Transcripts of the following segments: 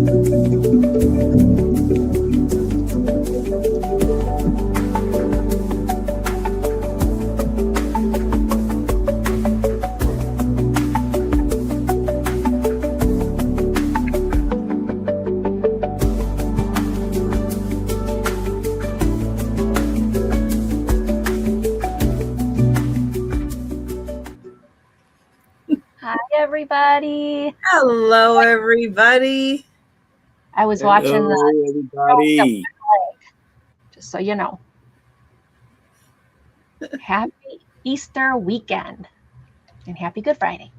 Hi, everybody. Hello, everybody. I was watching everybody. Just so you know. Happy Easter weekend and happy Good Friday.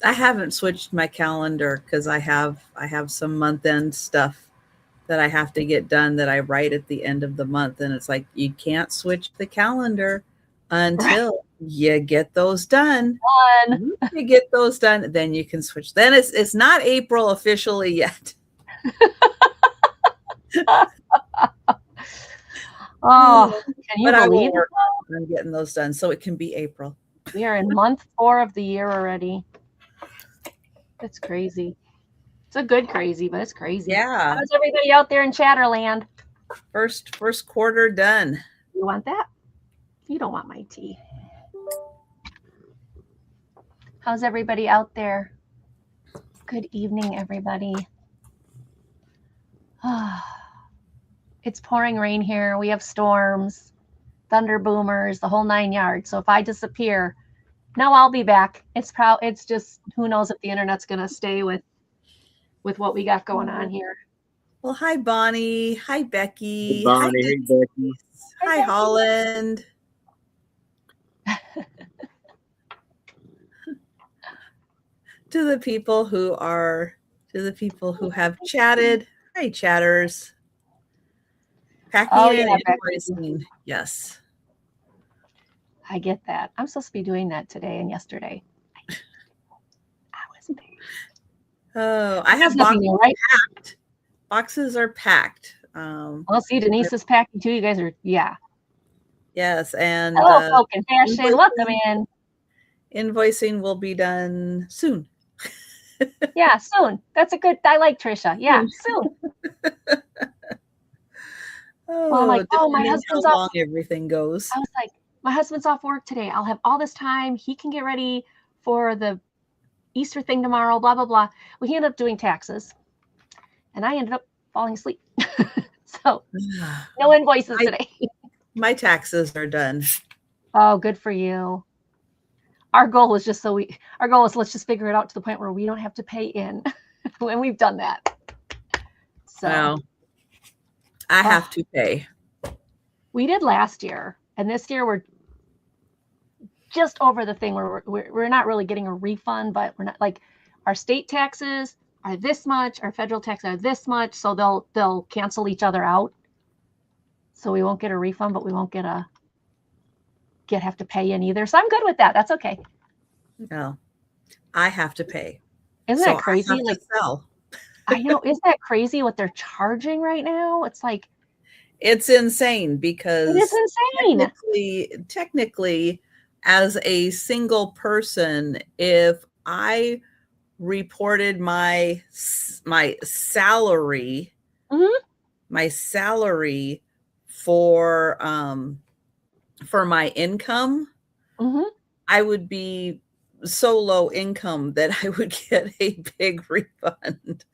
I haven't switched my calendar because I have some month-end stuff that I have to get done that I write at the end of the month, and it's like you can't switch the calendar until you get those done. You get those done, then you can switch. Then it's not April officially yet. Oh, can you But I will believe work on getting those done so it can be April. we are in month 4 of the year already? That's crazy. It's a good crazy, but it's crazy. Yeah. How's everybody out there in Chatterland? First quarter done. You want that? You don't want my tea. How's everybody out there? Good evening, everybody. It's pouring rain here. We have storms, thunder boomers, the whole 9 yards. So if I disappear, now I'll be back. It's just who knows if the internet's gonna stay with what we got going on here. Well, hi Bonnie. Hi Becky. Hey, Bonnie. Hey, Becky. Hi Holland. To the people who have chatted. Hi chatters. Packing and invoicing. Yes. I get that. I'm supposed to be doing that today and yesterday. I wasn't there. Oh, I have boxes packed. Boxes are packed. Well, see, Denise is packing too. You guys are, yeah. Yes, and hello, folk in fashion. Welcome in. Invoicing will be done soon. Yeah, soon. That's a good. I like Trisha. Yeah, soon. Oh, like, my husband's off. Everything goes. I was like, my husband's off work today. I'll have all this time. He can get ready for the Easter thing tomorrow. Blah blah blah. Well, he ended up doing taxes, and I ended up falling asleep. So no invoices today. My taxes are done. Oh, good for you. Our goal is let's just figure it out to the point where we don't have to pay in. And we've done that. So well, I have to pay. We did last year, and this year we're just over the thing where we're not really getting a refund, but we're not like our state taxes are this much, our federal taxes are this much, so they'll cancel each other out. So we won't get a refund, but we won't have to pay in either. So I'm good with that. That's okay. No, I have to pay. Isn't that crazy? I have to sell. I know. Isn't that crazy what they're charging right now? It's like it's insane because it is insane. Technically, as a single person, if I reported my salary, my salary for my income, I would be so low income that I would get a big refund.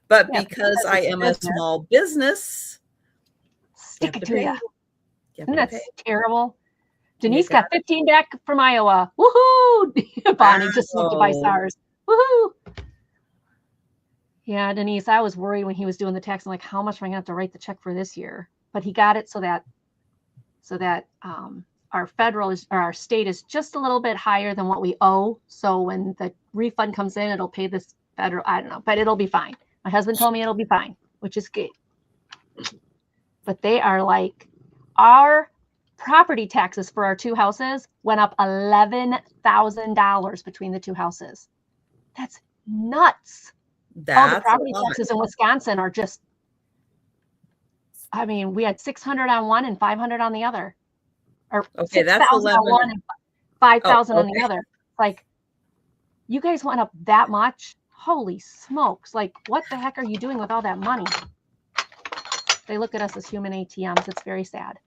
But because I am a small business, stick it to you. Isn't that terrible? Denise got 15 back from Iowa. Woohoo! Bonnie just moved to buy SARS. Woohoo! Yeah, Denise, I was worried when he was doing the tax. I'm like, how much am I going to have to write the check for this year? But he got it so that our state is just a little bit higher than what we owe. So when the refund comes in, it'll pay this federal, I don't know, but it'll be fine. My husband told me it'll be fine, which is good. But they are like, our property taxes for our 2 houses went up $11,000 between the 2 houses. That's nuts. All the property taxes in Wisconsin are just, I mean, we had 600 on one and 500 on the other. Or okay, that's 11 on one and 5,000 on the other. Like, you guys went up that much? Holy smokes. Like, what the heck are you doing with all that money? They look at us as human ATMs. It's very sad.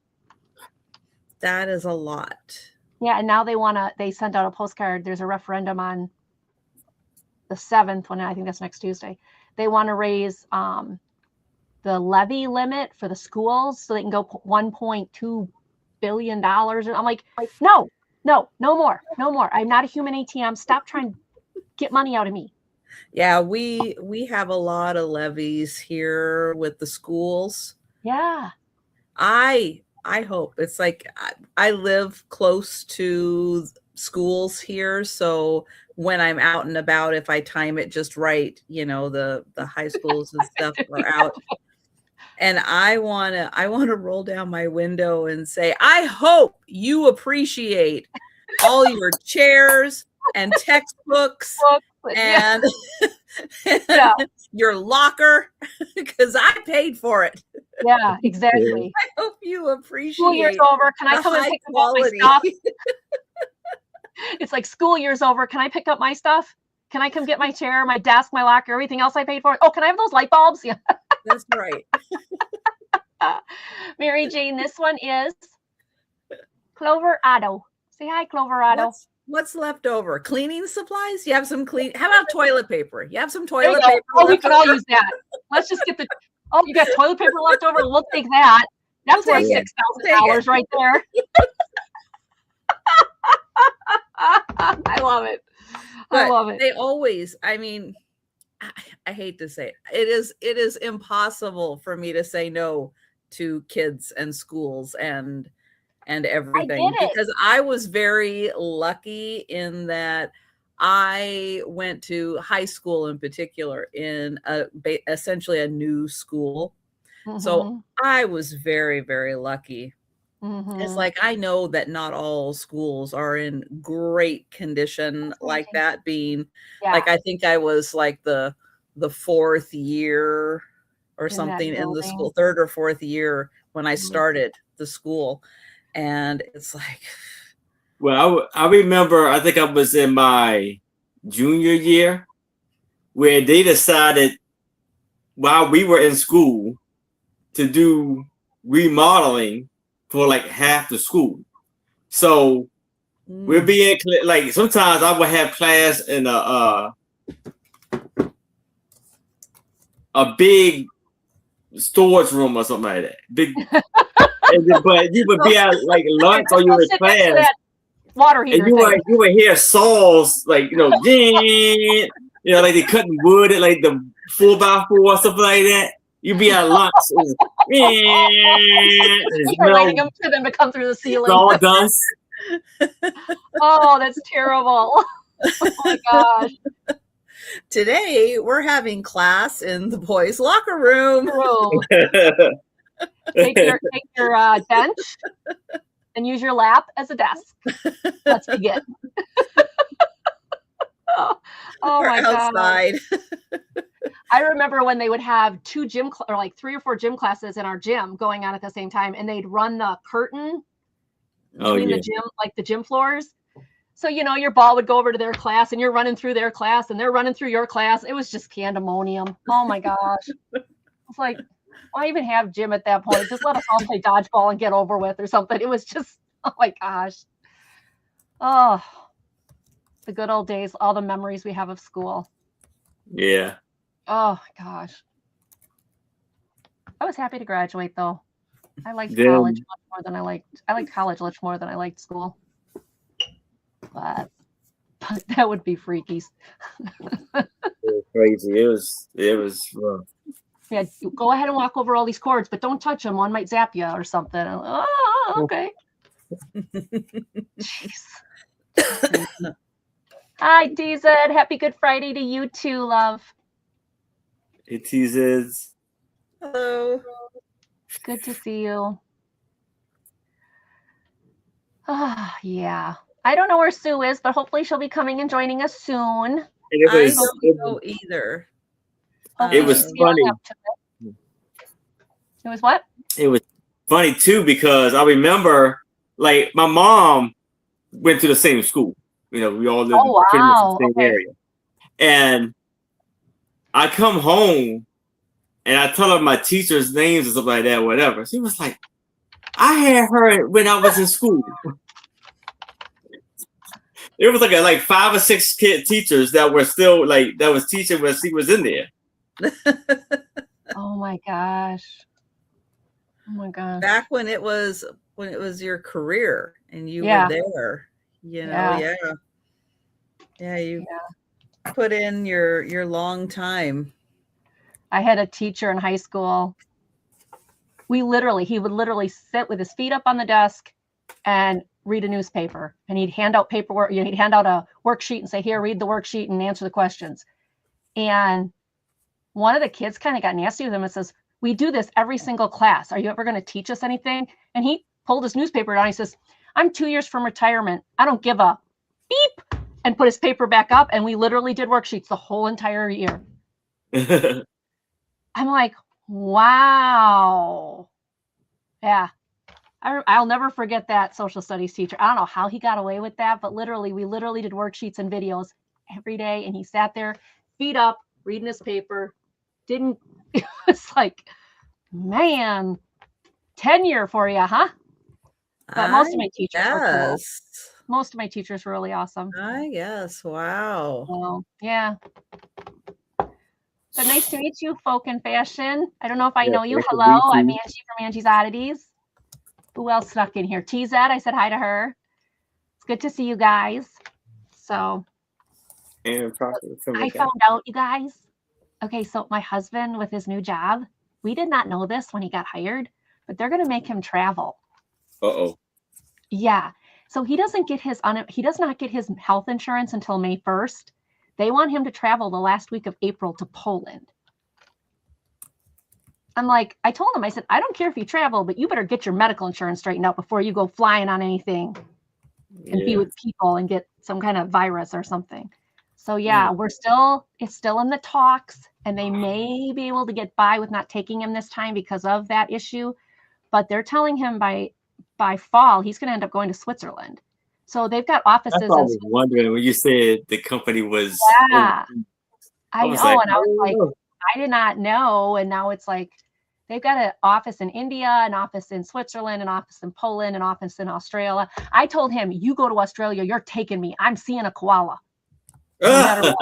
That is a lot. Yeah, and now they sent out a postcard. There's a referendum on the 7th, when I think that's next Tuesday. They want to raise the levy limit for the schools so they can go $1.2 billion. And I'm like, no more. I'm not a human ATM. Stop trying to get money out of me. Yeah, we have a lot of levies here with the schools. Yeah. I hope it's like I live close to schools here, so when I'm out and about, if I time it just right, the high schools and stuff are out. And I want to roll down my window and say, I hope you appreciate all your chairs and textbooks and your locker, because I paid for it. Yeah, exactly. I hope you appreciate. School year's over. Can I come and pick up my stuff? It's like, school year's over. Can I pick up my stuff? Can I come get my chair, my desk, my locker, everything else I paid for? Oh, can I have those light bulbs? Yeah. That's right. Mary Jane, this one is Clover Otto. Say hi, Clover Otto. What's left over? Cleaning supplies? You have some How about toilet paper? You have some toilet paper? Oh, we can all use that. Let's just get you got toilet paper left over? We'll take that. That's worth $6,000 right there. I love it. I love it. They always, I hate to say it, it is impossible for me to say no to kids and schools and everything, because I was very lucky in that I went to high school in particular in essentially a new school. Mm-hmm. So I was very, very lucky. Mm-hmm. It's like, I know that not all schools are in great condition like that, being like, I think I was like the fourth year or something in the school, third or fourth year when I started the school. And it's like, well, I remember, I think I was in my junior year where they decided while we were in school to do remodeling for like half the school. So we're being like, sometimes I would have class in a big storage room or something like that. Big, but you would be at like lunch or you were in class. Water heater. And you would hear saws like like they cutting wood at like the 4x4 or something like that. You'd be at lunch. You're waiting for them to come through the ceiling. Sawdust. Oh, that's terrible. Oh my gosh. Today we're having class in the boys' locker room. Take your bench and use your lap as a desk. Let's begin. Oh my God. I remember when they would have two gym or like 3 or 4 gym classes in our gym going on at the same time, and they'd run the curtain between the gym, like the gym floors. So, your ball would go over to their class and you're running through their class and they're running through your class. It was just pandemonium. Oh my gosh. It's like, why even have gym at that point? Just let us all play dodgeball and get over with or something. It was just, oh my gosh. Oh, the good old days, all the memories we have of school. Yeah. Oh my gosh. I was happy to graduate though. I liked college much more than I liked college much more than I liked school. But that would be freaky. It was crazy. It was rough. Yeah, go ahead and walk over all these cords, but don't touch them. One might zap you or something. Oh, okay. Jeez. Hi, DZ. Happy Good Friday to you too, love. Hey, teases. Hello. Good to see you. Yeah. I don't know where Sue is, but hopefully she'll be coming and joining us soon. I don't know either. It was funny. It was what? It was funny too, because I remember like my mom went to the same school. You know, we all live Oh, pretty much wow. the same Okay. area. And I come home and I tell her my teacher's names and stuff like that, whatever. She was like, I had her when I was in school. It was like 5 or 6 teachers that were still like that was teaching when she was in there. Oh my gosh. Oh my gosh. Back when it was your career and you Yeah. were there, you know, yeah, you put in your long time. I had a teacher in high school. He would literally sit with his feet up on the desk and read a newspaper, and he'd hand out paperwork. You know, he'd hand out a worksheet and say, here, read the worksheet and answer the questions. And one of the kids kind of got nasty with him and says, we do this every single class. Are you ever going to teach us anything? And he pulled his newspaper down. He says, I'm 2 years from retirement. I don't give a beep, and put his paper back up. And we literally did worksheets the whole entire year. I'm like, wow. Yeah. I'll never forget that social studies teacher. I don't know how he got away with that, but we literally did worksheets and videos every day. And he sat there, feet up, reading his paper. It's like, man, tenure for you, huh? But most of my teachers were cool. Most of my teachers were really awesome. Yes. Wow. So, yeah. But nice to meet you, Folk and Fashion. I don't know if I know you. Hello, I'm Angie from Angie's Oddities. Who else snuck in here? TZ, I said hi to her. It's good to see you guys. So I found out, you guys. Okay, so my husband with his new job, we did not know this when he got hired, but they're going to make him travel. Uh-oh. Yeah. So he does not get his health insurance until May 1st. They want him to travel the last week of April to Poland. I'm like, I told him, I said, I don't care if you travel, but you better get your medical insurance straightened out before you go flying on anything and be with people and get some kind of virus or something. So yeah, it's still in the talks, and they may be able to get by with not taking him this time because of that issue. But they're telling him by fall, he's going to end up going to Switzerland. So they've got offices. I was wondering when you said the company was. Yeah, I know. And I was like, I did not know. And now it's like, they've got an office in India, an office in Switzerland, an office in Poland, an office in Australia. I told him, you go to Australia, you're taking me. I'm seeing a koala. No matter what.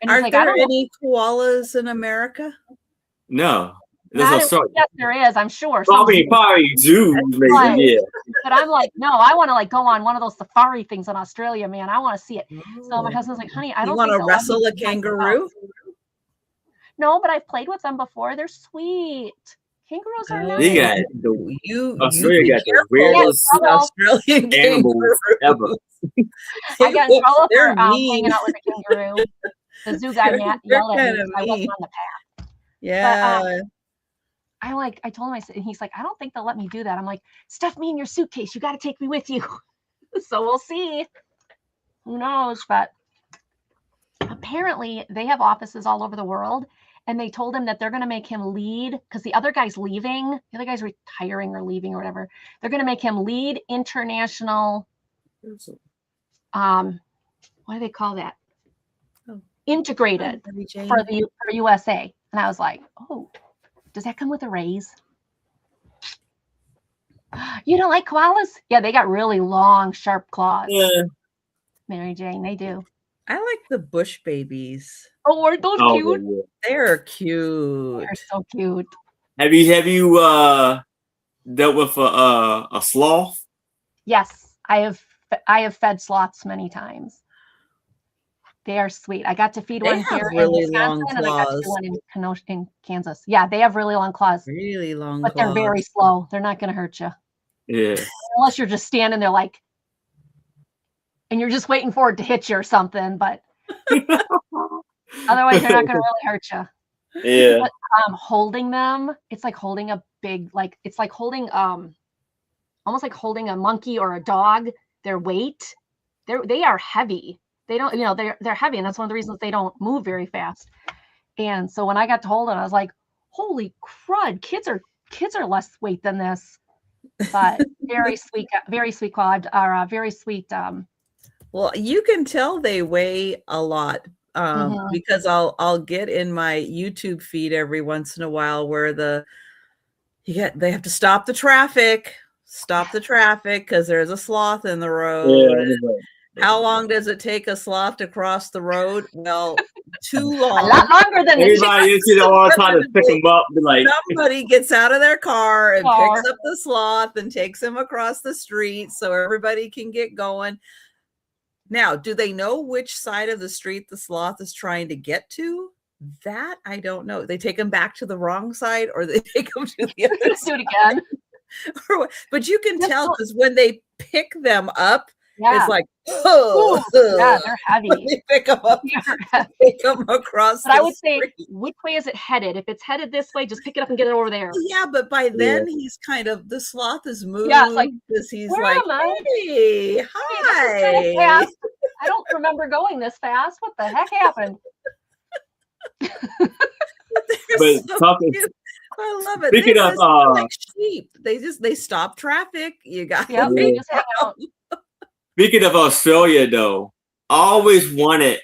And Aren't there any koalas in America? No. Yes, there is, I'm sure. Probably zoos, maybe, yeah. But I'm like, no, I want to go on one of those safari things in Australia, man. I want to see it. So my husband's like, honey, I don't want to wrestle a kangaroo? No, but I've played with them before. They're sweet. Kangaroos are nice. Australia got the weirdest Australian animals ever. I got in trouble for hanging out with a kangaroo. The zoo guy yelled at me because I wasn't on the path. Yeah. But, I told him, he's like, I don't think they'll let me do that. I'm like, stuff me in your suitcase. You got to take me with you. So we'll see. Who knows? But apparently they have offices all over the world. And they told him that they're going to make him lead because the other guy's leaving. The other guy's retiring or leaving or whatever. They're going to make him lead international. What do they call that? Integrated for USA. And I was like, oh, does that come with a raise? You don't like koalas? Yeah, they got really long, sharp claws. Yeah. Mary Jane, they do. I like the bush babies. Oh, aren't those cute? Yeah. They're cute. They're so cute. Have you dealt with a sloth? Yes, I have fed sloths many times. They are sweet. I got to feed one here in Wisconsin, and I got to do one in Kenosha, in Kansas. Yeah, they have really long claws. Really long but claws. They're very slow. They're not going to hurt you. Yeah. Unless you're just standing there like, and you're just waiting for it to hit you or something. But otherwise, they're not going to really hurt you. Yeah. But holding them, it's like holding a big, it's like holding almost like holding a monkey or a dog. Their weight, they are heavy. They don't, they're heavy, and that's one of the reasons they don't move very fast. And so when I got to hold it, I was like, holy crud, kids are less weight than this. But very sweet quad, or very sweet Well, you can tell they weigh a lot Mhm. because I'll get in my YouTube feed every once in a while where they have to stop the traffic because there's a sloth in the road. How long does it take a sloth to cross the road? Well, too A long. lot longer than the chicken. Everybody, you see, they're all trying to pick them up. Be like, Somebody gets out of their car and Car. picks up the sloth and takes him across the street so everybody can get going. Now, do they know which side of the street the sloth is trying to get to? That I don't know. They take him back to the wrong side or they take him to the other Do side. it again. But you can That's tell not- because when they pick them up, Yeah. it's like, Ooh, yeah, they're heavy. when they pick them up, They're heavy. take them across But I the would say, street. which way is it headed? If it's headed this way, just pick it up and get it over there. Yeah, but by then he's kind of the sloth is moved Yeah, it's like, because he's where like, am I? hey, Hey, this is hi. kind of fast. I don't remember going this fast. What the heck happened? They're but so talking, cute. I love it. Speaking They're of, just like sheep. They stop traffic. You got Yep, Yeah. they just hang out. speaking of Australia, though, I always wanted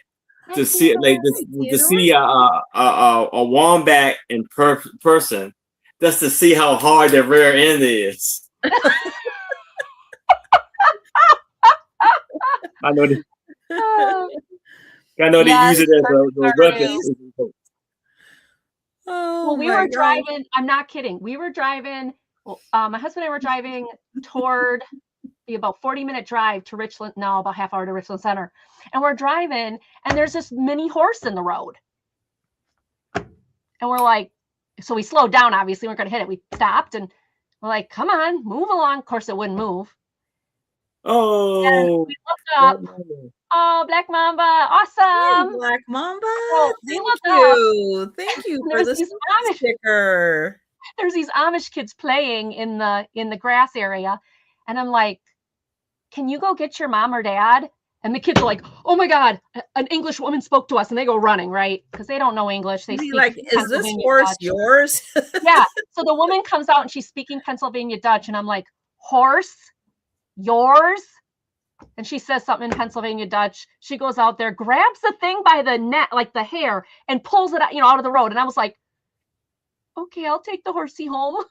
to see to see a wombat in person, just to see how hard the rear end is. I know they, I know they use it as a weapon. Oh, Well, we my were God. driving. I'm not kidding. We were driving. Well, my husband and I were driving toward the about 40-minute drive to Richland. No, about half hour to Richland Center. And we're driving, and there's this mini horse in the road. And we're like, so we slowed down. Obviously, we weren't going to hit it. We stopped, and we're like, come on, move along. Of course, it wouldn't move. And Oh, we looked up. Oh, Black Mamba, awesome. Black Mamba. So we Thank looked up. you. Thank you for There's the these Amish- sticker. There's these Amish kids playing in the grass area, and I'm like, can you go get your mom or dad? And the kids are like, oh my God, an English woman spoke to us, and they go running, right? Because they don't know English. They Be speak like, is this Pennsylvania horse Dutch. yours? Yeah. So the woman comes out and she's speaking Pennsylvania Dutch, and I'm like, horse, yours? And she says something in Pennsylvania Dutch. She goes out there, grabs the thing by the neck, like the hair, and pulls it out, out of the road. And I was like, okay, I'll take the horsey home.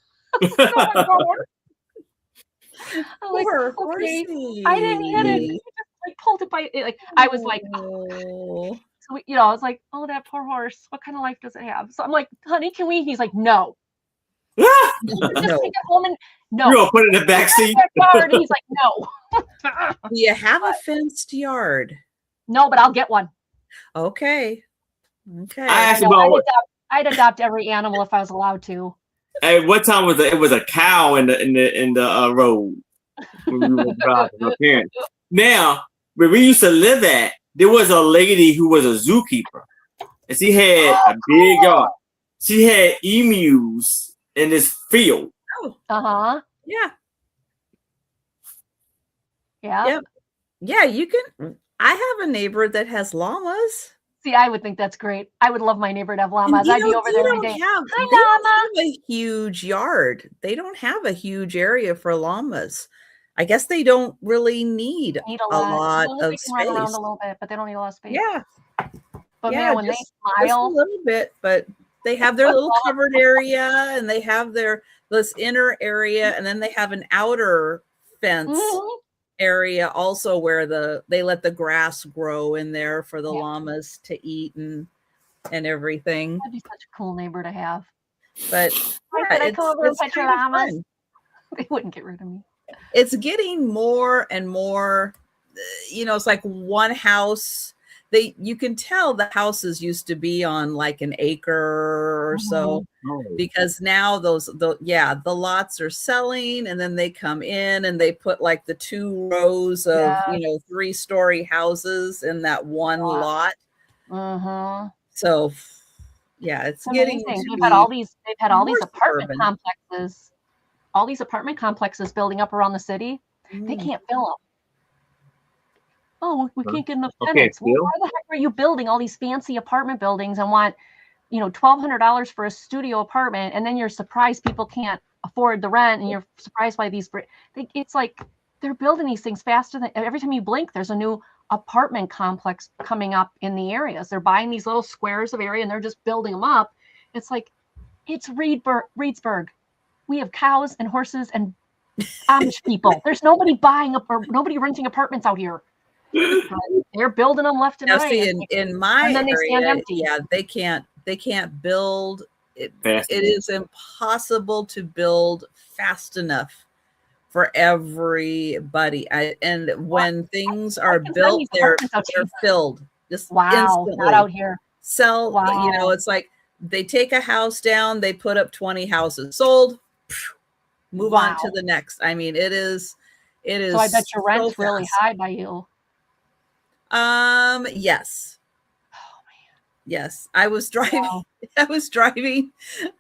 I'm like, Poor okay. horsey. I didn't hit it. He just like pulled it by it. Like I was like, Oh. so we, I was like, oh, that poor horse. What kind of life does it have? So I'm like, honey, can we? He's like, no. Just No. take it home and no. You gonna put it in the back seat? And he's like, no. Do you have a fenced yard? No, but I'll get one. Okay. Okay. I asked No, about I'd adopt every animal if I was allowed to. at what time was it? It was a cow in the road when we were driving. My parents. Now, where we used to live at, there was a lady who was a zookeeper, and she had a big yard. She had emus in this field. Uh-huh. Yeah. Yeah. Yep. Yeah, you can. I have a neighbor that has llamas. See, I would think that's great. I would love my neighbor to have llamas. I'd be over there every day. Hi, llama. Have a huge yard. They don't have a huge area for llamas. I guess they don't really need Need a lot Well, they of can run around space. a little bit, but they don't need a lot of space. Yeah, But yeah, man, when just they a smile, little bit, but they have their little covered area and they have this inner area, and then they have an outer fence Mhm. area also where they let the grass grow in there for the Yeah. llamas to eat and everything. that'd be such a cool neighbor to have. But Why yeah, could I come over and it's pet your kind of llamas? fun. They wouldn't get rid of me. It's getting more and more, it's like one house. You can tell the houses used to be on like an acre or so, because now the lots are selling, and then they come in and they put like the 2 rows of, Yeah. 3-story houses in that one Wow. lot. Mm-hmm. So yeah, it's It's getting amazing. to They've be had all these more apartment suburban. complexes. All these apartment complexes building up around the city. They can't fill them. Oh, we can't get enough Okay, tenants. Well, Phil. why the heck are you building all these fancy apartment buildings and want, $1,200 for a studio apartment, and then you're surprised people can't afford the rent, and you're surprised by these. It's like they're building these things faster than every time you blink. There's a new apartment complex coming up in the areas. They're buying these little squares of area and they're just building them up. It's like, it's Reedsburg. We have cows and horses and Amish people. There's nobody buying up or nobody renting apartments out here. But they're building them left and Now, right. see, in my and then they stand area, empty. yeah, they can't build. Fast It is impossible to build fast enough for everybody. And when things are can find built, these they're apartments out here. filled. Just Wow, instantly. not out here. Sell, you know, Wow. it's like they take a house down, they put up 20 houses, sold, move on to Wow. the next. I mean, it is So I bet your rent's so really fast. high by you. Yes. Yes. I was driving. Wow. I was driving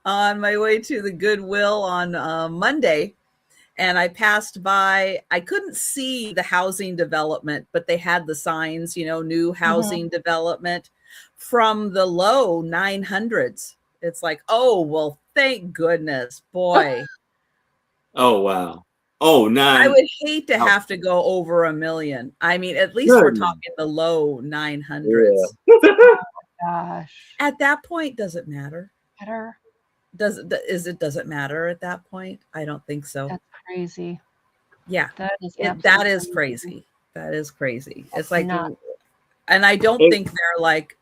on my way to the Goodwill on Monday, and I passed by. I couldn't see the housing development, but they had the signs, you know, new housing development from the low 900s. It's like, oh, well, thank goodness, boy. Oh wow. Oh, I nine. would hate to Oh. have to go over 1 million. I mean, at least we're Good. talking the low 900s. Gosh. At that point, does it matter? Better. Does it matter at that point? I don't think so. That's crazy. Yeah, That is that absolutely is crazy. That is crazy. It's like, Nuts. and I don't It- think they're like,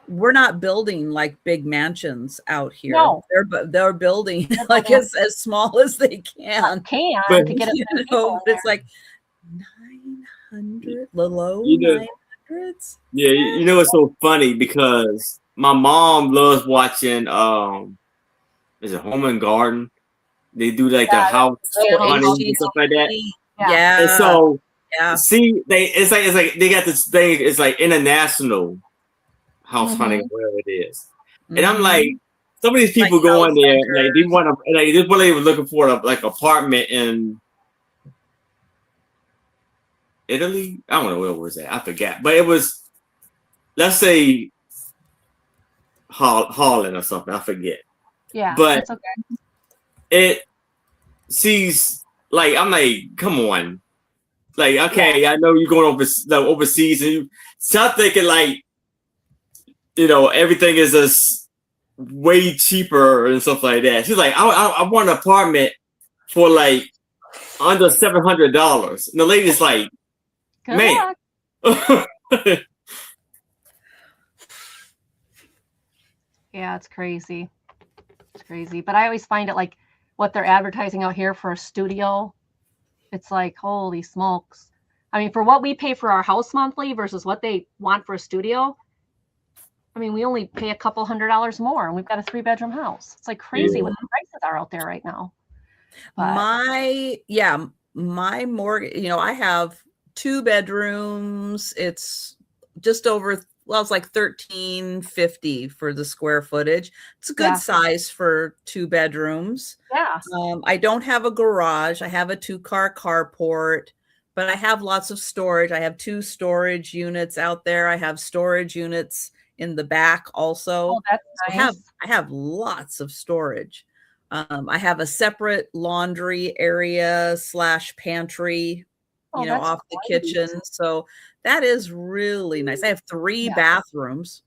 we're not building like big mansions out here. No. They're building They're like building- as small as they can. Can to get You it. know, it's like 900, the low You know- 900s. Yeah, you know it's so funny because my mom loves watching is it Home and Garden? They do like the Yeah, house yeah, hunting and stuff like that. Yeah. Yeah. And so yeah. see, it's like they got this thing. It's like international house hunting, whatever it is. And I'm Mhm. like, some of these people Like go in there, house like they want to, like this one lady was looking for a like apartment in Italy. I don't know where it was at. I forgot, but it was, let's say, Holland or something. I forget. Yeah. But- it's okay. It sees like I'm like, come on, like okay, I know you're going overseas, and you start thinking like, you know, everything is just way cheaper and stuff like that. She's like, I want an apartment for like under $700, and the lady's like, Good man. luck. Yeah, it's crazy. It's crazy. But I always find it like what they're advertising out here for a studio. It's like, holy smokes. I mean, for what we pay for our house monthly versus what they want for a studio. I mean, we only pay a couple $100 more and we've got a 3-bedroom house. It's like crazy what the prices are out there right now. But My mortgage, you know, I have 2 bedrooms. It's just over, well, it's like $13.50 for the square footage. It's a good Yeah. size for 2 bedrooms. yeah. I don't have a garage. I have a 2-car carport, but I have lots of storage. I have 2 storage units out there. I have storage units in the back also. Oh, that's nice. I have lots of storage. I have a separate laundry area / pantry, Oh, you know, that's off the great. kitchen. So that is really nice. I have 3 Yeah. bathrooms.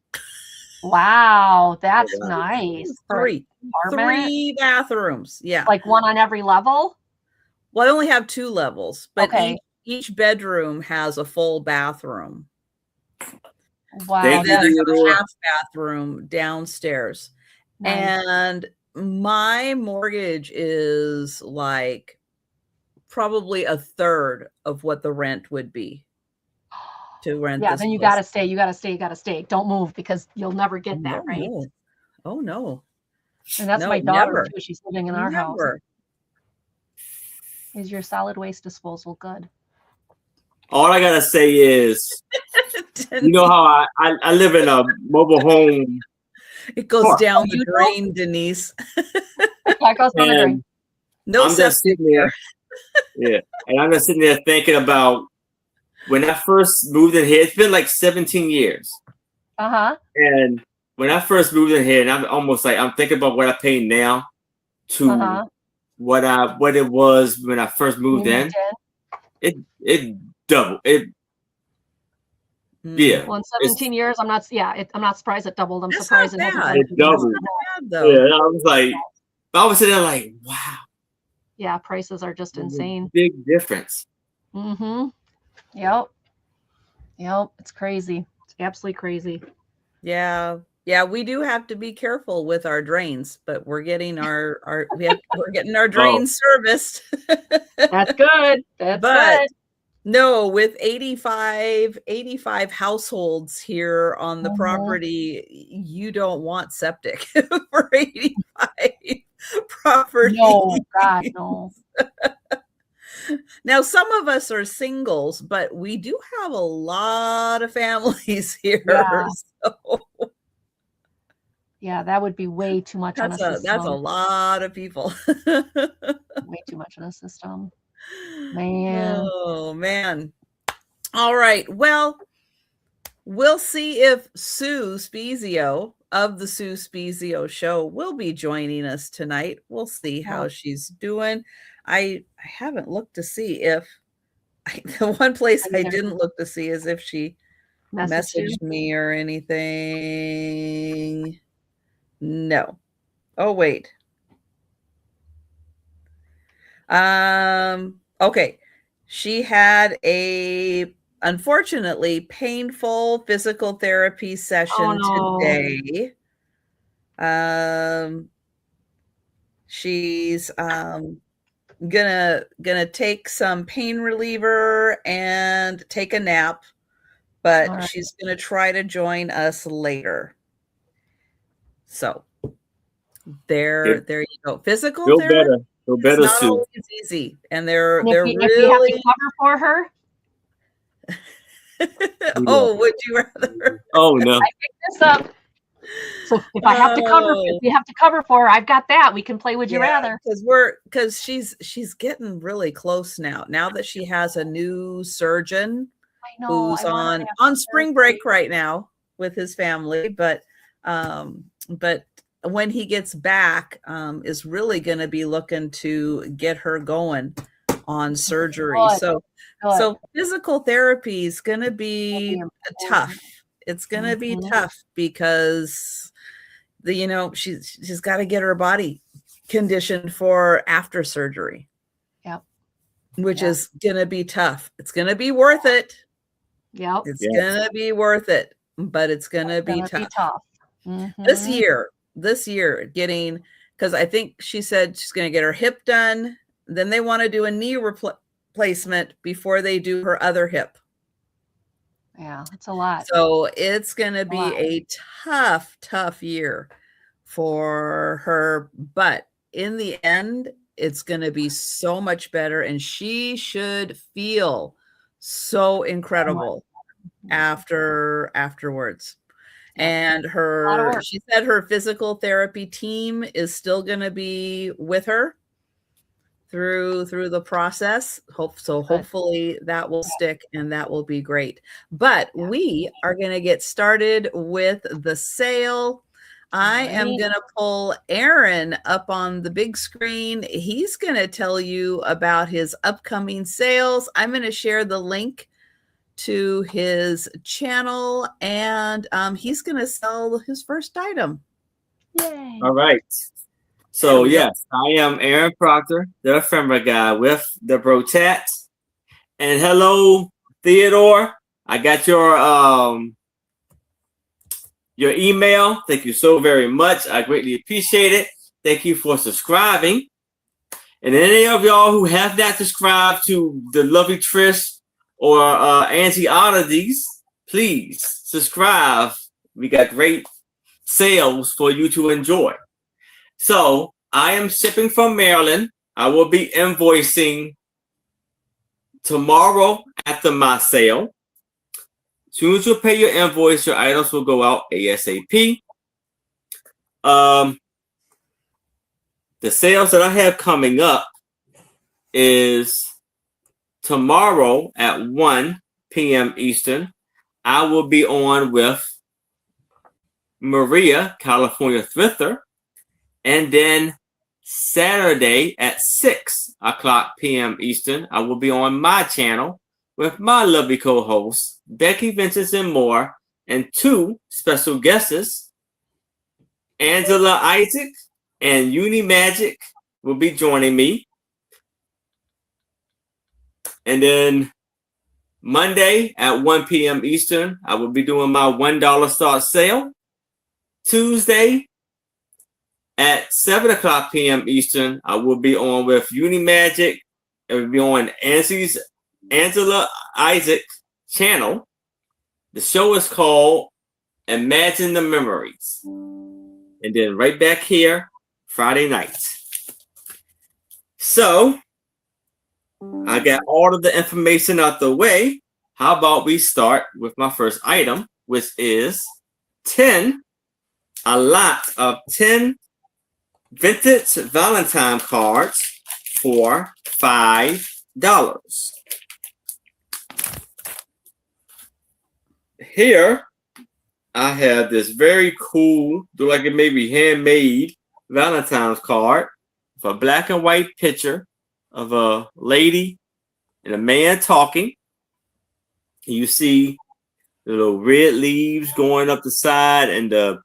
Wow, that's Yeah. nice. For an 3 apartment? 3 bathrooms. Yeah. Like one on every level? Well, I only have 2 levels, but Okay. each bedroom has a full bathroom. Wow. Thank And then I you, have a Theodore. half bathroom downstairs. Nice. And my mortgage is like probably a third of what the rent would be to rent Yeah, this then you place. gotta stay. You gotta stay. You gotta stay. Don't move because you'll never get that, right? No. Oh no. And that's No, my daughter never. too. She's living in our house. Never. Is your solid waste disposal good? All I gotta say is, you know how I live in a mobile home, It goes Sure. down Oh, the you do? drain, Denise. That goes on the drain. and No I'm just septic. sitting there, yeah, and I'm just sitting there thinking about when I first moved in here. It's been like 17 years, Uh-huh. and when I first moved in here, and I'm almost like I'm thinking about what I pay now to Uh-huh. what it was when I first moved You in. moved in? It doubled. It Yeah. Well, in 17 years, I'm not surprised it doubled. I'm That's surprised not it hasn't bad. been It doubled. Bad, though. Yeah, I was like, I was sitting there like, wow, Yeah, prices are just insane. big difference. Mm-hmm. Yep. It's crazy. It's absolutely crazy. Yeah. Yeah, we do have to be careful with our drains, but we're getting we're getting our drains serviced. That's good. That's But good. no, with 85 households here on the Mhm. property, you don't want septic for 85 properties. No, God, no. Now, some of us are singles, but we do have a lot of families here. Yeah. So Yeah, that would be way too much on a system. that's a lot of people. Way too much on a system. Man. Oh, man. All right. Well, we'll see if Sue Spezio of the Sue Spezio Show will be joining us tonight. We'll see how she's doing. I haven't looked to see if the one place I didn't look to see is if she messaged me or anything. No. Oh, wait. Okay. She had a unfortunately painful physical therapy session today. She's gonna take some pain reliever and take a nap, but she's gonna try to join us later. So there you go. Physical therapy. Feel better, it's not Sue. always easy, and they're if really. you have to cover for her. Oh, would you rather? Oh no! I picked this up. So if I have to cover, if we have to cover for her, I've got that. We can play. Would you rather? Because she's getting really close now. Now that she has a new surgeon who's on spring break right now with his family, but when he gets back, is really going to be looking to get her going on surgery. So physical therapy is going to be tough. It's going to be tough because she's got to get her body conditioned for after surgery. Yep. Which is going to be tough. It's going to be worth it. Yep. It's going to be worth it, but it's going to be tough. Mm-hmm. This year getting, because I think she said she's going to get her hip done. Then they want to do a knee replacement before they do her other hip. Yeah, it's a lot. So it's going to be a tough year for her. But in the end, it's going to be so much better. And she should feel so incredible afterwards. And she said her physical therapy team is still going to be with her through the process. Hopefully that will stick and that will be great. But we are going to get started with the sale. I am going to pull Aaron up on the big screen. He's going to tell you about his upcoming sales. I'm going to share the link to his channel, and he's going to sell his first item. Yay. All right. So yes, I am Aaron Proctor, the ephemera guy with the Brotats. And hello, Theodore. I got your email. Thank you so very much. I greatly appreciate it. Thank you for subscribing. And any of y'all who have not subscribed to the lovely Trish or Auntie Oddities, please subscribe. We got great sales for you to enjoy. So I am shipping from Maryland. I will be invoicing tomorrow after my sale. As soon as you pay your invoice, your items will go out ASAP. The sales that I have coming up is tomorrow at 1 p.m. Eastern. I will be on with Maria, California Thrifter. And then Saturday at 6 o'clock p.m. Eastern, I will be on my channel with my lovely co-host, Becky Ventures and more, and 2 special guests, Angela Isaac and Uni Magic will be joining me. And then Monday at 1 p.m. Eastern, I will be doing my $1 start sale. Tuesday at 7 o'clock p.m. Eastern, I will be on with Uni Magic. It will be on Angela Isaac channel. The show is called Imagine the Memories. And then right back here, Friday night. So, I got all of the information out the way. How about we start with my first item, which is a lot of 10 vintage Valentine cards for $5. Here, I have this very cool, look like it may be handmade Valentine's card with a black and white picture of a lady and a man talking. You see the little red leaves going up the side and the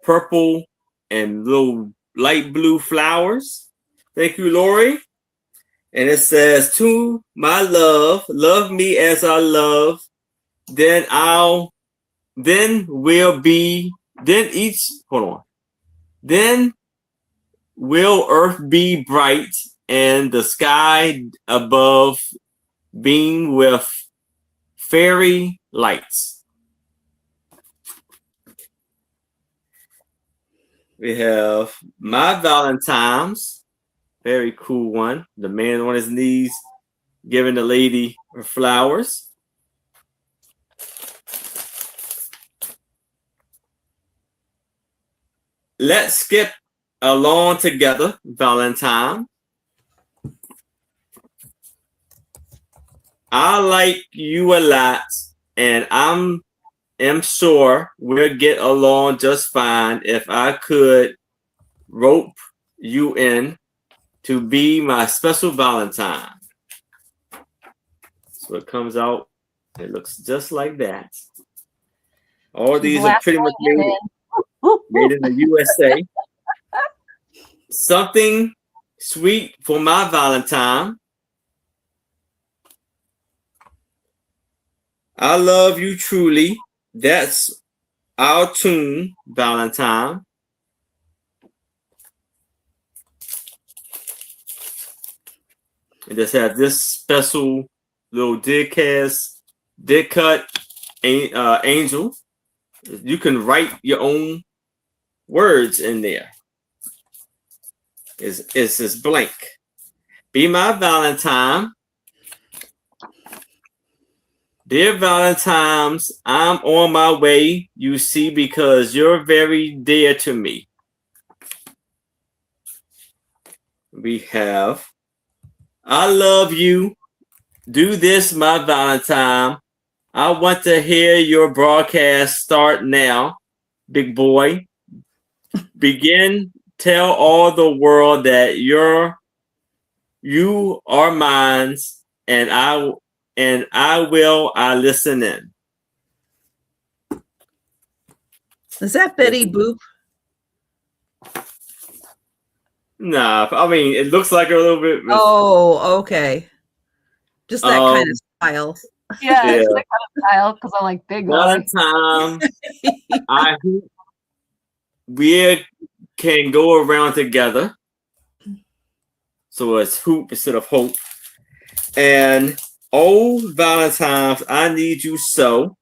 purple and little light blue flowers. Thank you, Lori. And it says, to my love, love me as I love, then will earth be bright and the sky above beam with fairy lights. We have My Valentine's, very cool one. The man on his knees giving the lady her flowers. Let's skip along together, Valentine. I like you a lot, and am sure we'll get along just fine if I could rope you in to be my special Valentine. So it comes out, it looks just like that. All these are pretty much made in the USA. Something sweet for my Valentine. I love you truly. That's our tune, Valentine. It just has this special little dig cut angel. You can write your own words in there. It's just blank. Be my Valentine. Dear Valentines, I'm on my way, you see, because you're very dear to me. We have, I love you. Do this, my Valentine. I want to hear your broadcast start now, big boy. Begin, tell all the world that you are mine, and I listen in. Is that Betty Boop? Nah, I mean, it looks like a little bit. Oh, okay. Just that kind of style. Yeah, it's that kind of style because I like big ones. Valentine, I hope we can go around together. So it's hoop instead of hope. And oh, Valentine's, I need you so.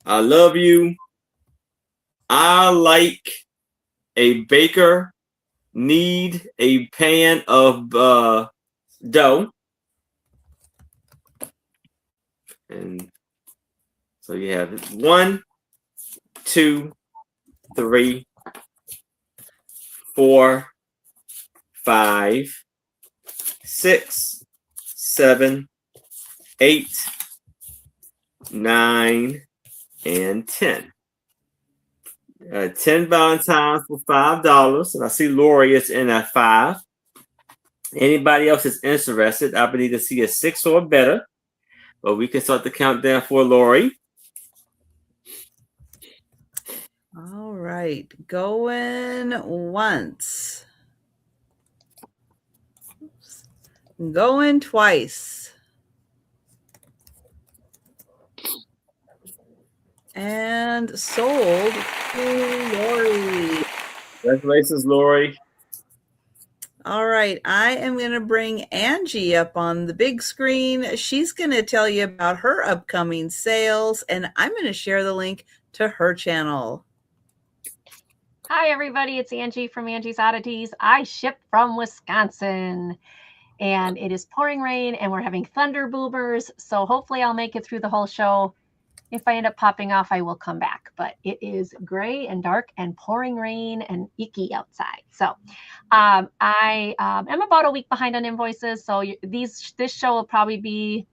I love you. I like a baker. Need a pan of dough. And so you have 1, 2, 3, 4, 5, 6, 7, 8, 9, and 10. 10 Valentines for $5. And I see Lori is in at 5. Anybody else is interested, I would need to see a 6 or better. But we can start the countdown for Lori. All right, going once. Oops. Going twice. And sold to Lori. Congratulations, Lori. All right, I am going to bring Angie up on the big screen. She's going to tell you about her upcoming sales, and I'm going to share the link to her channel. Hi, everybody. It's Angie from Angie's Oddities. I ship from Wisconsin, and it is pouring rain, and we're having thunder boomers. So hopefully I'll make it through the whole show. If I end up popping off, I will come back. But it is gray and dark and pouring rain and icky outside. So I am about a week behind on invoices. So this show will probably be,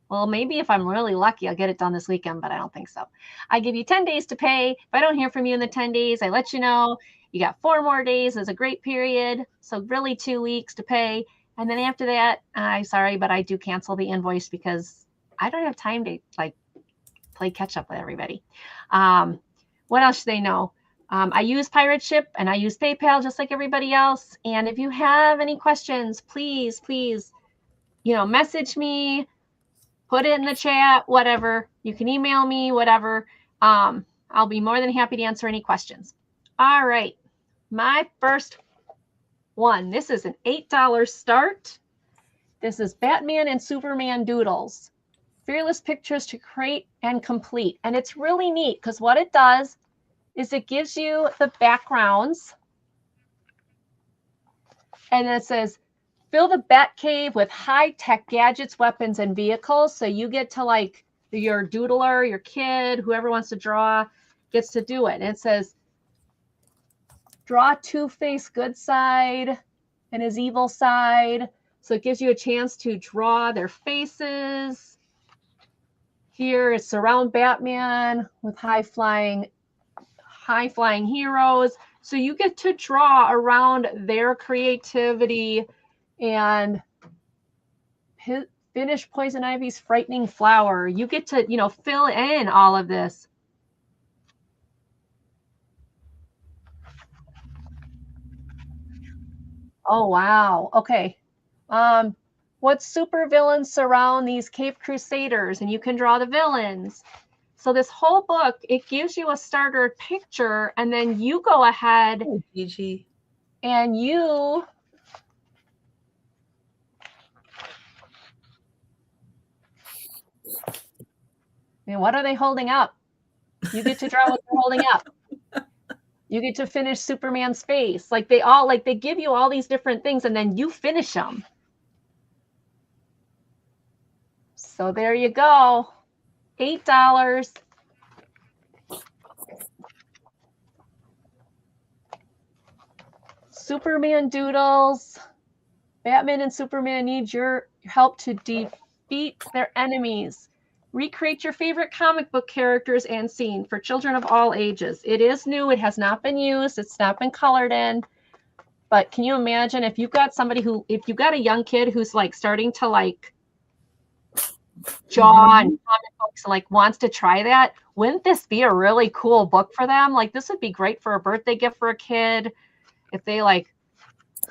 well, maybe if I'm really lucky, I'll get it done this weekend, but I don't think so. I give you 10 days to pay. If I don't hear from you in the 10 days, I let you know. You got 4 more days as a great period. So really 2 weeks to pay. And then after that, I'm sorry, but I do cancel the invoice because I don't have time to play catch up with everybody. What else should they know? I use Pirate Ship and I use PayPal just like everybody else. And if you have any questions, please, message me, put it in the chat, whatever. You can email me, whatever. I'll be more than happy to answer any questions. All right. My first one. This is an $8 start. This is Batman and Superman Doodles. Fearless pictures to create and complete. And it's really neat because what it does is it gives you the backgrounds. And it says, fill the Batcave with high-tech gadgets, weapons, and vehicles. So you get to your doodler, your kid, whoever wants to draw gets to do it. And it says, draw Two-Face good side and his evil side. So it gives you a chance to draw their faces. Here is surround Batman with high flying heroes. So you get to draw around their creativity and finish Poison Ivy's frightening flower. You get to, fill in all of this. Oh, wow. Okay. What super villains surround these Cape Crusaders? And you can draw the villains. So this whole book, it gives you a starter picture, and then you go ahead and you what are they holding up? You get to draw what they're holding up. You get to finish Superman's face. They give you all these different things, and then you finish them. So there you go. $8. Superman Doodles. Batman and Superman need your help to defeat their enemies. Recreate your favorite comic book characters and scene for children of all ages. It is new. It has not been used. It's not been colored in. But can you imagine if you've got a young kid who's starting to draw and comic books, wants to try that, wouldn't this be a really cool book for them? This would be great for a birthday gift for a kid if they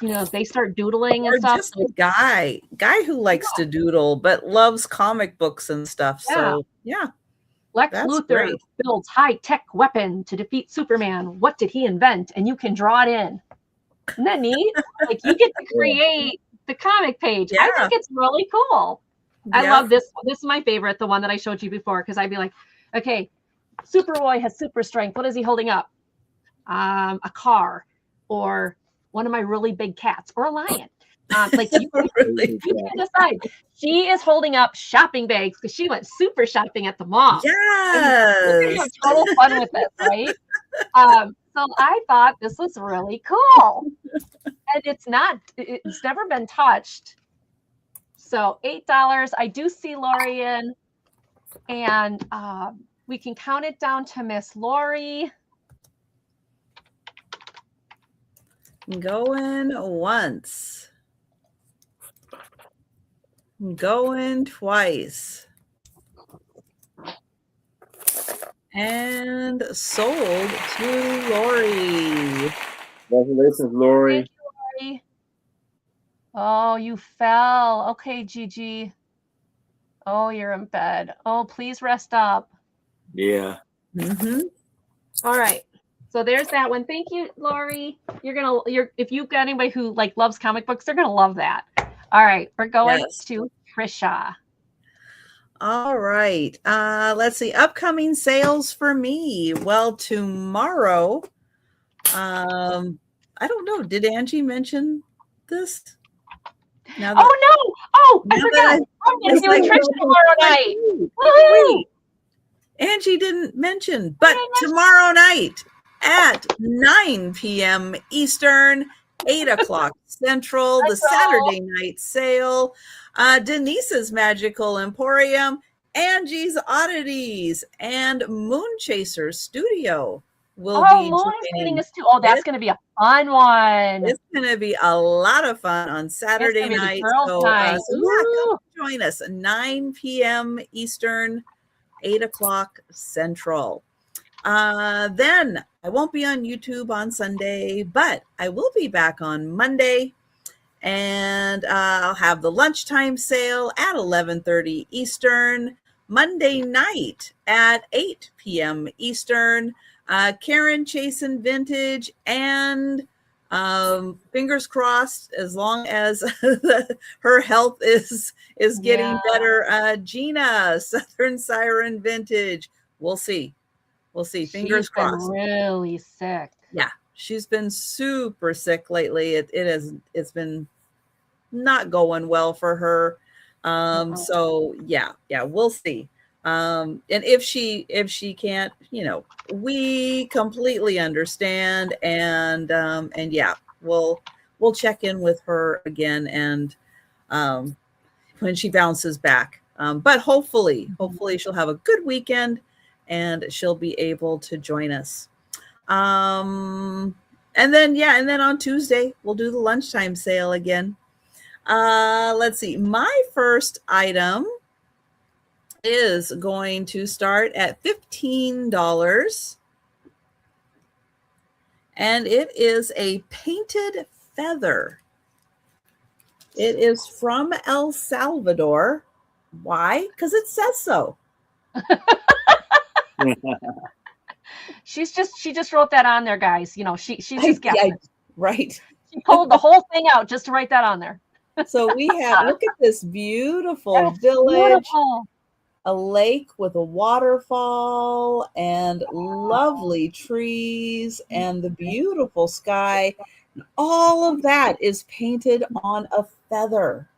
they start doodling and stuff. Just a guy who likes to doodle but loves comic books and stuff. Yeah. So yeah. Lex Luthor builds high-tech weapon to defeat Superman. What did he invent? And you can draw it in. Isn't that neat? You get to create the comic page. Yeah. I think it's really cool. I love this. This is my favorite, the one that I showed you before, because I'd be like, okay, Superboy has super strength. What is he holding up? A car, or one of my really big cats, or a lion. You can decide. She is holding up shopping bags because she went super shopping at the mall. Yes. Have total fun with this, right? So I thought this was really cool. And it's never been touched. So $8. I do see Lori in. And we can count it down to Miss Lori. Going once. Going twice. and sold to Lori. Congratulations, Lori. Thank you, Lori. Oh, you fell. Okay, Gigi. Oh, you're in bed. Oh, please rest up. Yeah. Mm-hmm. All right. So there's that one. Thank you, Lori. If you've got anybody who like loves comic books, they're gonna love that. All right, we're going Yes. to Trisha. All right. Let's see. Upcoming sales for me. Well, tomorrow. I don't know. Did Angie mention this? Now that, Oh no! Oh, I now forgot. that I'm gonna it's be with like- Trisha tomorrow night. Wait, Angie didn't mention, but didn't mention. tomorrow night at 9 p.m. Eastern, 8 o'clock Central, the Saturday night sale, Denise's Magical Emporium, Angie's Oddities, and Moonchaser Studio will be Moon is joining. getting us too. Oh, that's gonna be a fun one. It's going to be a lot of fun on Saturday gonna be the night. girls' So, night. come join us 9 p.m. Eastern, 8 o'clock Central. Then I won't be on YouTube on Sunday, but I will be back on Monday, and I'll have the lunchtime sale at 11:30 Eastern. Monday night at 8 p.m. Eastern. Karen Chasen Vintage, and fingers crossed, as long as her health is getting better. Gina, Southern Siren Vintage. We'll see. Fingers crossed. Really sick. Yeah, she's been super sick lately. It's been not going well for her. So yeah, we'll see. And if she can't, we completely understand. And yeah, we'll check in with her again. And when she bounces back, but hopefully she'll have a good weekend and she'll be able to join us. And then on Tuesday, we'll do the lunchtime sale again. Let's see. My first item is going to start at $15, and it is a painted feather. It is from El Salvador. Why? Because it says so. She just wrote that on there, guys. She's just guessing. Right. She pulled the whole thing out just to write that on there. So we have, look at this beautiful village. Beautiful. A lake with a waterfall and lovely trees and the beautiful sky. All of that is painted on a feather.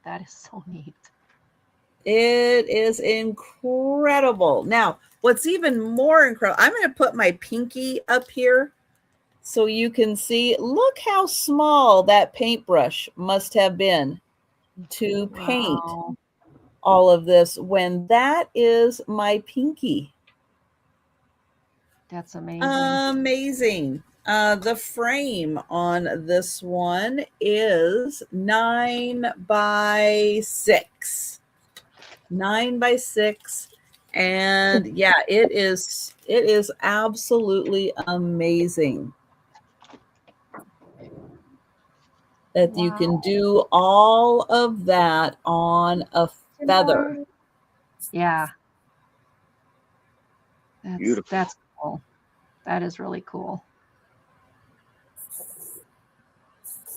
That is so neat. It is incredible. Now, what's even more incredible, I'm going to put my pinky up here so you can see. Look how small that paintbrush must have been to paint. Wow. All of this, when that is my pinky. That's amazing. Amazing. The frame on this one is 9 by 6. 9 by 6. And yeah, it is absolutely amazing that you can do all of that on a feather. Yeah. Beautiful. That's cool. That is really cool.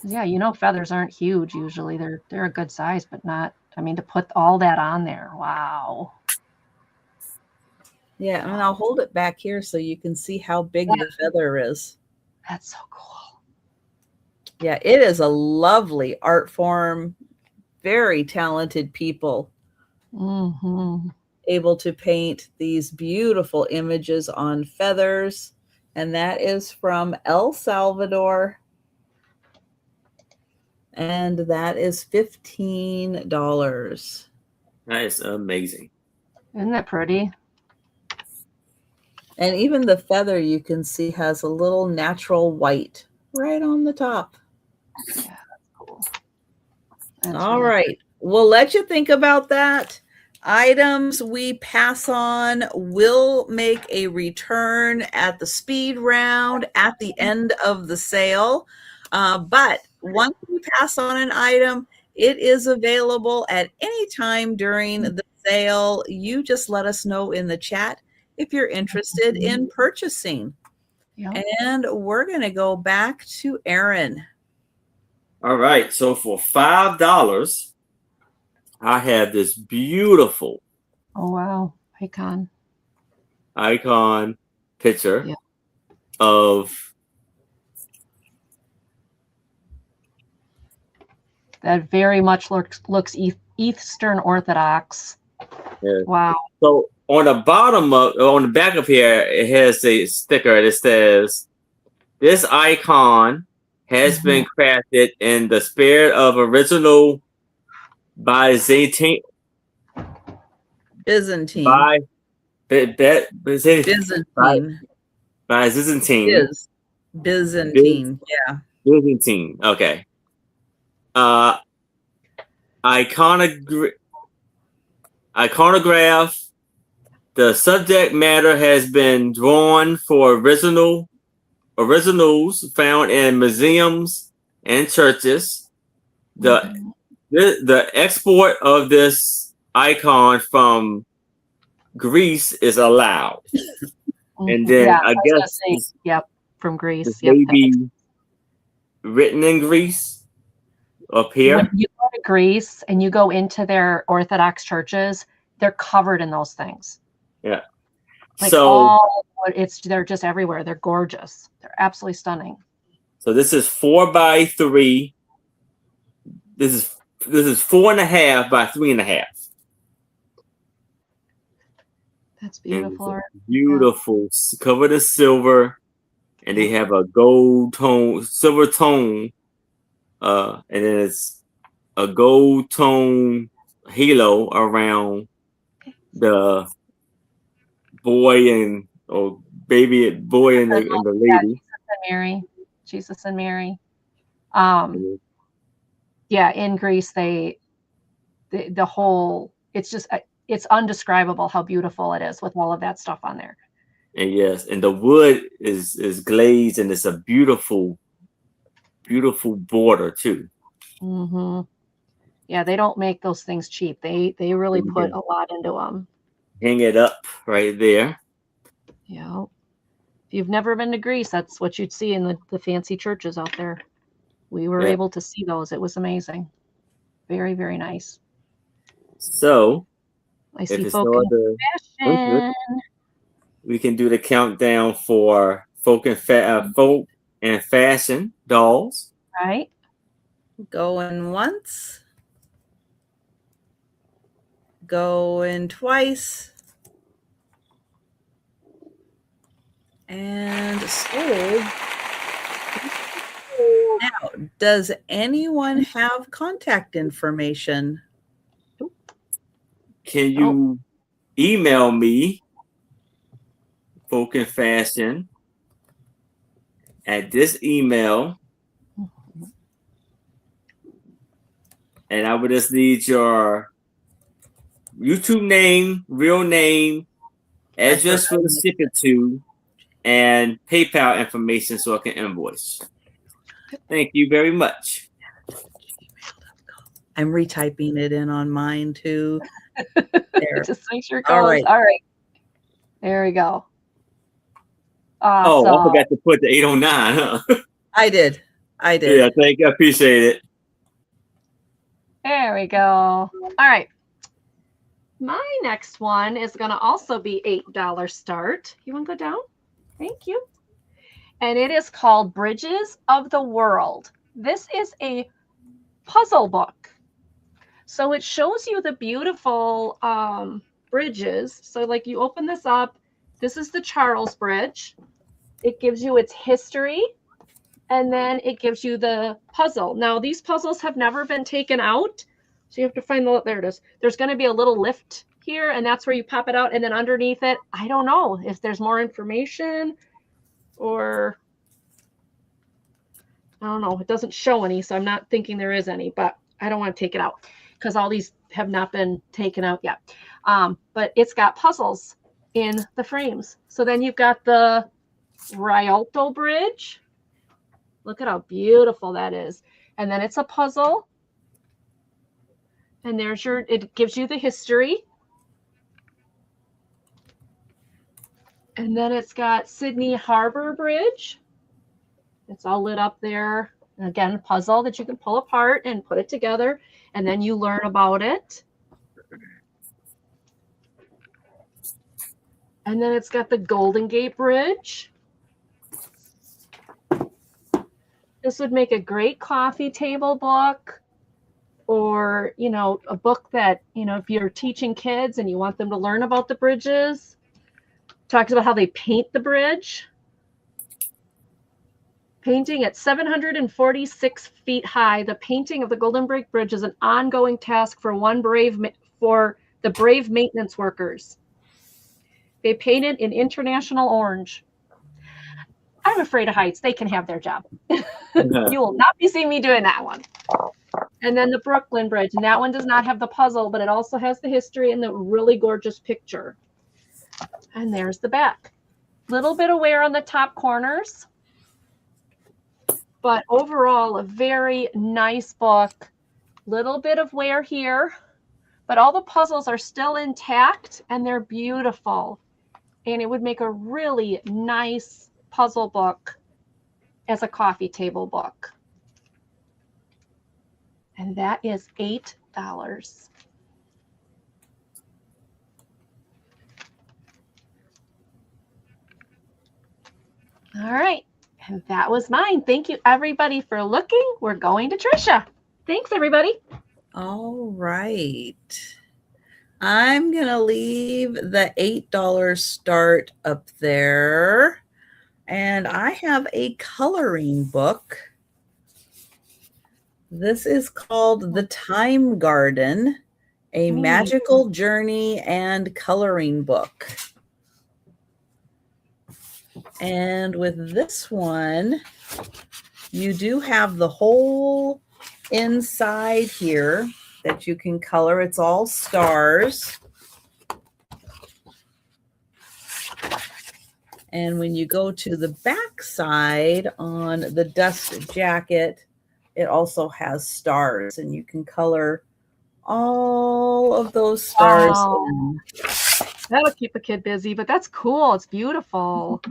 Yeah, feathers aren't huge usually. They're a good size, but not, to put all that on there. Wow. Yeah, and I'll hold it back here so you can see how big the feather is. That's so cool. Yeah, it is a lovely art form. Very talented people able to paint these beautiful images on feathers. And that is from El Salvador. And that is $15. That is amazing. Isn't that pretty? And even the feather you can see has a little natural white right on the top. Yeah, that's cool. That's All really right. We'll let you think about that. Items we pass on will make a return at the speed round at the end of the sale. But once we pass on an item, it is available at any time during the sale. You just let us know in the chat if you're interested in purchasing. Yeah. And we're going to go back to Aaron. All right. So for $5, I have this beautiful Oh wow, icon picture Yeah. of that very much looks Eastern Orthodox. Yeah. Wow. So on the back of here, it has a sticker that says, "This icon has been crafted in the spirit of original Byzantine Byzantine. Byzantine. Yeah. Byzantine. Okay. Iconograph. The subject matter has been drawn for originals found in museums and churches. The export of this icon from Greece is allowed. And then I guess from Greece. This may be written in Greece up here. When you go to Greece and you go into their Orthodox churches, they're covered in those things. Yeah. Like So they're just everywhere. They're gorgeous. They're absolutely stunning. So this is 4x3. This is 4.5 by 3.5. That's beautiful. Beautiful, covered in silver, and they have a silver tone, and then it's a gold tone halo around the boy and boy and the lady. Jesus and Mary. Yeah, in Greece, the whole, it's undescribable how beautiful it is with all of that stuff on there. And yes, and the wood is glazed, and it's a beautiful, beautiful border too. Mm-hmm. Yeah, they don't make those things cheap. They really put a lot into them. Hang it up right there. Yeah. If you've never been to Greece, that's what you'd see in the fancy churches out there. We were able to see those. It was amazing. Very, very nice. So, I see folk in fashion. We can do the countdown for folk and fashion dolls. Right. Going once. Going twice. And sold. Now, does anyone have contact information? Can you email me, folk and fashion, at this email? And I would just need your YouTube name, real name, address for the ship it to, and PayPal information so I can invoice. Thank you very much. I'm retyping it in on mine too. There. Just make sure it goes. All right. There we go. Oh, I forgot to put the 809, huh? I did. Yeah, thank you. I appreciate it. There we go. All right. My next one is going to also be $8 start. You want to go down? Thank you. And it is called Bridges of the World. This is a puzzle book. So it shows you the beautiful bridges. So like you open this up, this is the Charles Bridge. It gives you its history, and then it gives you the puzzle. Now these puzzles have never been taken out. So you have to find there it is. There's going to be a little lift here, and that's where you pop it out. And then underneath it, I don't know if there's more information or I don't know. It doesn't show any, so I'm not thinking there is any, but I don't want to take it out. because all these have not been taken out yet. But it's got puzzles in the frames. So then you've got the Rialto Bridge. Look at how beautiful that is. And then it's a puzzle. And there's it gives you the history. And then it's got Sydney Harbor Bridge. It's all lit up there. And again, a puzzle that you can pull apart and put it together. And then you learn about it. And then it's got the Golden Gate Bridge. This would make a great coffee table book, or, you know, a book that, you know, if you're teaching kids and you want them to learn about the bridges. Talks about how they paint the bridge. Painting at 746 feet high, the painting of the Golden Gate Bridge is an ongoing task for the brave maintenance workers. They paint it in international orange. I'm afraid of heights. They can have their job. You will not be seeing me doing that one. And then the Brooklyn Bridge, and that one does not have the puzzle, but it also has the history and the really gorgeous picture. And there's the back. Little bit of wear on the top corners, but overall a very nice book. Little bit of wear here, but all the puzzles are still intact and they're beautiful. And it would make a really nice puzzle book as a coffee table book. And that is $8. All right, and that was mine. Thank you, everybody, for looking. We're going to Trisha. Thanks, everybody. All right. I'm going to leave the $8 start up there. And I have a coloring book. This is called The Time Garden, a magical journey and coloring book. And with this one, you do have the whole inside here that you can color. It's all stars. And when you go to the back side on the dust jacket, it also has stars, and you can color all of those stars. Wow. in. That'll keep a kid busy, but that's cool. It's beautiful.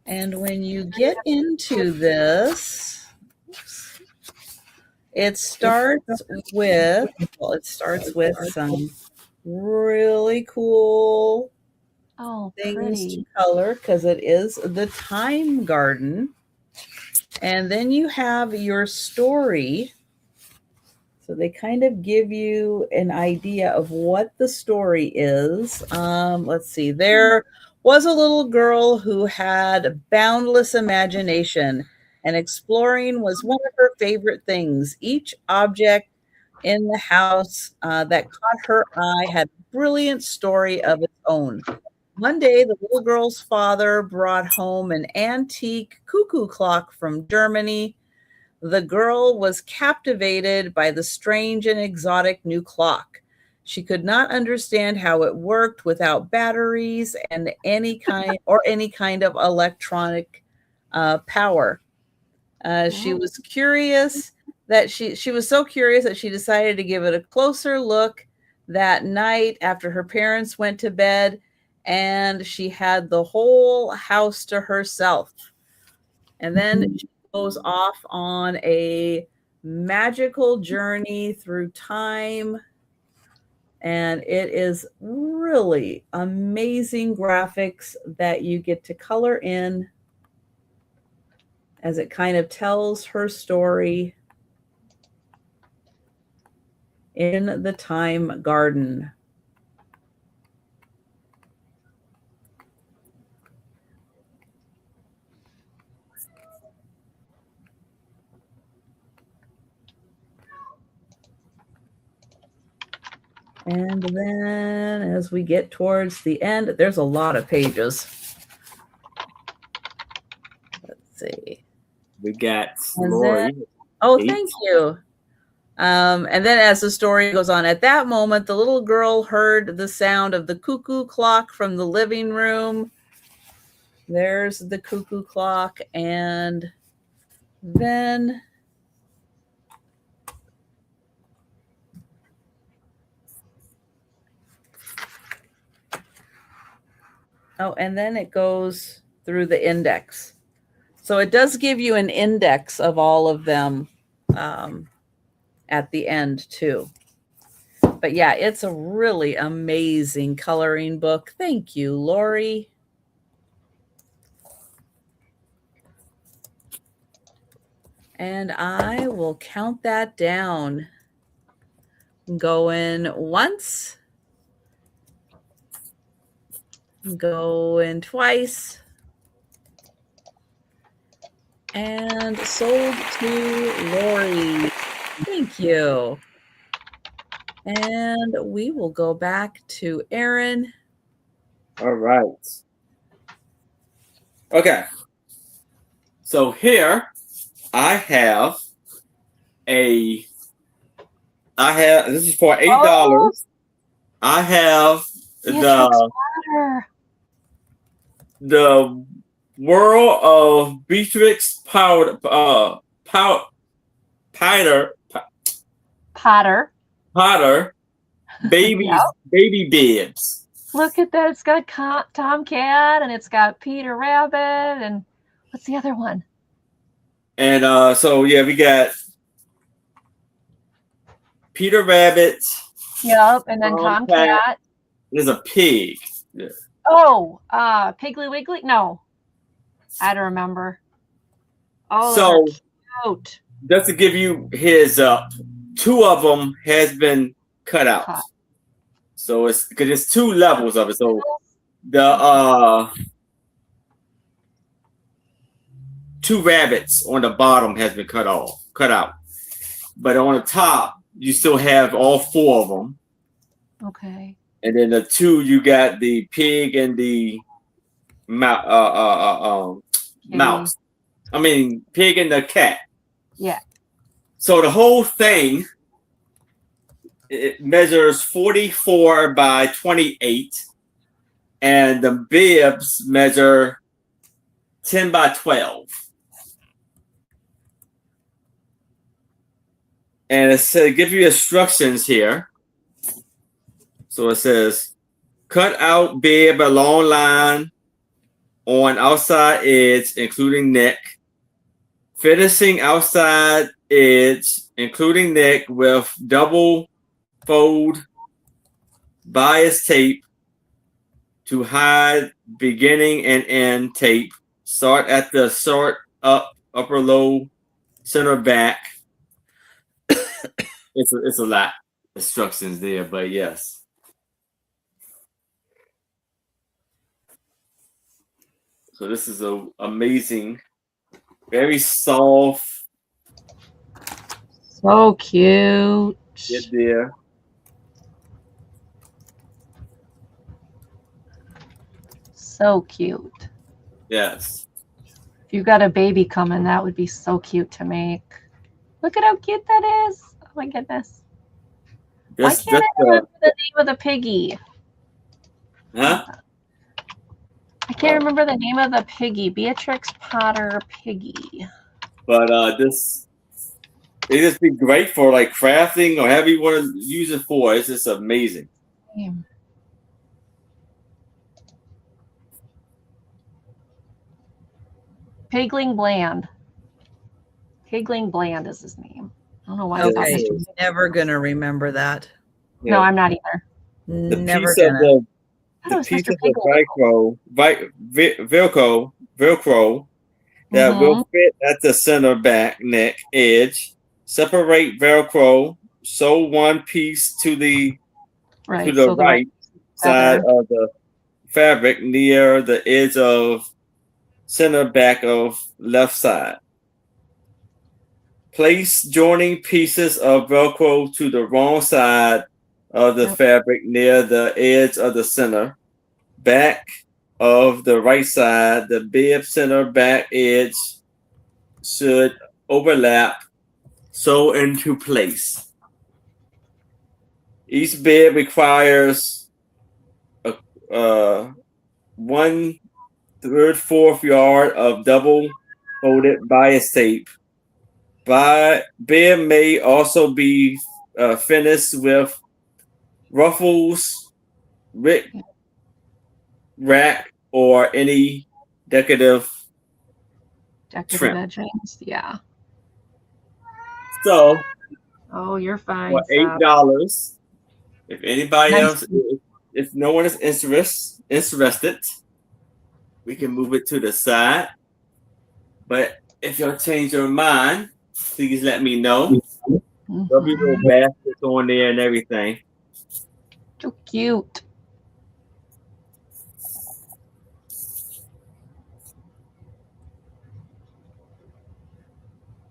And when you get into this, it starts with some really cool things pretty. to color, because it is the Time Garden. And then you have your story. So they kind of give you an idea of what the story is. Let's see. There was a little girl who had boundless imagination, and exploring was one of her favorite things. Each object in the house that caught her eye had a brilliant story of its own. One day, the little girl's father brought home an antique cuckoo clock from Germany. The girl was captivated by the strange and exotic new clock. She could not understand how it worked without batteries and any kind of electronic power. She was curious that she was so curious that she decided to give it a closer look that night after her parents went to bed, and she had the whole house to herself. And then she goes off on a magical journey through time. And it is really amazing graphics that you get to color in as it kind of tells her story in the Time Garden. And then as we get towards the end, there's a lot of pages. Let's see. We got Lori. Oh, 8. thank you. And then as the story goes on, at that moment, the little girl heard the sound of the cuckoo clock from the living room. There's the cuckoo clock. And then and then it goes through the index. So it does give you an index of all of them at the end too. But yeah, it's a really amazing coloring book. Thank you, Lori. And I will count that down. Going once. Going twice. And sold to Lori. Thank you. And we will go back to Aaron. All right. Okay. So here I have this is for $8. Oh. I have the World of Beatrix Potter baby Yep. baby bibs. Look at that. It's got Tomcat and it's got Peter Rabbit and what's the other one? And so yeah, we got Peter Rabbit. Yep, and then Tomcat. There's a pig. Yeah. Oh, Piggly Wiggly? No. I don't remember. Oh, so cute. Just to give you his 2 of them has been cut out. So it's because there's 2 levels of it. So the 2 rabbits on the bottom has been cut out. But on the top, you still have all 4 of them. Okay. And then the 2, you got the pig and the mouse. I mean, pig and the cat. Yeah. So the whole thing, it measures 44 by 28, and the bibs measure 10 by 12. And it gives you instructions here. So it says, cut out bib a long line on outside edge, including neck. Finishing outside edge, including neck, with double fold bias tape to hide beginning and end tape. Start at the short up, upper low, center back. It's a lot of instructions there, but yes. So this is a amazing, very soft. So cute. Get there. So cute. Yes. If you got a baby coming, that would be so cute to make. Look at how cute that is. Oh my goodness. Why can't I remember the name of the piggy? Huh? I can't remember the name of the piggy. Beatrix Potter piggy. But it just be great for like crafting or however you want to use it for. It's just amazing. Pigling Bland. Pigling Bland is his name. I don't know why. Okay, never gonna remember that. Yeah. No, I'm not either. The Never piece gonna. of the piece of Velcro that will fit at the center back neck edge. Separate Velcro. Sew one piece to the right side of the fabric near the edge of center back of left side. Place joining pieces of Velcro to the wrong side of the fabric near the edge of the center back of the right side. The bib center back edge should overlap sew into place. Each bed requires a 1/3-4 yard of double folded bias tape. Bed may also be finished with ruffles, rack, or any decorative trim. edgings. Yeah. So Oh, you're fine. for $8, if anybody else, if no one is interested, we can move it to the side. But if y'all change your mind, please let me know. There'll be little baskets on there and everything. Too cute.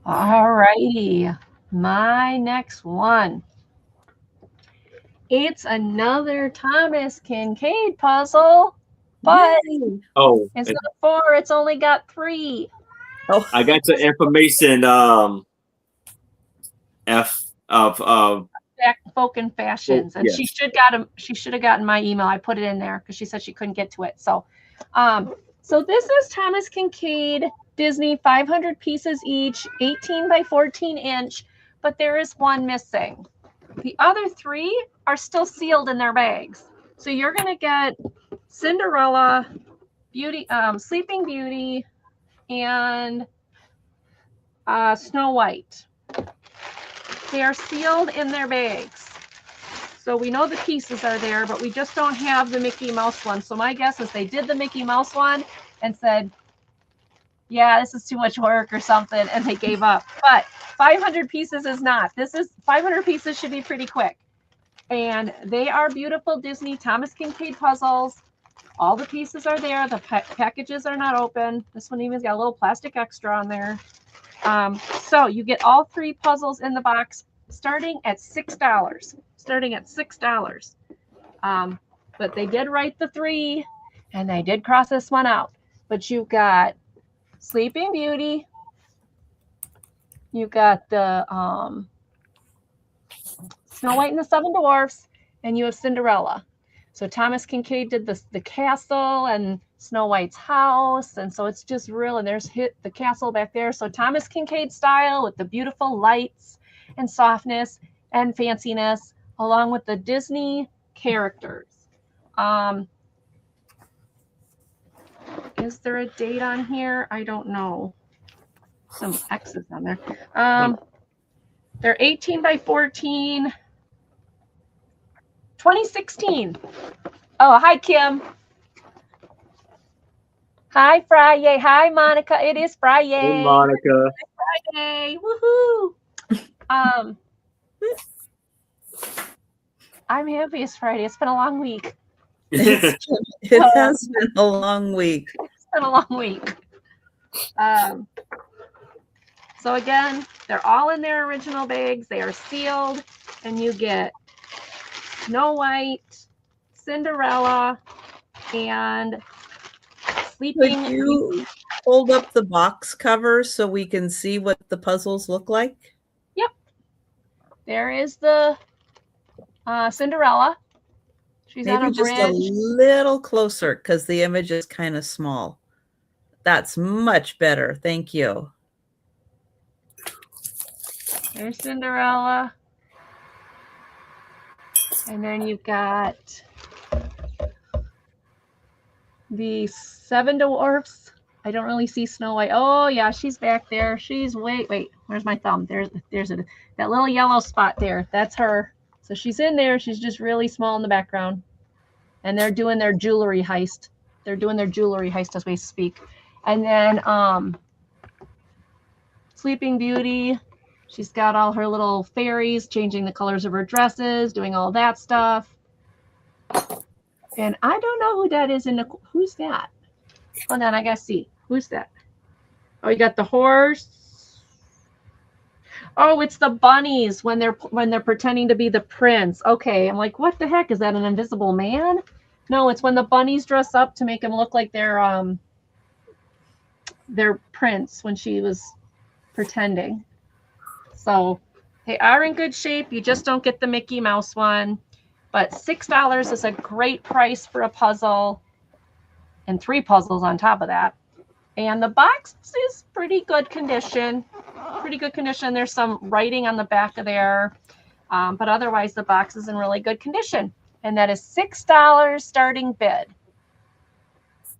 All righty. My next one. It's another Thomas Kincaid puzzle, but instead of 4, it's only got 3. Oh, I got your information. Folk and Fashions, and yes. she should have gotten my email. I put it in there because she said she couldn't get to it. So, so this is Thomas Kincaid Disney 500 pieces each, 18 by 14 inch, but there is one missing. The other 3 are still sealed in their bags. So you're gonna get Cinderella, Sleeping Beauty, and Snow White. They are sealed in their bags. So we know the pieces are there, but we just don't have the Mickey Mouse one. So my guess is they did the Mickey Mouse one and said, yeah, this is too much work or something, and they gave up. But 500 pieces is not. 500 pieces should be pretty quick. And they are beautiful Disney Thomas Kincaid puzzles. All the pieces are there. The packages are not open. This one even's got a little plastic extra on there. So you get all 3 puzzles in the box starting at $6. But they did write the 3 and they did cross this one out. But you've got Sleeping Beauty. You've got the Snow White and the 7 Dwarfs, and you have Cinderella. So Thomas Kincaid did the castle and Snow White's house, and so it's just real. And there's the castle back there. So Thomas Kincaid style with the beautiful lights and softness and fanciness, along with the Disney characters. Is there a date on here? I don't know. Some X's on there. They're 18 by 14. 2016. Oh, hi, Kim. Hi, Friday. Hi, Monica. It is Friday. Hey, Monica. Friday. Woohoo. I'm happy it's Friday. It's been a long week. It has been a long week. It's been a long week. So again, they're all in their original bags. They are sealed, and you get Snow White, Cinderella, and Sleeping. Could you hold up the box cover so we can see what the puzzles look like? Yep. There is the Cinderella. She's on a Maybe just bridge. a little closer because the image is kind of small. That's much better. Thank you. There's Cinderella. And then you've got the 7 Dwarfs. I don't really see Snow White. Oh, yeah, she's back there. She's wait, where's my thumb? There's that little yellow spot there. That's her. So she's in there. She's just really small in the background. And they're doing their jewelry heist. They're doing their jewelry heist as we speak. And then Sleeping Beauty. She's got all her little fairies changing the colors of her dresses, doing all that stuff. And I don't know who that is. Who's that? Hold on, I gotta see. Who's that? Oh, you got the horse. Oh, it's the bunnies when they're pretending to be the prince. Okay, I'm like, what the heck? Is that an invisible man? No, it's when the bunnies dress up to make them look like they're their prince when she was pretending. So they are in good shape. You just don't get the Mickey Mouse one. But $6 is a great price for a puzzle, and 3 puzzles on top of that. And the box is pretty good condition. Pretty good condition. There's some writing on the back of there. But otherwise, the box is in really good condition. And that is $6 starting bid.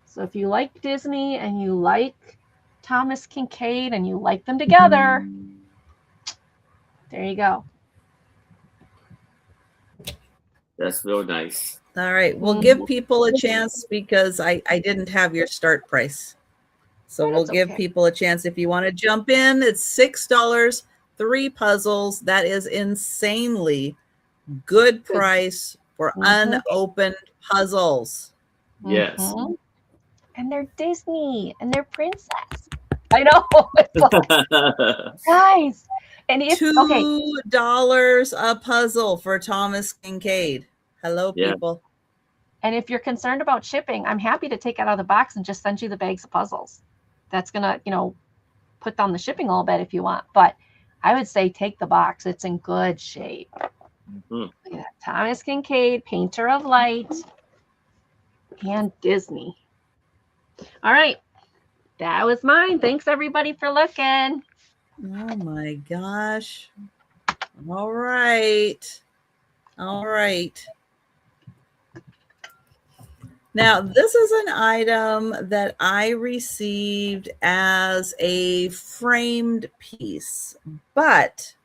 So if you like Disney and you like Thomas Kinkade and you like them together, there you go. That's real nice. All right. We'll give people a chance because I didn't have your start price. So we'll That's give okay. people a chance. If you want to jump in, it's $6, 3 puzzles. That is insanely good price for unopened puzzles. Yes. Mhm. And they're Disney and they're princess. I know. It's like, guys. And it's okay. $2 a puzzle for Thomas Kinkade. Hello, Yeah. people. And if you're concerned about shipping, I'm happy to take it out of the box and just send you the bags of puzzles. That's gonna, put down the shipping a little bit if you want. But I would say take the box. It's in good shape. Mhm. Look at that. Thomas Kinkade, Painter of Light, and Disney. All right. That was mine. Thanks everybody for looking. Oh my gosh. All right. All right. Now, this is an item that I received as a framed piece, but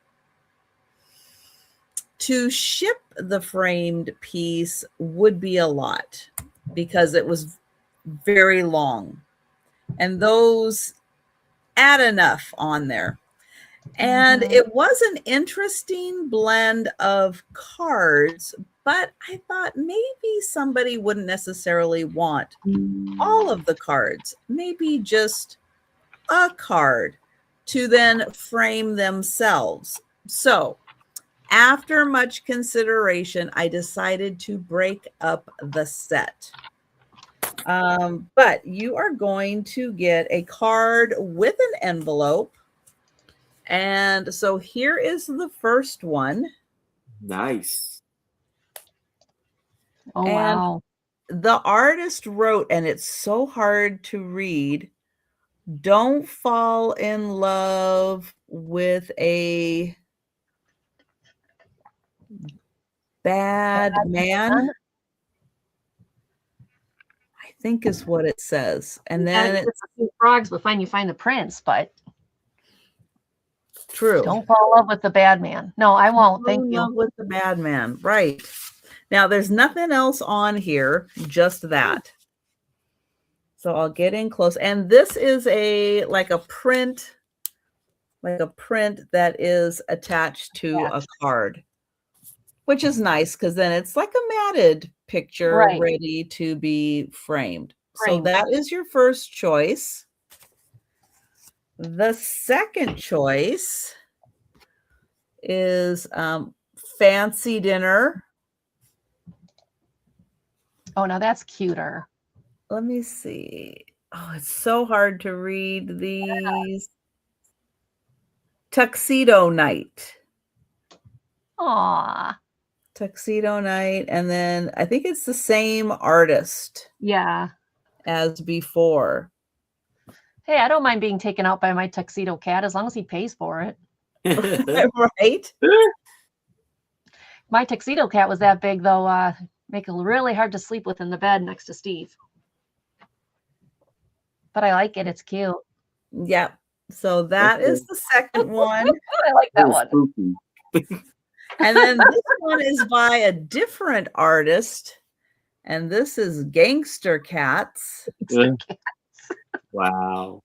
to ship the framed piece would be a lot because it was very long, and those add enough on there. And it was an interesting blend of cards, but I thought maybe somebody wouldn't necessarily want all of the cards, maybe just a card to then frame themselves. So after much consideration, I decided to break up the set. But you are going to get a card with an envelope. And so here is the first one. Nice. Oh, And wow. the artist wrote, and it's so hard to read, don't fall in love with a bad man, I think is what it says. And then it's a few frogs will find the prince, but true. don't fall in love with the bad man. No, I won't. Thank Fall in you. love with the bad man. Right. Now there's nothing else on here, just that. So I'll get in close. And this is like a print that is attached to a card, which is nice because then it's like a matted picture ready to be framed. So that is your first choice. The second choice is Fancy Dinner. Oh, now that's cuter. Let me see. Oh, it's so hard to read these. Tuxedo Night. Aw. Tuxedo Night. And then I think it's the same artist. Yeah. As before. Hey, I don't mind being taken out by my tuxedo cat as long as he pays for it. Right? My tuxedo cat was that big, though. Make it really hard to sleep with in the bed next to Steve. But I like it. It's cute. Yeah. So that is the second one. I like that one. And then this one is by a different artist. And this is Gangster Cats. Wow.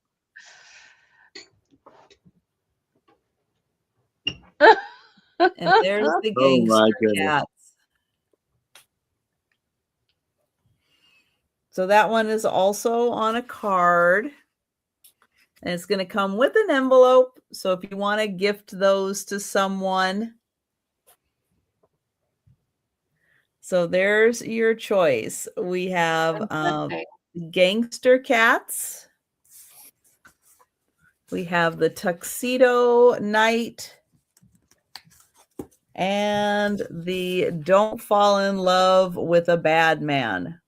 And there's the Gangster Cats. So that one is also on a card. And it's going to come with an envelope. So if you want to gift those to someone. So there's your choice. We have Gangster Cats. We have the Tuxedo Night. And the Don't Fall in Love with a Bad Man.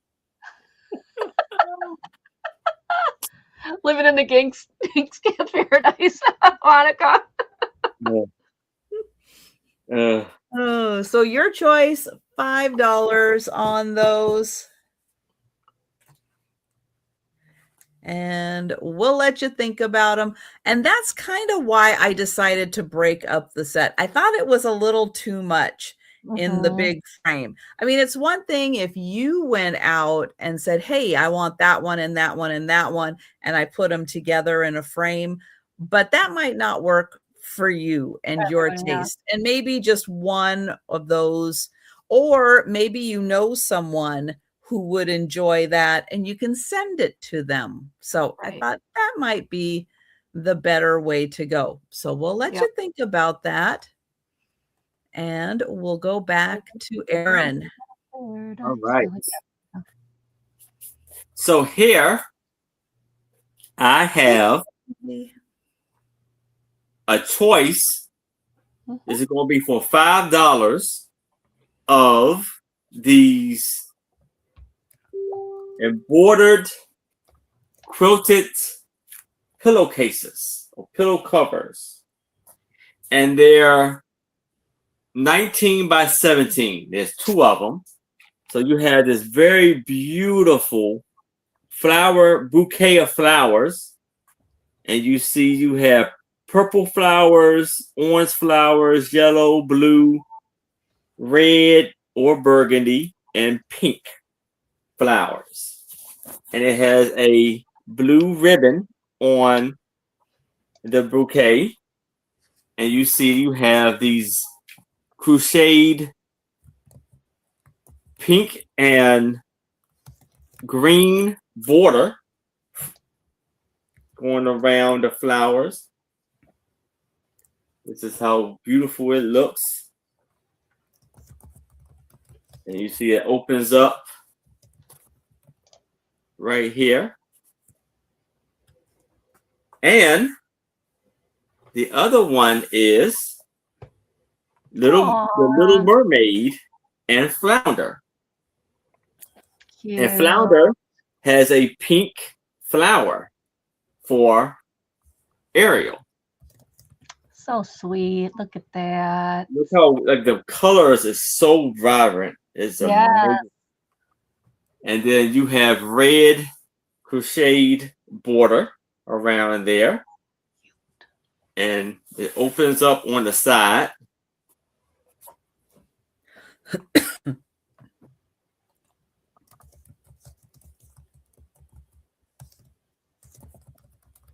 Living in the Gang's paradise, Monica. Oh, so your choice, $5 on those. And we'll let you think about them. And that's kind of why I decided to break up the set. I thought it was a little too much in the big frame. I mean, it's one thing if you went out and said, hey, I want that one and that one and that one, and I put them together in a frame, but that might not work for you and your taste. And maybe just one of those, or maybe you know someone who would enjoy that and you can send it to them. So I thought that might be the better way to go. So we'll let you think about that. And we'll go back to Aaron. All right. So here I have a choice. This is going to be for $5 of these embroidered quilted pillowcases or pillow covers, and they're 19 by 17. There's 2 of them, so you have this very beautiful flower bouquet of flowers, and you see you have purple flowers, orange flowers, yellow, blue, red or burgundy, and pink flowers, and it has a blue ribbon on the bouquet, and you see you have these crocheted pink and green border going around the flowers. This is how beautiful it looks, and you see it opens up right here. And the other one is the Little Mermaid and Flounder. Cute. And Flounder has a pink flower for Ariel. So sweet. Look at that. Look how like the colors is so vibrant. It's amazing. And then you have red crocheted border around there. And it opens up on the side.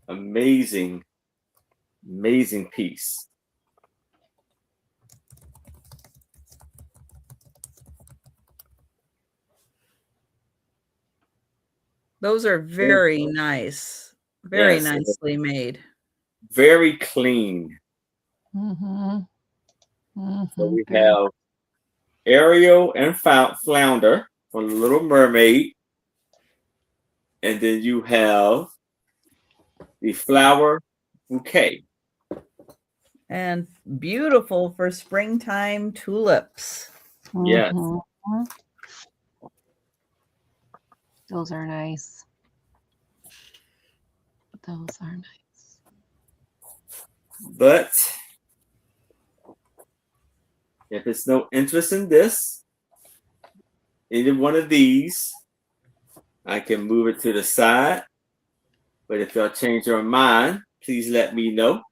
Amazing, amazing piece. Those are very nice. Very nicely made. Very clean. So we have Ariel and Flounder for the Little Mermaid. And then you have the flower bouquet. And beautiful for springtime tulips. Yes. Those are nice. Those are nice. But if it's no interest in this, either one of these, I can move it to the side. But if y'all change your mind, please let me know.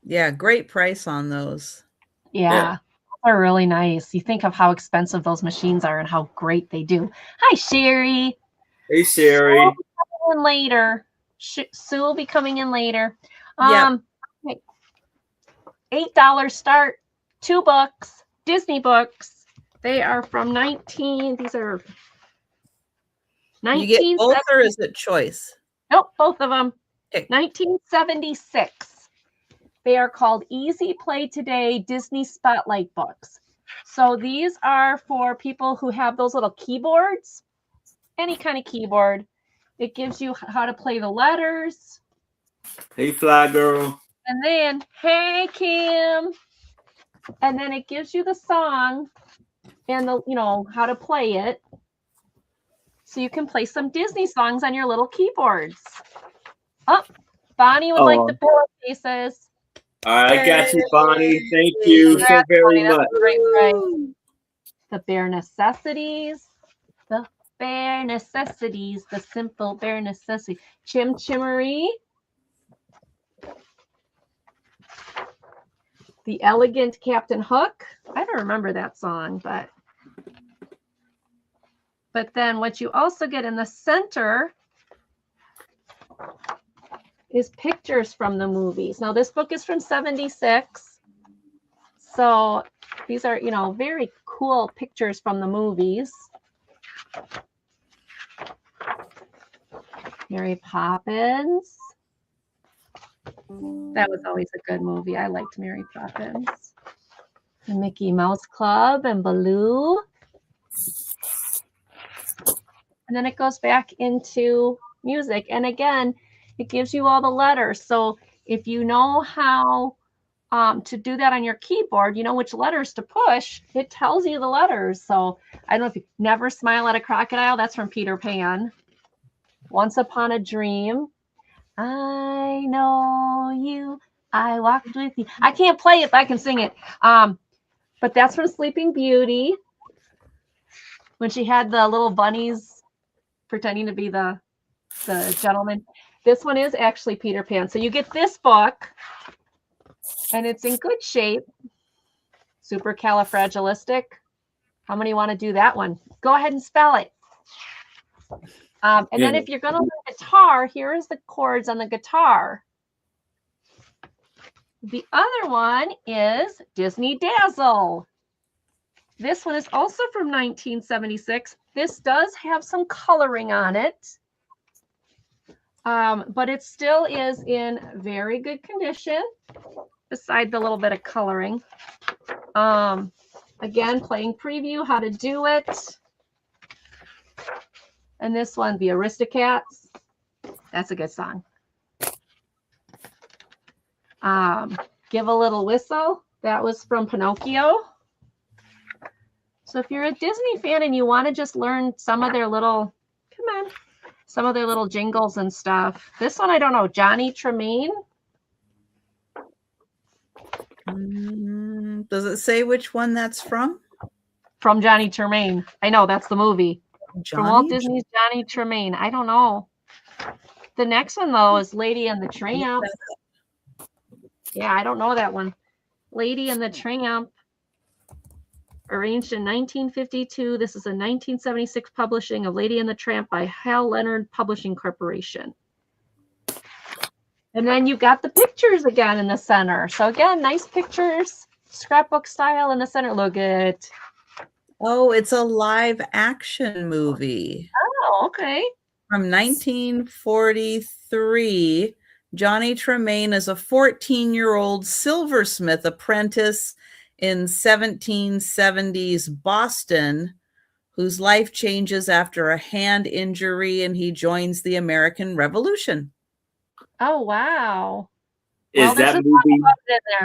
Yeah, great price on those. Yeah. Are really nice. You think of how expensive those machines are and how great they do. Hi, Sherry. Hey, Sherry. Sue will be coming in later. Sue will be coming in later. $8 start. 2 books. Disney books. They are from these are 19. You get both or is it choice? Nope, both of them. Okay. 1976. They are called Easy Play Today Disney Spotlight books. So these are for people who have those little keyboards, any kind of keyboard. It gives you how to play the letters. Hey, Fly Girl. And then, hey, Kim. And then it gives you the song and the, how to play it. So you can play some Disney songs on your little keyboards. Oh, Bonnie would like the pillowcases. I got you, Bonnie. Thank you so very much. Great. The bare necessities. The bare necessities. The simple bare necessities. Chim Chimmery. The Elegant Captain Hook. I don't remember that song, but then what you also get in the center is pictures from the movies. Now this book is from 76. So these are, very cool pictures from the movies. Mary Poppins. That was always a good movie. I liked Mary Poppins. The Mickey Mouse Club and Baloo. And then it goes back into music. And again, it gives you all the letters. So if you know how to do that on your keyboard, you know which letters to push, it tells you the letters. So I don't know if you Never Smile at a Crocodile. That's from Peter Pan. Once Upon a Dream. I know you. I walked with you. I can't play it, but I can sing it. But that's from Sleeping Beauty. When she had the little bunnies pretending to be the gentleman. This one is actually Peter Pan. So you get this book, and it's in good shape. Supercalifragilistic. How many want to do that one? Go ahead and spell it. And then if you're going to learn guitar, here is the chords on the guitar. The other one is Disney Dazzle. This one is also from 1976. This does have some coloring on it, but it still is in very good condition, beside the little bit of coloring. Again, playing preview, how to do it. And this one, The Aristocats. That's a good song. Give a Little Whistle. That was from Pinocchio. So if you're a Disney fan and you want to just learn some of their little, some of their little jingles and stuff. This one, I don't know, Johnny Tremaine. Does it say which one that's from? From Johnny Tremaine. I know, that's the movie. From Walt Disney's Johnny Tremaine. I don't know. The next one, though, is Lady and the Tramp. Yeah, I don't know that one. Lady and the Tramp. Arranged in 1952. This is a 1976 publishing of Lady and the Tramp by Hal Leonard Publishing Corporation. And then you've got the pictures again in the center. So again, nice pictures, scrapbook style in the center. Look at it. Oh, it's a live action movie. Oh, okay. From 1943. Johnny Tremaine is a 14-year-old silversmith apprentice in 1770s Boston, whose life changes after a hand injury and he joins the American Revolution. Oh, wow. Is that movie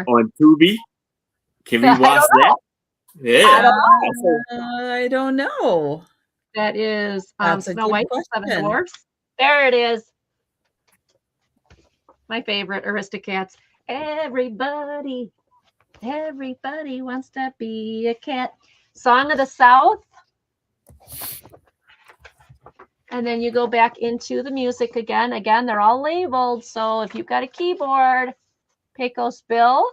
on Tubi? Can we watch that? Yeah. I don't know. That is That's Snow White and the Seven Dwarfs. There it is. My favorite, Aristocats. Everybody wants to be a cat. Song of the South. And then you go back into the music again. Again, they're all labeled. So if you've got a keyboard, Pecos Bill.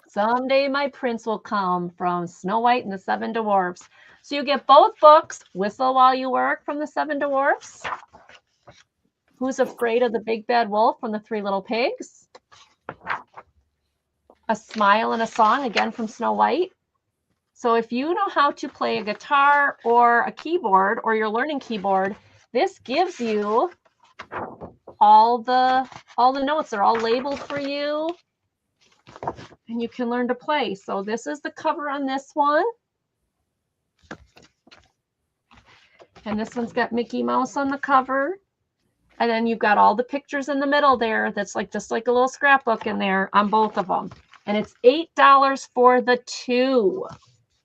Someday My Prince Will Come from Snow White and the Seven Dwarfs. So you get both books, Whistle While You Work from the Seven Dwarfs. Who's Afraid of the Big Bad Wolf from the Three Little Pigs. A Smile and a Song, again from Snow White. So if you know how to play a guitar or a keyboard, or you're learning keyboard, this gives you all the notes. They're all labeled for you, and you can learn to play. So this is the cover on this one. And this one's got Mickey Mouse on the cover. And then you've got all the pictures in the middle there. That's like just like a little scrapbook in there on both of them. And it's $8 for the two.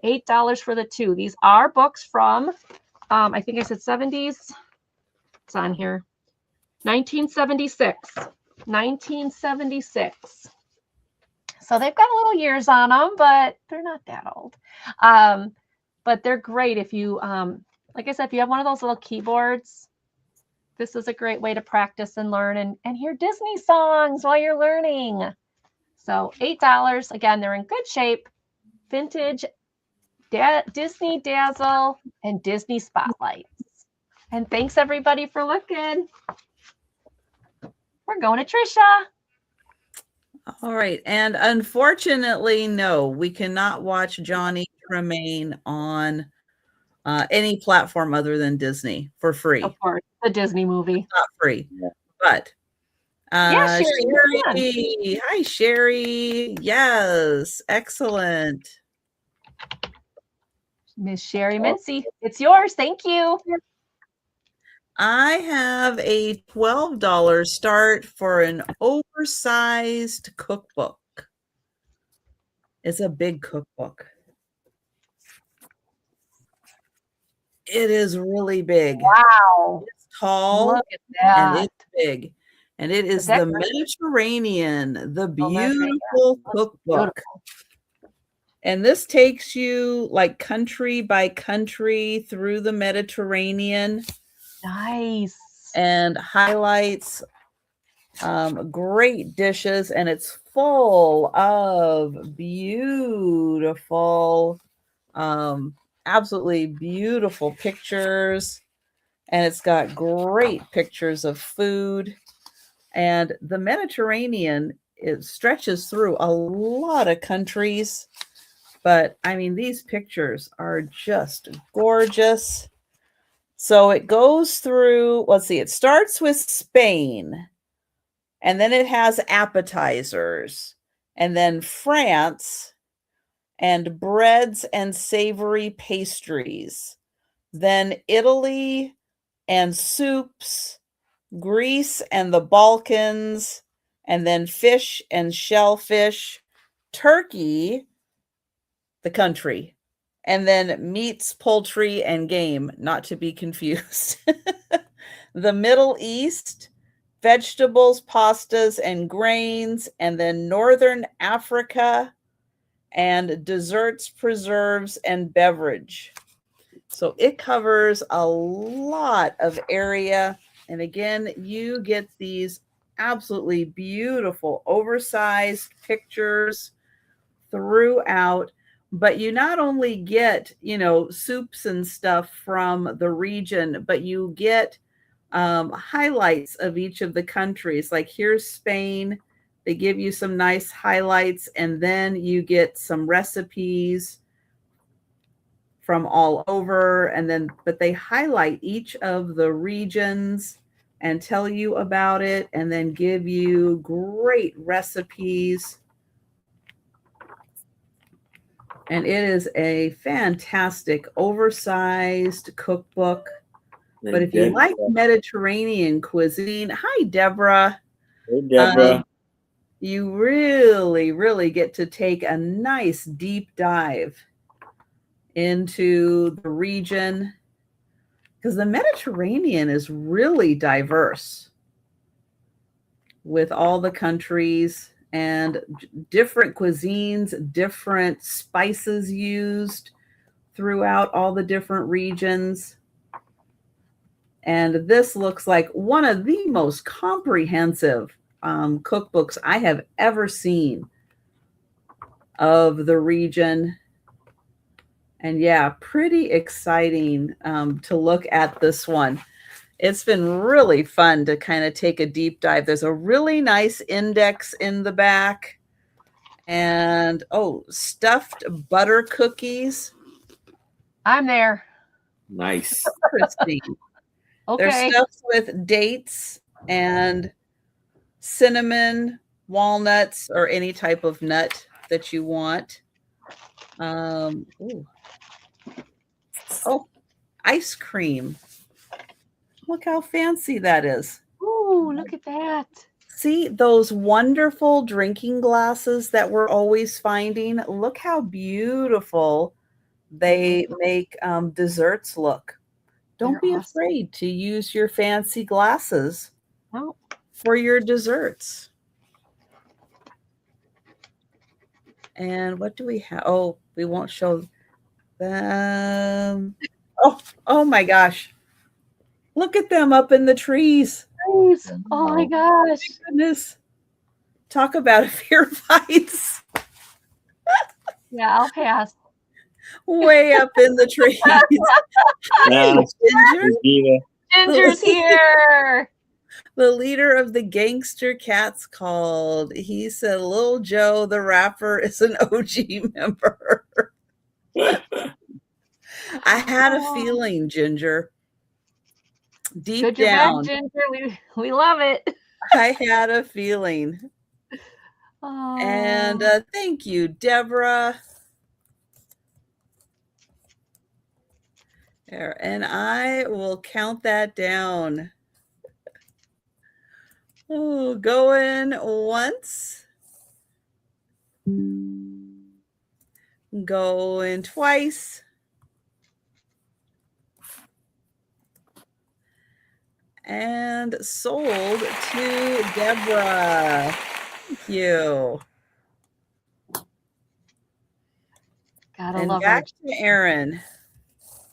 $8 for the two. These are books from, I think I said 70s. It's on here. 1976. 1976. So they've got little years on them, but they're not that old. But they're great if you, like I said, if you have one of those little keyboards, this is a great way to practice and learn and hear Disney songs while you're learning. So $8. Again, they're in good shape. Vintage Disney Dazzle and Disney Spotlights. And thanks everybody for looking. We're going to Trisha. All right. And unfortunately, no, we cannot watch Johnny Tremaine on any platform other than Disney for free. Of course, the Disney movie. Not free. But Yeah, Sherry, Sherry. Hi, Sherry. Yes. Excellent. Miss Sherry Mincy, it's yours. Thank you. I have a $12 start for an oversized cookbook. It's a big cookbook. It is really big. Wow. It's tall. Look at that. And it's big. And it is the Mediterranean, the beautiful cookbook. Beautiful. And this takes you like country by country through the Mediterranean. Nice. And highlights great dishes. And it's full of beautiful, absolutely beautiful pictures. And it's got great pictures of food. And the Mediterranean, it stretches through a lot of countries. But I mean, these pictures are just gorgeous. So it goes through, let's see, it starts with Spain. And then it has appetizers. And then France and breads and savory pastries. Then Italy and soups, Greece and the Balkans, and then fish and shellfish, Turkey, the country, and then meats, poultry, and game, not to be confused. The Middle East, vegetables, pastas, and grains, and then Northern Africa, and desserts, preserves, and beverage. So it covers a lot of area. And again, you get these absolutely beautiful oversized pictures throughout, but you not only get, you know, soups and stuff from the region, but you get highlights of each of the countries. Like here's Spain. They give you some nice highlights, and then you get some recipes from all over, and then but they highlight each of the regions and tell you about it, and then give you great recipes. And it is a fantastic oversized cookbook. But if you like Mediterranean cuisine, hi Deborah. Hey Deborah. You really, really get to take a nice deep dive into the region, because the Mediterranean is really diverse with all the countries and different cuisines, different spices used throughout all the different regions. And this looks like one of the most comprehensive cookbooks I have ever seen of the region. And yeah, pretty exciting to look at this one. It's been really fun to kind of take a deep dive. There's a really nice index in the back. And oh, stuffed butter cookies. I'm there. Nice. Interesting. Okay. They're stuffed with dates and cinnamon, walnuts, or any type of nut that you want. Ooh. Oh, ice cream. Look how fancy that is. Ooh, look at that. See those wonderful drinking glasses that we're always finding? Look how beautiful they make desserts look. Don't They're be awesome. afraid to use your fancy glasses Oh, for your desserts. And what do we have? Oh, we won't show them. Oh my gosh. Look at them up in the trees. nice. Oh my gosh. Goodness. Talk about a fear fights. Yeah, I'll pass. Way up in the trees. Yeah. Ginger, Regina. Ginger's here. the leader of the Gangster Cats called. He said Lil Joe the rapper is an OG member. I had a feeling, Ginger. Deep Good, you're down, back, Ginger. We love it. I had a feeling. Oh. And thank you, Deborah. There, and I will count that down. Oh, going once. Going twice. And sold to Deborah. Thank you. Gotta And love her. back to Aaron.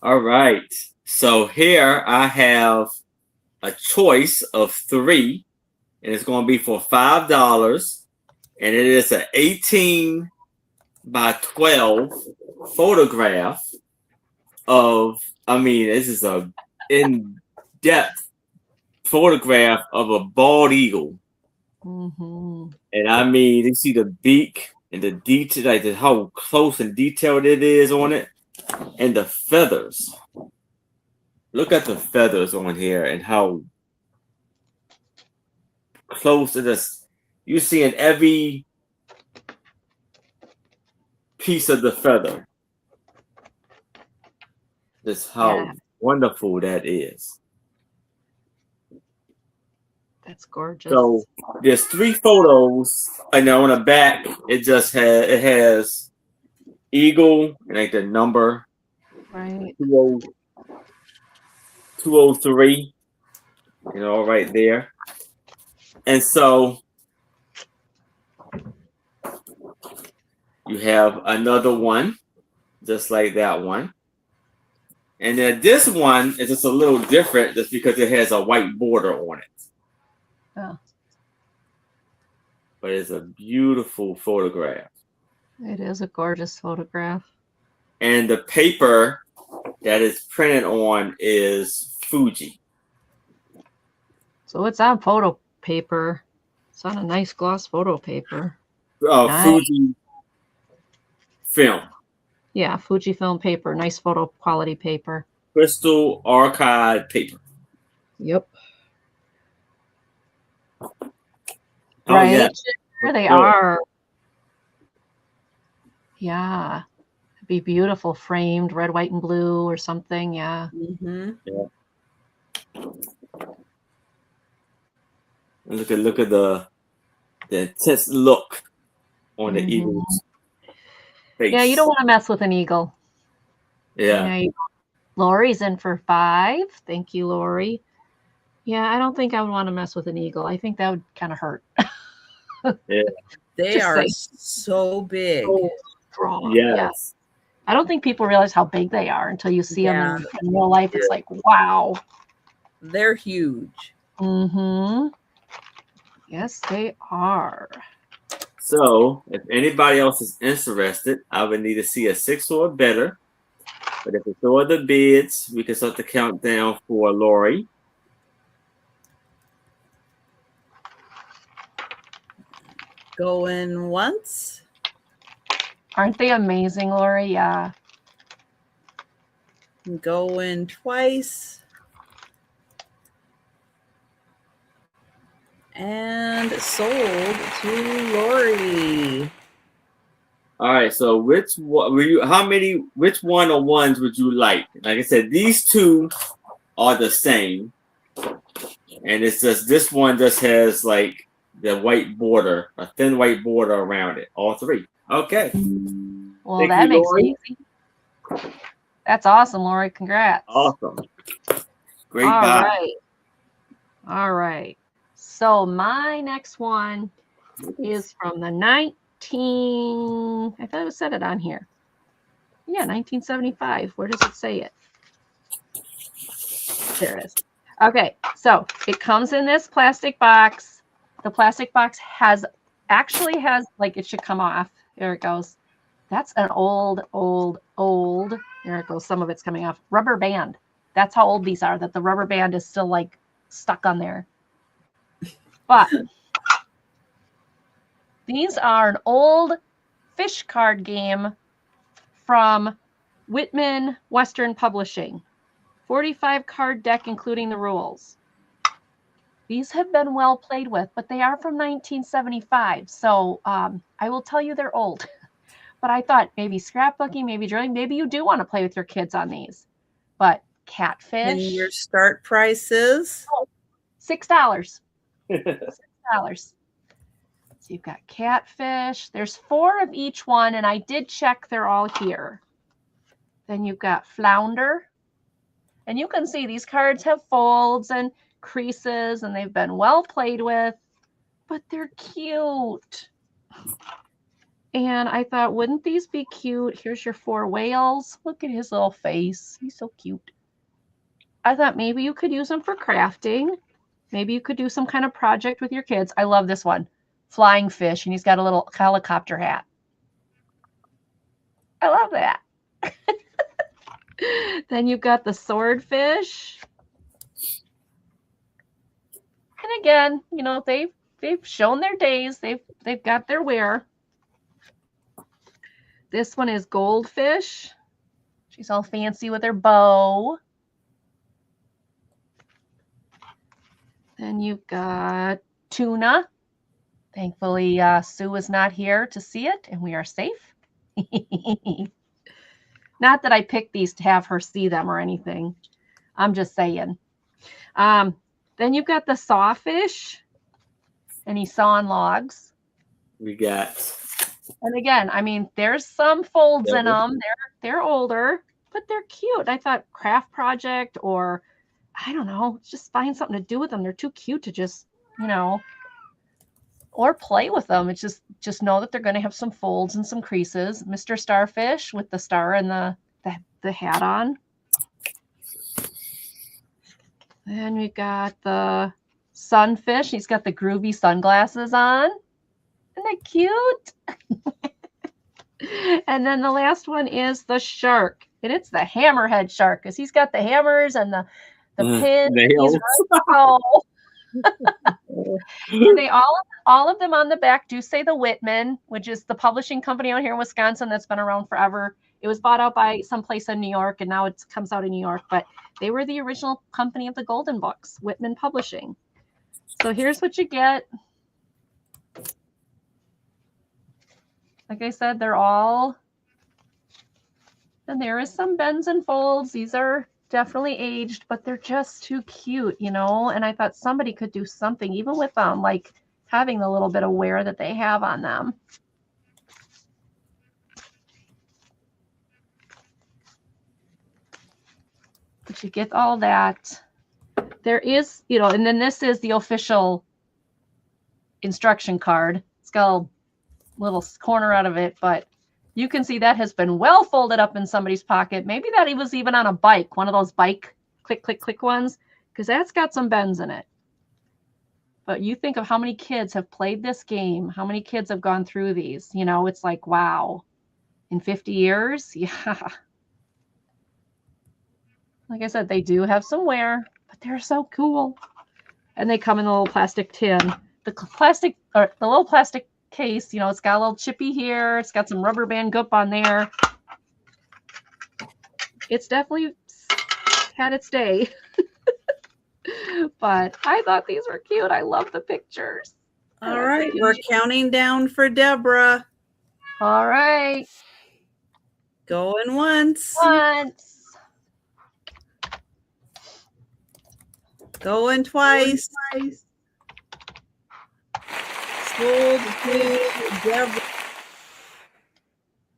All right. So here I have a choice of 3, and it's going to be for $5. And it is an 18 by 12 photograph of, this is a in-depth photograph of a bald eagle. Mm-hmm. And you see the beak and the detail, like how close and detailed it is on it. And the feathers. Look at the feathers on here and how close it is. You see in every piece of the feather. Just how wonderful that is. That's gorgeous. So there's 3 photos, and on the back it has eagle and like the number right. 203, right there. And so you have another one just like that one. And then this one is just a little different just because it has a white border on it. Oh. But it's a beautiful photograph. It is a gorgeous photograph. And the paper that is printed on is Fuji. So it's on photo paper. It's on a nice gloss photo paper. Nice. Fuji film. Yeah, Fujifilm paper. Nice photo quality paper. Crystal archive paper. Yep. Oh, right. yeah. There they are. Yeah. It'd be beautiful framed red, white, and blue or something. Yeah. Mm-hmm. Yeah. And look at the intense look on the eagle's face. Yeah, you don't want to mess with an eagle. Yeah. Lori's in for 5. Thank you, Lori. Yeah, I don't think I would want to mess with an eagle. I think that would kind of hurt. Yeah. They are so big. So strong. Yes. Yeah. I don't think people realize how big they are until you see them in real life. It's like, wow. They're huge. Mm-hmm. Yes, they are. So, if anybody else is interested, I would need to see a 6 or better. But if it's all the bids, we can start the countdown for Lori. Going once. Aren't they amazing, Lori? Yeah. Going twice. And sold to Lori. All right. So, which one or ones would you like? Like I said, these 2 are the same. And it's just this one just has like the white border, a thin white border around it. All three. Okay. Well, Thank that you, makes Lori. it easy. That's awesome, Lori. Congrats. Awesome. Great All buy. right. All right. So my next one is from the I thought it said it on here. Yeah, 1975. Where does it say it? There it is. Okay, so it comes in this plastic box. The plastic box actually has, like, it should come off. There it goes. That's an old. There it goes. Some of it's coming off. Rubber band. That's how old these are, that the rubber band is still like stuck on there. But these are an old fish card game from Whitman Western Publishing. 45 card deck, including the rules. These have been well played with, but they are from 1975. So I will tell you they're old. But I thought maybe scrapbooking, maybe drawing, maybe you do want to play with your kids on these. But catfish. And your start price is? $6. $6. So you've got catfish. There's 4 of each one, and I did check they're all here. Then you've got flounder. And you can see these cards have folds and creases, and they've been well played with, but they're cute. And I thought, wouldn't these be cute? Here's your 4 whales. Look at his little face. He's so cute. I thought maybe you could use them for crafting. Maybe you could do some kind of project with your kids. I love this one. Flying fish, and he's got a little helicopter hat. I love that. Then you've got the swordfish. And again, you know, they've shown their days. They've got their wear. This one is goldfish. She's all fancy with her bow. Then you've got tuna. Thankfully, Sue is not here to see it, and we are safe. Not that I picked these to have her see them or anything. I'm just saying. Then you've got the sawfish, and he's sawing logs. We got. And again, I mean, there's some folds in them. They're older, but they're cute. I thought craft project, or I don't know, just find something to do with them. They're too cute to just, you know, or play with them. It's just know that they're going to have some folds and some creases. Mr. Starfish with the star and the hat on. Then we got the sunfish. He's got the groovy sunglasses on. Isn't that cute? And then the last one is the shark. And it's the hammerhead shark, because he's got the hammers and the pin. Nails. And they all of them on the back do say the Whitman, which is the publishing company out here in Wisconsin that's been around forever. It was bought out by someplace in New York, and now it comes out in New York. But they were the original company of the Golden Books, Whitman Publishing. So here's what you get. Like I said, they're all, and there is some bends and folds. These are definitely aged, but they're just too cute, you know? And I thought somebody could do something even with them, like having the little bit of wear that they have on them. But you get all that. There is, you know, and then this is the official instruction card. It's got a little corner out of it, but you can see that has been well folded up in somebody's pocket. Maybe that he was even on a bike, one of those bike click, click, click ones, because that's got some bends in it. But you think of how many kids have played this game, how many kids have gone through these. You know, it's like, wow, in 50 years? Yeah. Like I said, they do have some wear, but they're so cool. And they come in a little plastic tin. The little plastic case, you know, it's got a little chippy here. It's got some rubber band goop on there. It's definitely had its day. But I thought these were cute. I love the pictures. All right, we're counting down for Deborah. All right. Going once. Once. Going twice. Sold to Deborah.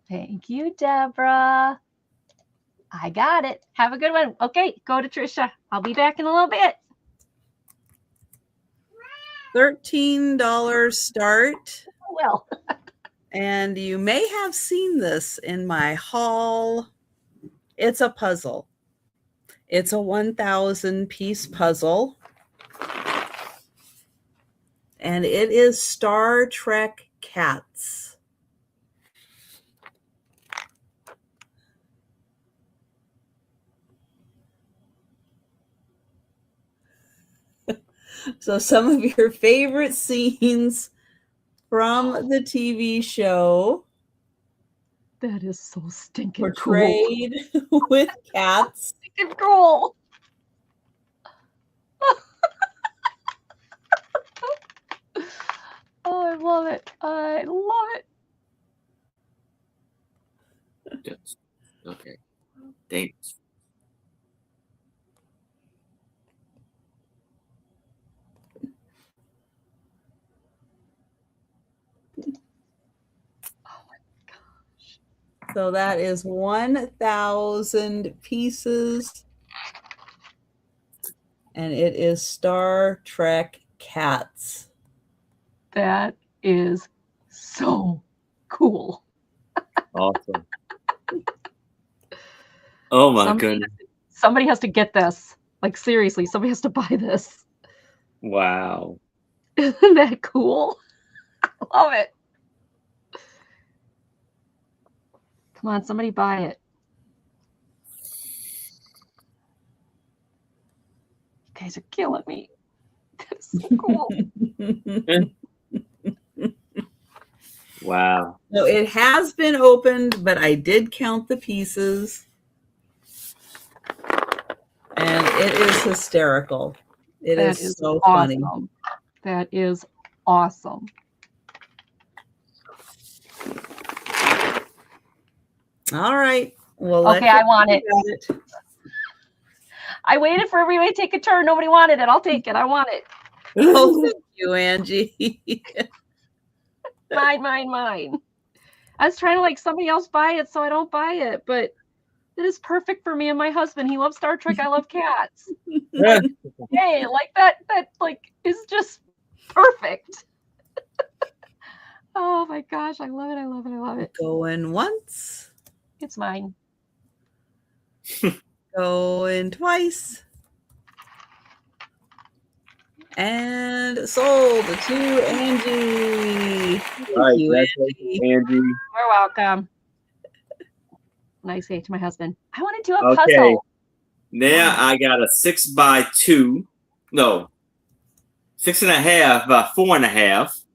Thank you, Deborah. I got it. Have a good one. Okay, go to Trisha. I'll be back in a little bit. $13 start. Well, And you may have seen this in my haul. It's a puzzle. It's a 1,000 piece puzzle. And it is Star Trek Cats. So some of your favorite scenes from the TV show that is so stinking portrayed with cats. Stinking cool. Oh, I love it. I love it. Yes. Okay. Thanks. So that is 1,000 pieces. And it is Star Trek Cats. That is so cool. Awesome. Oh my goodness. Somebody has to get this. Like, seriously, somebody has to buy this. Wow. Isn't that cool? I love it. Come on, somebody buy it. You guys are killing me. That's so cool. Wow. So it has been opened, but I did count the pieces. And it is hysterical. It is so funny. That is awesome. All right. Well, okay, I want it. I waited for everybody to take a turn. Nobody wanted it. I'll take it. I want it. Oh, thank you, Angie. Mine. I was trying to like somebody else buy it so I don't buy it, but it is perfect for me and my husband. He loves Star Trek. I love cats. Hey, like that like is just perfect. Oh my gosh, I love it. I love it. I love it. Going once. It's mine. Going twice. And sold to Angie. Right, you, Angie. You're welcome. Nice day to my husband. I want to do a Okay. puzzle. Now I got a 6x2. No. 6.5 by 4.5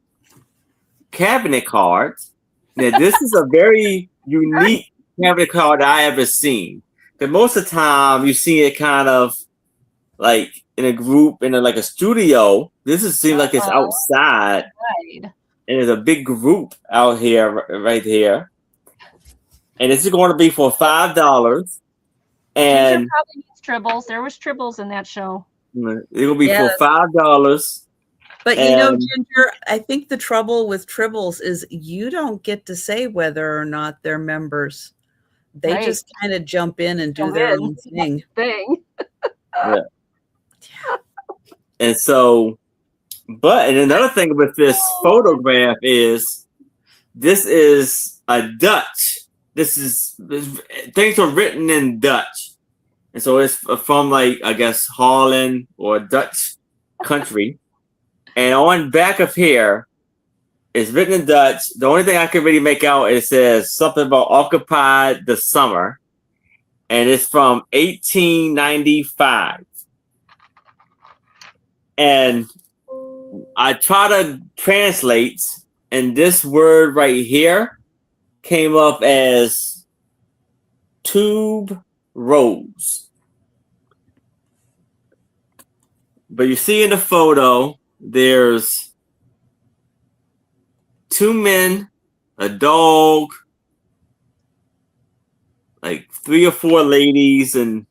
cabinet cards. Now this is a very unique cabinet card I ever seen. Because most of the time you see it kind of like in a group in like a studio. This is seems like it's outside. Right. And there's a big group out here right here. And this is going to be for $5. And Ginger probably needs tribbles. There was tribbles in that show. it will be for $5. But you know, Ginger, I think the trouble with tribbles is you don't get to say whether or not they're members. They just kind of jump in and do their own thing. Yeah. And so, and another thing with this photograph is this is a Dutch. Things are written in Dutch. And so it's from like, I guess, Holland or Dutch country. And on back of here, it's written in Dutch. The only thing I can really make out, it says something about occupied the summer. And it's from 1895. And I try to translate, and this word right here came up as tube rose. But you see in the photo, there's 2 men, a dog, like 3 or 4 ladies, and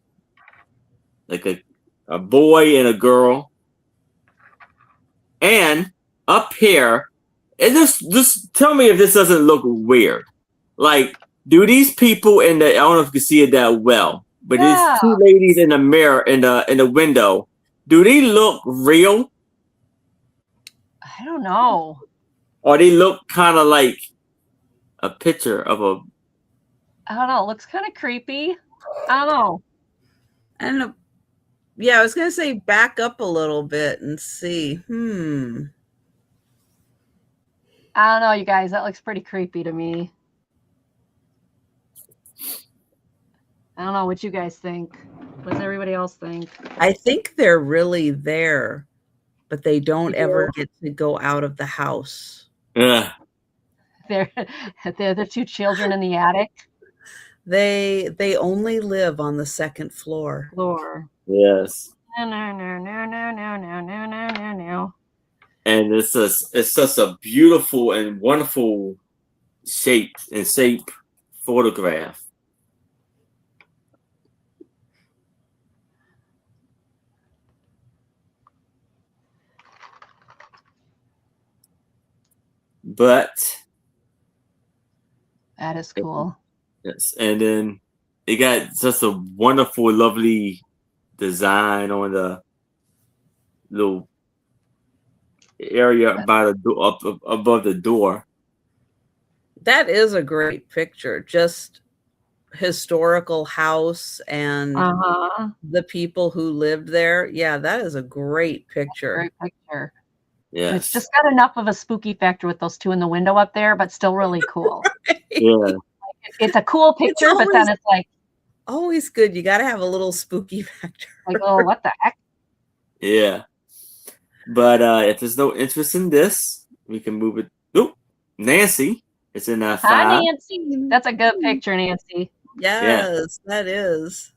like a a boy and a girl. And up here, and just tell me if this doesn't look weird. Like, do these people in the, I don't know if you can see it that well, but Yeah. these two ladies in the mirror in the window, do they look real? I don't know. Or they look kind of like a picture of a, I don't know. It looks kind of creepy. I don't know. And yeah, I was gonna say back up a little bit and see. I don't know, you guys. That looks pretty creepy to me. I don't know what you guys think. What does everybody else think? I think they're really there, but they don't ever get to go out of the house. ugh. They're the two children in the attic They only live on the second floor. floor. Yes. No. And it's such a beautiful and wonderful shape photograph. But That is cool. yes, and then it got just a wonderful, lovely design on the little area by the door, up above the door. That is a great picture. Just historical house and the people who lived there. Yeah, that is a great picture. Great picture. Yes. It's just got enough of a spooky factor with those two in the window up there, but still really cool. Yeah. It's a cool picture, but then it's like always good. You got to have a little spooky factor. like, oh, what the heck? Yeah. But if there's no interest in this, we can move it. Oop, Nancy. It's in that Hi, five. Nancy. That's a good picture, Nancy. Yes, that is.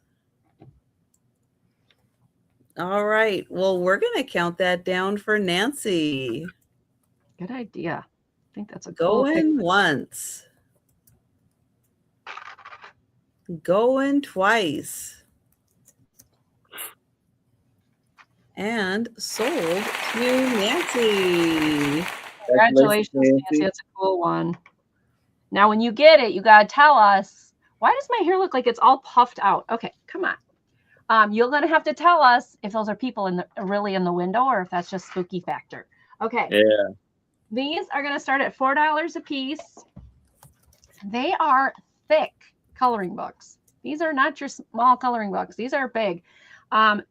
All right. Well, we're going to count that down for Nancy. Good idea. I think that's a cool Going picture. once. Going twice. And sold to Nancy. Congratulations, Nancy. That's a cool one. Now, when you get it, you got to tell us, why does my hair look like it's all puffed out? Okay, come on. You're going to have to tell us if those are people really in the window or if that's just spooky factor. Okay. Yeah. These are going to start at $4 a piece. They are thick coloring books. These are not your small coloring books. These are big.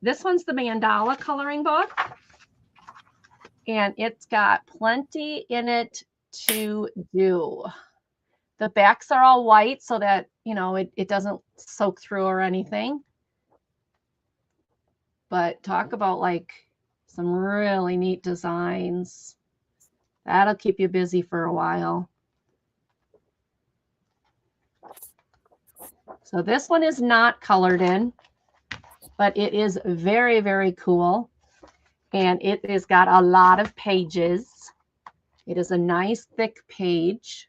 This one's the mandala coloring book. And it's got plenty in it to do. The backs are all white so that, you know, it doesn't soak through or anything. But talk about like some really neat designs. That'll keep you busy for a while. So this one is not colored in, but it is very, very cool. And it has got a lot of pages. It is a nice thick page.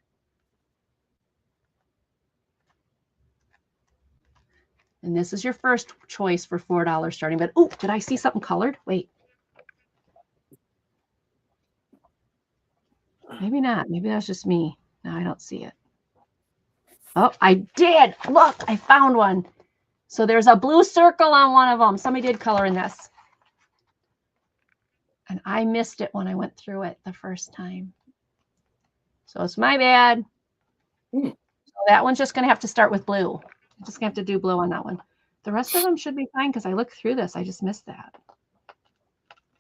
And this is your first choice for $4 starting. But, oh, did I see something colored? Wait. Maybe not. Maybe that's just me. No, I don't see it. Oh, I did. Look, I found one. So there's a blue circle on one of them. Somebody did color in this. And I missed it when I went through it the first time. So it's my bad. So that one's just going to have to start with blue. I'm just going to have to do blue on that one. The rest of them should be fine because I looked through this. I just missed that.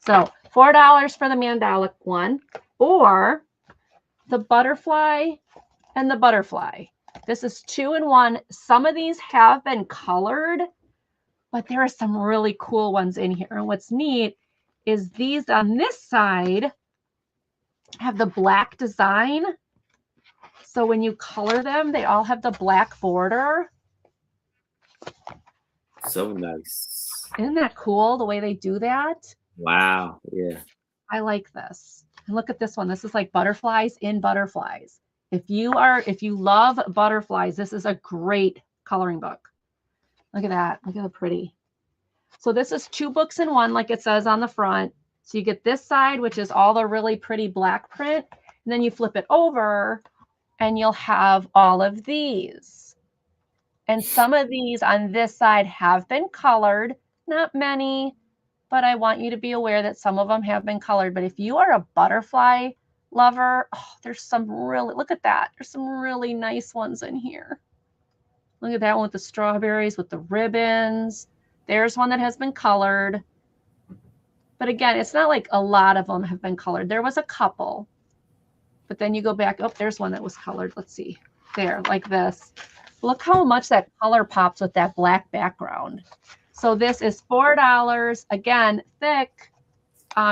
So $4 for the mandala one, or the butterfly and the butterfly. This is 2-in-1. Some of these have been colored, but there are some really cool ones in here. And what's neat is these on this side have the black design. So when you color them, they all have the black border. So nice. Isn't that cool the way they do that? Wow. Yeah. I like this. And look at this one. This is like butterflies in butterflies. If you love butterflies, this is a great coloring book. Look at that. Look at how pretty. So this is 2 books in one, like it says on the front. So you get this side, which is all the really pretty black print, and then you flip it over and you'll have all of these. And some of these on this side have been colored, not many, but I want you to be aware that some of them have been colored. But if you are a butterfly lover, oh, there's some really, look at that. There's some really nice ones in here. Look at that one with the strawberries, with the ribbons. There's one that has been colored. But again, it's not like a lot of them have been colored. There was a couple. But then you go back. Oh, there's one that was colored. Let's see. There, like this. Look how much that color pops with that black background. So this is $4. Again, thick.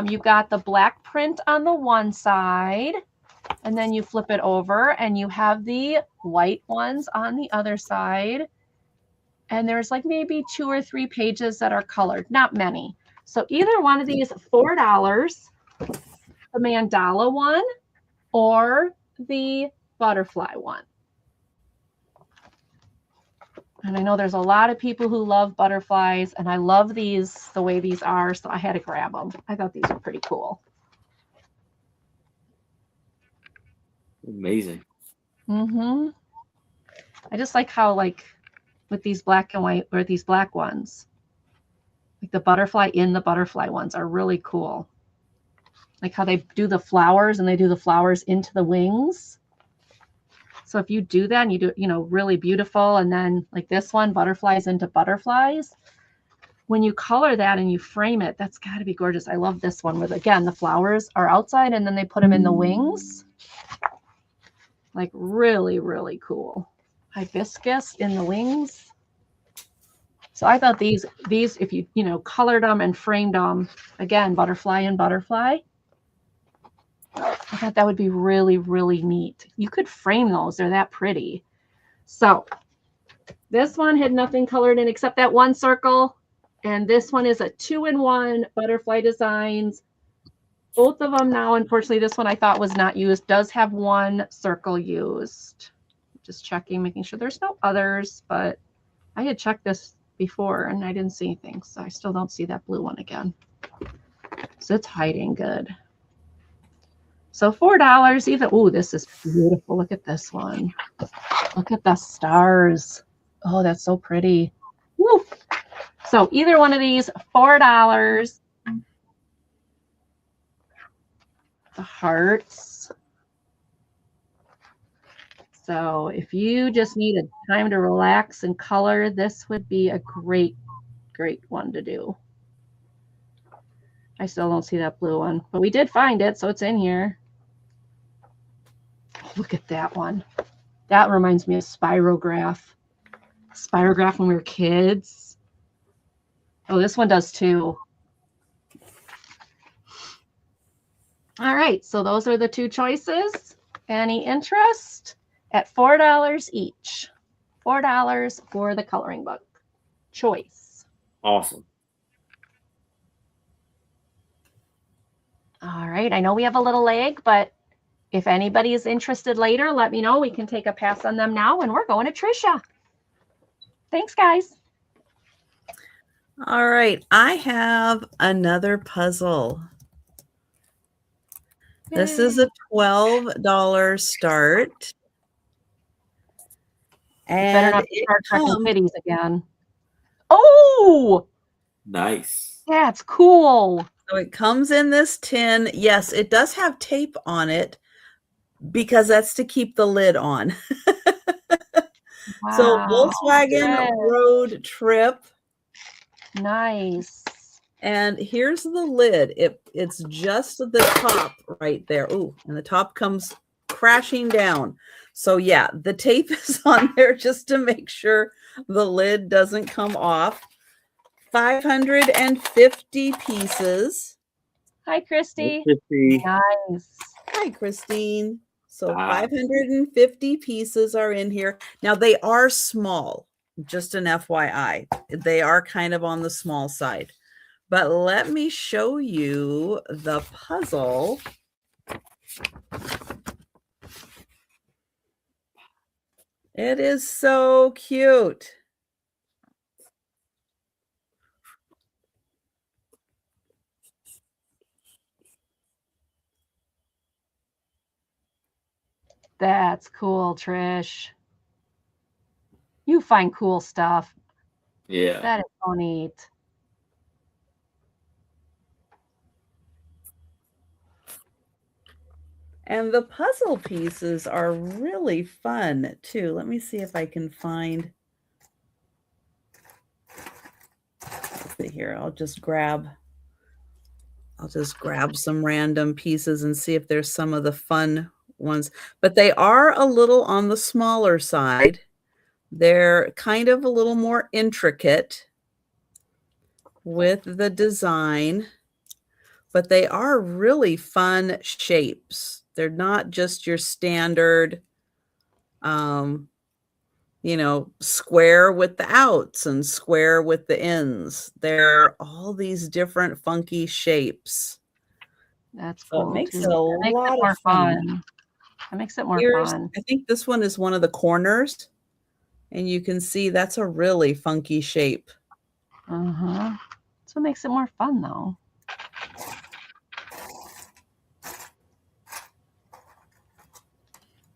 You got the black print on the one side. And then you flip it over and you have the white ones on the other side. And there's like maybe 2 or 3 pages that are colored, not many. So either one of these, $4, the mandala one or the butterfly one. And I know there's a lot of people who love butterflies, and I love these the way these are, so I had to grab them. I thought these were pretty cool. Amazing. I just like how, like, with these black and white, or these black ones, like the butterfly in the butterfly ones are really cool. Like how they do the flowers and they do the flowers into the wings. So if you do that and you do it, you know, really beautiful, and then like this one, butterflies into butterflies, when you color that and you frame it, that's got to be gorgeous. I love this one with, again, the flowers are outside and then they put them in the wings. Like really, really cool. Hibiscus in the wings. So I thought these, if you, you know, colored them and framed them, again, butterfly and butterfly, I thought that would be really, really neat. You could frame those. They're that pretty. So this one had nothing colored in except that one circle. And this one is a 2-in-1 butterfly designs. Both of them now, unfortunately, this one I thought was not used, does have one circle used. Just checking, making sure there's no others, but I had checked this before and I didn't see anything. So I still don't see that blue one again. So it's hiding good. So $4 either. Oh, this is beautiful. Look at this one. Look at the stars. Oh, that's so pretty. Woo. So either one of these, $4. The hearts. So if you just need a time to relax and color, this would be a great, great one to do. I still don't see that blue one, but we did find it, so it's in here. Oh, look at that one. That reminds me of Spirograph. Spirograph when we were kids. Oh, this one does too. All right, so those are the 2 choices. Any interest? At $4 each. $4 for the coloring book choice. Awesome. All right, I know we have a little lag, but if anybody is interested later, let me know. We can take a pass on them now, and we're going to Trisha. Thanks, guys. All right, I have another puzzle. This is a $12 start. And better not start tracking kitties again. Oh, Nice. that's cool. So it comes in this tin. Yes, it does have tape on it because that's to keep the lid on. Wow. So Volkswagen Good. road trip. Nice. And here's the lid. It's just the top right there. Oh, and the top comes crashing down. So yeah, the tape is on there just to make sure the lid doesn't come off. 550 pieces. Hi, Christy. Christy. Nice. Hi, Christine. So Wow. 550 pieces are in here. Now they are small, just an FYI. They are kind of on the small side. But let me show you the puzzle. It is so cute. That's cool, Trish. You find cool stuff. Yeah. That is so neat. And the puzzle pieces are really fun too. Let me see if I can find. Let's see here. I'll just grab some random pieces and see if there's some of the fun ones. But they are a little on the smaller side. They're kind of a little more intricate with the design, but they are really fun shapes. They're not just your standard, square with the outs and square with the ins. They're all these different funky shapes. That's So cool. it makes too. it a That makes lot it more of fun. fun. That makes it more Here's, fun. I think this one is one of the corners, and you can see that's a really funky shape. Uh-huh. That's what makes it more fun, though.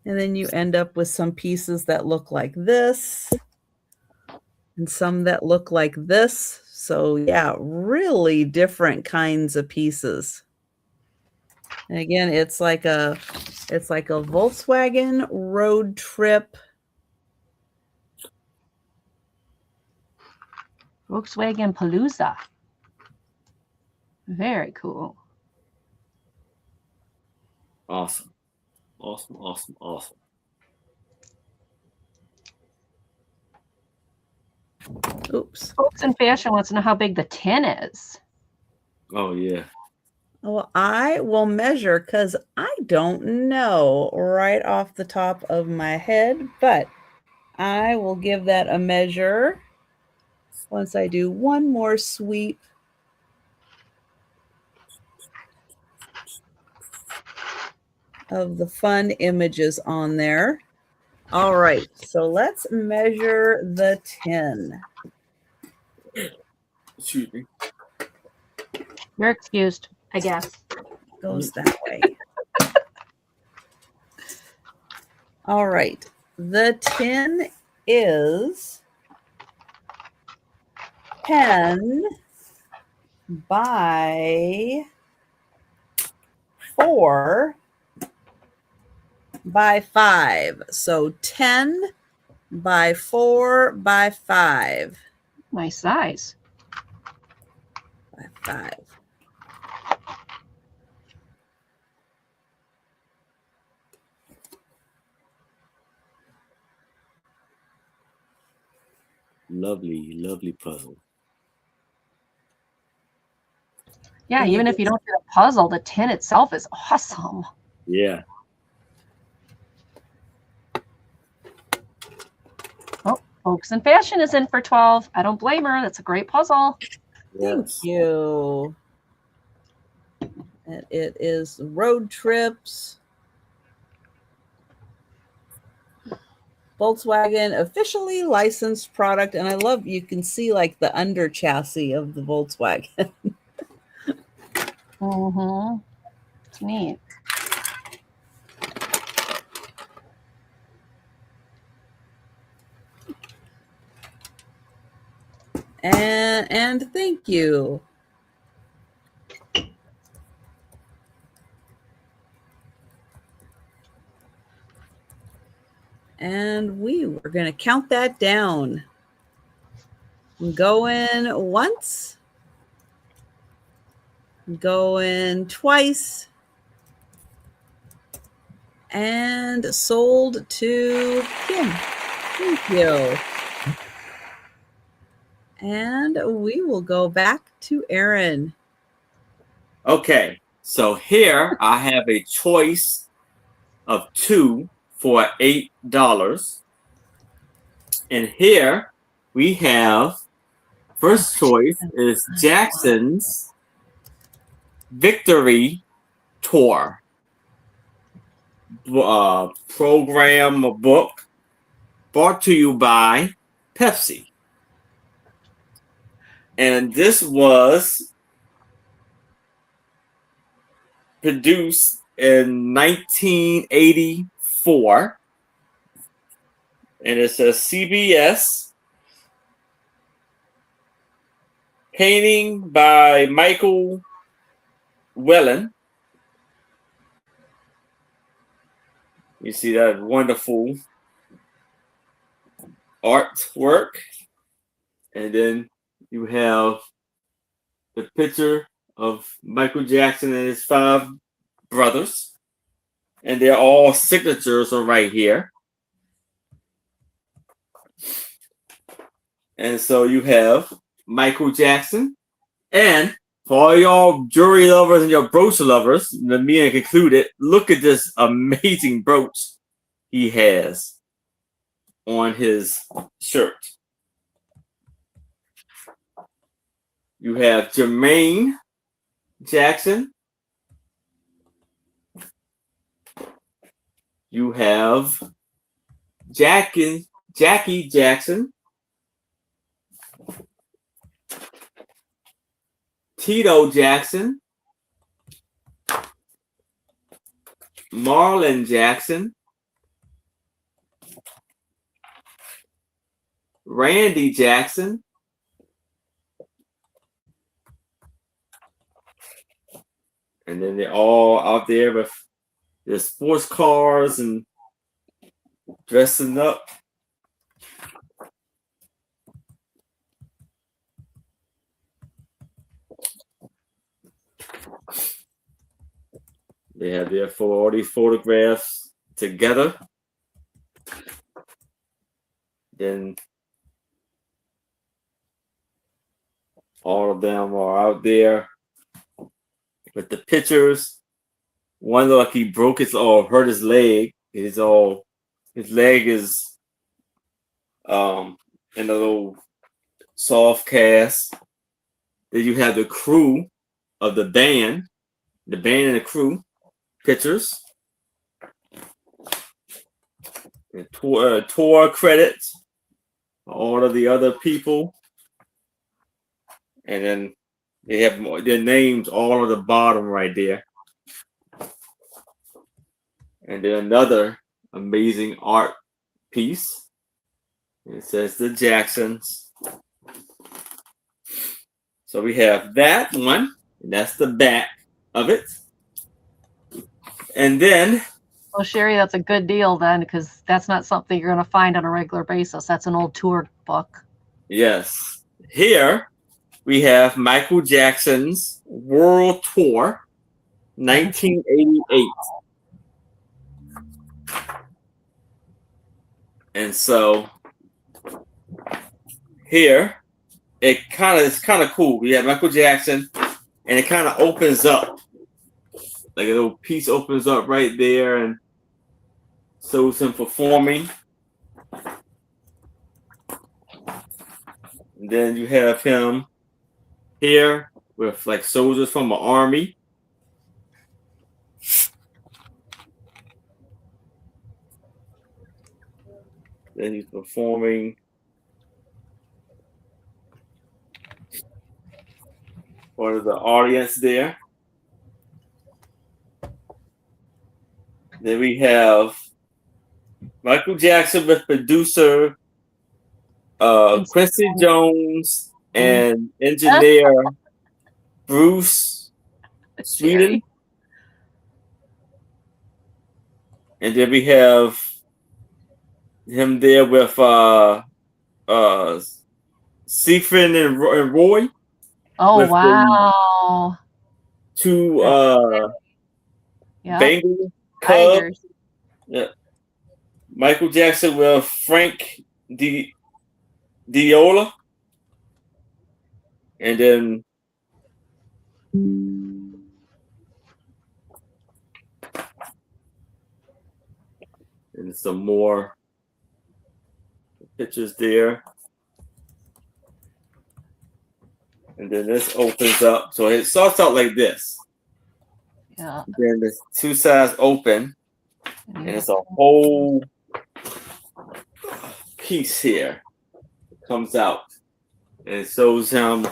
And then you end up with some pieces that look like this and some that look like this. So yeah, really different kinds of pieces. And again, it's like a Volkswagen road trip. Volkswagen Palooza. Very cool. Awesome. Awesome. Awesome. Awesome. Oops. Folks in fashion wants to know how big the tin is. Oh yeah. Well, I will measure because I don't know right off the top of my head, but I will give that a measure once I do one more sweep. Of the fun images on there. All right, so let's measure the tin. Excuse me. You're excused, I guess. Goes that way. All right, the tin is 10 by 4 by 5. So 10 by 4 by 5. Nice size. By 5. Lovely, lovely puzzle. Yeah, And you even if can- you don't do the puzzle, the tin itself is awesome. Yeah. Oh, Folks in Fashion is in for 12. I don't blame her. That's a great puzzle. Thank Yes. you. And it is road trips. Volkswagen officially licensed product. And I love, you can see like the under chassis of the Volkswagen. Mm-hmm. It's neat. And thank you. And we were going to count that down. Going once. Going twice. And sold to Kim. Thank you. And we will go back to Aaron. Okay. So here I have a choice of 2 for $8. And here we have first choice is Jackson's Victory Tour program or book brought to you by Pepsi. And this was produced in 1984 4. And it says CBS. Painting by Michael Whelan. You see that wonderful artwork. And then you have the picture of Michael Jackson and his 5 brothers. And they're all signatures are right here. And so you have Michael Jackson. And for all y'all jewelry lovers and your brooch lovers, me included, look at this amazing brooch he has on his shirt. You have Jermaine Jackson. You have Jackie Jackson. Tito Jackson. Marlon Jackson. Randy Jackson. And then they're all out there with their sports cars and dressing up. They have their all these photographs together. Then all of them are out there with the pictures. One looked like he broke his or hurt his leg. His leg is in a little soft cast. Then you have the crew of the band and the crew pictures. And tour credits, all of the other people. And then they have their names all at the bottom right there. And then another amazing art piece. It says the Jacksons. So we have that one, and that's the back of it. And then, Well, Sherry, that's a good deal then, because that's not something you're going to find on a regular basis. That's an old tour book. yes, here we have Michael Jackson's World Tour, 1988. And so here it's kind of cool. We have Michael Jackson, and it kind of opens up, like a little piece opens up right there, and shows him performing. And then you have him here with like soldiers from the army. Then he's performing for the audience there. Then we have Michael Jackson with producer Quincy Jones and engineer Bruce Sweden. And then we have him there with Seafin and Roy. Oh, with wow. Two Yeah. Bengal Cubs. Tigers. Yeah. Michael Jackson with Frank Diola. And then and some more pictures there. And then this opens up. So it starts out like this. Yeah. Then the two sides open. And it's a whole piece here. It comes out. And it shows him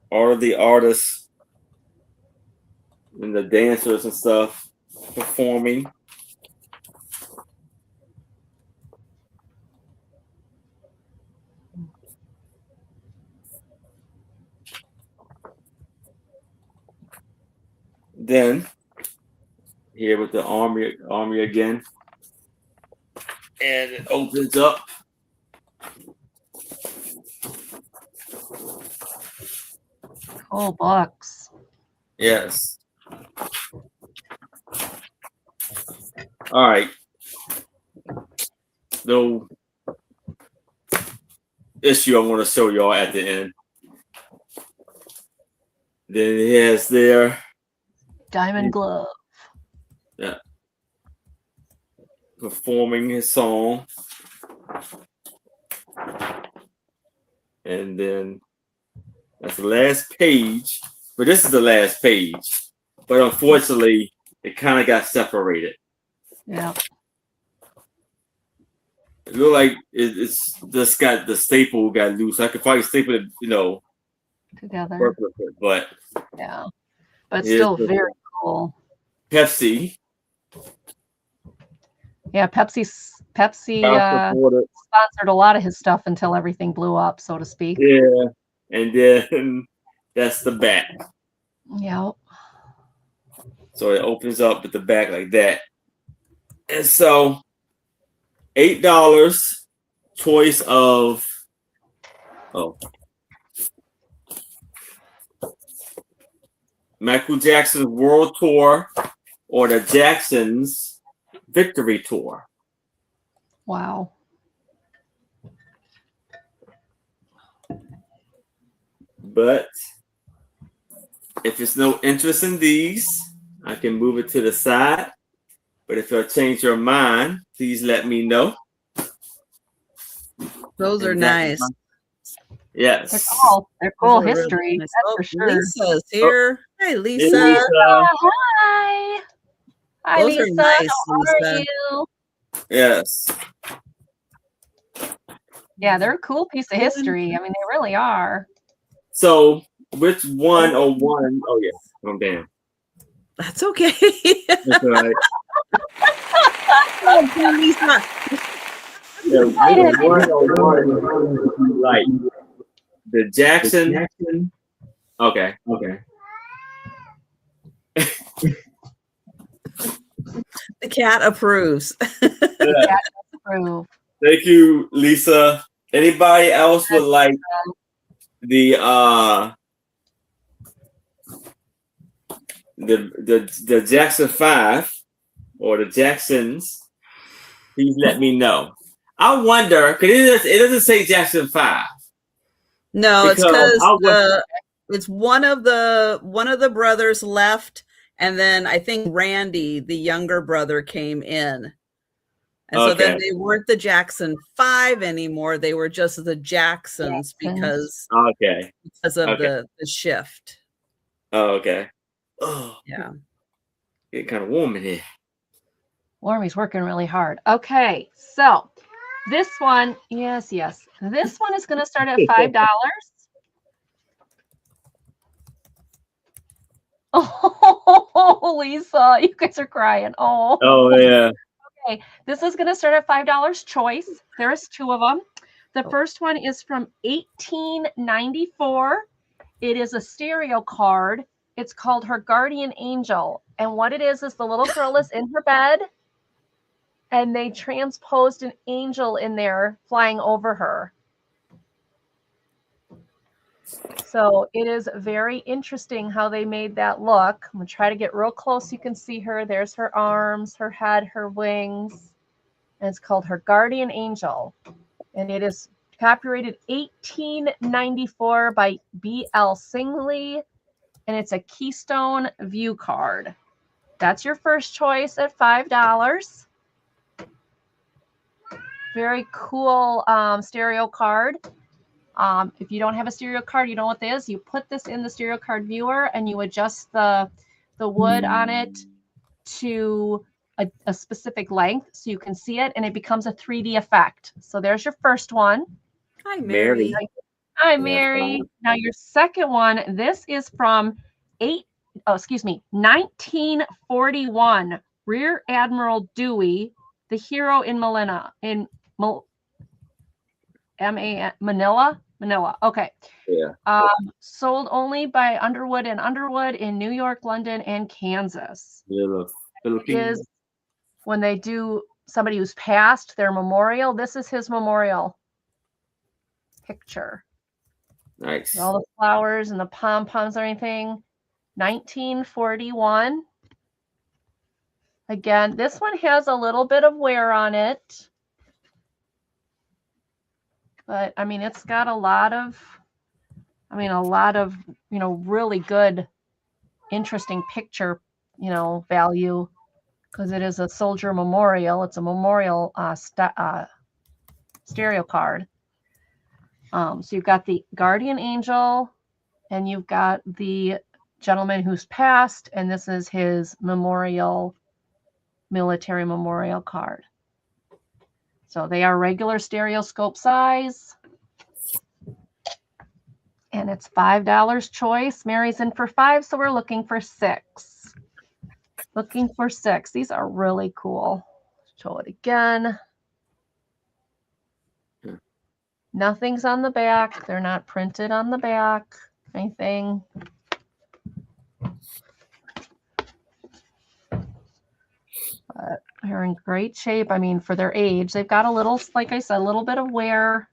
all of the artists and the dancers and stuff performing. then here with the army again, and it opens up. Cool books. Yes. All right. No issue I want to show y'all at the end. Then it has their Diamond Glove. performing his song. And then that's the last page. But this is the last page. But unfortunately, it kind of got separated. Yeah. It looked like it's just got the staple got loose. I could probably staple it, Together. work with it. But Yeah. But here's still the very cool. Pepsi. Yeah, Pepsi Supported. sponsored a lot of his stuff until everything blew up, so to speak. Yeah. And then that's the back. Yeah. So it opens up at the back like that. And so $8 choice of Michael Jackson's World Tour or the Jacksons Victory Tour. Wow. But if there's no interest in these, I can move it to the side. But if you'll change your mind, please let me know. Those are And that- nice. Yes. They're cool. They're cool Those are really history. nice. That's Oh, for sure. Lisa's here. Hi, Lisa. Lisa. Hi. Hi, Those are Lisa. nice, How are Lisa. you? Yes. Yeah, they're a cool piece of history. I mean, they really are. So which one or one? Oh yeah, I'm down. That's okay. That's all right. Oh, poor Lisa. Yeah, which one or one? Like the Jackson. Okay. The cat approves. Yeah. Proof. Thank you, Lisa. Anybody else would like the Jackson 5 or the Jacksons? Please let me know. I wonder because it doesn't say Jackson 5. No, it's Because I because it's one of the brothers left, and then I think Randy, the younger brother, came in. And so then Okay. they weren't the Jackson 5 anymore. They were just the Jacksons because Okay. of Okay. the shift. Oh, okay. Oh, Yeah. getting kind of warm in here. Warmy's working really hard. Okay, so this one, yes. This one is going to start at $5. Oh, Lisa, you guys are crying. Oh. Oh yeah. Okay, this is going to start at $5 choice. There is two of them. The first one is from 1894. It is a stereo card. It's called Her Guardian Angel. And what it is the little girl is in her bed and they transposed an angel in there flying over her. So it is very interesting how they made that look. I'm going to try to get real close. You can see her. There's her arms, her head, her wings. And it's called Her Guardian Angel. And it is copyrighted 1894 by B.L. Singley. And it's a Keystone View card. That's your first choice at $5. Very cool stereo card. If you don't have a stereo card, you know what this is. You put this in the stereo card viewer and you adjust the wood on it to a specific length so you can see it and it becomes a 3D effect. So there's your first one. Hi, Mary. Mary. Hi, Mary. Now your second one, this is from 1941. Rear Admiral Dewey, the hero in Manila, Manila. Okay. Yeah. Sold only by Underwood and Underwood in New York, London, and Kansas. Little Philippines. Is when they do somebody who's passed their memorial. This is his memorial picture. Nice. All the flowers and the pom-poms and everything. 1941. Again, this one has a little bit of wear on it. But I mean, it's got a lot of, really good, interesting picture, value, because it is a soldier memorial. It's a memorial stereo card. So you've got the guardian angel, and you've got the gentleman who's passed, and this is his military memorial card. So they are regular stereoscope size. And it's $5 choice. Mary's in for 5, so we're looking for 6. Looking for 6. These are really cool. Show it again. Nothing's on the back. They're not printed on the back. Anything. But they're in great shape. I mean, for their age, they've got a little, like I said, a little bit of wear.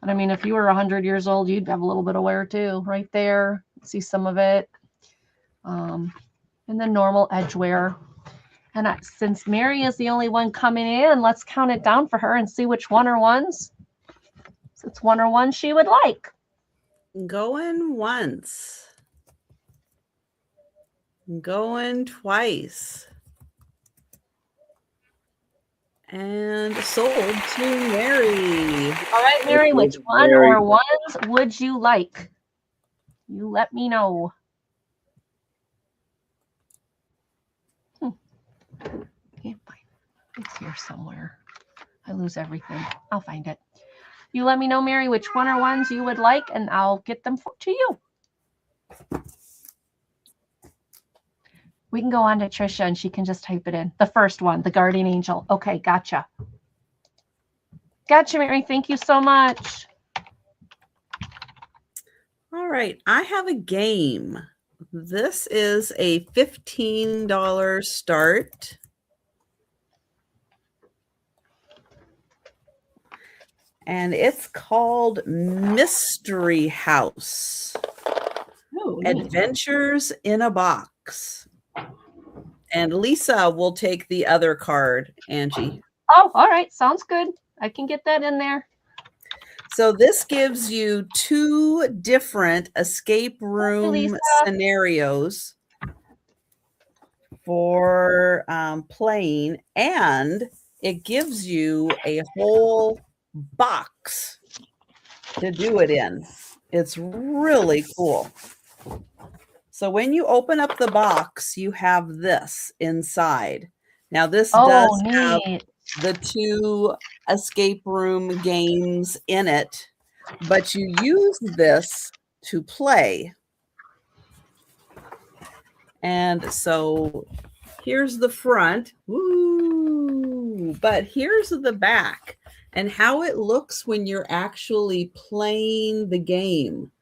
But I mean, if you were 100 years old, you'd have a little bit of wear too, right there. See some of it. And the normal edge wear. And since Mary is the only one coming in, let's count it down for her and see which one or ones. So it's one or one she would like. Going once. Going twice. And sold to Mary. All right, Mary, which one or ones would you like? You let me know. Can't find it. It's here somewhere. I lose everything. I'll find it. You let me know, Mary, which one or ones you would like, and I'll get them to you. We can go on to Trisha, and she can just type it in. The first one, the guardian angel. Okay, gotcha. Gotcha, Mary. Thank you so much. All right. I have a game. This is a $15 start. And it's called Mystery House. Ooh, Adventures in a Box. And Lisa will take the other card, Angie. Oh, all right. Sounds good. I can get that in there. So this gives you 2 different escape room scenarios for playing, and it gives you a whole box to do it in. It's really cool. So when you open up the box, you have this inside. Now this does have the 2 escape room games in it, but you use this to play. And so here's the front. Woo! But here's the back and how it looks when you're actually playing the game.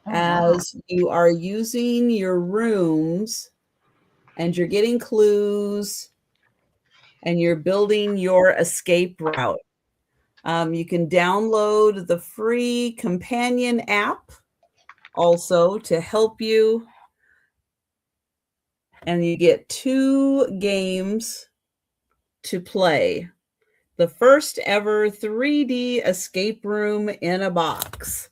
As you are using your rooms and you're getting clues and you're building your escape route. You can download the free companion app also to help you. And you get 2 games to play. The first ever 3D escape room in a box.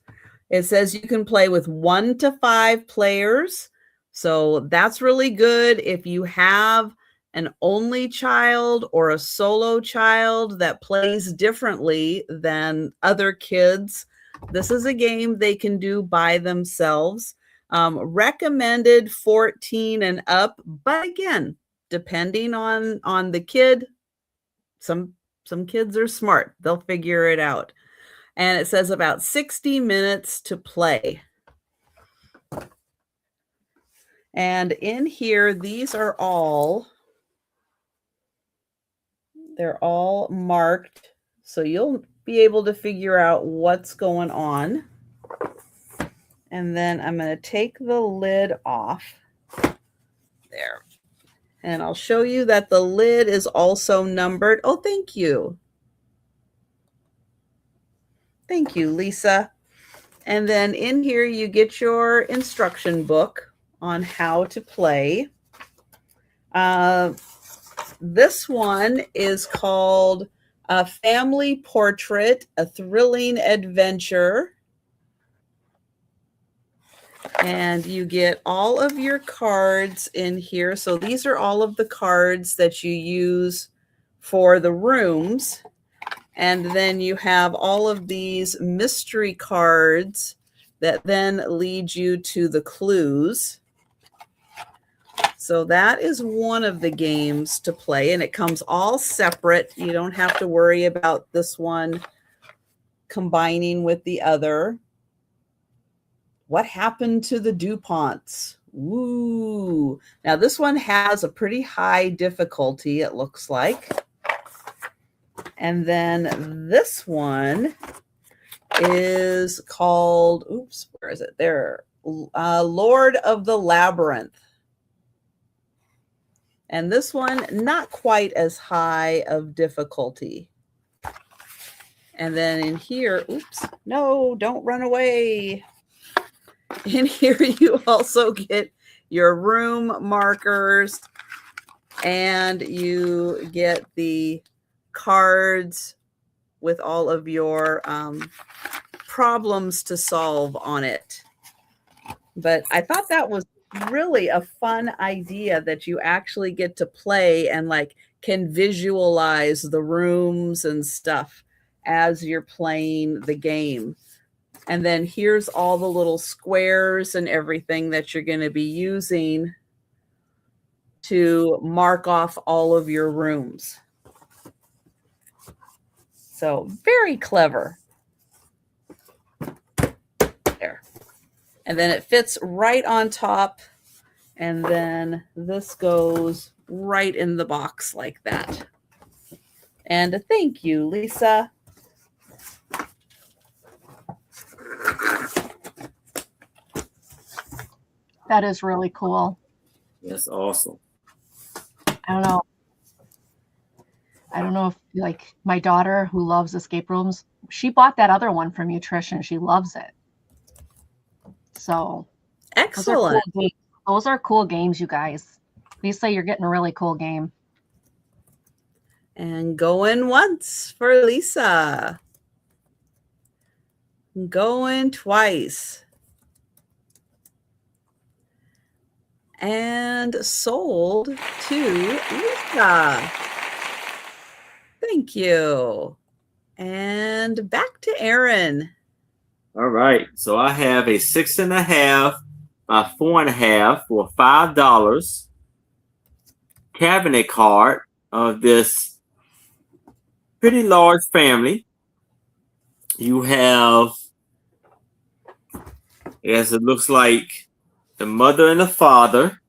It says you can play with 1 to 5 players. So that's really good if you have an only child or a solo child that plays differently than other kids. This is a game they can do by themselves. Recommended 14 and up, but again, depending on the kid, some kids are smart. They'll figure it out. And it says about 60 minutes to play. And in here, they're all marked. So you'll be able to figure out what's going on. And then I'm going to take the lid off there. And I'll show you that the lid is also numbered. Oh, thank you. Thank you, Lisa. And then in here, you get your instruction book on how to play. This one is called A Family Portrait, A Thrilling Adventure. And you get all of your cards in here. So these are all of the cards that you use for the rooms. And then you have all of these mystery cards that then lead you to the clues. So that is one of the games to play, and it comes all separate. You don't have to worry about this one combining with the other. What happened to the DuPonts? Ooh. Now this one has a pretty high difficulty, it looks like. And then this one is called, oops, where is it? There. Lord of the Labyrinth. And this one, not quite as high of difficulty. And then in here, oops, no, don't run away. In here, you also get your room markers, and you get the cards with all of your problems to solve on it. But I thought that was really a fun idea, that you actually get to play and like can visualize the rooms and stuff as you're playing the game. And then here's all the little squares and everything that you're going to be using to mark off all of your rooms. So very clever. There. And then it fits right on top. And then this goes right in the box like that. And thank you, Lisa. That is really cool. That's awesome. I don't know if like my daughter who loves escape rooms, she bought that other one from you, Trish, and she loves it. So Excellent. Those are cool games, you guys. Lisa, you're getting a really cool game. And going once for Lisa. Going twice. And sold to Lisa. Thank you. And back to Aaron. All right. So I have a 6.5 by 4.5 for $5 cabinet card of this pretty large family. You have, as it looks like, the mother and the father,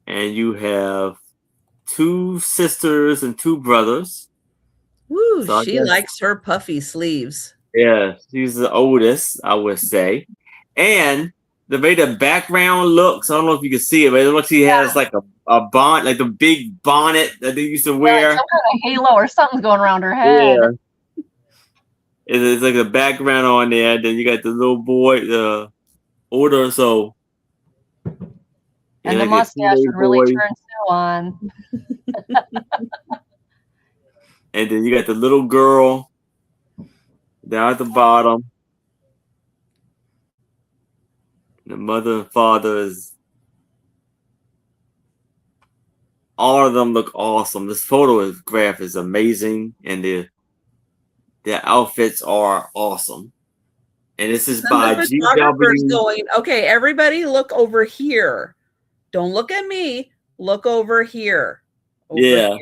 and you have 2 sisters and 2 brothers. Woo, So she likes her puffy sleeves. Yeah, she's the oldest, I would say. And the way the background looks, I don't know if you can see it, but it looks like she has like a bonnet, like the big bonnet that they used to wear. Like some kind of halo or something's going around her head. Yeah. It's like a background on there. Then you got the little boy, the older, so. And the mustache would really turn Sue on. And then you got the little girl down at the bottom. The mother and father is. All of them look awesome. This photograph is amazing, and their outfits are awesome. And this is by GW. Going, okay, everybody look over here. Don't look at me. Look over here. Here.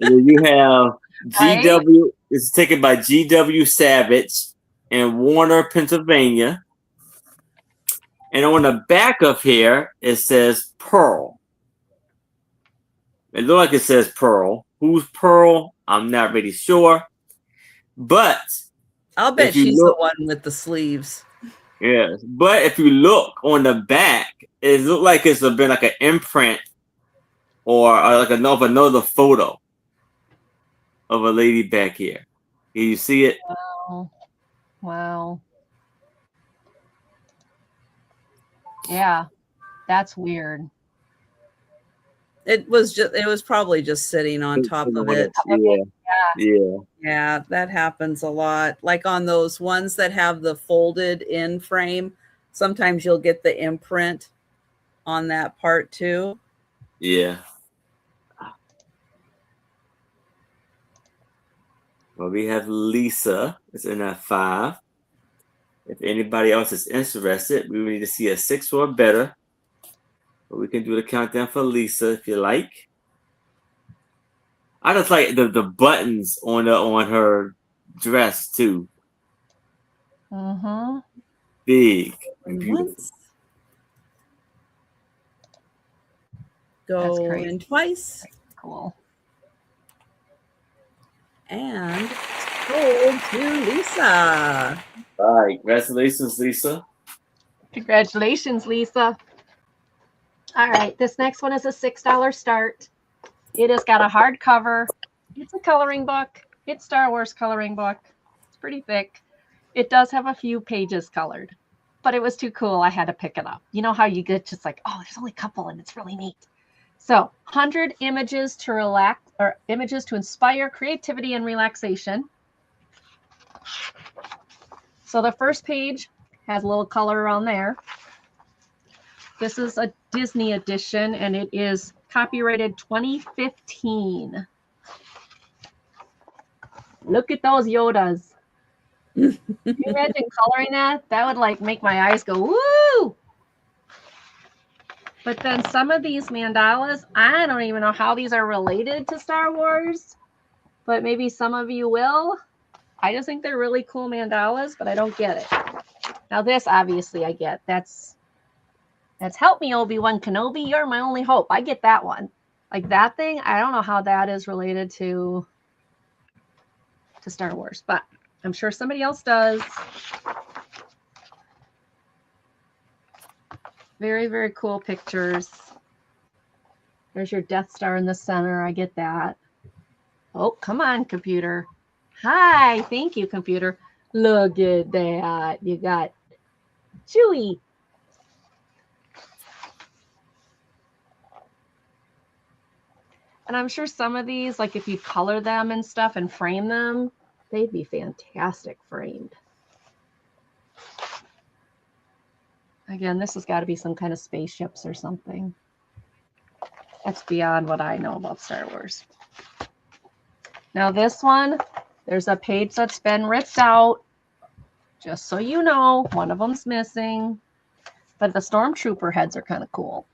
And then you have GW. It's taken by GW Savage in Warner, Pennsylvania. And on the back of here, it says Pearl. It looks like it says Pearl. Who's Pearl? I'm not really sure. But I'll bet if you she's look- the one with the sleeves. yes, but if you look on the back, it looks like it's been like an imprint or like another photo of a lady back here. Can you see it? Wow. Wow. Yeah, that's weird. It was probably just sitting on top of it. Yeah. Yeah, that happens a lot. Like on those ones that have the folded in frame, sometimes you'll get the imprint on that part too. Yeah. Well, we have Lisa. It's in at 5. If anybody else is interested, we need to see a 6 or better. But we can do the countdown for Lisa if you like. I just like the buttons on her dress too. Mm-hmm. Big and beautiful. Once. Go in twice. Cool. And go to Lisa. All right. Congratulations, Lisa. Congratulations, Lisa. All right, this next one is a $6 start. It has got a hardcover. It's a coloring book. It's Star Wars coloring book. It's pretty thick. It does have a few pages colored, but it was too cool. I had to pick it up. You know how you get just like, oh, there's only a couple and it's really neat. So 100 images to relax, or images to inspire creativity and relaxation. So the first page has a little color around there. This is a Disney edition, and it is copyrighted 2015. Look at those Yodas. Can you imagine coloring that? That would like make my eyes go, woo! But then some of these mandalas, I don't even know how these are related to Star Wars, but maybe some of you will. I just think they're really cool mandalas, but I don't get it. Now this, obviously, I get. That's help me, Obi-Wan Kenobi. You're my only hope. I get that one. Like that thing, I don't know how that is related to Star Wars, but I'm sure somebody else does. Very, very cool pictures. There's your Death Star in the center. I get that. Oh, come on, computer. Hi. Thank you, computer. Look at that. You got Chewie. And I'm sure some of these, like if you color them and stuff and frame them, they'd be fantastic framed. Again, this has got to be some kind of spaceships or something. That's beyond what I know about Star Wars. Now this one, there's a page that's been ripped out. Just so you know, one of them's missing. But the Stormtrooper heads are kind of cool.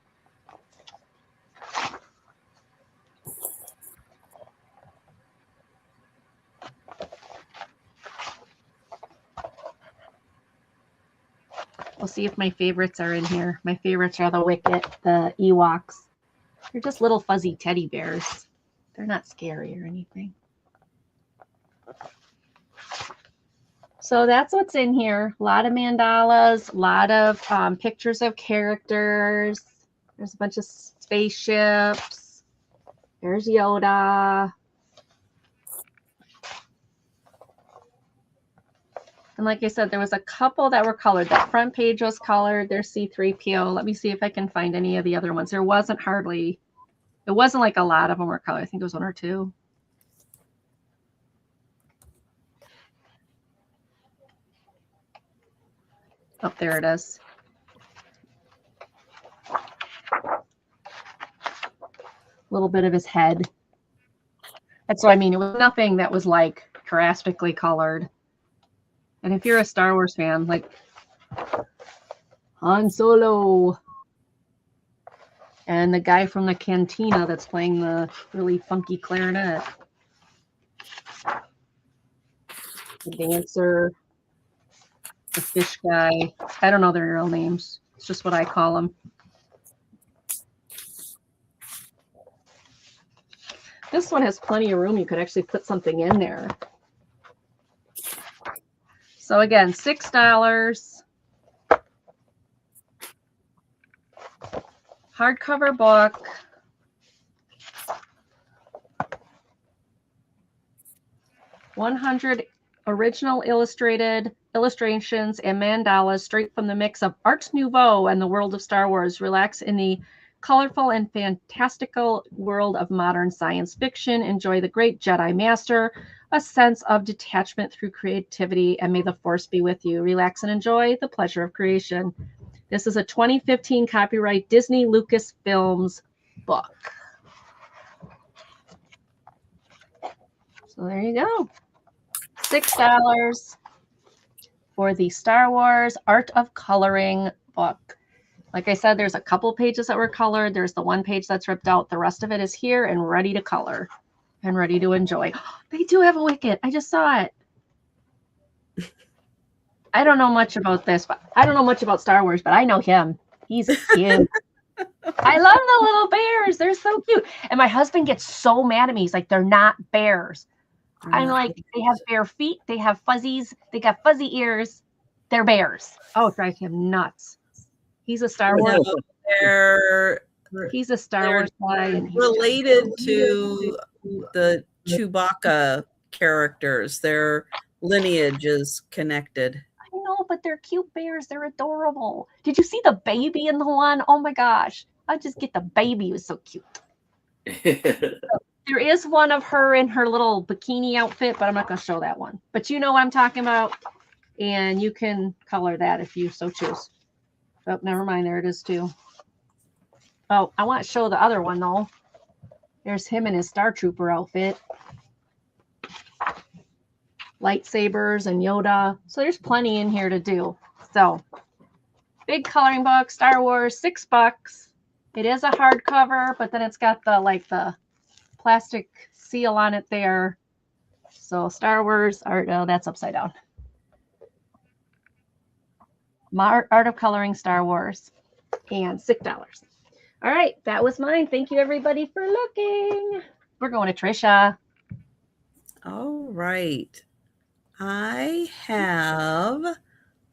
We'll see if my favorites are in here. My favorites are the Wicket, the Ewoks. They're just little fuzzy teddy bears. They're not scary or anything. So that's what's in here. A lot of mandalas, a lot of pictures of characters. There's a bunch of spaceships. There's Yoda. And like I said, there was a couple that were colored. That front page was colored. There's C-3PO. Let me see if I can find any of the other ones. There wasn't hardly, it wasn't like a lot of them were colored. I think it was 1 or 2. Oh, there it is. A little bit of his head. That's what I mean. It was nothing that was like drastically colored. And if you're a Star Wars fan, like Han Solo and the guy from the cantina that's playing the really funky clarinet, the dancer, the fish guy. I don't know their real names. It's just what I call them. This one has plenty of room. You could actually put something in there. So again, $6. Hardcover book. $100 original illustrations and mandalas straight from the mix of Art Nouveau and the world of Star Wars. Relax in the colorful and fantastical world of modern science fiction. Enjoy the great Jedi Master, a sense of detachment through creativity, and may the Force be with you. Relax and enjoy the pleasure of creation. This is a 2015 copyright Disney Lucasfilms book. So there you go. $6 for the Star Wars Art of Coloring book. Like I said, there's a couple pages that were colored. There's the one page that's ripped out. The rest of it is here and ready to color and ready to enjoy. They do have a Wicket. I just saw it. I don't know much about this, but I don't know much about Star Wars, but I know him. He's cute. I love the little bears. They're so cute. And my husband gets so mad at me. He's like, they're not bears. I'm like, they have bare feet. They have fuzzies. They got fuzzy ears. They're bears. Oh, it drives him nuts. He's a Star Wars. He's a Star Wars guy. Related to the Chewbacca characters. Their lineage is connected. I know, but they're cute bears. They're adorable. Did you see the baby in the one? Oh my gosh. I just get the baby. It was so cute. There is one of her in her little bikini outfit, but I'm not going to show that one. But you know what I'm talking about, and you can color that if you so choose. Oh, never mind. There it is, too. Oh, I want to show the other one, though. There's him in his Star Trooper outfit. Lightsabers and Yoda. So there's plenty in here to do. So, big coloring book, Star Wars, $6. It is a hardcover, but then it's got the plastic seal on it there. So Star Wars art, oh, that's upside down. Art of Coloring Star Wars and $6. All right, that was mine. Thank you everybody for looking. We're going to Trisha. All right. I have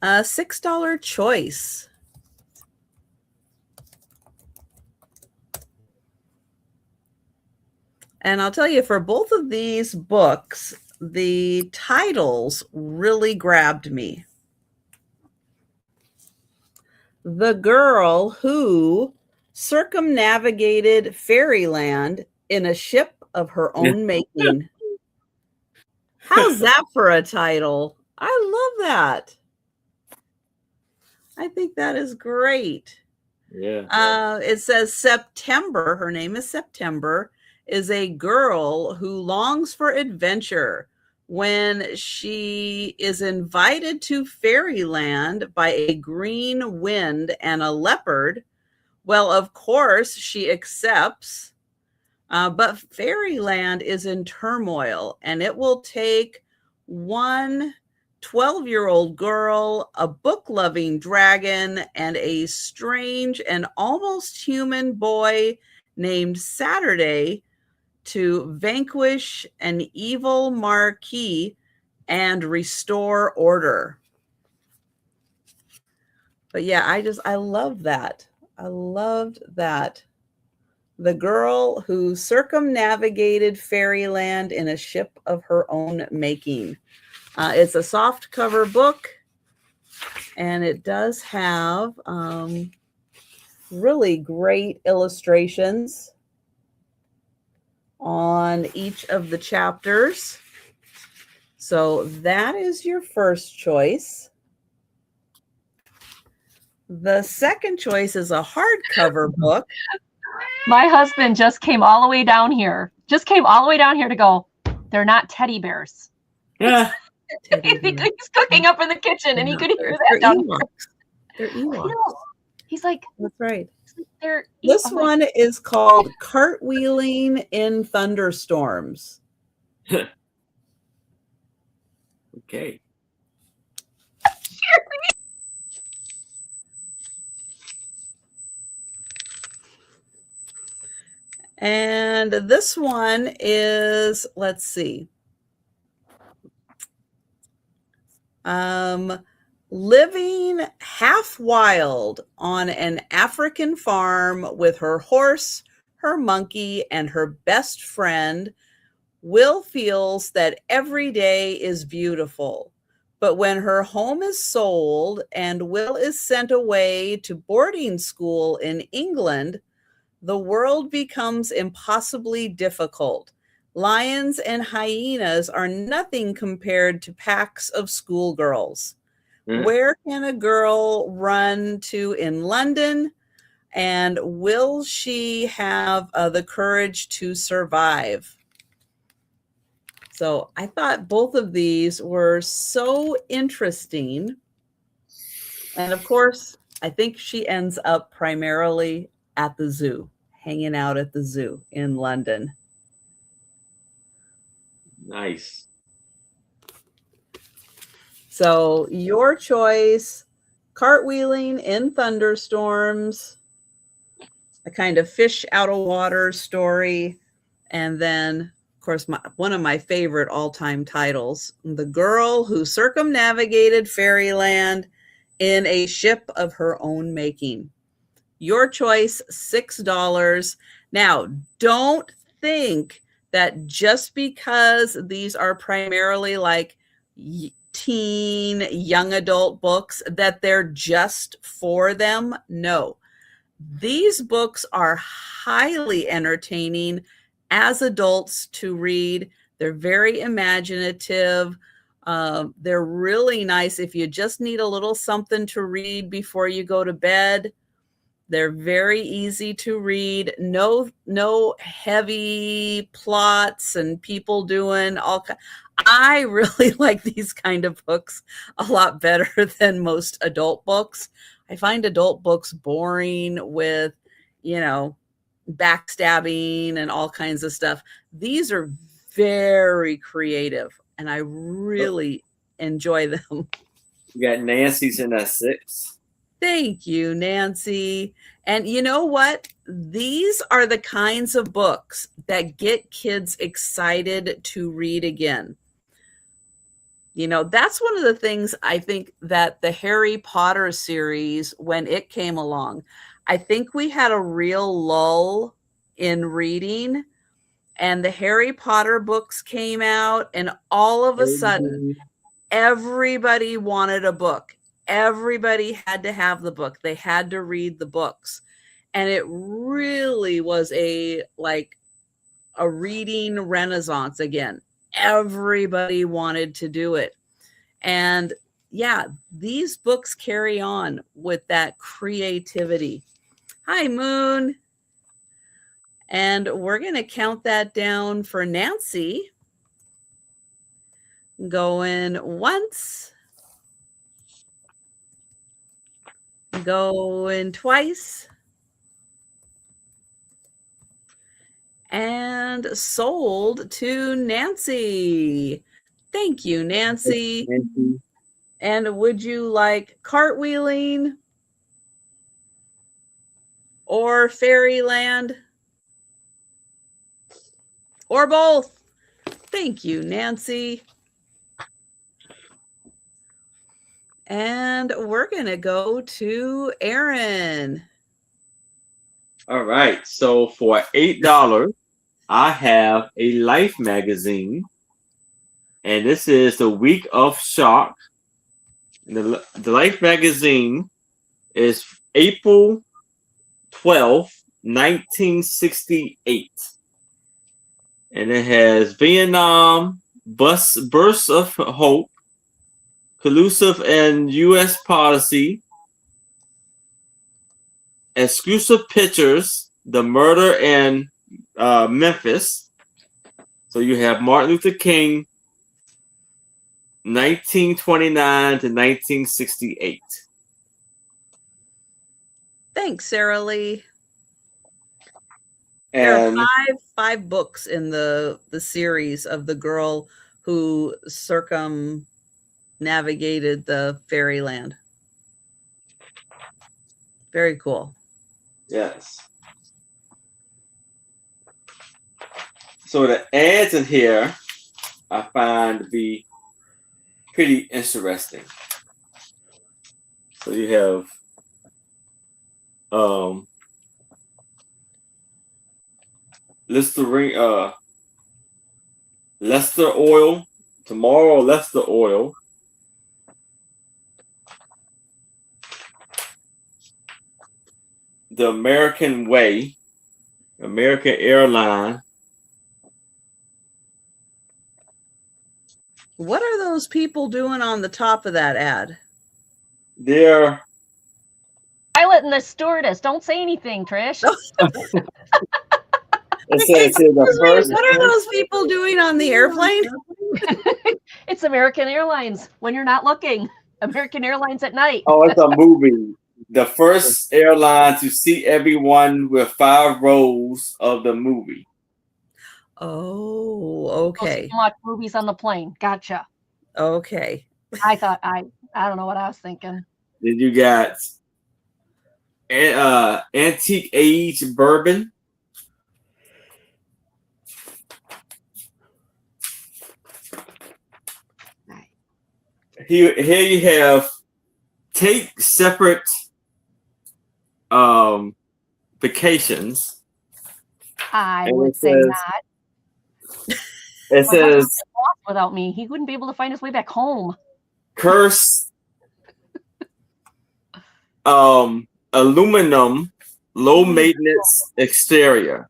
a $6 choice. And I'll tell you, for both of these books, the titles really grabbed me. The Girl Who Circumnavigated Fairyland in a Ship of Her Own Making. How's that for a title? I love that. I think that is great. Yeah. It says September, her name is September, is a girl who longs for adventure when she is invited to fairyland by a green wind and a leopard. Well, of course, she accepts, but fairyland is in turmoil, and it will take one 12-year-old girl, a book-loving dragon, and a strange and almost human boy named Saturday to vanquish an evil marquis and restore order. But yeah, I love that. I loved that. The Girl Who Circumnavigated Fairyland in a Ship of Her Own Making. It's a soft cover book, and it does have really great illustrations on each of the chapters. So that is your first choice. The second choice is a hardcover book. My husband just came all the way down here. To go, they're not teddy bears. Yeah. He's cooking up in the kitchen, and he could hear that down here. They're Ewoks. He's like, that's right. This one is called Cartwheeling in Thunderstorms. Okay. And this one is, let's see. Living half wild on an African farm with her horse, her monkey, and her best friend, Will feels that every day is beautiful. But when her home is sold and Will is sent away to boarding school in England, the world becomes impossibly difficult. Lions and hyenas are nothing compared to packs of schoolgirls. Where can a girl run to in London? And will she have the courage to survive? So I thought both of these were so interesting. And of course, I think she ends up primarily at the zoo, hanging out at the zoo in London. Nice. So your choice, cartwheeling in thunderstorms, a kind of fish out of water story, and then, of course, one of my favorite all-time titles, The Girl Who Circumnavigated Fairyland in a Ship of Her Own Making. Your choice, $6. Now, don't think that just because these are primarily like teen, young adult books, that they're just for them. No, these books are highly entertaining as adults to read. They're very imaginative. They're really nice if you just need a little something to read before you go to bed. They're very easy to read. No heavy plots and people doing all kinds. I really like these kind of books a lot better than most adult books. I find adult books boring with, backstabbing and all kinds of stuff. These are very creative, and I really enjoy them. You got Nancy's in that 6. Thank you, Nancy. And you know what? These are the kinds of books that get kids excited to read again. That's one of the things I think that the Harry Potter series, when it came along, I think we had a real lull in reading, and the Harry Potter books came out, and all of a sudden, everybody wanted a book. Everybody had to have the book. They had to read the books. And it really was a reading renaissance again. Everybody wanted to do it. And yeah, these books carry on with that creativity. Hi, Moon. And we're going to count that down for Nancy. Going once. Going twice. And sold to Nancy. Thank you, Nancy. And would you like cartwheeling or Fairyland or both? Thank you, Nancy. And we're going to go to Aaron. All right. So for $8, I have a Life magazine. And this is the Week of Shock. The Life magazine is April 12th, 1968. And it has Vietnam, Bursts of Hope, Collusive and U.S. Policy, Exclusive Pictures, The Murder in Memphis. So you have Martin Luther King, 1929 to 1968. Thanks, Sarah Lee. And there are five books in the series of the girl who circumnavigated the fairyland. Very cool. Yes. So the ads in here I find to be pretty interesting. So you have Listerine, Lester Oil, tomorrow Lester Oil. The American Way, American Airline. What are those people doing on the top of that ad? They're Pilot and the stewardess. Don't say anything, Trish. it says the first. What are those people doing on the airplane? It's American Airlines when you're not looking. American Airlines at night. Oh, it's a movie. The first airline to seat everyone with 5 rows of the movie. Oh, So okay. you can watch movies on the plane. Gotcha. Okay. I thought I don't know what I was thinking. Then you got antique age bourbon. Here you have take separate vacations. I And would it say says- not. It My husband says gets lost without me. He wouldn't be able to find his way back home. curse aluminum low maintenance exterior,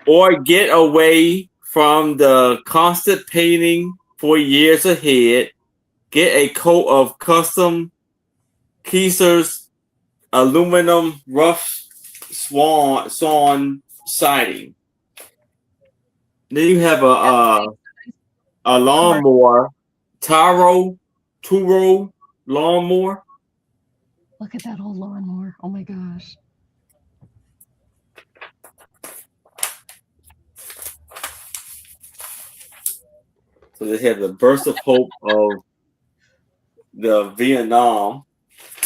or get away from the constant painting for years ahead. Get a coat of custom Kieser's aluminum rough sawn siding. Then you have a lawnmower, Turo lawnmower. Look at that old lawnmower. Oh my gosh. So they have the burst of hope of the Vietnam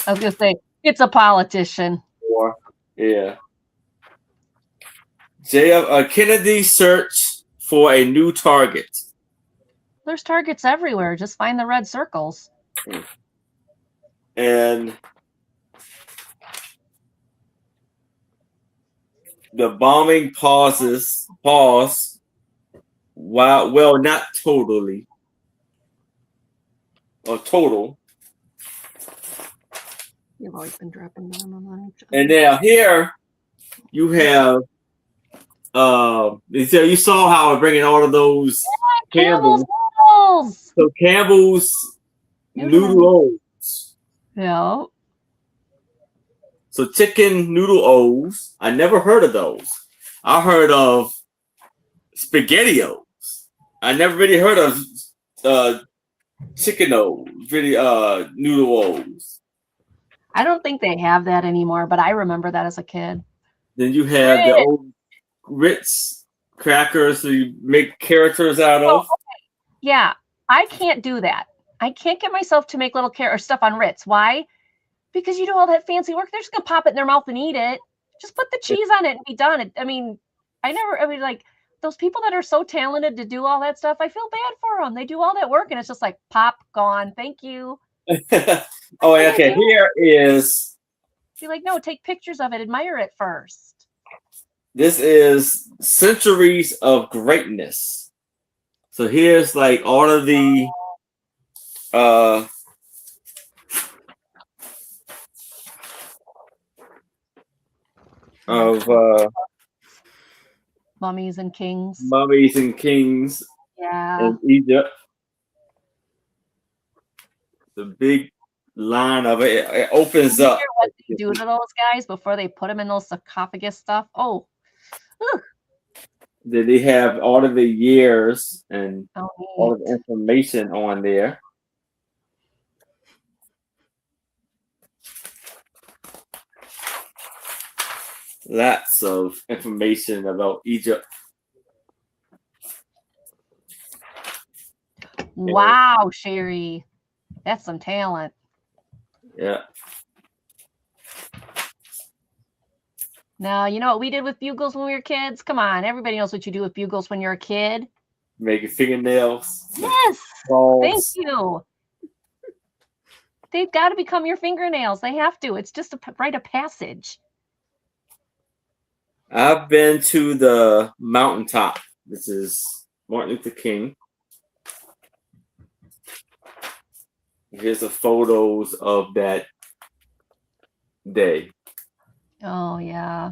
I was gonna say it's a politician. War. Yeah. Kennedy search for a new target. There's targets everywhere. Just find the red circles. And the bombing pause. Wow, well, not totally. Or total. You've always been dropping down on each other. And now here you have so you saw how I'm bringing all of those Campbell's Campbell's. noodles. So Campbell's noodles. Yeah. So chicken noodle O's. I never heard of those. I heard of SpaghettiOs. I never really heard of chicken O's, really noodle O's. I don't think they have that anymore, but I remember that as a kid. Then you have the old Ritz crackers that you make characters out of. Yeah, I can't do that. I can't get myself to make little stuff on Ritz. Why? Because you do all that fancy work. They're just gonna pop it in their mouth and eat it. Just put the cheese on it and be done. I mean, like those people that are so talented to do all that stuff, I feel bad for them. They do all that work and it's just like pop, gone. Thank you. Oh, okay. Here is. Be like, no, take pictures of it. Admire it first. This is Centuries of Greatness. So here's like all of the Mummies and kings. mummies and kings Yeah. in Egypt. The big line of it. It opens You up. hear what they do to those guys before they put them in those sarcophagus stuff? Oh, Then they have all of the years and oh all of neat. the information on there. Lots of information about Egypt. Wow, Sherry. That's some talent. Yeah. Now, you know what we did with bugles when we were kids? Come on, everybody knows what you do with bugles when you're a kid. Making fingernails. Yes. Thank you. They've got to become your fingernails. They have to. It's just a rite of passage. I've been to the mountaintop. This is Martin Luther King. Here's the photos of that day. Oh, yeah.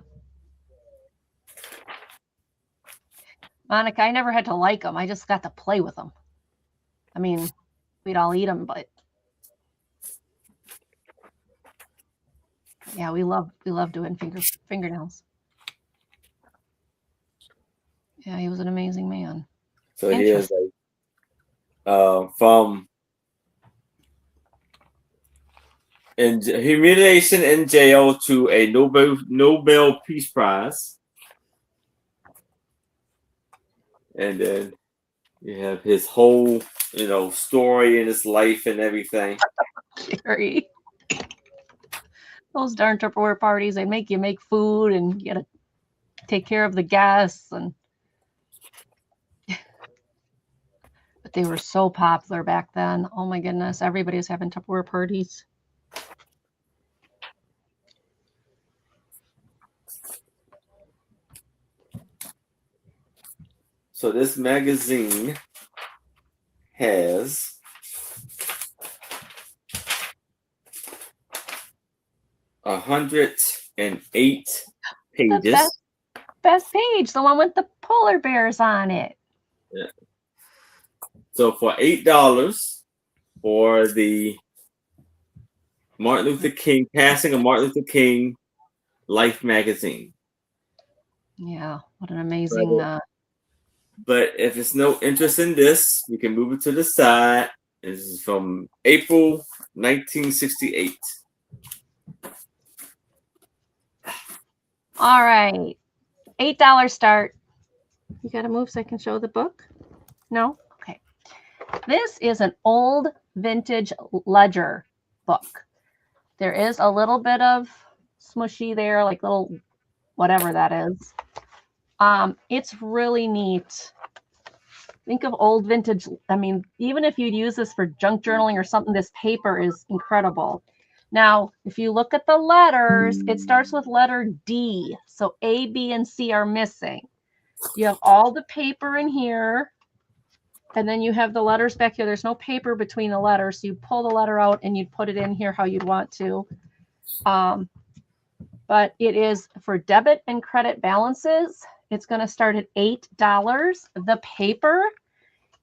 Monica, I never had to like them. I just got to play with them. I mean, we'd all eat them, but yeah, we love doing fingernails. Yeah, he was an amazing man. So here's like from humiliation in jail to a Nobel Peace Prize. And then you have his whole, story in his life and everything. Jerry. Those darn Tupperware parties, they make you make food and you gotta take care of the guests, and but they were so popular back then. Oh my goodness, everybody was having Tupperware parties. So this magazine has 108 pages. The best page, the one with the polar bears on it. Yeah. So for $8 for the Martin Luther King, Passing of Martin Luther King Life magazine. Yeah, what an amazing. But if it's no interest in this, we can move it to the side. This is from April 1968. All right, $8 start. You got to move so I can show the book? No? Okay. This is an old vintage ledger book. There is a little bit of smushy there, like little whatever that is. It's really neat. Think of old vintage. I mean, even if you'd use this for junk journaling or something, this paper is incredible. Now, if you look at the letters, it starts with letter D. So A, B, and C are missing. You have all the paper in here, and then you have the letters back here. There's no paper between the letters. So you pull the letter out and you'd put it in here how you'd want to. But it is for debit and credit balances. It's going to start at $8. The paper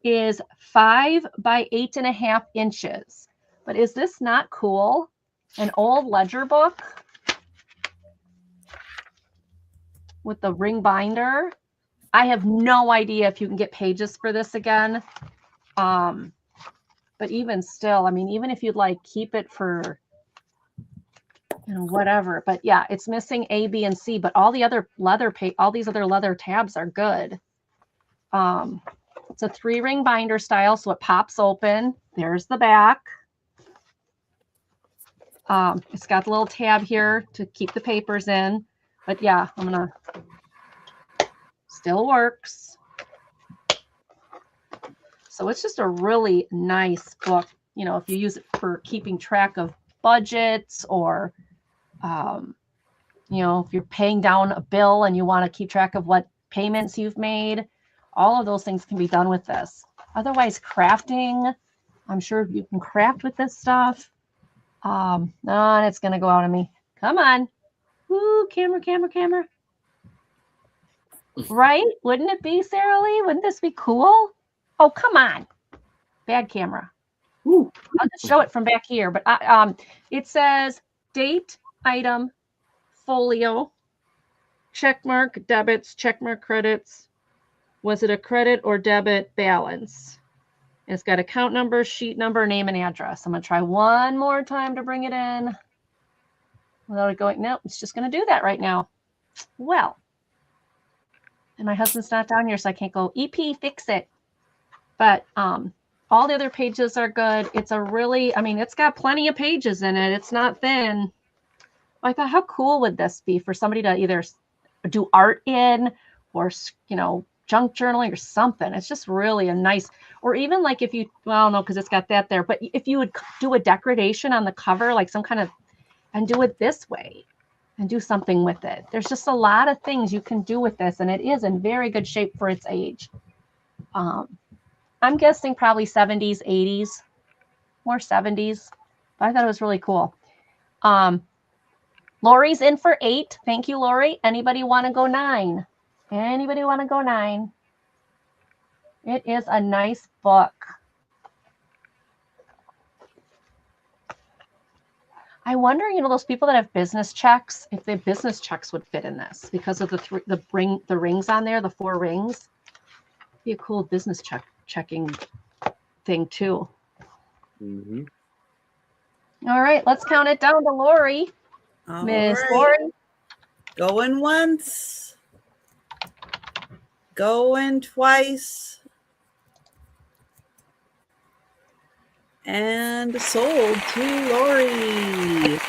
is 5 by 8.5 inches. But is this not cool? An old ledger book with the ring binder. I have no idea if you can get pages for this again. But even still, I mean, even if you'd like keep it for, whatever. But yeah, it's missing A, B, and C, but all the other all these other leather tabs are good. It's a 3-ring binder style, so it pops open. There's the back. It's got the little tab here to keep the papers in. But yeah, still works. So it's just a really nice book. If you use it for keeping track of budgets or, if you're paying down a bill and you want to keep track of what payments you've made, all of those things can be done with this. Otherwise, crafting, I'm sure you can craft with this stuff. No, it's going to go out on me. Come on. Ooh, camera. Right? Wouldn't it be, Sarah Lee? Wouldn't this be cool? Oh, come on. Bad camera. Ooh, I'll just show it from back here. But it says date, item, folio, checkmark debits, checkmark credits. Was it a credit or debit balance? It's got account number, sheet number, name, and address. I'm going to try one more time to bring it in without it going. No, it's just going to do that right now. Well, and my husband's not down here, so I can't go, EP, fix it. But all the other pages are good. It's a really, it's got plenty of pages in it. It's not thin. I thought, how cool would this be for somebody to either do art in or, junk journaling or something. It's just really a nice, or even like if you, well, no, because it's got that there, but if you would do a degradation on the cover, like some kind of, and do it this way and do something with it. There's just a lot of things you can do with this, and it is in very good shape for its age. I'm guessing probably 70s, 80s, more 70s. But I thought it was really cool. Lori's in for 8. Thank you, Lori. Anybody want to go 9? Anybody want to go 9? It is a nice book. I wonder, those people that have business checks, if their business checks would fit in this because of the rings on there, the 4 rings. Be a cool business checking thing too. Mm-hmm. All right, let's count it down to Lori. Miss Lori. Going once. Going twice. And sold to Lori.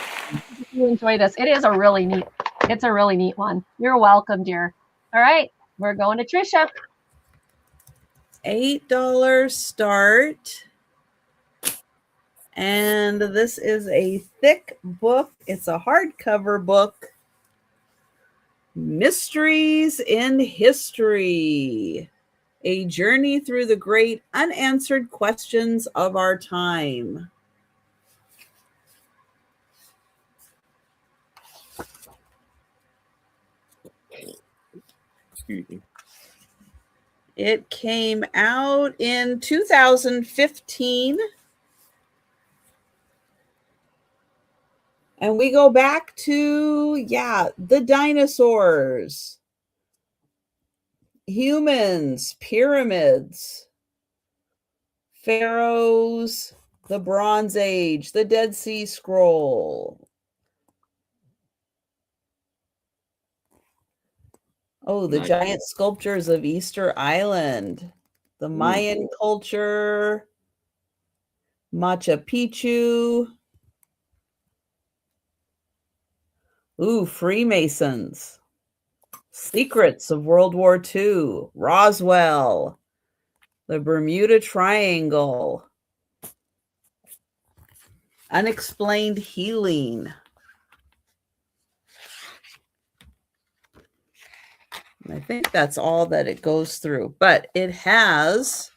You enjoy this. It's a really neat one. You're welcome, dear. All right, we're going to Trisha. $8 start. And this is a thick book. It's a hardcover book. Mysteries in History. A journey through the great unanswered questions of our time. Excuse me. It came out in 2015. And we go back to, the dinosaurs, humans, pyramids, pharaohs, the Bronze Age, the Dead Sea Scroll. Oh, the Nice. giant sculptures of Easter Island, the Mayan culture, Machu Picchu. Ooh, Freemasons. Secrets of World War II. Roswell. The Bermuda Triangle. Unexplained healing. I think that's all that it goes through. But it has,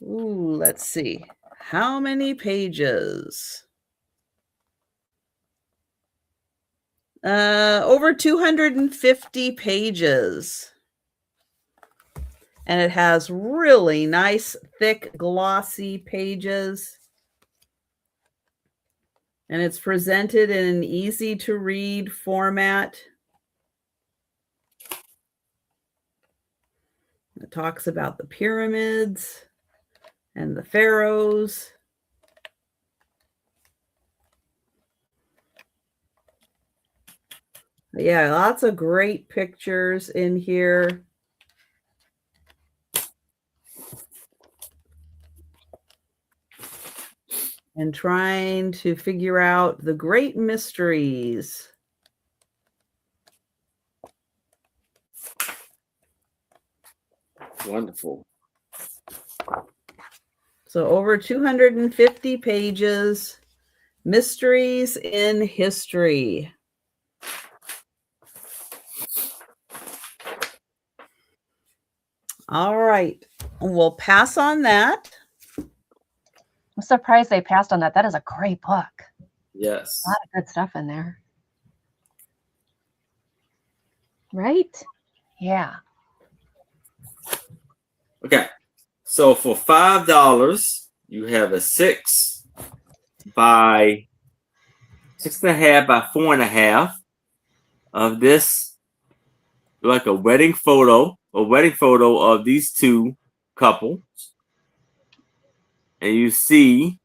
let's see. How many pages? Over 250 pages. And it has really nice, thick, glossy pages. And it's presented in an easy to read format. It talks about the pyramids and the pharaohs. Yeah, lots of great pictures in here. And trying to figure out the great mysteries. Wonderful. So over 250 pages, Mysteries in History. All right, we'll pass on that. I'm surprised they passed on that. That is a great book. Yes. A lot of good stuff in there. Right? Yeah. Okay. So for $5, you have a 6 by 6.5 by 4.5 of this, like a wedding photo of these two couples. And you see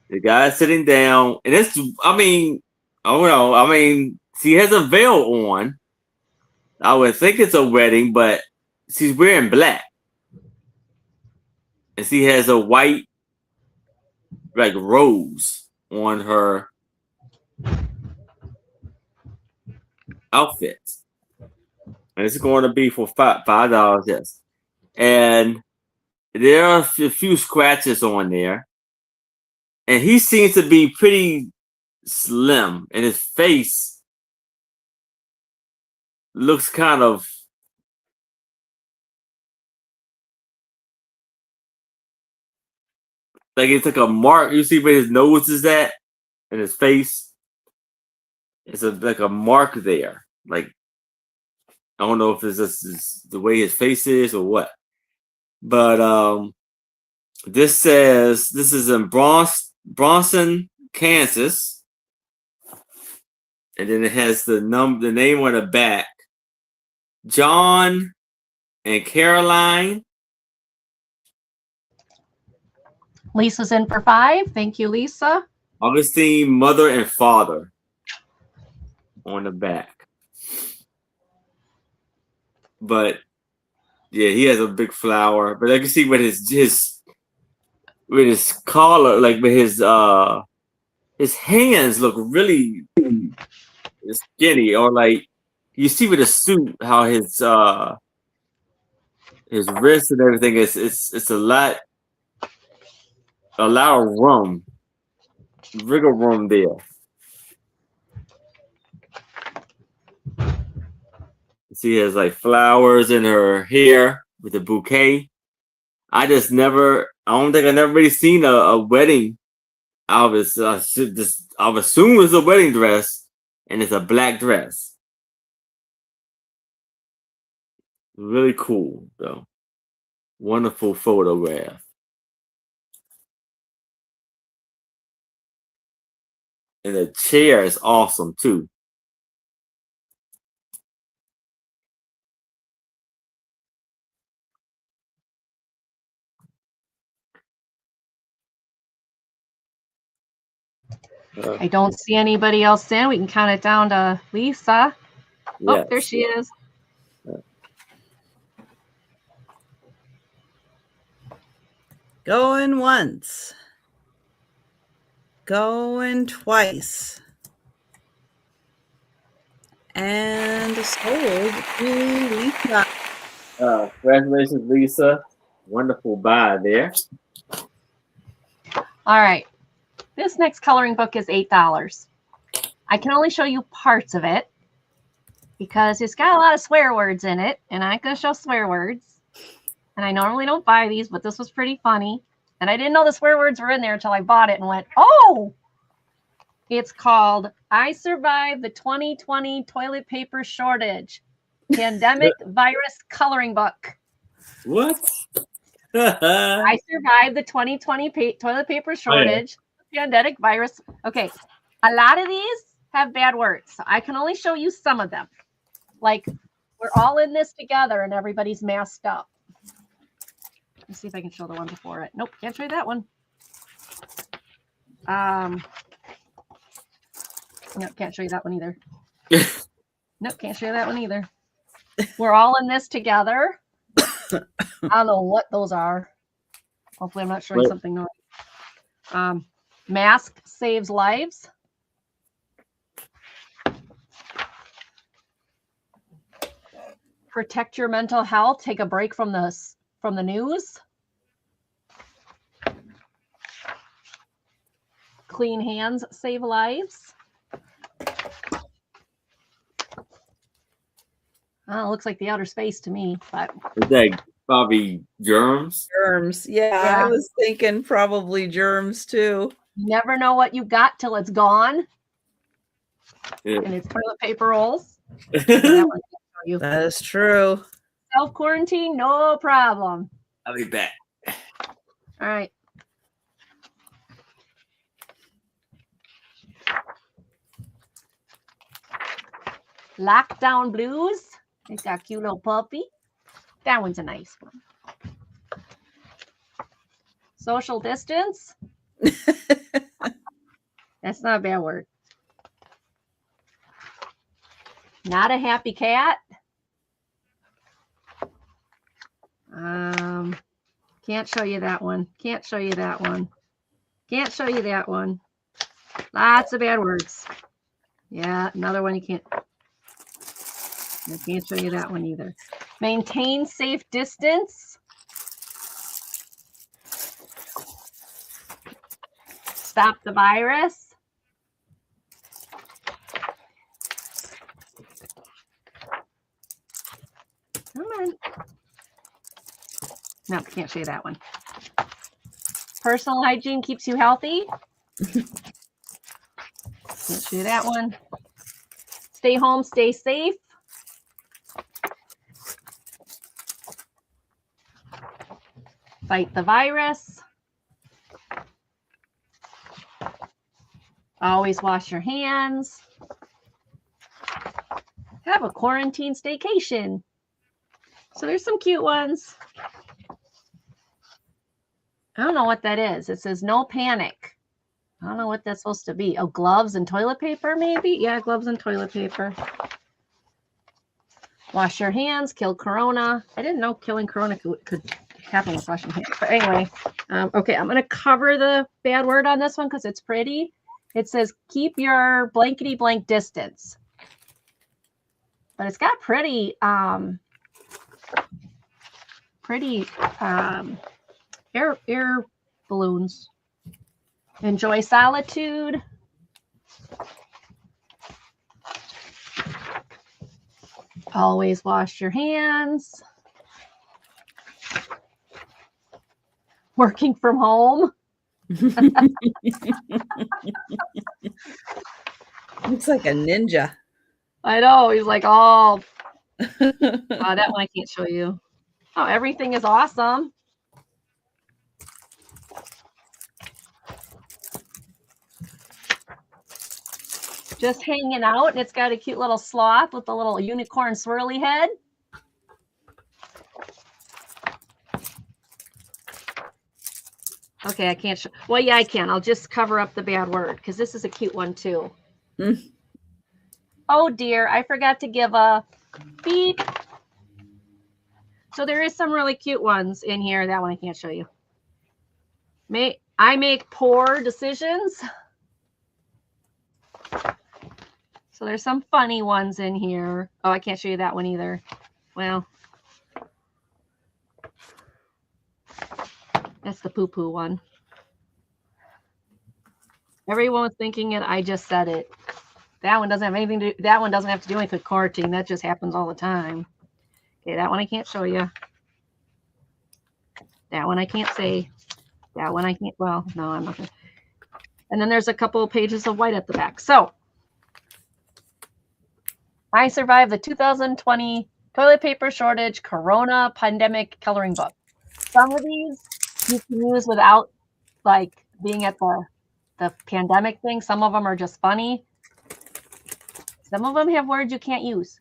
the guy sitting down, and it's, she has a veil on. I would think it's a wedding, but she's wearing black. And she has a white, like, rose on her outfit. And it's going to be for $5, yes. And there are a few scratches on there. And he seems to be pretty slim, and his face looks kind of like it's like a mark. You see where his nose is at and his face? It's like a mark there. Like, I don't know if it's just the way his face is or what. But this says this is in Bronson, Kansas. And then it has the name on the back. John and Caroline. Lisa's in for 5. Thank you, Lisa. Augustine, mother and father on the back. But yeah, he has a big flower. But I can see with his collar, like with his hands look really skinny, or like you see with the suit how his wrist and everything it's a lot of room, wiggle room there. She has like flowers in her hair with a bouquet. I don't think I never really seen a wedding. I've assumed it's a wedding dress, and it's a black dress. Really cool, though. Wonderful photograph. And the chair is awesome, too. I don't see anybody else in. We can count it down to Lisa. Oh, Yes. there she is. Going once. Going twice. And sold to Lisa. Congratulations, Lisa. Wonderful buy there. All right. This next coloring book is $8. I can only show you parts of it because it's got a lot of swear words in it, and I'm going to show swear words. And I normally don't buy these, but this was pretty funny. And I didn't know the swear words were in there until I bought it and went, oh! It's called I Survived the 2020 Toilet Paper Shortage Pandemic Virus Coloring Book. What? I survived the 2020 toilet paper shortage, pandemic virus. Okay, a lot of these have bad words, so I can only show you some of them. Like, we're all in this together and everybody's masked up. Let's see if I can show the one before it. Nope, can't show you that one. Nope, can't show you that one either. Nope, can't show you that one either. We're all in this together. I don't know what those are. Hopefully I'm not showing something wrong. Mask saves lives. Protect your mental health. Take a break from the news. Clean hands save lives. Oh, it looks like the outer space to me, but Is that probably germs? Germs. Yeah, I was thinking probably germs too. You never know what you got till it's gone. Yeah. And it's toilet paper rolls. That is true. Self-quarantine, no problem. I'll be back. All right. Lockdown Blues. It's got a cute little puppy. That one's a nice one. Social distance. That's not a bad word. Not a happy cat. Can't show you that one. Can't show you that one. Can't show you that one. Lots of bad words. Yeah, another one you can't. I can't show you that one either. Maintain safe distance. Stop the virus. Come on. No, can't show you that one. Personal hygiene keeps you healthy. Can't show you that one. Stay home, stay safe. Fight the virus. Always wash your hands. Have a quarantine staycation. So there's some cute ones. I don't know what that is. It says no panic. I don't know what that's supposed to be. Oh, gloves and toilet paper, maybe? Yeah, gloves and toilet paper. Wash your hands, kill corona. I didn't know killing corona could happen with washing hands. But anyway, okay, I'm going to cover the bad word on this one because it's pretty. It says keep your blankety blank distance. But it's got pretty air balloons. Enjoy solitude. Always wash your hands. Working from home. Looks like a ninja. I know. He's like, oh, that one I can't show you. Oh, everything is awesome. Just hanging out, and it's got a cute little sloth with a little unicorn swirly head. Okay, I can't show. Well, yeah, I can. I'll just cover up the bad word because this is a cute one too. Oh dear, I forgot to give a beep. So there is some really cute ones in here. That one I can't show you. I make poor decisions. So there's some funny ones in here. Oh, I can't show you that one either. Well, that's the poo-poo one. Everyone was thinking it. I just said it. That one doesn't have anything to do. That one doesn't have to do anything with quarantine. That just happens all the time. Okay, that one I can't show you. That one I can't say. That one I can't. Well, no, I'm not gonna. And then there's a couple of pages of white at the back. So I survived the 2020 toilet paper shortage corona pandemic coloring book. Some of these you can use without like being at the pandemic thing. Some of them are just funny. Some of them have words you can't use.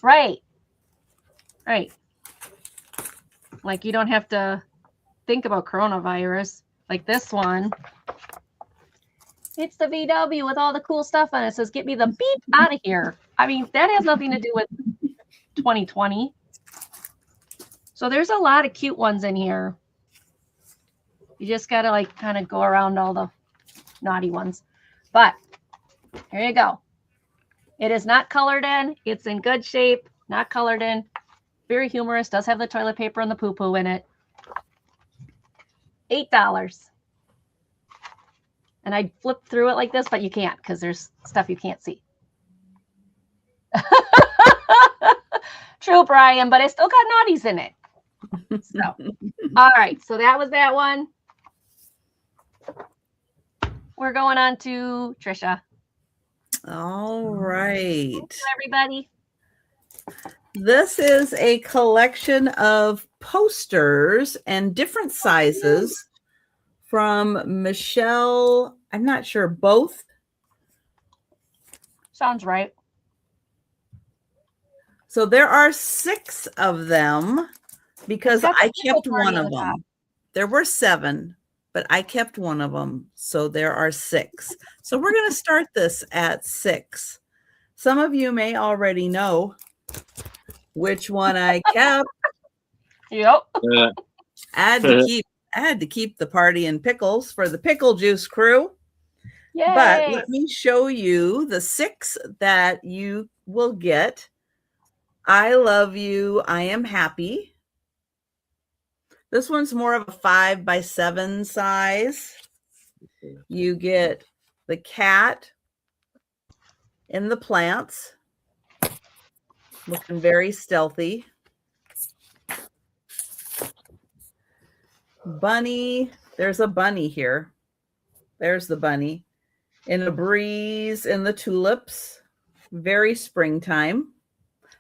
Right. Right. Like you don't have to think about coronavirus. Like this one. It's the VW with all the cool stuff on it. It says, get me the beep out of here. I mean, that has nothing to do with 2020. So there's a lot of cute ones in here. You just got to like kind of go around all the naughty ones. But here you go. It is not colored in. It's in good shape. Not colored in. Very humorous. Does have the toilet paper and the poo-poo in it. $8. And I flip through it like this, but you can't because there's stuff you can't see. True, Brian, but it still got naughties in it. So, all right. So that was that one. We're going on to Trisha. All right. Everybody. This is a collection of posters and different sizes from Michelle. I'm not sure, both. Sounds right. So there are 6 of them because I kept one of them. There were 7, but I kept one of them. So there are 6. So we're going to start this at 6. Some of you may already know which one I kept. Yep. I had to keep the party in pickles for the pickle juice crew. Yay. But let me show you the 6 that you will get I love you. I am happy. This one's more of a 5x7 size. You get the cat in the plants, looking very stealthy. Bunny, there's a bunny here. There's the bunny. In a breeze in the tulips, very springtime.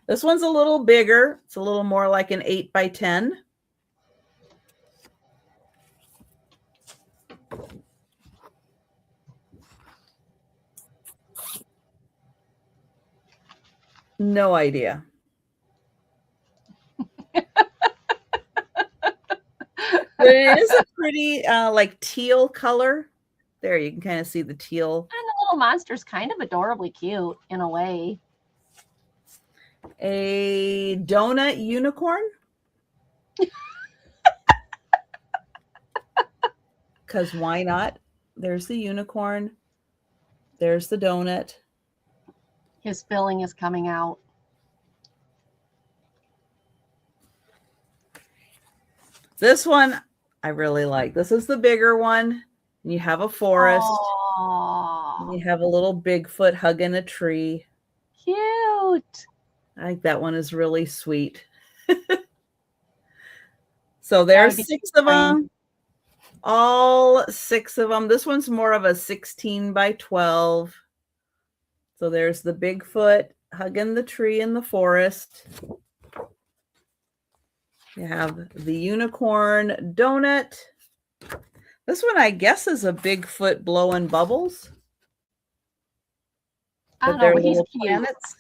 This one's a little bigger. It's a little more like an 8x10. No idea. But it is a pretty like teal color. There, you can kind of see the teal. And the little monster's kind of adorably cute in a way. A donut unicorn. Because why not? There's the unicorn. There's the donut. His filling is coming out. This one I really like. This is the bigger one. And you have a forest. Aww, And you have a little Bigfoot hugging a tree. cute. I think that one is really sweet. So there's 6 of them. All 6 of them. This one's more of a 16x12. So there's the Bigfoot hugging the tree in the forest. You have the unicorn donut. This one, I guess, is a Bigfoot blowing bubbles. I don't know, they're but he's little cute. planets.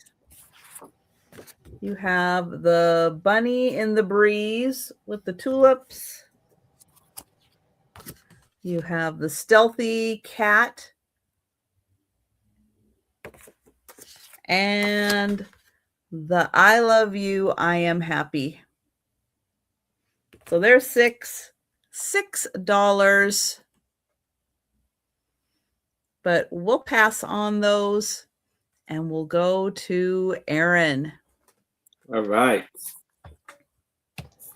You have the bunny in the breeze with the tulips. You have the stealthy cat. And the I love you, I am happy. So there's $6. But we'll pass on those and we'll go to Aaron. All right.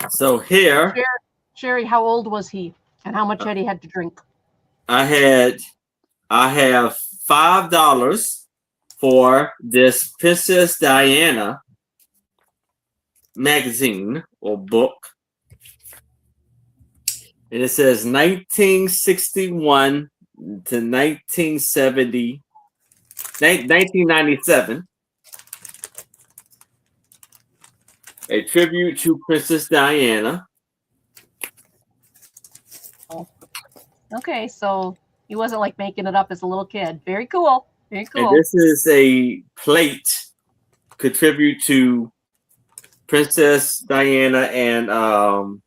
So here Sherry, how old was he? And how much had he had to drink? I have $5 for this Princess Diana magazine or book. And it says 1961 to 1997. A tribute to Princess Diana. Okay, so he wasn't like making it up as a little kid. Very cool. Very cool. And this is a plate contribute to Princess Diana and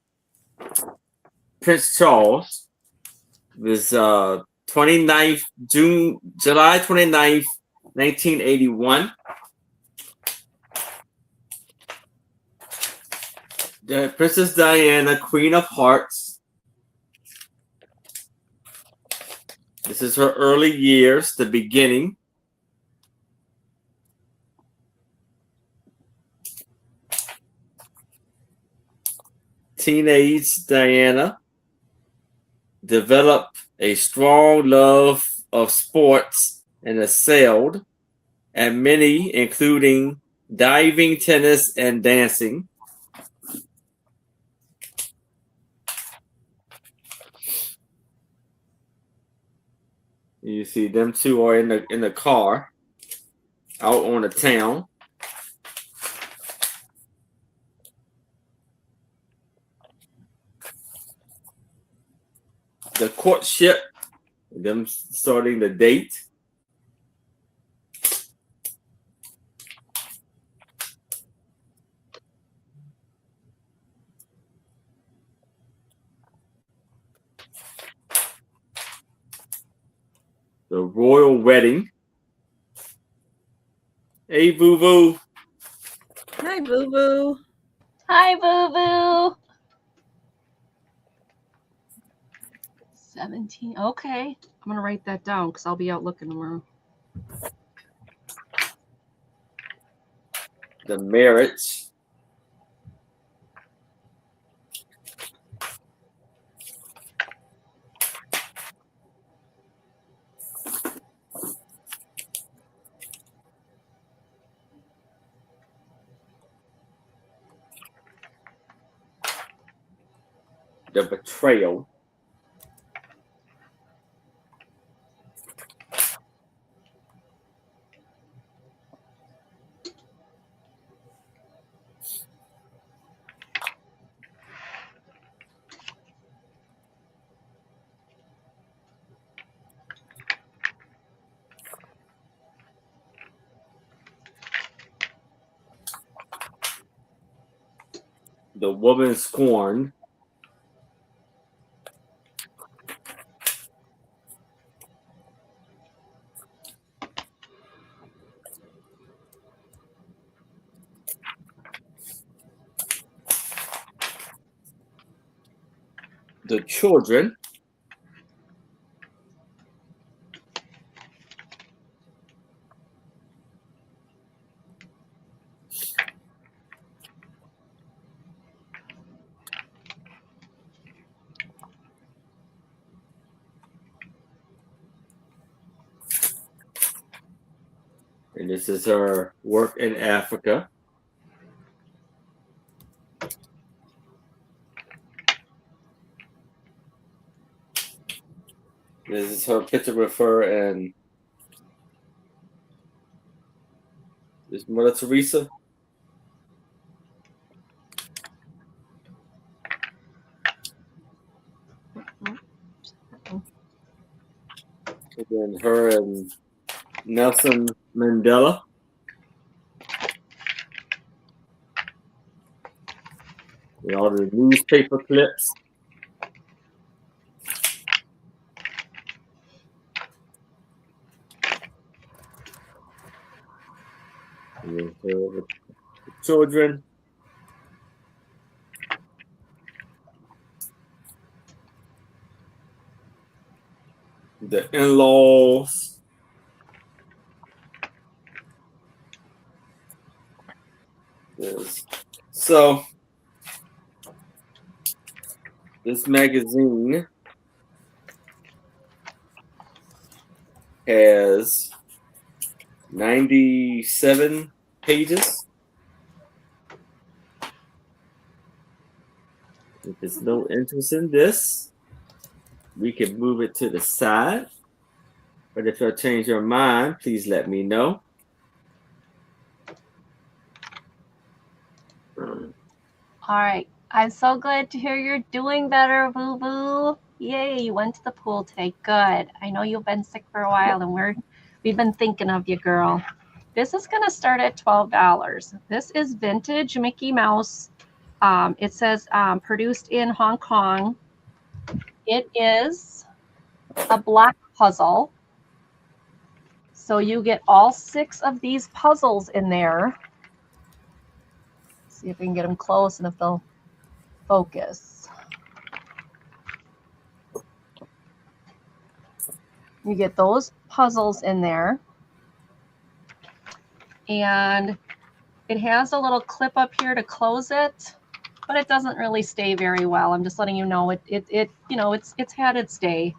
Prince Charles. This 29th July 29th, 1981. The Princess Diana, Queen of Hearts. This is her early years, the beginning. Teenage Diana developed a strong love of sports and excelled at many, including diving, tennis, and dancing. You see them two are in the car out on the town. The courtship, them starting the date. The royal wedding. Hey, Boo Boo. Hi, Boo Boo. Hi, Boo Boo. 17. Okay. I'm going to write that down because I'll be out looking tomorrow. the marriage. The betrayal. The woman scorned. The children. And this is her work in Africa. This is her picture with her and this Mother Teresa. And then her and Nelson Mandela. And all the newspaper clips. And then her with the children. The in-laws. Yes. So this magazine has 97 pages. If there's no interest in this, we can move it to the side. But if you change your mind, please let me know. All right. I'm so glad to hear you're doing better, Boo Boo. Yay, you went to the pool today. Good. I know you've been sick for a while, and we've been thinking of you, girl. This is going to start at $12. This is vintage Mickey Mouse. It says produced in Hong Kong. It is a block puzzle. So you get all 6 of these puzzles in there. See if we can get them close and if they'll focus. You get those puzzles in there. And it has a little clip up here to close it, but it doesn't really stay very well. I'm just letting you know it's had its day.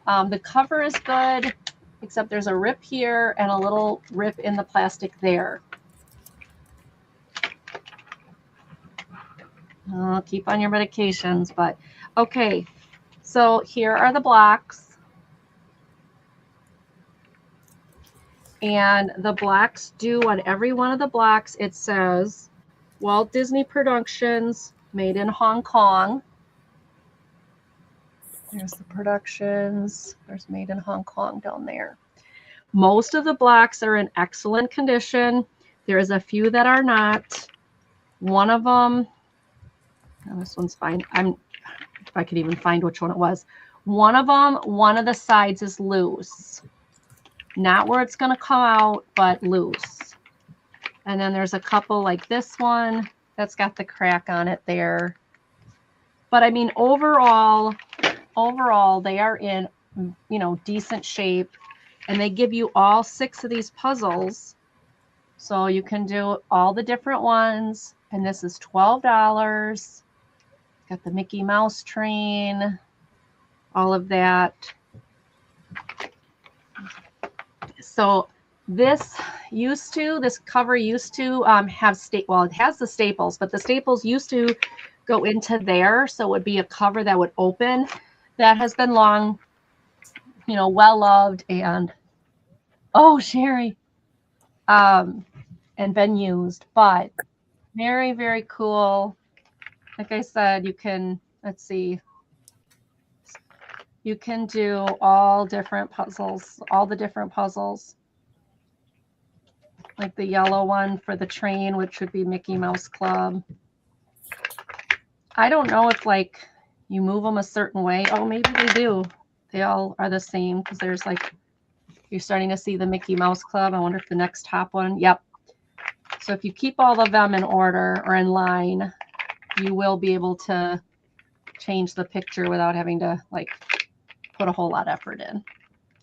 The cover is good, except there's a rip here and a little rip in the plastic there. Keep on your medications, but okay. So here are the blocks. And the blocks do, on every one of the blocks, it says Walt Disney Productions, made in Hong Kong. There's the productions. There's made in Hong Kong down there. Most of the blocks are in excellent condition. There is a few that are not. One of them, oh, this one's fine. If I could even find which one it was. One of them, one of the sides is loose. Not where it's going to come out, but loose. And then there's a couple like this one that's got the crack on it there. But I mean, overall, they are in, decent shape. And they give you all 6 of these puzzles. So you can do all the different ones. And this is $12. Got the Mickey Mouse train, all of that. So this cover used to have well, it has the staples, but the staples used to go into there. So it would be a cover that would open. That has been long, well loved and, oh, Sherry, and been used, but very, very cool. Like I said, you can, let's see, you can do all the different puzzles, like the yellow one for the train, which would be Mickey Mouse Club. I don't know if like you move them a certain way. Oh, maybe they do. They all are the same because there's like, you're starting to see the Mickey Mouse Club. I wonder if the next top one, yep. So if you keep all of them in order or in line, you will be able to change the picture without having to like put a whole lot of effort in.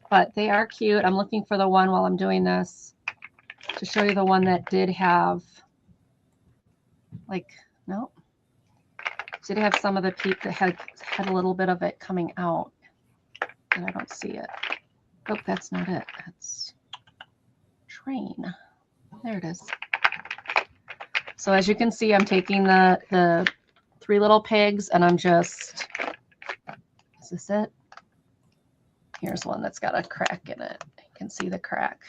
But they are cute. I'm looking for the one while I'm doing this to show you the one that did have like, no, did have some of the peep that had a little bit of it coming out, and I don't see it. Oh, that's not it. That's train. There it is. So as you can see, I'm taking the Three Little Pigs and I'm just, is this it? Here's one that's got a crack in it. You can see the crack.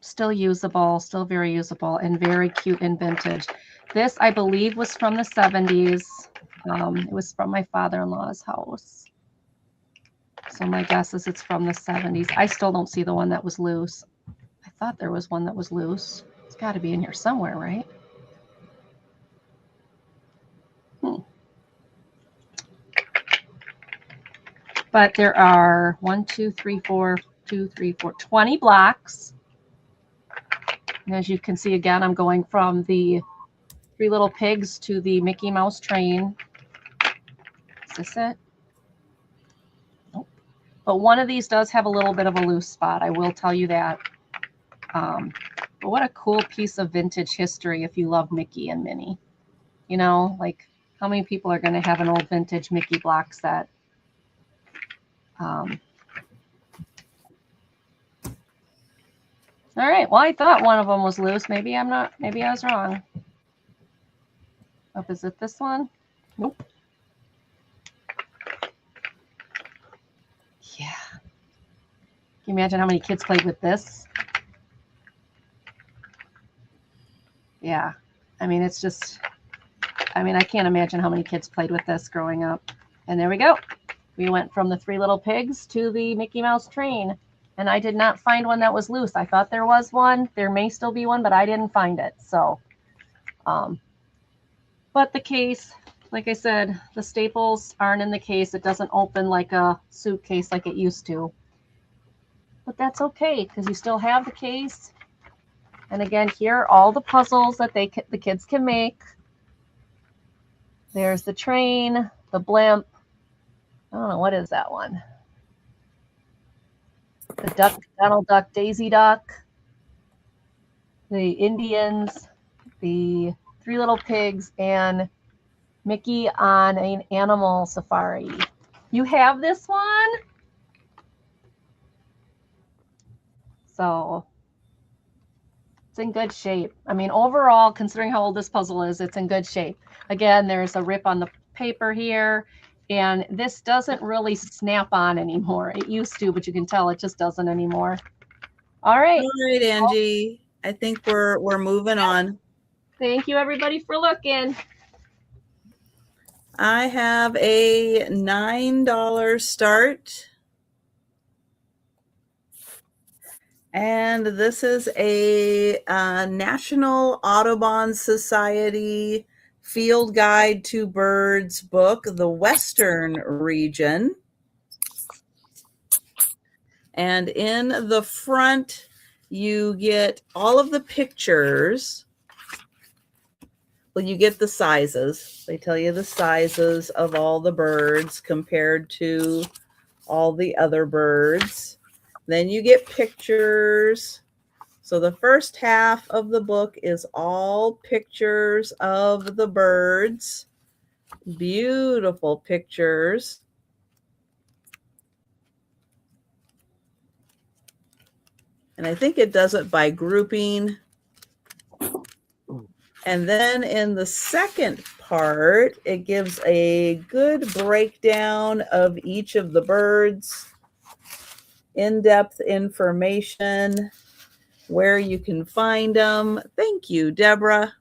Still usable, still very usable and very cute and vintage. This, I believe, was from the 70s. It was from my father-in-law's house. So my guess is it's from the 70s. I still don't see the one that was loose. I thought there was one that was loose. It's got to be in here somewhere, right? But there are 20 blocks. And as you can see, again, I'm going from the Three Little Pigs to the Mickey Mouse train. Is this it? Nope. But one of these does have a little bit of a loose spot. I will tell you that. But what a cool piece of vintage history if you love Mickey and Minnie. Like how many people are going to have an old vintage Mickey block set? All right. Well, I thought one of them was loose. Maybe I'm not. Maybe I was wrong. Oh, is it this one? Nope. Yeah. Can you imagine how many kids played with this? Yeah. I mean, it's just, I can't imagine how many kids played with this growing up. And there we go. We went from the Three Little Pigs to the Mickey Mouse train. And I did not find one that was loose. I thought there was one. There may still be one, but I didn't find it. So, but the case, like I said, the staples aren't in the case. It doesn't open like a suitcase like it used to. But that's okay because you still have the case. And again, here are all the puzzles that the kids can make. There's the train, the blimp. I don't know, what is that one? The duck, Donald Duck, Daisy Duck, the Indians, the Three Little Pigs, and Mickey on an animal safari. You have this one? So it's in good shape. I mean, overall, considering how old this puzzle is, it's in good shape. Again, there's a rip on the paper here. And this doesn't really snap on anymore. It used to, but you can tell it just doesn't anymore. All right. All right, Angie. I think we're moving on. Thank you, everybody, for looking. I have a $9 start. And this is a National Audubon Society Field Guide to Birds book, the Western region. And in the front, you get all of the pictures. Well, you get the sizes. They tell you the sizes of all the birds compared to all the other birds. Then you get pictures. So the first half of the book is all pictures of the birds. Beautiful pictures. And I think it does it by grouping. And then in the second part, it gives a good breakdown of each of the birds, in-depth information, where you can find them. Thank you, Deborah.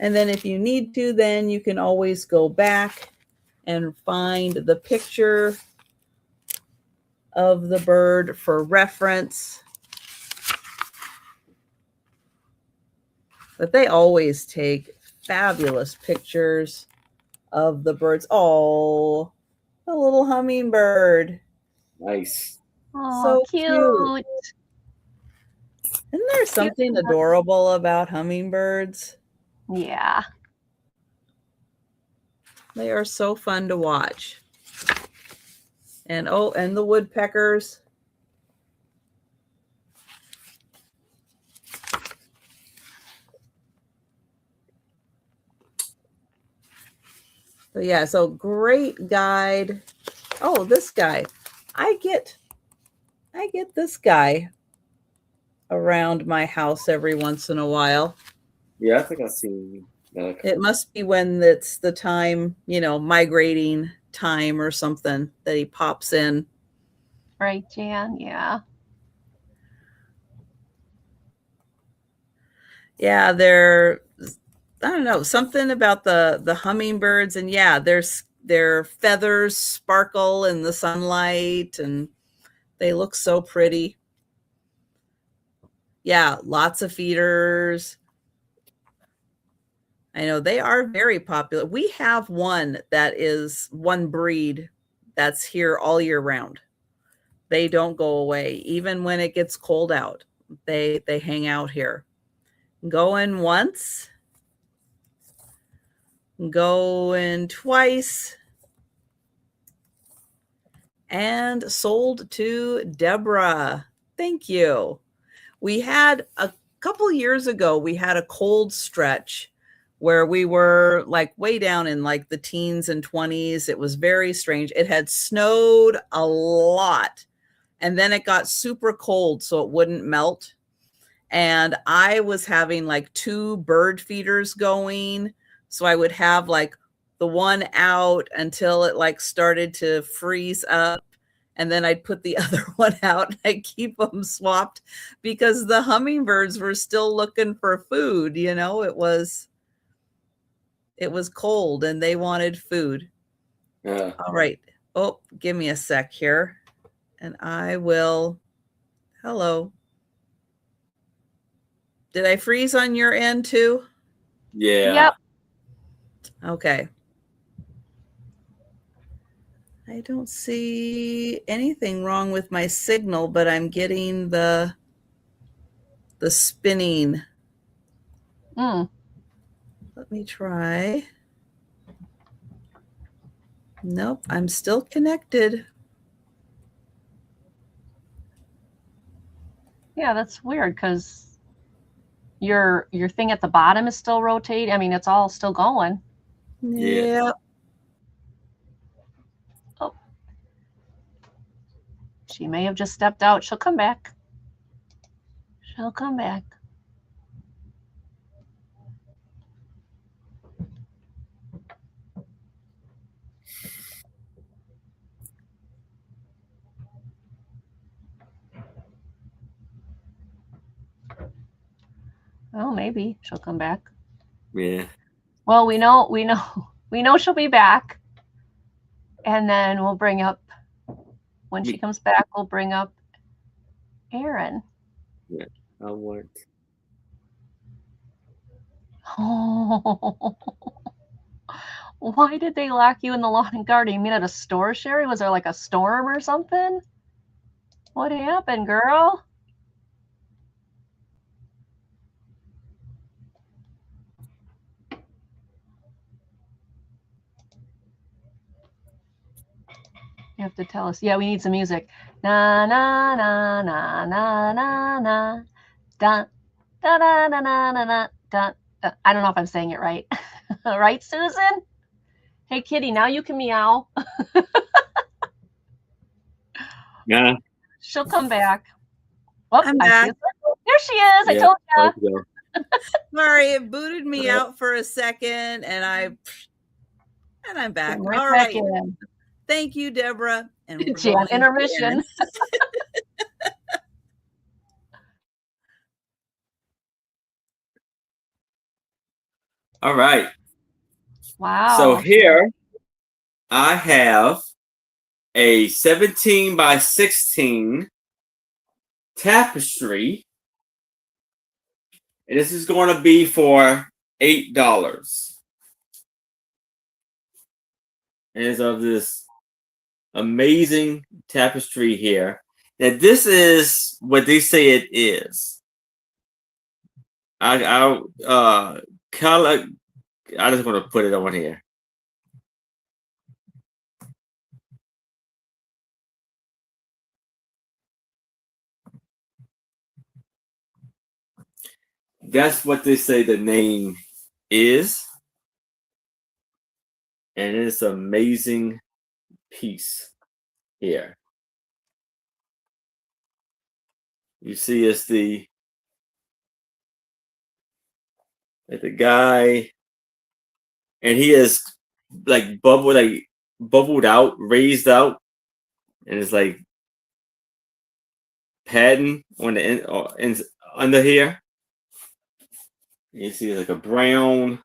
And then if you need to, then you can always go back and find the picture of the bird for reference. But they always take fabulous pictures of the birds. Oh, the little hummingbird. Nice. Oh, So cute. Isn't there something adorable about hummingbirds? Yeah. They are so fun to watch. And oh, and the woodpeckers. So yeah, so great guide. Oh, this guy. I get this guy around my house every once in a while. Yeah, I think I've seen that. It must be when it's the time, migrating time or something that he pops in. Right, Jan? Yeah. Yeah, they're, I don't know, something about the hummingbirds, and yeah, their feathers sparkle in the sunlight and they look so pretty. Yeah, lots of feeders. I know they are very popular. We have one breed that's here all year round. They don't go away. Even when it gets cold out, they hang out here. Going once, going twice, and sold to Deborah. Thank you. We had a couple years ago, we had a cold stretch where we were like way down in like the teens and 20s. It was very strange. It had snowed a lot and then it got super cold so it wouldn't melt. And I was having like 2 bird feeders going. So I would have like the one out until it like started to freeze up. And then I'd put the other one out and I'd keep them swapped because the hummingbirds were still looking for food. It was cold and they wanted food. Yeah. All right. Oh, give me a sec here. And I will. Hello. Did I freeze on your end too? Yeah. Yep. Okay. I don't see anything wrong with my signal, but I'm getting the spinning. Mm. Let me try. Nope, I'm still connected. Yeah, that's weird because your thing at the bottom is still rotating. I mean, it's all still going. Yeah. Yep. Oh. She may have just stepped out. She'll come back. She'll come back. Oh, maybe she'll come back. Yeah. Well, we know she'll be back. And then we'll bring up, when she comes back, we'll bring up Erin. Yeah, I want. Oh, why did they lock you in the lawn and garden? You mean at a store, Sherry? Was there like a storm or something? What happened, girl? You have to tell us. Yeah, we need some music. Na na na na na na na. Da da da da da da da da. I don't know if I'm saying it right. Right, Susan? Hey, kitty, now you can meow. Yeah. She'll come back. Oh, I'm I see back. her. There she is. I Yeah. told you. Let's go. Sorry, it booted me All right. out for a second, and I'm back. Come right All back right. in. Thank you, Deborah. And we're Jan, going intermission. again. All right. Wow. So here I have a 17 by 16 tapestry. And this is going to be for $8. And it's of this amazing tapestry here. Now this is what they say it is. I color. I just want to put it on here. That's what they say the name is. And it's an amazing piece here. You see it's the guy, and he is like bubbled out, raised out, and it's like padding on the end under here. You see like a brown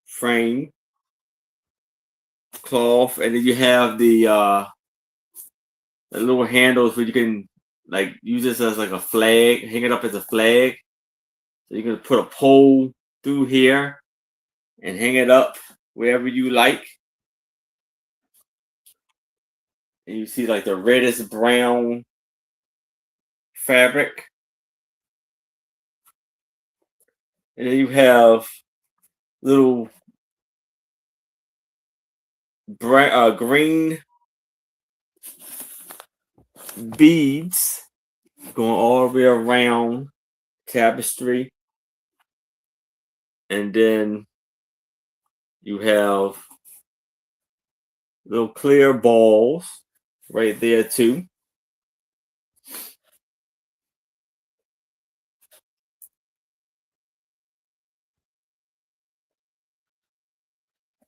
frame cloth, and then you have the little handles where you can like use this as like a flag, hang it up as a flag. So you can put a pole through here and hang it up wherever you like. And you see like the reddish brown fabric. And then you have little green beads going all the way around tapestry. And then you have little clear balls right there too.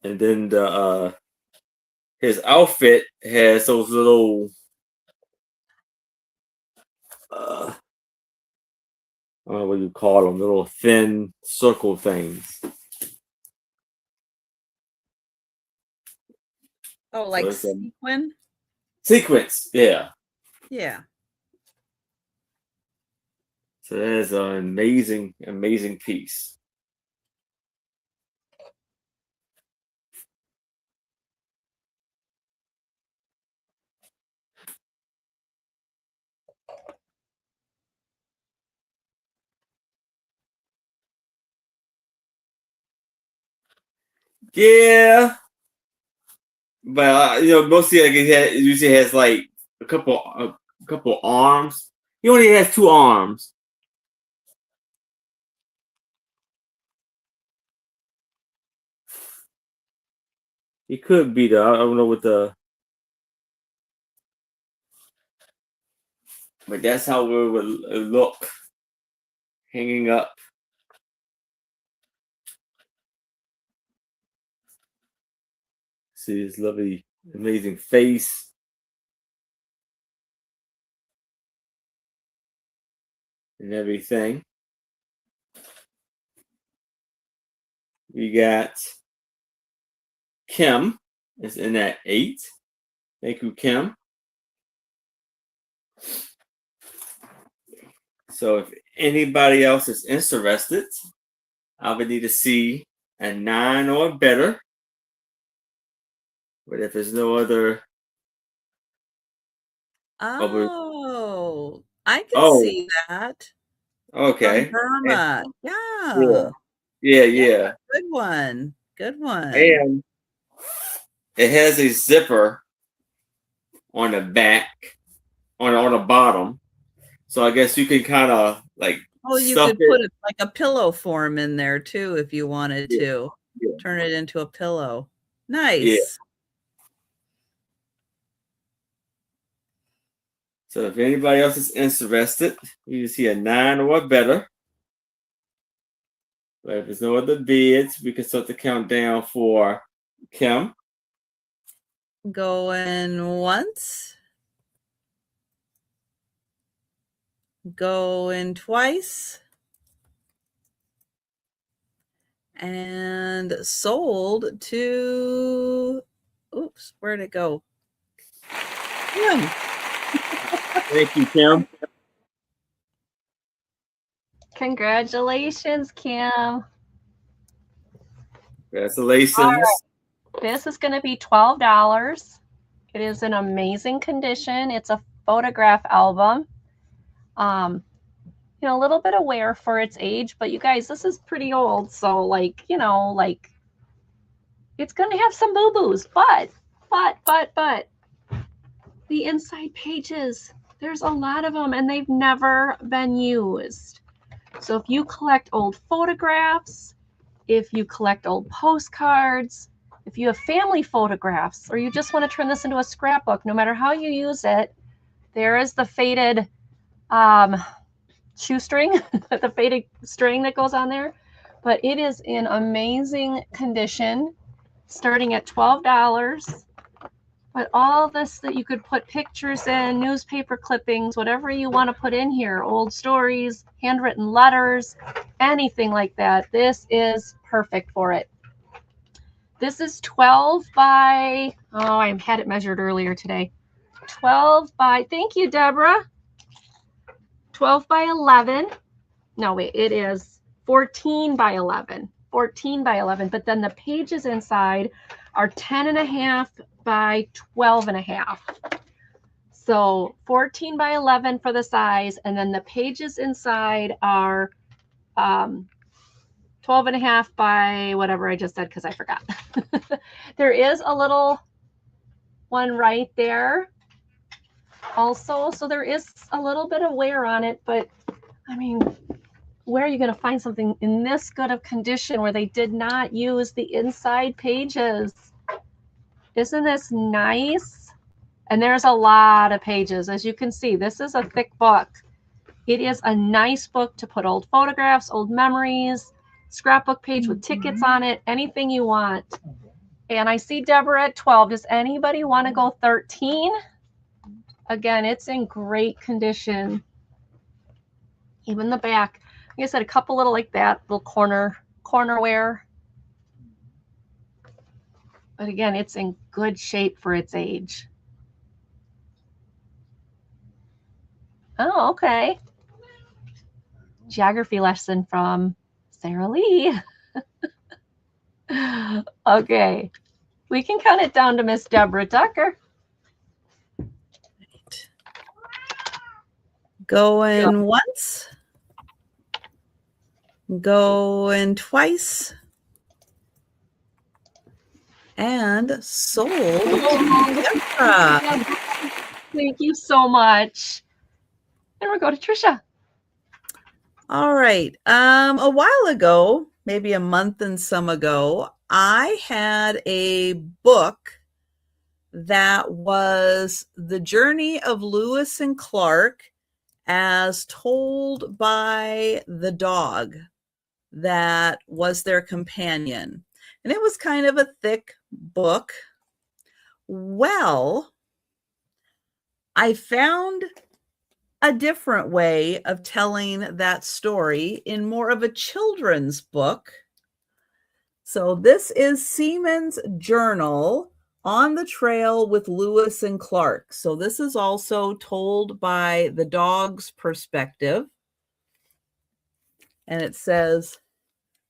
And then the his outfit has those little I don't know what you call them, little thin circle things. Oh, like What's that? sequin? Sequence, yeah. Yeah. So that is an amazing, amazing piece. Yeah, but mostly like it usually has like a couple arms. He only has 2 arms. He could be though. I don't know what but that's how it would look hanging up. See his lovely, amazing face. And everything. We got Kim is in at 8. Thank you, Kim. So if anybody else is interested, I would need to see a 9 or better. But if there's no other, Oh, I can see that. okay. From Burma. Yeah. Yeah. Yeah. Good one. Good one. And it has a zipper on the back, on the bottom. So I guess you can kind of like You stuff could put it like a pillow form in there too if you wanted to. Yeah. Turn it into a pillow. Nice. Yeah. So if anybody else is interested, you can see a 9 or better. But if there's no other bids, we can start the countdown for Kim. Going once. Going twice. And sold to, oops, where'd it go? Kim. Thank you, Kim. Congratulations, Kim. Congratulations. All right. This is going to be $12. It is in amazing condition. It's a photograph album. You know, a little bit of wear for its age, but you guys, this is pretty old. So like, you know, like it's going to have some boo-boos, but the inside pages, there's a lot of them and they've never been used. So if you collect old photographs, if you collect old postcards, if you have family photographs, or you just want to turn this into a scrapbook, no matter how you use it, there is the faded shoestring, the faded string that goes on there. But it is in amazing condition, starting at $12. But all this that you could put pictures in, newspaper clippings, whatever you want to put in here, old stories, handwritten letters, anything like that. This is perfect for it. This is 12 by, oh, I had it measured earlier today. 12 by, thank you, Deborah. 12 by 11. No, wait, it is 14 by 11. 14 by 11, but then the pages inside are 10.5 by 12.5. So 14 by 11 for the size, and then the pages inside are 12.5 by whatever I just said because I forgot. There is a little one right there also, so there is a little bit of wear on it, but I mean, where are you going to find something in this good of condition where they did not use the inside pages? Isn't this nice? And there's a lot of pages. As you can see, this is a thick book. It is a nice book to put old photographs, old memories, scrapbook page with tickets on it, anything you want. And I see Deborah at 12. Does anybody want to go 13? Again, it's in great condition. Even the back. Like I said, a couple little like that, little corner wear. But again, it's in good shape for its age. Oh, okay. Geography lesson from Sarah Lee. Okay. We can count it down to Miss Deborah Tucker. Going once. Going twice. And sold to Deborah. Thank you so much. And we'll go to Trisha. All right. A while ago, maybe a month and some ago, I had a book that was the journey of Lewis and Clark as told by the dog that was their companion. And it was kind of a thick book. Well, I found a different way of telling that story in more of a children's book. So this is Seaman's Journal on the Trail with Lewis and Clark. So this is also told by the dog's perspective. And it says,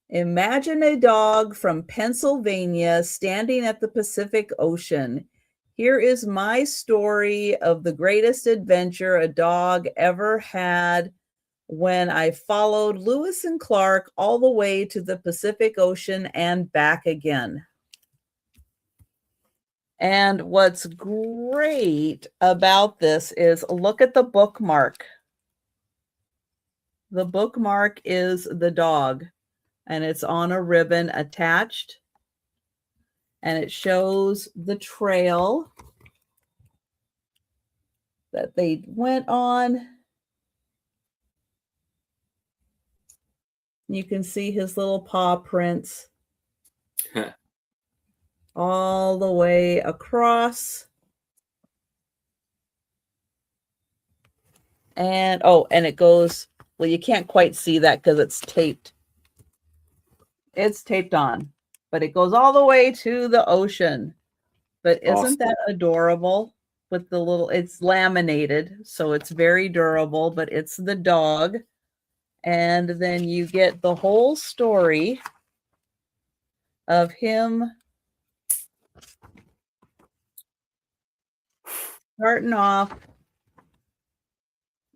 imagine a dog from Pennsylvania standing at the Pacific Ocean. Here is my story of the greatest adventure a dog ever had when I followed Lewis and Clark all the way to the Pacific Ocean and back again. And what's great about this is look at the bookmark. The bookmark is the dog, and it's on a ribbon attached, and it shows the trail that they went on. You can see his little paw prints all the way across. And and it goes, well, you can't quite see that because it's taped. It's taped on, but it goes all the way to the ocean. But isn't Awesome. that adorable? With the little, it's laminated, so it's very durable, but it's the dog. And then you get the whole story of him starting off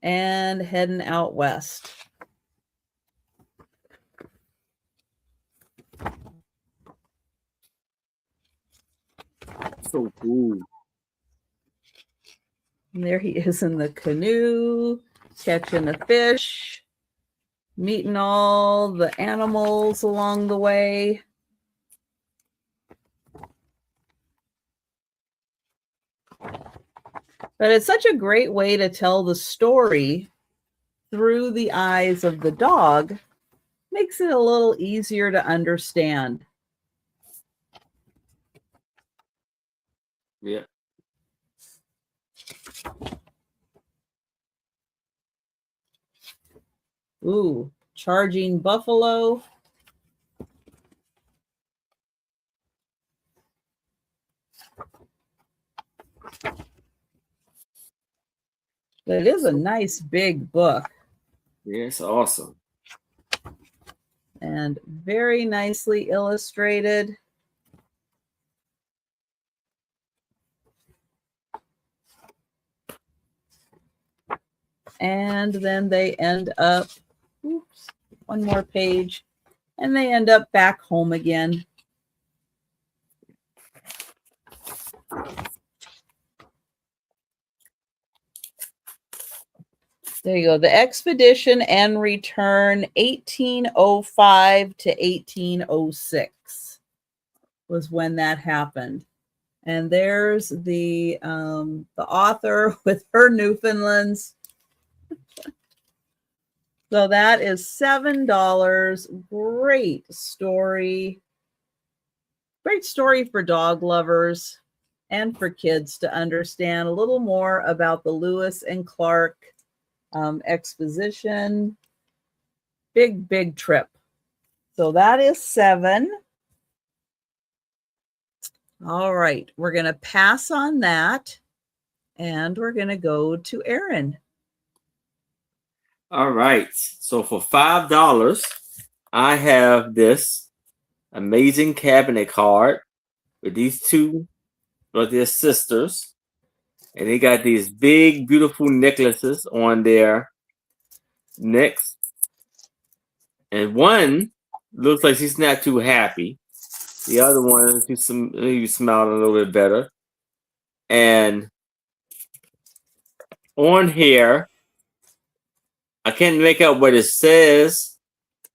and heading out west. So cool. And there he is in the canoe, catching a fish, meeting all the animals along the way. But it's such a great way to tell the story through the eyes of the dog. Makes it a little easier to understand. Yeah. Ooh, charging buffalo. But it is a nice big book. Yeah, it's awesome. And very nicely illustrated. And then they end up, oops, one more page, and they end up back home again. There you go. The expedition and return 1805 to 1806 was when that happened. And there's the author with her Newfoundlands. So that is $7. Great story. Great story for dog lovers and for kids to understand a little more about the Lewis and Clark exposition. Big trip. So that is 7. All right, we're going to pass on that, and we're going to go to Aaron. All right. So for $5, I have this amazing cabinet card with these two of their sisters. And they got these big, beautiful necklaces on their necks. And one looks like she's not too happy. The other one, she's maybe smiling a little bit better. And on here, I can't make out what it says,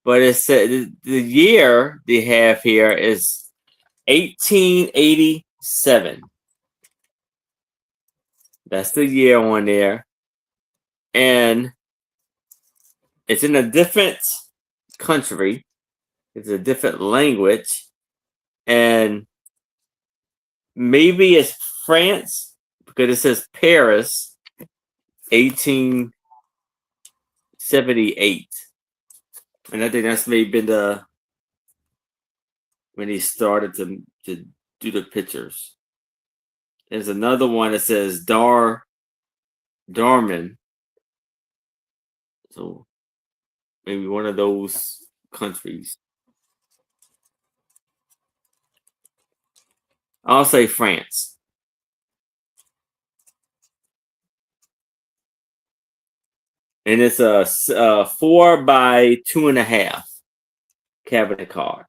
but it said the year they have here is 1887. That's the year on there. And it's in a different country. It's a different language. And maybe it's France because it says Paris, 1878. And I think that's maybe been when he started to do the pictures. There's another one that says Darman. So maybe one of those countries. I'll say France. And it's a 4 by 2.5 cabinet card,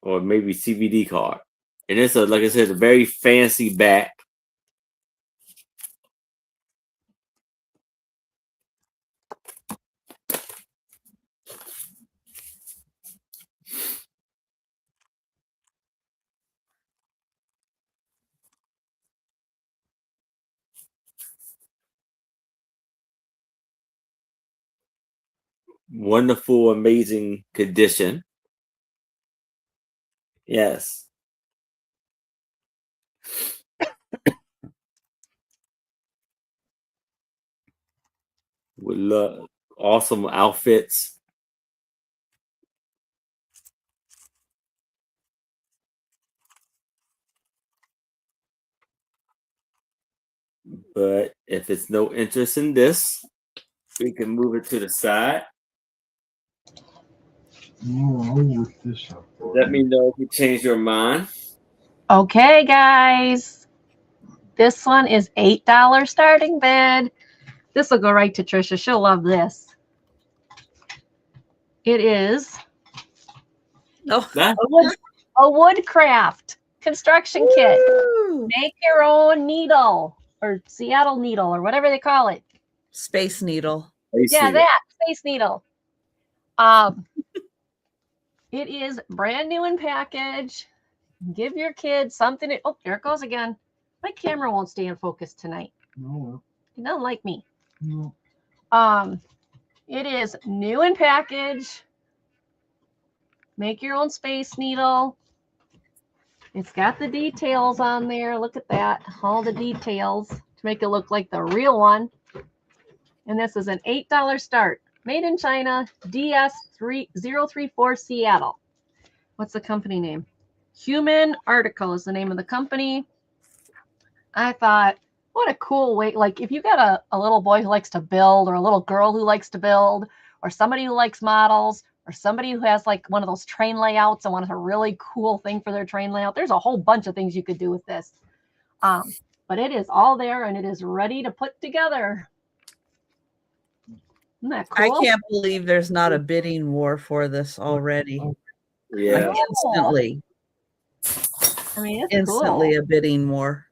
or maybe CVD card. And it's like I said, a very fancy back. Wonderful, amazing condition. Yes. With awesome outfits. But if it's no interest in this, we can move it to the side. Let me know if you change your mind. Okay, guys. This one is $8 starting bid. This will go right to Trisha. She'll love this. It is Oh, a woodcraft construction kit. woo! Make your own needle or Seattle needle or whatever they call it. Space needle. Yeah, that Space Needle. It is brand new in package. Give your kids something to, oh, there it goes again. My camera won't stay in focus tonight. No, It doesn't like me. no. It is new in package. Make your own Space Needle. It's got the details on there. Look at that. All the details to make it look like the real one. And this is an $8 start. Made in China, DS3034 Seattle. What's the company name? Human Article is the name of the company. I thought, what a cool way. Like if you got a little boy who likes to build or a little girl who likes to build or somebody who likes models or somebody who has like one of those train layouts and wants a really cool thing for their train layout, there's a whole bunch of things you could do with this. But it is all there and it is ready to put together. Isn't that cool? I can't believe there's not a bidding war for this already. Yeah. Like instantly. I mean, it's Instantly cool. a bidding war.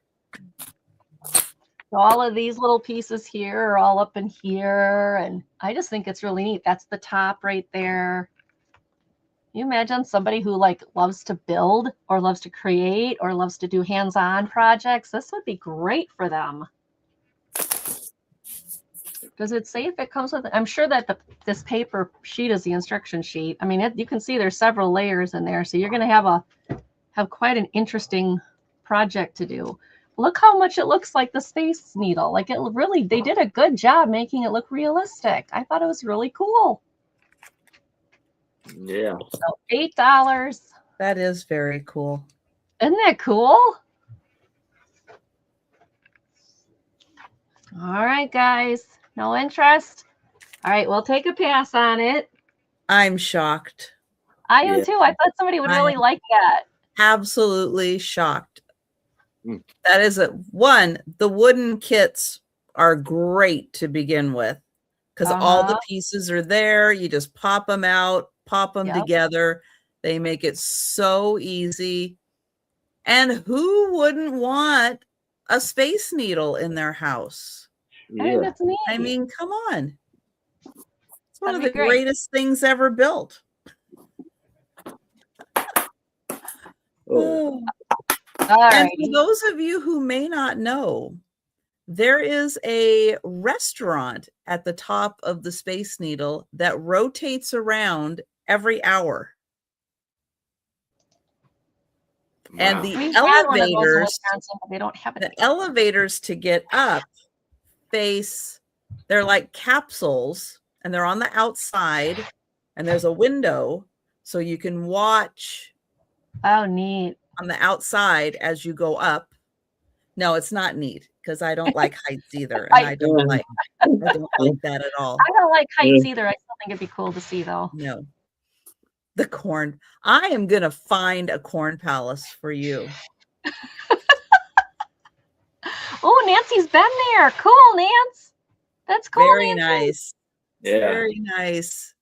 So all of these little pieces here are all up in here. And I just think it's really neat. That's the top right there. Can you imagine somebody who like loves to build or loves to create or loves to do hands-on projects? This would be great for them. Does it say if it comes with it? I'm sure that this paper sheet is the instruction sheet. I mean, you can see there's several layers in there. So you're going to have quite an interesting project to do. Look how much it looks like the Space Needle. Like it really, they did a good job making it look realistic. I thought it was really cool. Yeah. So $8. That is very cool. Isn't that cool? All right, guys. No interest? All right, we'll take a pass on it. I'm shocked. I am Yeah. too. I thought somebody would really like that. Absolutely shocked. Mm. That is one. The wooden kits are great to begin with because all the pieces are there. You just pop them out, pop them together. They make it so easy. And who wouldn't want a Space Needle in their house? I think that's neat. I mean, come on. It's one That'd of be the great. greatest things ever built. Oh. All And right. for those of you who may not know, there is a restaurant at the top of the Space Needle that rotates around every hour. And the We had one of those in elevators, Wisconsin, but they don't have it. the elevators to get up face, they're like capsules and they're on the outside and there's a window so you can watch. Oh, neat. On the outside as you go up. No, it's not neat because I don't like heights either. And I don't like that at all. I don't like heights either. I still think it'd be cool to see though. No. The corn. I am gonna find a corn palace for you. Oh, Nancy's been there. Cool, Nance. That's cool. Very Nancy. nice. Yeah. Very nice.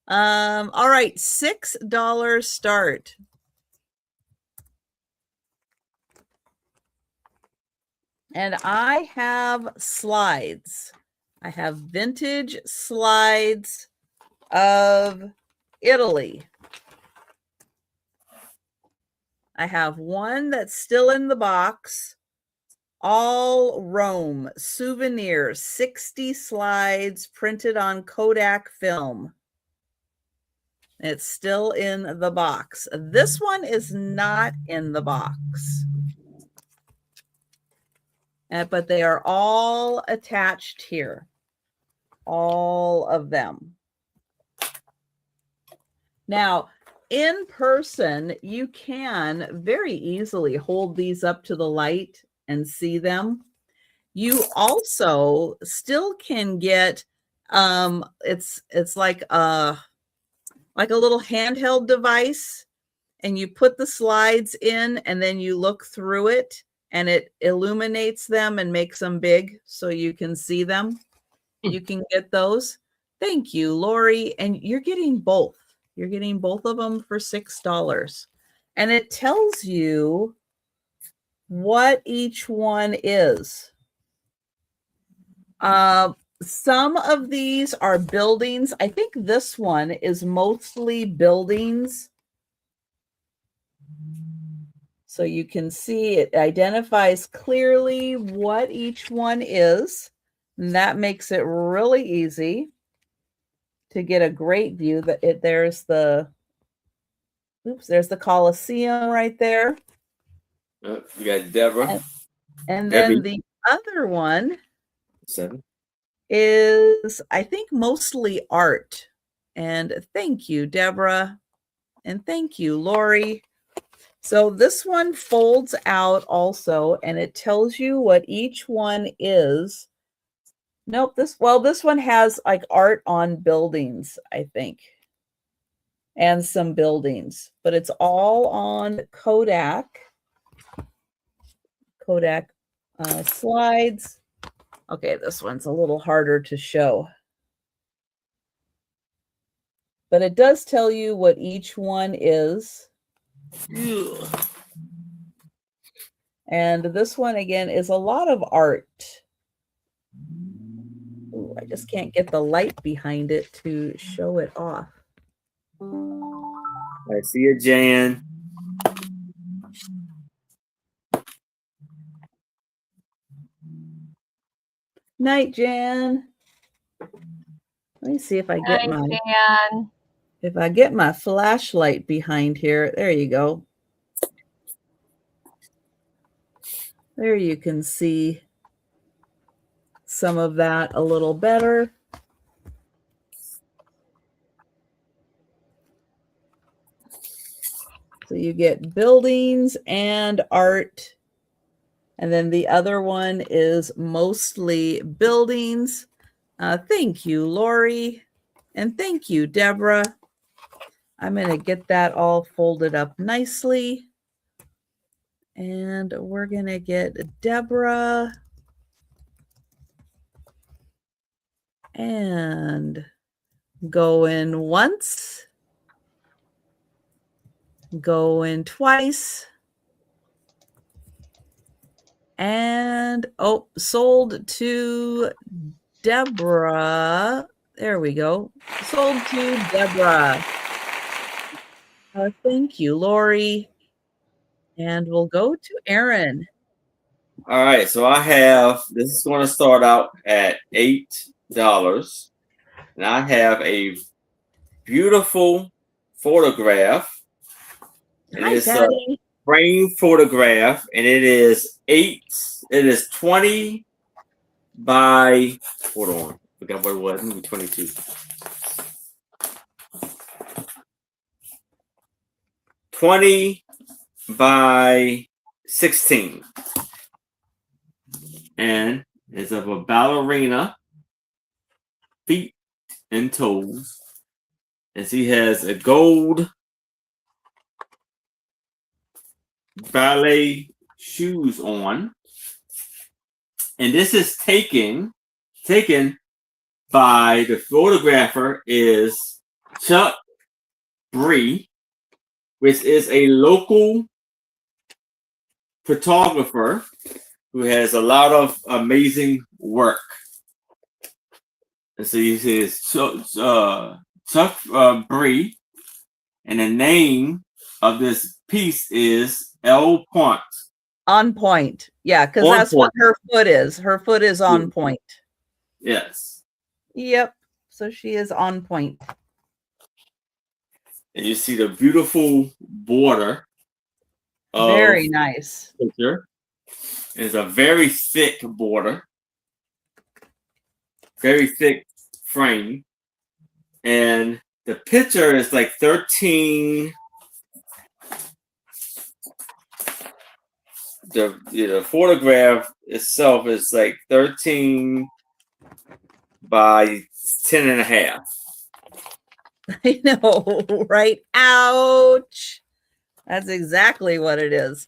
All right, $6 start. And I have slides. I have vintage slides of Italy. I have one that's still in the box. All Rome souvenir, 60 slides printed on Kodak film. It's still in the box. This one is not in the box. But they are all attached here. All of them. Now, in person, you can very easily hold these up to the light and see them. You also still can get it's like a little handheld device, and you put the slides in and then you look through it and it illuminates them and makes them big so you can see them. You can get those. Thank you, Lori. And you're getting both. You're getting both of them for $6. And it tells you what each one is. Some of these are buildings. I think this one is mostly buildings. So you can see it identifies clearly what each one is. And that makes it really easy to get a great view. There's the Colosseum right there. You got Deborah. And then the other one is, I think, mostly art. And thank you, Deborah. And thank you, Lori. So this one folds out also, and it tells you what each one is. Nope, this one has like art on buildings, I think, and some buildings, but it's all on Kodak slides. Okay, this one's a little harder to show, but it does tell you what each one is. And this one again is a lot of art. Ooh, I just can't get the light behind it to show it off. I see you, Jan. Night, Jan. Let me see if I get my flashlight behind here. There you go. There you can see some of that a little better. So you get buildings and art. And then the other one is mostly buildings. Thank you, Lori. And thank you, Deborah. I'm going to get that all folded up nicely. And we're going to get Deborah and go in once, go in twice, and sold to Deborah. There we go. Sold to Deborah. Thank you, Lori. And we'll go to Aaron. All right, so I have, this is going to start out at $8. And I have a beautiful photograph. And Hi, it's Patty. a frame photograph, and it is 20 by, hold on, I forgot what it was, maybe 22. $20 by 16. And it's of a ballerina, feet and toes. And she has a gold ballet shoes on. And this is taken by the photographer is Chuck Bree, which is a local photographer who has a lot of amazing work. And so you see it's Chuck Bree, and the name of this piece is L Point. On point. Yeah, because On that's point. what her foot is. Her foot is on point. Yes. Yep. So she is on point. And you see the beautiful border. Very nice. Picture. It's a very thick border. Very thick frame. And the picture is like 13. The photograph itself is like 13 by 10 and a half. I know, right? Ouch. That's exactly what it is.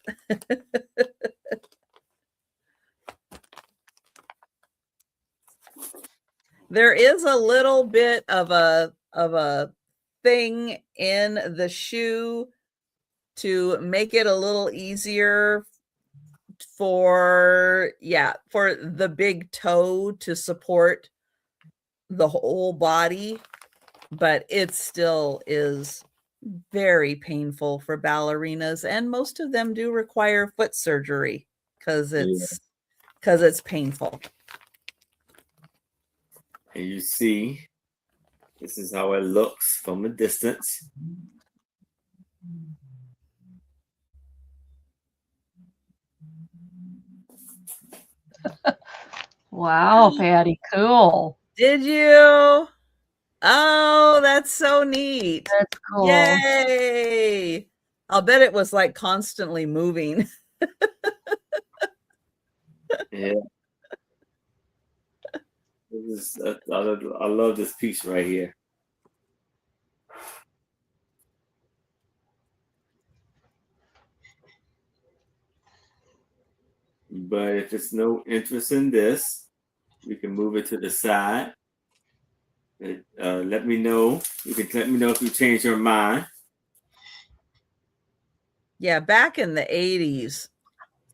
There is a little bit of a thing in the shoe to make it a little easier for the big toe to support the whole body, but it still is very painful for ballerinas, and most of them do require foot surgery because it's painful. And you see, this is how it looks from a distance. Wow, Patty, cool. Did you? Oh, that's so neat. That's cool. Yay. I'll bet it was like constantly moving. Yeah. I love this piece right here. But if it's no interest in this, we can move it to the side. Let me know. You can let me know if you change your mind. Yeah, back in the 80s,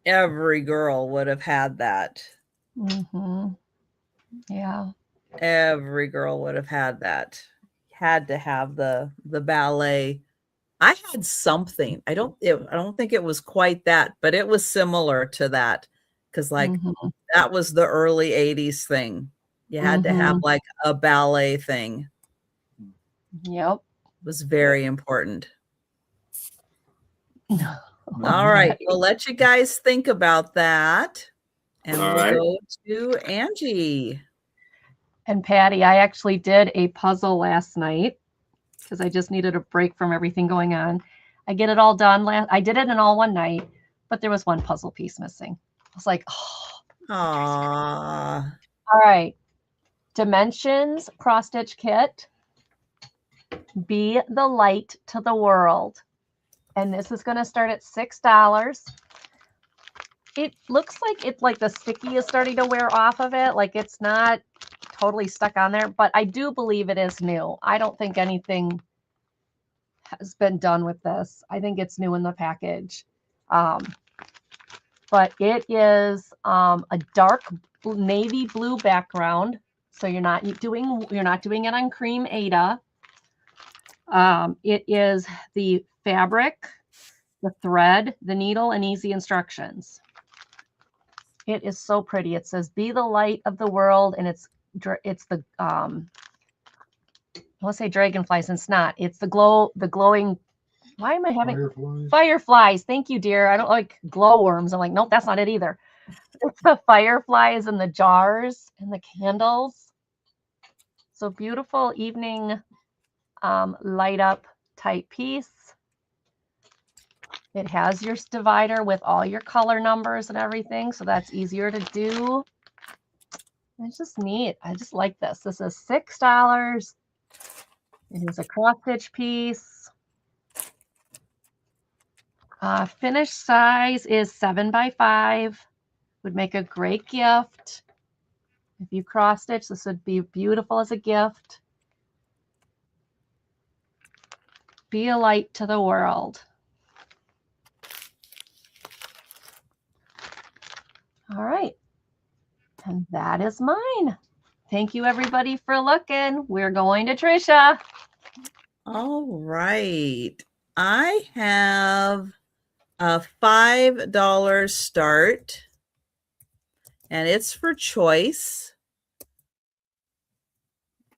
every girl would have had that. Mm-hmm. Yeah. Every girl would have had that. Had to have the ballet. I had something. I don't think it was quite that, but it was similar to that because that was the early 80s thing. You had to have like a ballet thing. Yep. It was very important. All right. We'll let you guys think about that. And we'll go to Angie. And Patty, I actually did a puzzle last night because I just needed a break from everything going on. I get it all done. I did it in all one night, but there was one puzzle piece missing. I was like, oh. Aww. All right. Dimensions cross stitch kit. Be the light to the world. And this is going to start at $6. It looks like the sticky is starting to wear off of it. Like it's not totally stuck on there, but I do believe it is new. I don't think anything has been done with this. I think it's new in the package. But it is a dark navy blue background. So you're not doing it on cream Aida. It is the fabric, the thread, the needle, and easy instructions. It is so pretty. It says, "Be the light of the world," and it's the I want to say dragonflies, and it's not. It's the glowing. Why am I having fireflies? Thank you, dear. I don't like glowworms. I'm like, nope, that's not it either. It's the fireflies and the jars and the candles. So beautiful evening light up type piece. It has your divider with all your color numbers and everything, so that's easier to do. It's just neat. I just like this. This is $6. It is a cross stitch piece. Finished size is 7 by 5. Would make a great gift. If you cross stitch, this would be beautiful as a gift. Be a light to the world. All right. And that is mine. Thank you, everybody, for looking. We're going to Trisha. All right. I have a $5 start, and it's for choice.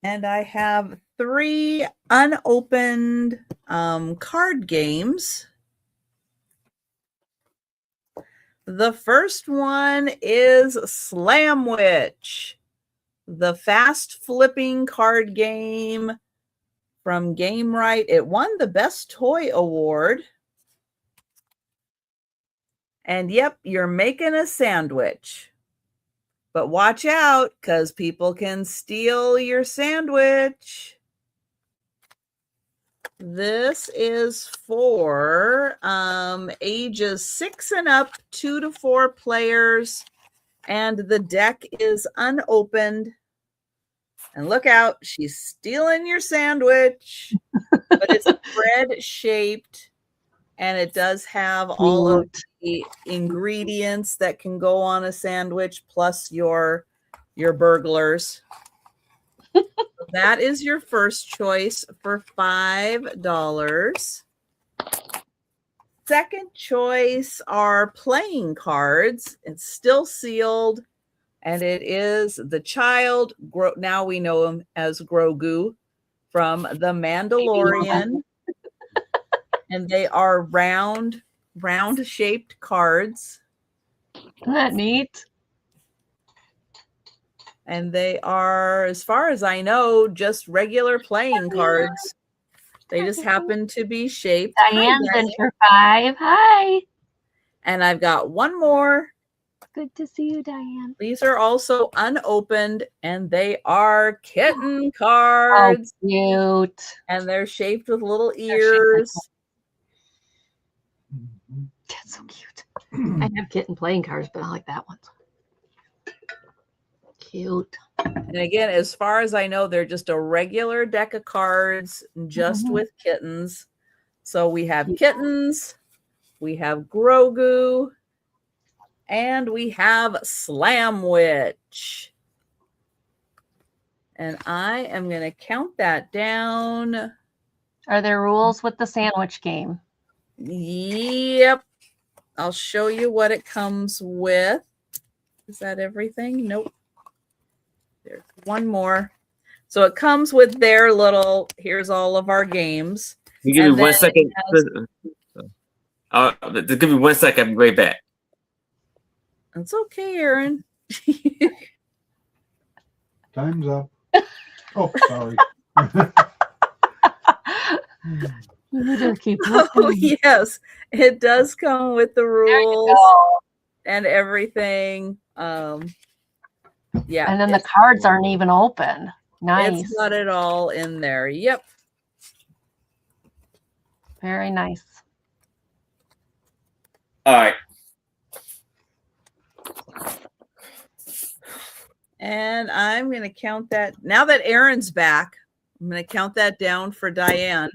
And I have 3 unopened card games. The first one is Slamwich, the fast flipping card game from Gamewright. It won the Best Toy Award. And yep, you're making a sandwich. But watch out, because people can steal your sandwich. This is for ages 6 and up, 2 to 4 players. And the deck is unopened. And look out, she's stealing your sandwich. But it's bread shaped. And it does have all of the ingredients that can go on a sandwich, plus your burglars. So that is your first choice for $5. Second choice are playing cards. It's still sealed, and it is the child. Now we know him as Grogu from The Mandalorian. And they are round shaped cards. Isn't that neat? And they are, as far as I know, just regular playing cards. They just happen to be shaped. Diane's in for 5. Hi. And I've got one more. Good to see you, Diane. These are also unopened, and they are kitten cards. Oh, cute. And they're shaped with little ears. That's so cute. I have kitten playing cards, but I like that one. Cute. And again, as far as I know, they're just a regular deck of cards, just with kittens. So we have kittens, we have Grogu, and we have Slamwich. And I am going to count that down. Are there rules with the sandwich game? Yep. I'll show you what it comes with. Is that everything? Nope. There's one more. So it comes with their little, here's all of our games. You give me 1 second. Give me 1 second. I'll be right back. It's okay, Aaron. Time's up. Oh, sorry. You just keep Oh, looking. yes. It does come with the There you rules go. and everything. Yeah. And then the cards aren't even open. Nice. It's got it all in there. Yep. Very nice. All right. And I'm going to count that. Now that Aaron's back, I'm going to count that down for Diane.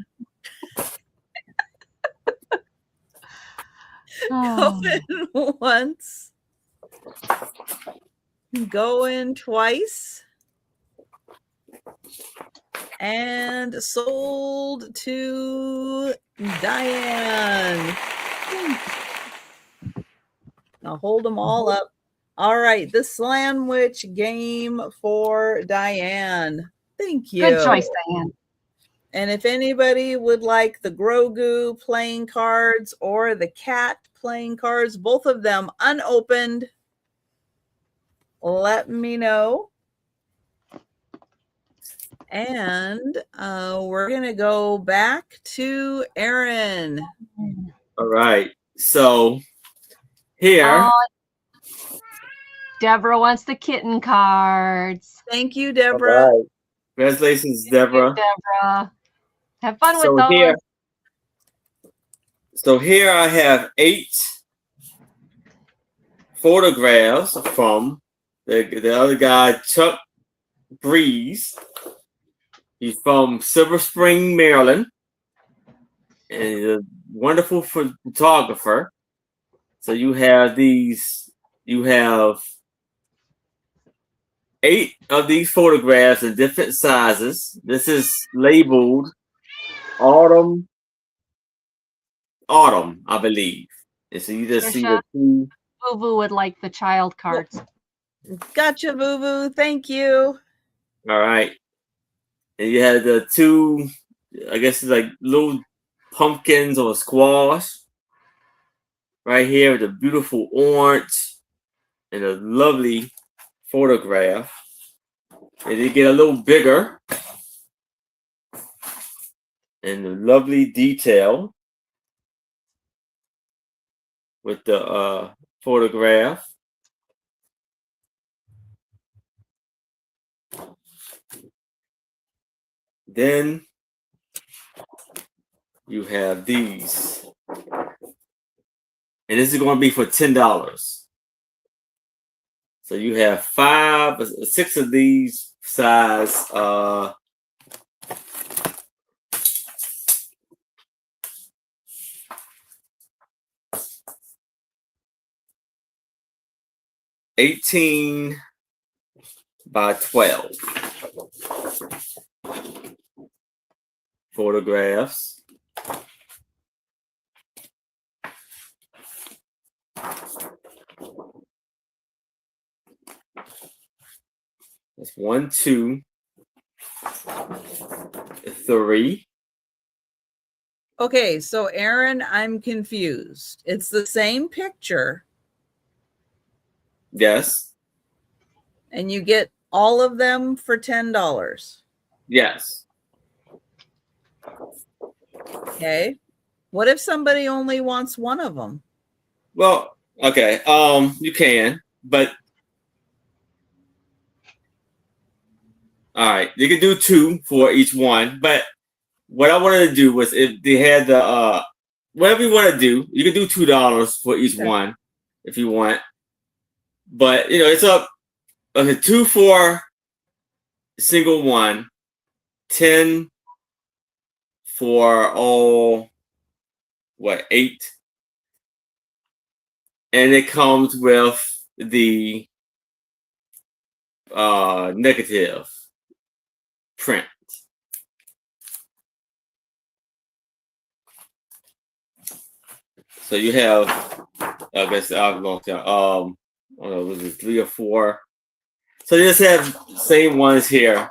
Oh. Going once. Going twice. And sold to Diane. I'll hold them all up. All right, the Slamwich game for Diane. Thank you. Good choice, Diane. And if anybody would like the Grogu playing cards or the cat playing cards, both of them unopened, let me know. And we're going to go back to Aaron. All right. So here. Oh, Deborah wants the kitten cards. Thank you, Deborah. All right. Congratulations, Deborah. Thank you, Deborah. Have fun So with those. here I have 8 photographs from the other guy, Chuck Breeze. He's from Silver Spring, Maryland, and he's a wonderful photographer. So you have these you have 8 of these photographs in different sizes. This is labeled autumn, I believe. And so you just see the Trisha? two. Boo Boo would like the child cards. Gotcha, Boo Boo. Thank you. All right. And you have the two, I guess it's like little pumpkins or squash. Right here with a beautiful orange and a lovely photograph. And they get a little bigger. And a lovely detail with the photograph. Then you have these. And this is going to be for $10. So you have 6 of these size 18 by 12 photographs. That's 1, 2, 3. Okay, so Aaron, I'm confused. It's the same picture, Yes. and you get all of them for $10. Yes. Okay. What if somebody only wants one of them? Well, okay. You can, but all right, you can do 2 for each one. But what I wanted to do was if they had the whatever you want to do, you can do $2 for each one if you want. But it's up. Okay, 2 for single one, 10 for all 8, and it comes with the negative print. So you have, I guess I've lost down. Was it 3 or 4? So you just have same ones here,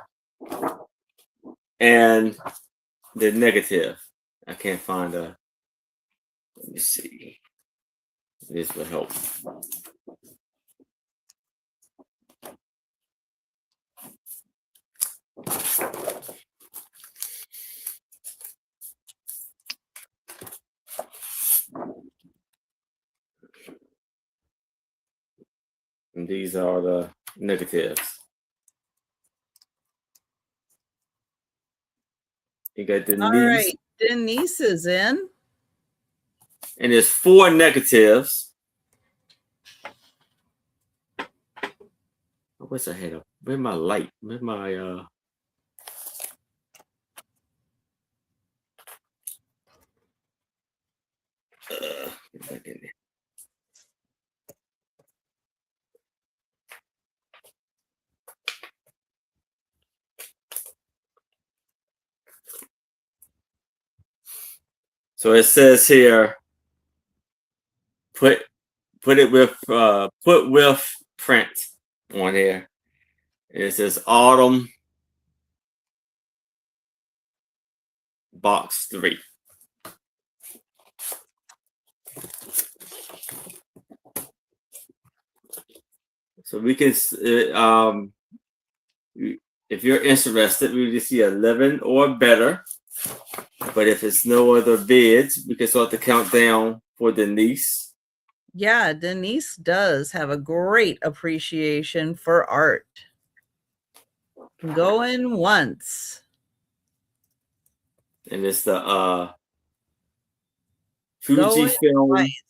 and the negative. I can't find a. Let me see. This will help. And these are the negatives. You got Denise. All right, Denise is in. And there's 4 negatives. I wish I had a. Where's my light? Where's my get back in there. So it says here, put it with put with print on here. It says autumn box 3. So we can if you're interested, we can see 11 or better. But if it's no other bids, we can start the countdown for Denise. Yeah, Denise does have a great appreciation for art. Going once. And it's the Going Fujifilm. twice.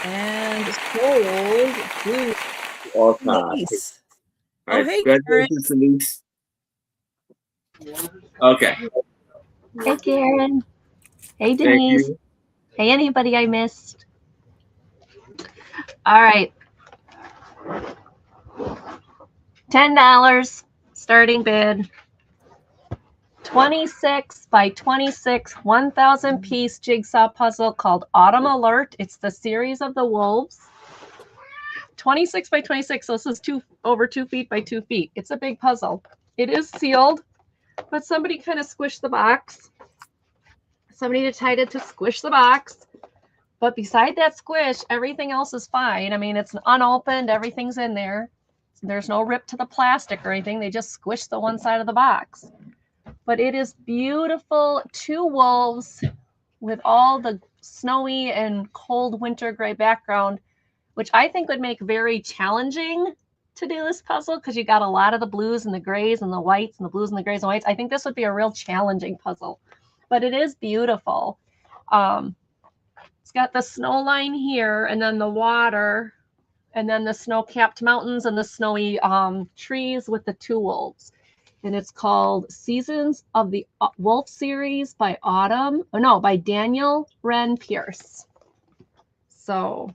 And sold to All time. Denise. All right, Oh, hey, congratulations, Denise. Okay. Hey, Karen. Hey, Thank Denise. you. Hey, anybody I missed? All right. $10 starting bid. 26 by 26, 1,000 piece jigsaw puzzle called Autumn Alert. It's the series of the wolves. 26 by 26. So this is over 2 feet by 2 feet. It's a big puzzle. It is sealed, but somebody kind of squished the box. Somebody decided to squish the box. But beside that squish, everything else is fine. I mean, it's unopened. Everything's in there. There's no rip to the plastic or anything. They just squished the one side of the box. But it is beautiful. 2 wolves with all the snowy and cold winter gray background, which I think would make very challenging to do this puzzle because you got a lot of the blues and the grays and the whites and the blues and the grays and whites. I think this would be a real challenging puzzle, but it is beautiful. It's got the snow line here and then the water and then the snow-capped mountains and the snowy trees with the 2 wolves. And it's called Seasons of the Wolf series by Daniel Wren Pierce. So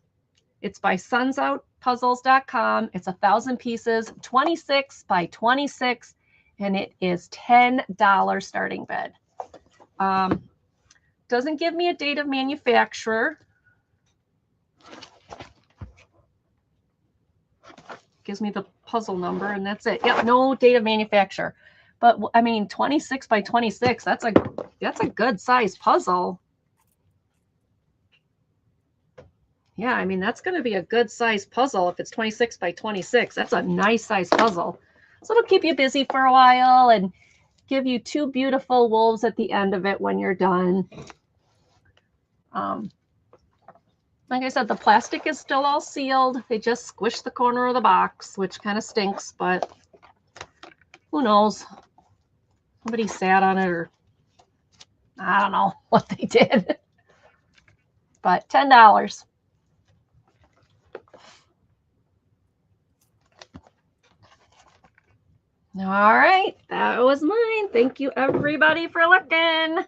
it's by sunsoutpuzzles.com. It's 1,000 pieces, 26 by 26, and it is $10 starting bid. Doesn't give me a date of manufacturer. Gives me the puzzle number and that's it. Yep, no date of manufacturer. But I mean, 26 by 26, that's a good size puzzle. Yeah, I mean, that's going to be a good size puzzle if it's 26 by 26. That's a nice size puzzle. So it'll keep you busy for a while and give you 2 beautiful wolves at the end of it when you're done. Like I said, the plastic is still all sealed. They just squished the corner of the box, which kind of stinks, but who knows? Somebody sat on it or I don't know what they did. But $10. All right, that was mine. Thank you, everybody, for looking.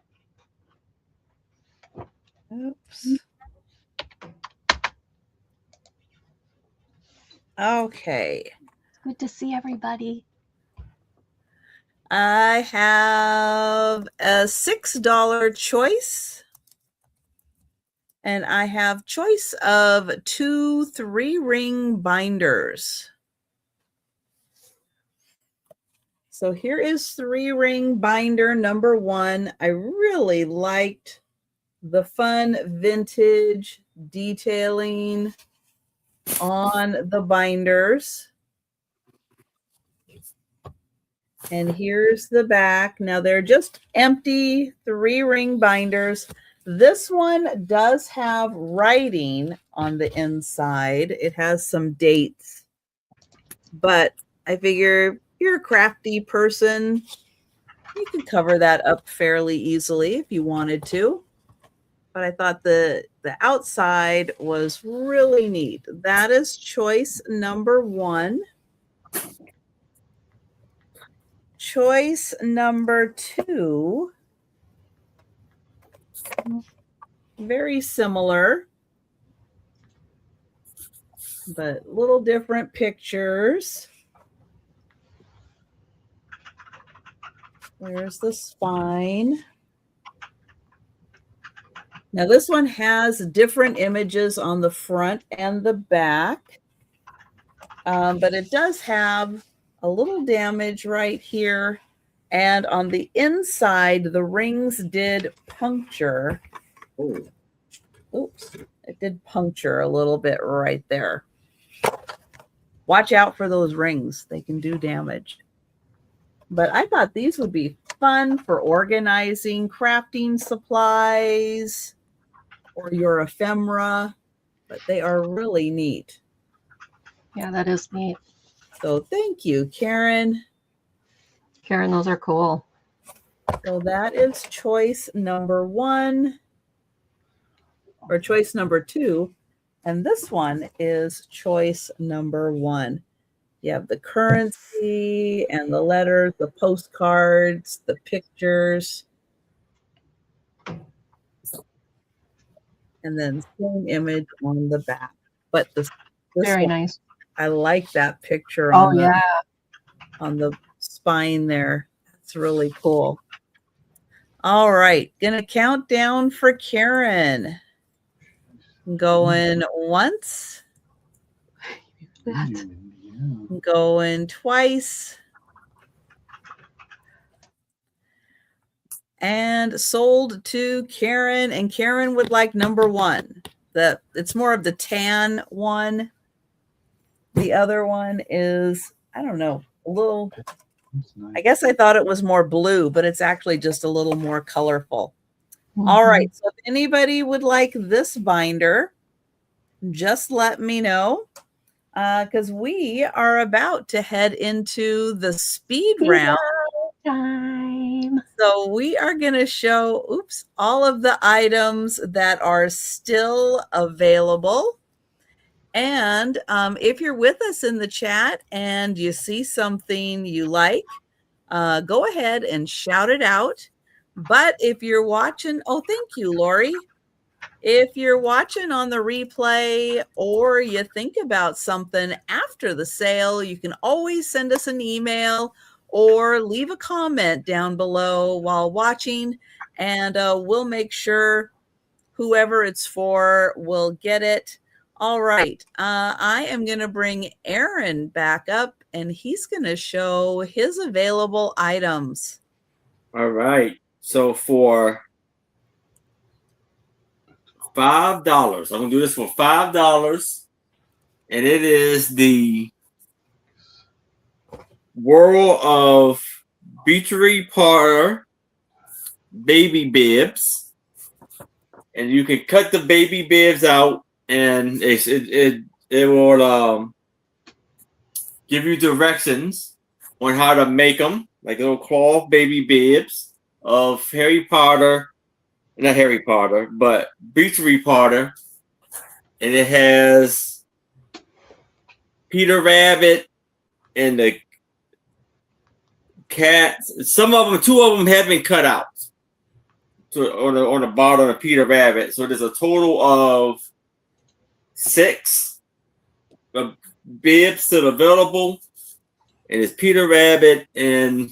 Oops. Okay. Good to see everybody. I have a $6 choice. And I have choice of 2 3-ring binders. So here is 3-ring binder number 1. I really liked the fun vintage detailing on the binders. And here's the back. Now they're just empty 3-ring binders. This one does have writing on the inside. It has some dates, but I figure you're a crafty person. You could cover that up fairly easily if you wanted to. But I thought the outside was really neat. That is choice number 1. Choice number 2, very similar, but little different pictures. There's the spine. Now this one has different images on the front and the back, but it does have a little damage right here. And on the inside, the rings did puncture. Ooh. Oops, it did puncture a little bit right there. Watch out for those rings. They can do damage. But I thought these would be fun for organizing crafting supplies or your ephemera, but they are really neat. Yeah, that is neat. So thank you, Karen. Karen, those are cool. So that is choice number 1, or choice number 2. And this one is choice number 1. You have the currency and the letters, the postcards, the pictures. and then same image on the back. But this Very one, nice. I like that picture Oh on yeah. the spine there. That's really cool. All right, gonna count down for Karen. Going once, Indian, going twice, and sold to Karen. And Karen would like number one. It's more of the tan one. The other one is, I don't know, a little, That's nice. I guess I thought it was more blue, but it's actually just a little more colorful. Mm-hmm. All right. So if anybody would like this binder, just let me know. Because we are about to head into the speed round. Time. So we are going to show, all of the items that are still available. And if you're with us in the chat and you see something you like, go ahead and shout it out. But if you're watching, thank you, Lori. If you're watching on the replay or you think about something after the sale, you can always send us an email or leave a comment down below while watching, and we'll make sure whoever it's for will get it. All right. I am going to bring Aaron back up, and he's going to show his available items. All right. So for $5, I'm gonna do this for $5, and it is the World of Beachery Potter baby bibs, and you can cut the baby bibs out, and it will give you directions on how to make them, like little cloth baby bibs of Harry Potter. Not Harry Potter, but Beachery Potter. And it has Peter Rabbit and the cat. Some of them, 2 of them have been cut out. So on the bottom of Peter Rabbit. So there's a total of 6 bibs still available. And it's Peter Rabbit and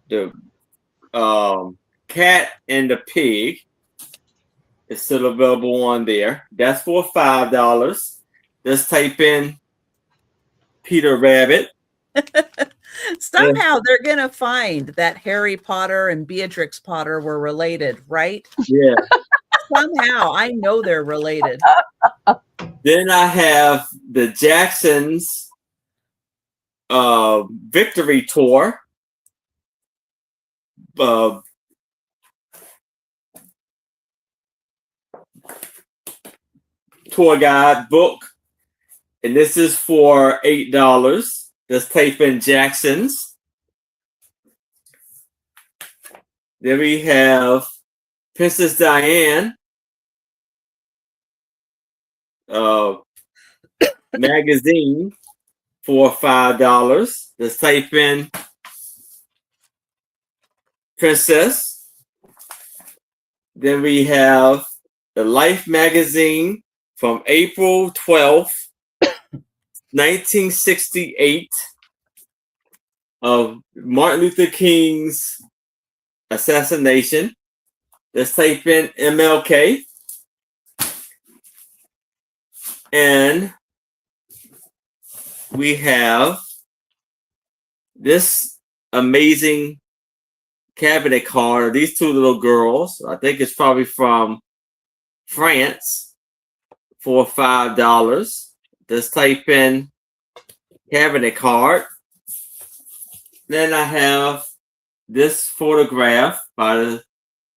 the cat and the pig. It's still available on there. That's for $5. Just type in Peter Rabbit. Somehow they're going to find that Harry Potter and Beatrix Potter were related, right? Yeah. Somehow I know they're related. Then I have the Jacksons Victory Tour. Tour guide book, and this is for $8. Just type in Jacksons. Then we have Princess Diane magazine for $5. Just type in Princess. Then we have the Life magazine from April 12th, 1968, of Martin Luther King's assassination. Let's type in MLK. And we have this amazing cabinet card. These 2 little girls, I think it's probably from France, for $5. Just type in cabinet card. Then I have this photograph by the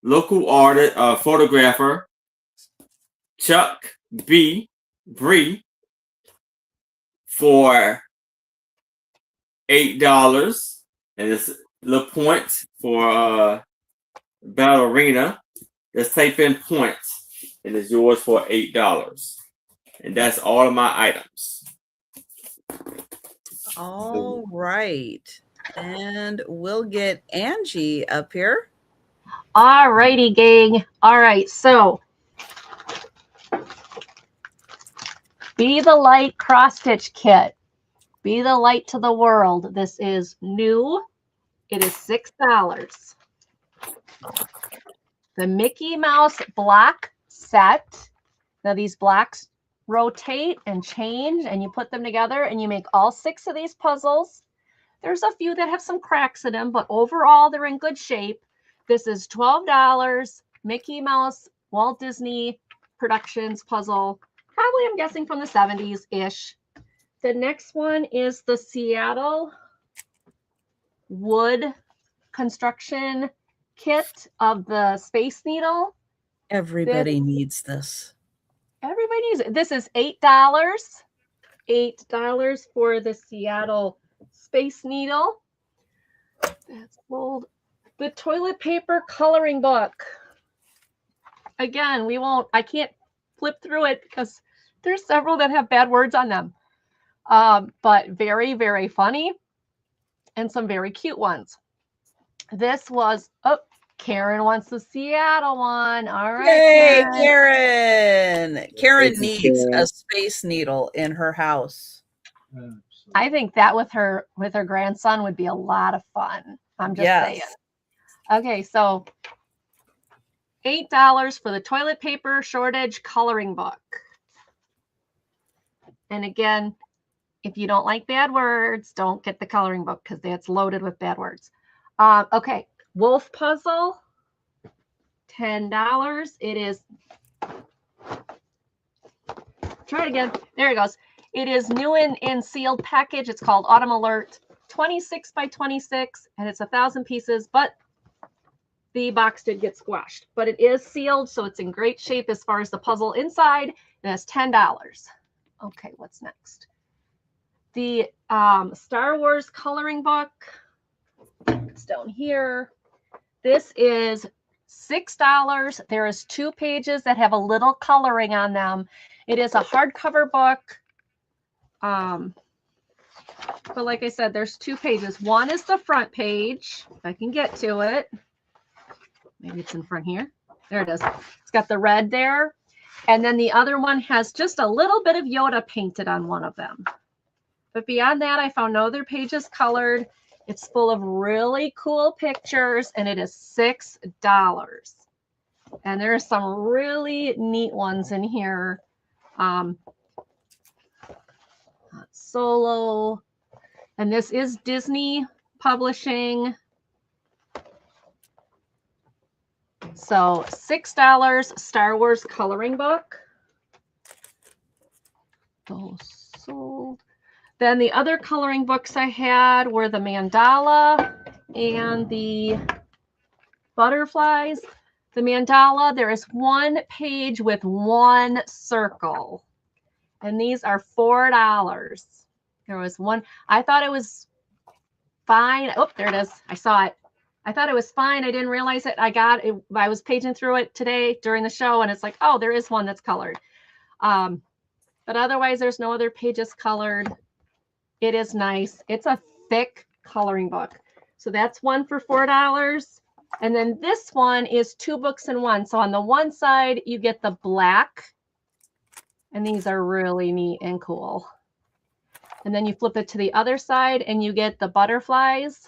local artist, photographer Chuck B. Bree for $8, and it's the points for ballerina. Just type in points, and it's yours for $8. And that's all of my items. All right. And we'll get Angie up here. All righty, gang. All right. So Be the Light cross stitch kit. Be the light to the world. This is new. It is $6. The Mickey Mouse block set. Now these blocks rotate and change, and you put them together and you make all 6 of these puzzles. There's a few that have some cracks in them, but overall they're in good shape. This is $12. Mickey Mouse Walt Disney Productions puzzle. Probably, I'm guessing, from the 70s-ish. The next one is the Seattle wood construction kit of the Space Needle. Everybody needs this. Everybody needs it. This is $8. $8 for the Seattle Space Needle. That's old. The toilet paper coloring book. Again, I can't flip through it because there's several that have bad words on them. But very, very funny and some very cute ones. This was, Karen wants the Seattle one. All right. Yay, Karen. Karen Thank you, needs Karen. a Space Needle in her house. I think that with her grandson would be a lot of fun. I'm just saying. Okay, so $8 for the toilet paper shortage coloring book. And again, if you don't like bad words, don't get the coloring book because that's loaded with bad words. Okay, wolf puzzle, $10. It is, try it again. There it goes. It is new in sealed package. It's called Autumn Alert, 26 by 26, and it's 1,000 pieces, but the box did get squashed. But it is sealed, so it's in great shape as far as the puzzle inside. It has $10. Okay, what's next? The Star Wars coloring book. It's down here. This is $6. There is 2 pages that have a little coloring on them. It is a hardcover book. But like I said, there's 2 pages. One is the front page. If I can get to it. Maybe it's in front here. There it is. It's got the red there. And then the other one has just a little bit of Yoda painted on one of them. But beyond that, I found no other pages colored. It's full of really cool pictures, and it is $6. And there are some really neat ones in here. Solo. And this is Disney Publishing. So $6 Star Wars coloring book. Those sold. Then the other coloring books I had were the mandala and the butterflies. The mandala, there is 1 page with 1 circle. And these are $4. There was one. I thought it was fine. Oh, there it is. I saw it. I thought it was fine. I didn't realize it. I was paging through it today during the show, and it's like, oh, there is one that's colored. But otherwise, there's no other pages colored. It is nice. It's a thick coloring book. So that's one for $4. And then this one is 2 books in one. So on the one side, you get the black. And these are really neat and cool. And then you flip it to the other side and you get the butterflies.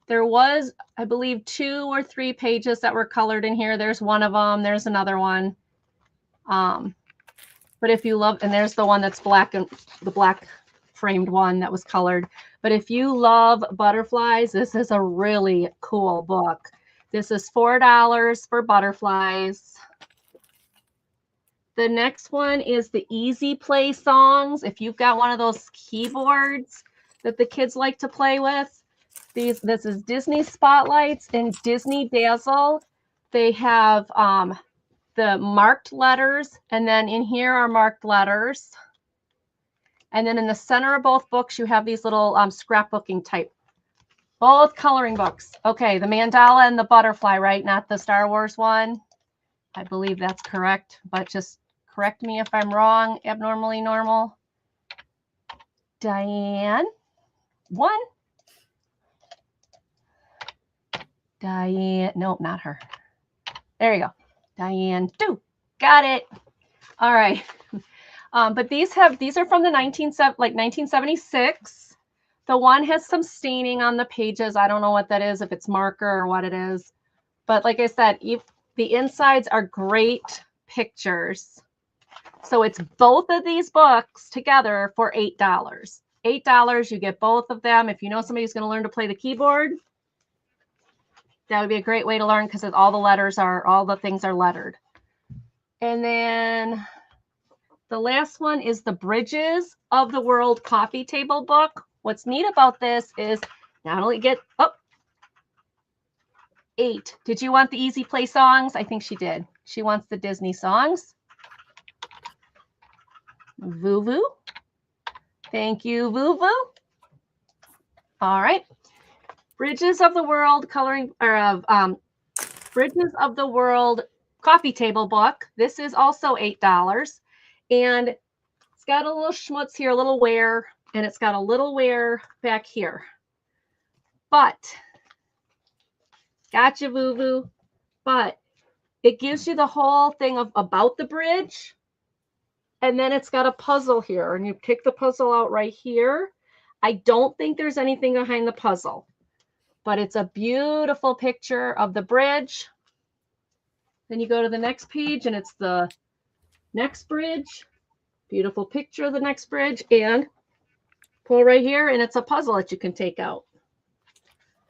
There was, I believe, 2 or 3 pages that were colored in here. There's one of them. There's another one. But if you love, and there's the one that's black, and the black framed one that was colored. But if you love butterflies, this is a really cool book. This is $4 for butterflies. The next one is the Easy Play songs. If you've got one of those keyboards that the kids like to play with, this is Disney Spotlights and Disney Dazzle. They have the marked letters, and then in here are marked letters. And then in the center of both books, you have these little scrapbooking type, both coloring books. Okay, the mandala and the butterfly, right? Not the Star Wars one. I believe that's correct, but just correct me if I'm wrong. Abnormally normal. Diane, 1. Diane, nope, not her. There you go. Diane, 2. Got it. All right. But these are from the 1976. The one has some staining on the pages. I don't know what that is, if it's marker or what it is. But like I said, the insides are great pictures. So it's both of these books together for $8. $8, you get both of them. If you know somebody who's going to learn to play the keyboard, that would be a great way to learn because all the things are lettered. And then the last one is the Bridges of the World coffee table book. What's neat about this is not only get 8. Did you want the Easy Play songs? I think she did. She wants the Disney songs. Vuvu. Thank you, Vuvu. All right. Bridges of the World Bridges of the World coffee table book. This is also $8. And it's got a little schmutz here, a little wear, and it's got a little wear back here. But, gotcha, Vuvu. But it gives you the whole thing about the bridge. And then it's got a puzzle here, and you pick the puzzle out right here. I don't think there's anything behind the puzzle, but it's a beautiful picture of the bridge. Then you go to the next page, and it's the next bridge. Beautiful picture of the next bridge, and pull right here, and it's a puzzle that you can take out.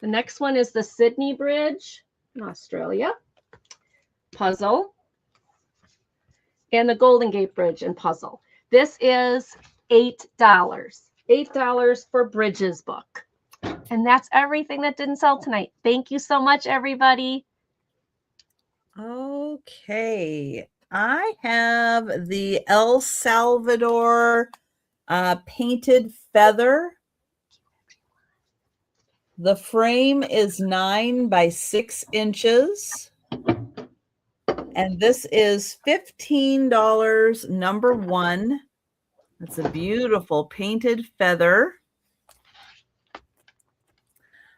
The next one is the Sydney Bridge in Australia. Puzzle. And the Golden Gate Bridge and puzzle. This is $8. $8 for Bridges book. And that's everything that didn't sell tonight. Thank you so much, everybody. Okay. I have the El Salvador painted feather. The frame is 9 by 6 inches. And this is $15, number 1. It's a beautiful painted feather.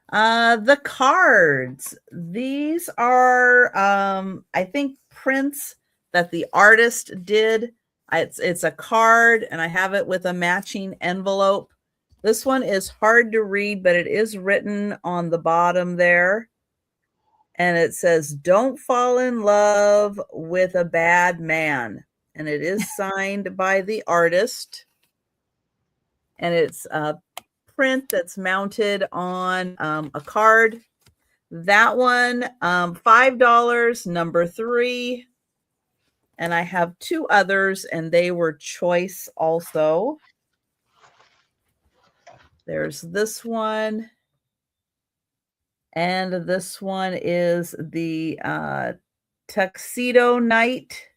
The cards. These are, I think, prints that the artist did. It's a card, and I have it with a matching envelope. This one is hard to read, but it is written on the bottom there. And it says, "Don't fall in love with a bad man." And it is signed by the artist. And it's a print that's mounted on a card. That one, $5, number 3. And I have 2 others, and they were choice also. There's this one. And this one is the Tuxedo Night.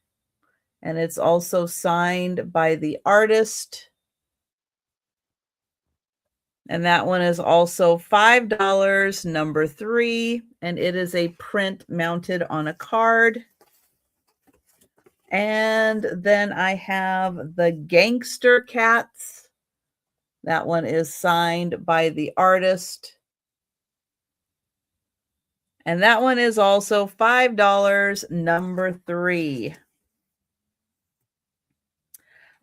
And it's also signed by the artist. And that one is also $5, number 3. And it is a print mounted on a card. And then I have the Gangster Cats. That one is signed by the artist. And that one is also $5, number 3.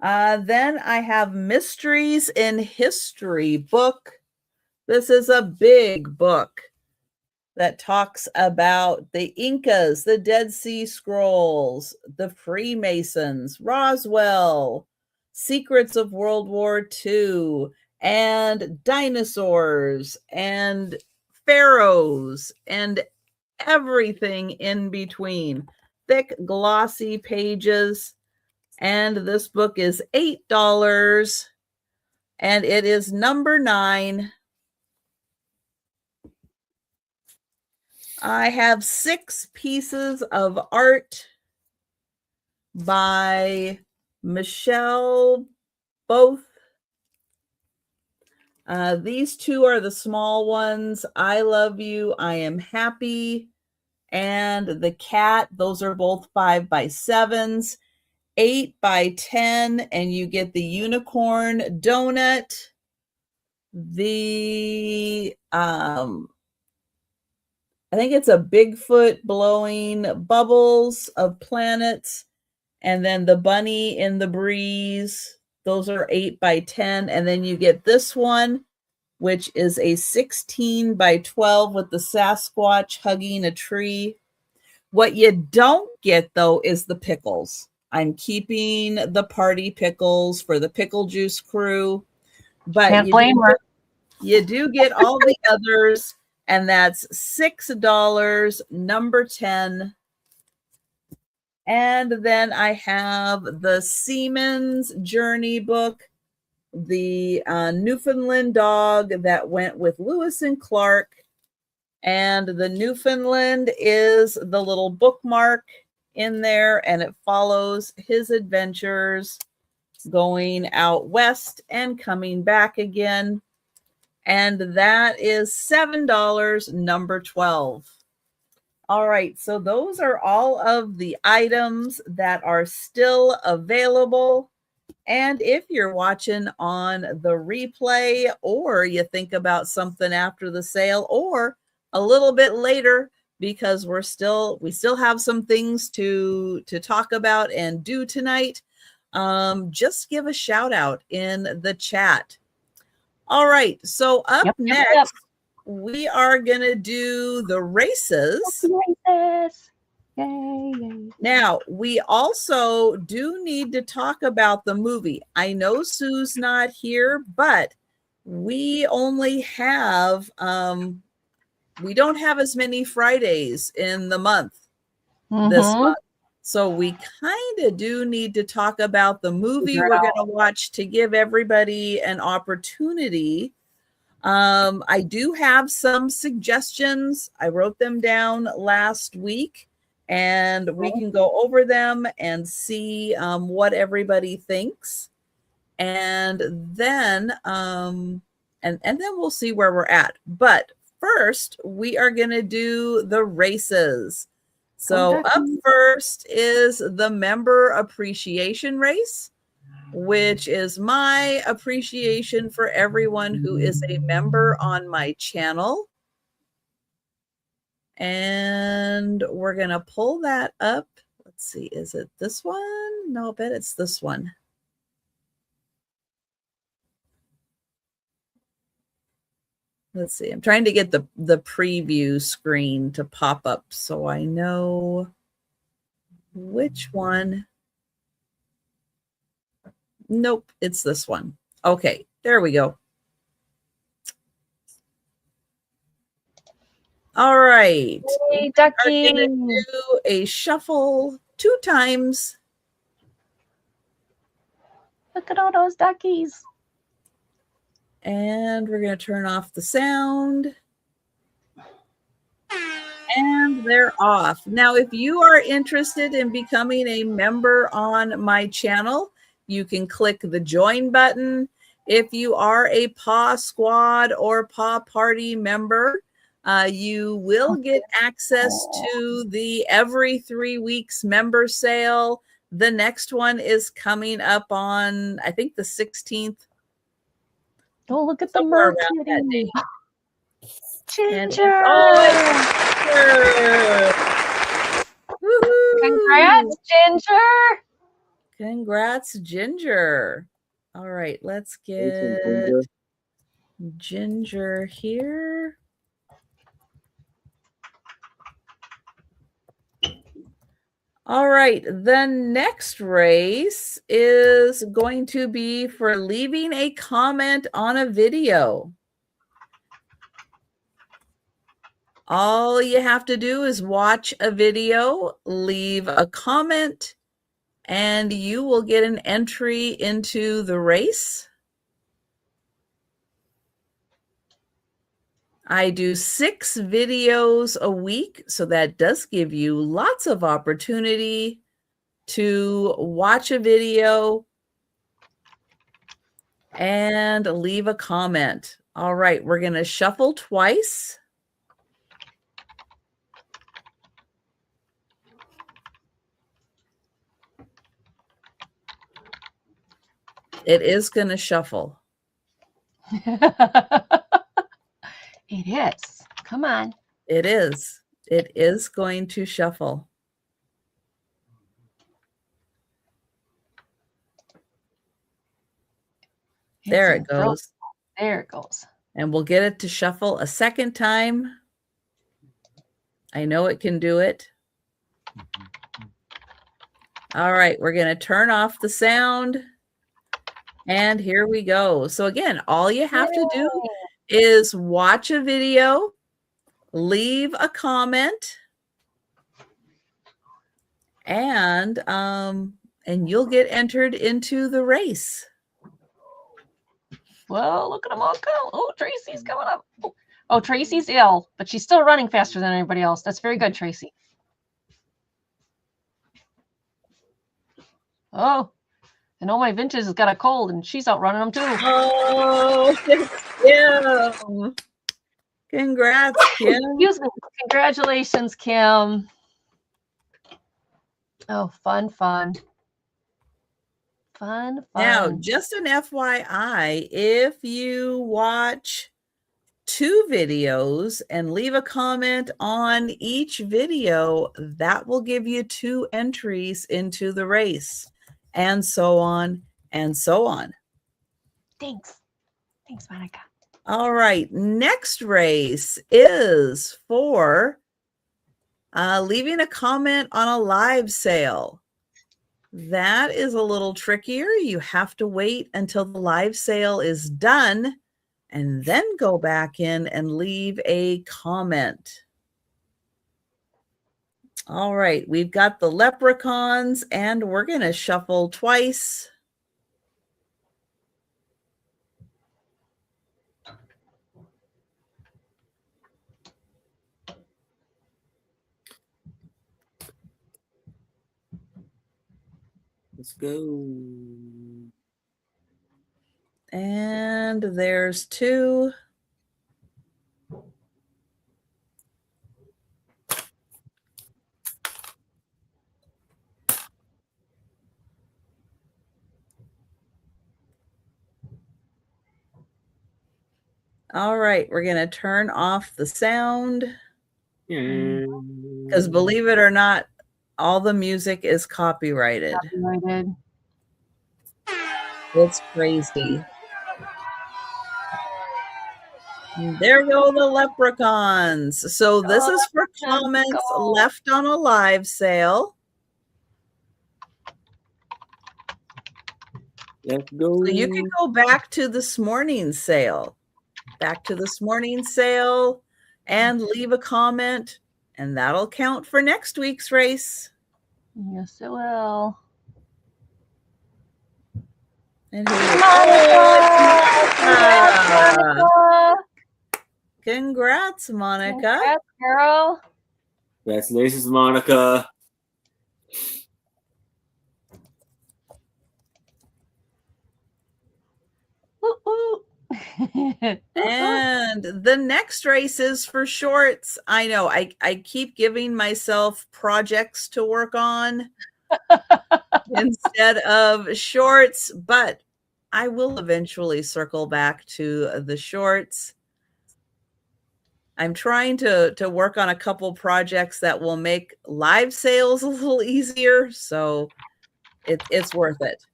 Then I have Mysteries in History book. This is a big book that talks about the Incas, the Dead Sea Scrolls, the Freemasons, Roswell, secrets of World War II, and dinosaurs, and pharaohs, and everything in between. Thick, glossy pages. And this book is $8. And it is number 9. I have 6 pieces of art by Michelle Both. These 2 are the small ones. I Love You, I Am Happy, and The Cat. Those are both 5 by 7s. 8 by 10, and you get the unicorn donut, the I think it's a Bigfoot blowing bubbles of planets, And then the bunny in the breeze, those are 8 by 10. And then you get this one, which is a 16 by 12 with the Sasquatch hugging a tree. What you don't get, though, is the pickles. I'm keeping the party pickles for the pickle juice crew. But Can't blame her. you do get all the others, and that's $6, number 10. And then I have the Seaman's Journey book, the Newfoundland dog that went with Lewis and Clark. And the Newfoundland is the little bookmark in there, and it follows his adventures going out west and coming back again. And that is $7, number 12. All right, so those are all of the items that are still available. And if you're watching on the replay, or you think about something after the sale, or a little bit later, because we still have some things to talk about and do tonight, just give a shout out in the chat. All right, so up next, we are going to do the races. Races. Yay, yay. Now, we also do need to talk about the movie. I know Sue's not here, but we only have, we don't have as many Fridays in the month this month. So we kind of do need to talk about the movie we're going to watch to give everybody an opportunity. I do have some suggestions. I wrote them down last week, and we can go over them and see what everybody thinks. And then and then we'll see where we're at. But first, we are going to do the races. So up first is the member appreciation race, which is my appreciation for everyone who is a member on my channel. And we're going to pull that up. Let's see, is it this one? No, I bet it's this one. Let's see. I'm trying to get the preview screen to pop up so I know which one. Nope, it's this one. Okay, there we go. All right. Hey, Ducky. We're going to do a shuffle 2 times. Look at all those duckies. And we're going to turn off the sound. And they're off. Now, if you are interested in becoming a member on my channel, you can click the join button. If you are a Paw Squad or Paw Party member, you will get access to the every 3 weeks member sale. The next one is coming up on, I think, the 16th. Oh, look at the Somewhere mermaid. around that date. Ginger. Woohoo! Congrats, Ginger. Congrats, Ginger. All right, let's get Ginger here. All right, the next race is going to be for leaving a comment on a video. All you have to do is watch a video, leave a comment, and you will get an entry into the race. I do 6 videos a week, so that does give you lots of opportunity to watch a video and leave a comment. All right, we're going to shuffle twice. It is going to shuffle. It is. Come on. It is. It is going to shuffle. There It's it in throw- goes. There it goes. And we'll get it to shuffle a second time. I know it can do it. All right, we're going to turn off the sound. And here we go. So again, all you have to do is watch a video, leave a comment, and you'll get entered into the race. Well, look at them all go. Oh, Tracy's coming up. Oh, Tracy's ill, but she's still running faster than everybody else. That's very good, Tracy. Oh, and my vintage has got a cold, and she's out running them too. Oh, Kim. Congrats, Kim. Excuse me. Congratulations, Kim. Oh, fun. Now, just an FYI, if you watch 2 videos and leave a comment on each video, that will give you 2 entries into the race, and so on and so on. Thanks, Monica. All right, next race is for leaving a comment on a live sale. That is a little trickier. You have to wait until the live sale is done and then go back in and leave a comment. All right, we've got the leprechauns, and we're going to shuffle twice. Let's go. And there's 2. All right, we're going to turn off the sound because, believe it or not, all the music is copyrighted. It's crazy. There go the leprechauns. So this is for comments left on a live sale. Let's go. So you can go back to this morning's sale. And leave a comment, and that'll count for next week's race. Yes, it will. And here we Monica! Congrats, Monica. Congrats, girl. Congratulations, Monica. And the next race is for shorts. I know I keep giving myself projects to work on instead of shorts, but I will eventually circle back to the shorts. I'm trying to work on a couple projects that will make live sales a little easier, so it's worth it.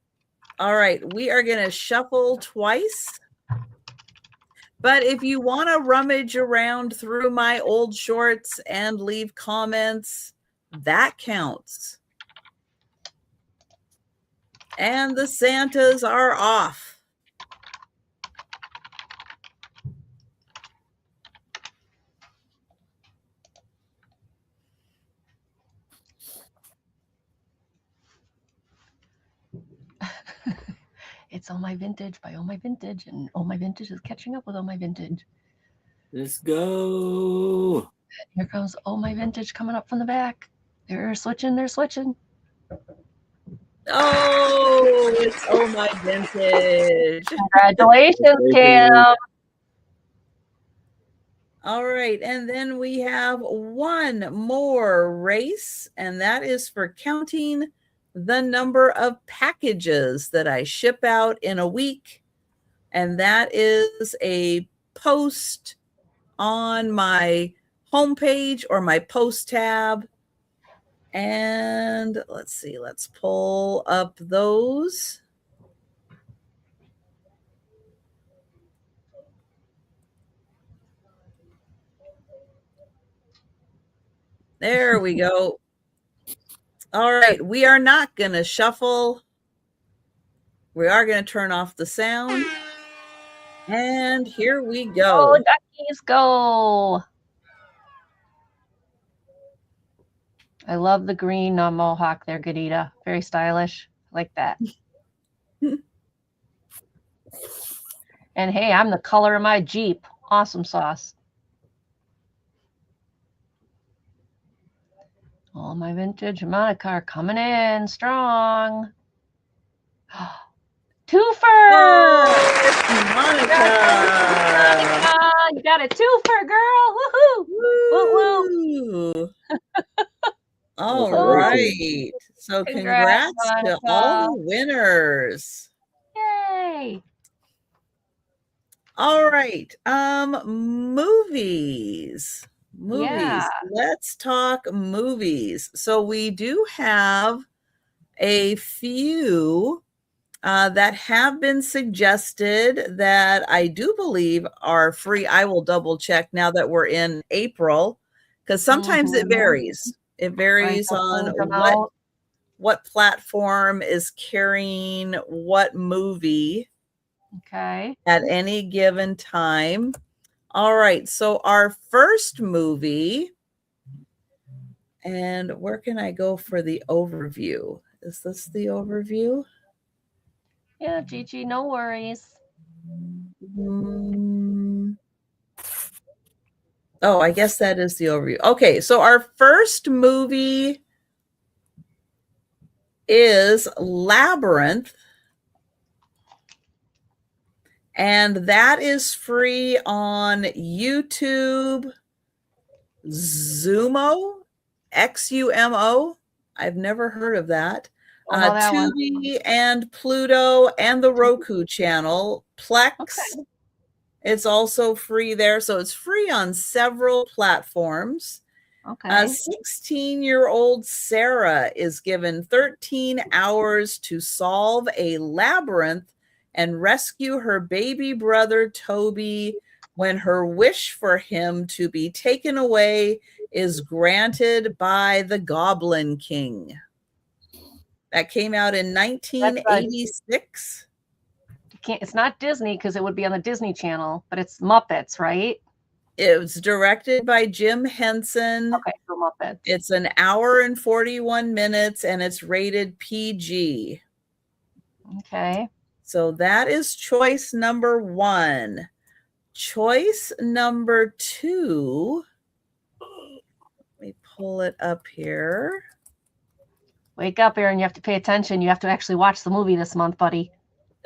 All right, we are going to shuffle twice. But if you want to rummage around through my old shorts and leave comments, that counts. And the Santas are off. It's Oh My Vintage by Oh My Vintage, and Oh My Vintage is catching up with Oh My Vintage. Let's go. Here comes Oh My Vintage coming up from the back. They're switching. Oh, it's Oh My Vintage. Congratulations, Kim. All right, and then we have one more race, and that is for counting the number of packages that I ship out in a week. And that is a post on my homepage or my post tab. And let's see, let's pull up those. There we go. All right. We are not going to shuffle. We are going to turn off the sound. And here we go. Oh, duckies, go. I love the green mohawk there, Gadita. Very stylish. Like that. And hey, I'm the color of my Jeep. Awesome sauce. All my vintage Monica coming in strong. Twofer! Oh, it's Monica. You got a twofer, girl. Woohoo! Woo woo. All Woo-hoo. right. So Congrats, congrats to all Monica. the winners. Yay! All right. Movies. Yeah. Let's talk movies. So we do have a few that have been suggested that I do believe are free. I will double check now that we're in April, because sometimes it Mhm. varies. It varies I on pulled them out. what platform is carrying what movie Okay. at any given time. All right, so our first movie, and where can I go for the overview? Is this the overview? Yeah, Gigi, no worries. Oh, I guess that is the overview. Okay, so our first movie is Labyrinth, and that is free on YouTube, Xumo, Xumo. I've never heard of that. Don't know that one. Tubi and Pluto and the Roku channel, Plex. Okay. It's also free there, so it's free on several platforms. Okay. 16-year-old Sarah is given 13 hours to solve a labyrinth and rescue her baby brother Toby when her wish for him to be taken away is granted by the Goblin King. That came out in 1986. It's not Disney because it would be on the Disney Channel, but it's Muppets, right? It was directed by Jim Henson. Okay, so Muppets. It's an hour and 41 minutes, and it's rated PG. Okay. So that is choice number 1. Choice number 2. Let me pull it up here. Wake up, Aaron. You have to pay attention. You have to actually watch the movie this month, buddy.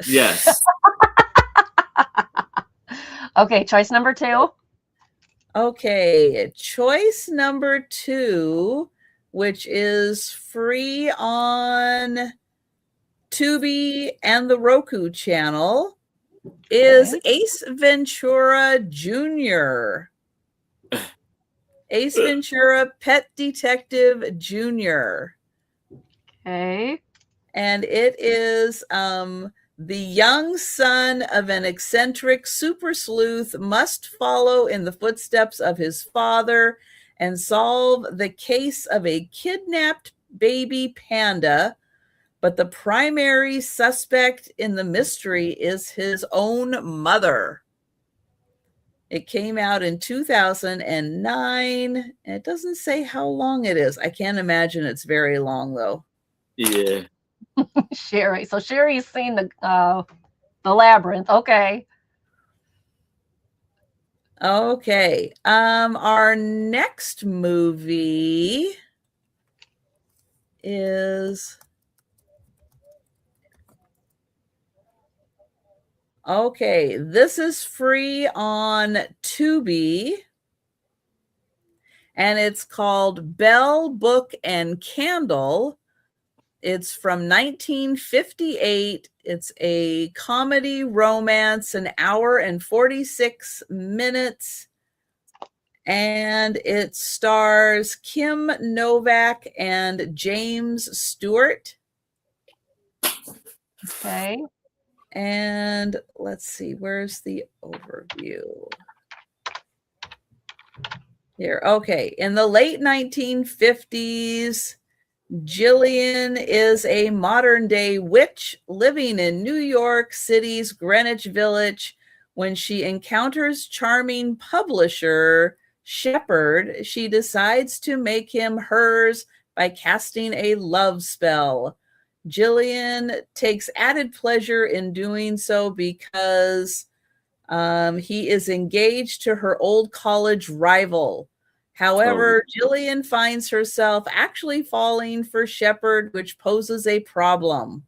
Yes. Okay, choice number 2. Okay, choice number 2, which is free on Tubi and the Roku channel, is Ace Ventura Jr. Ace Ventura, Pet Detective Jr. Okay. And it is the young son of an eccentric super sleuth must follow in the footsteps of his father and solve the case of a kidnapped baby panda. But the primary suspect in the mystery is his own mother. It came out in 2009. And it doesn't say how long it is. I can't imagine it's very long, though. Yeah. Sherry. So Sherry's seen the Labyrinth. Okay. Okay. Our next movie is okay. This is free on Tubi, and it's called Bell, Book, and Candle. It's from 1958. It's a comedy romance, an hour and 46 minutes. And it stars Kim Novak and James Stewart. Okay. And let's see, where's the overview? Here, okay. In the late 1950s, Jillian is a modern day witch living in New York City's Greenwich Village. When she encounters charming publisher Shepard, she decides to make him hers by casting a love spell. Jillian takes added pleasure in doing so because he is engaged to her old college rival. However, Jillian finds herself actually falling for Shepard, which poses a problem.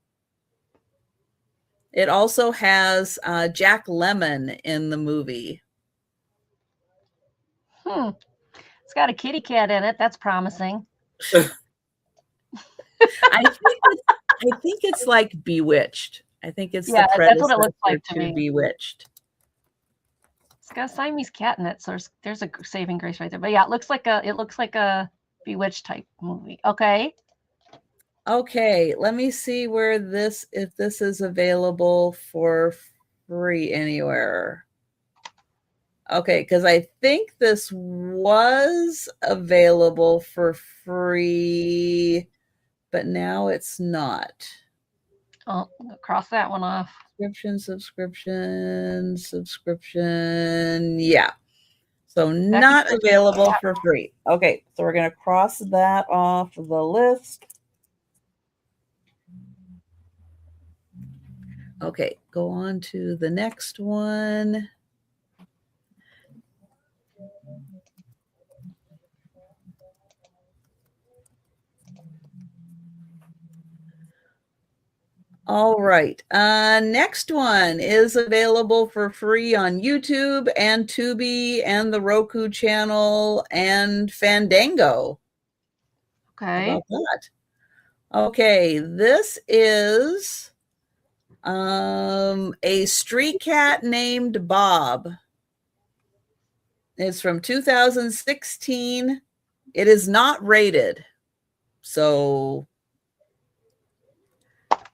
It also has Jack Lemmon in the movie. It's got a kitty cat in it. That's promising. I think it's like Bewitched. I think it's Yeah, the that's what it looks like predecessor to me. Bewitched. It's got a Siamese cat in it, so there's a saving grace right there. But yeah, it looks like a Bewitched type movie. Okay. Okay, let me see if this is available for free anywhere. Okay, because I think this was available for free, but now it's not. Oh, cross that one off. Subscription. Yeah. So not available for free. Okay, so we're going to cross that off the list. Okay, go on to the next one. All right. Next one is available for free on YouTube and Tubi and the Roku channel and Fandango. Okay. How about that? Okay, this is a street cat named Bob. It's from 2016. It is not rated, so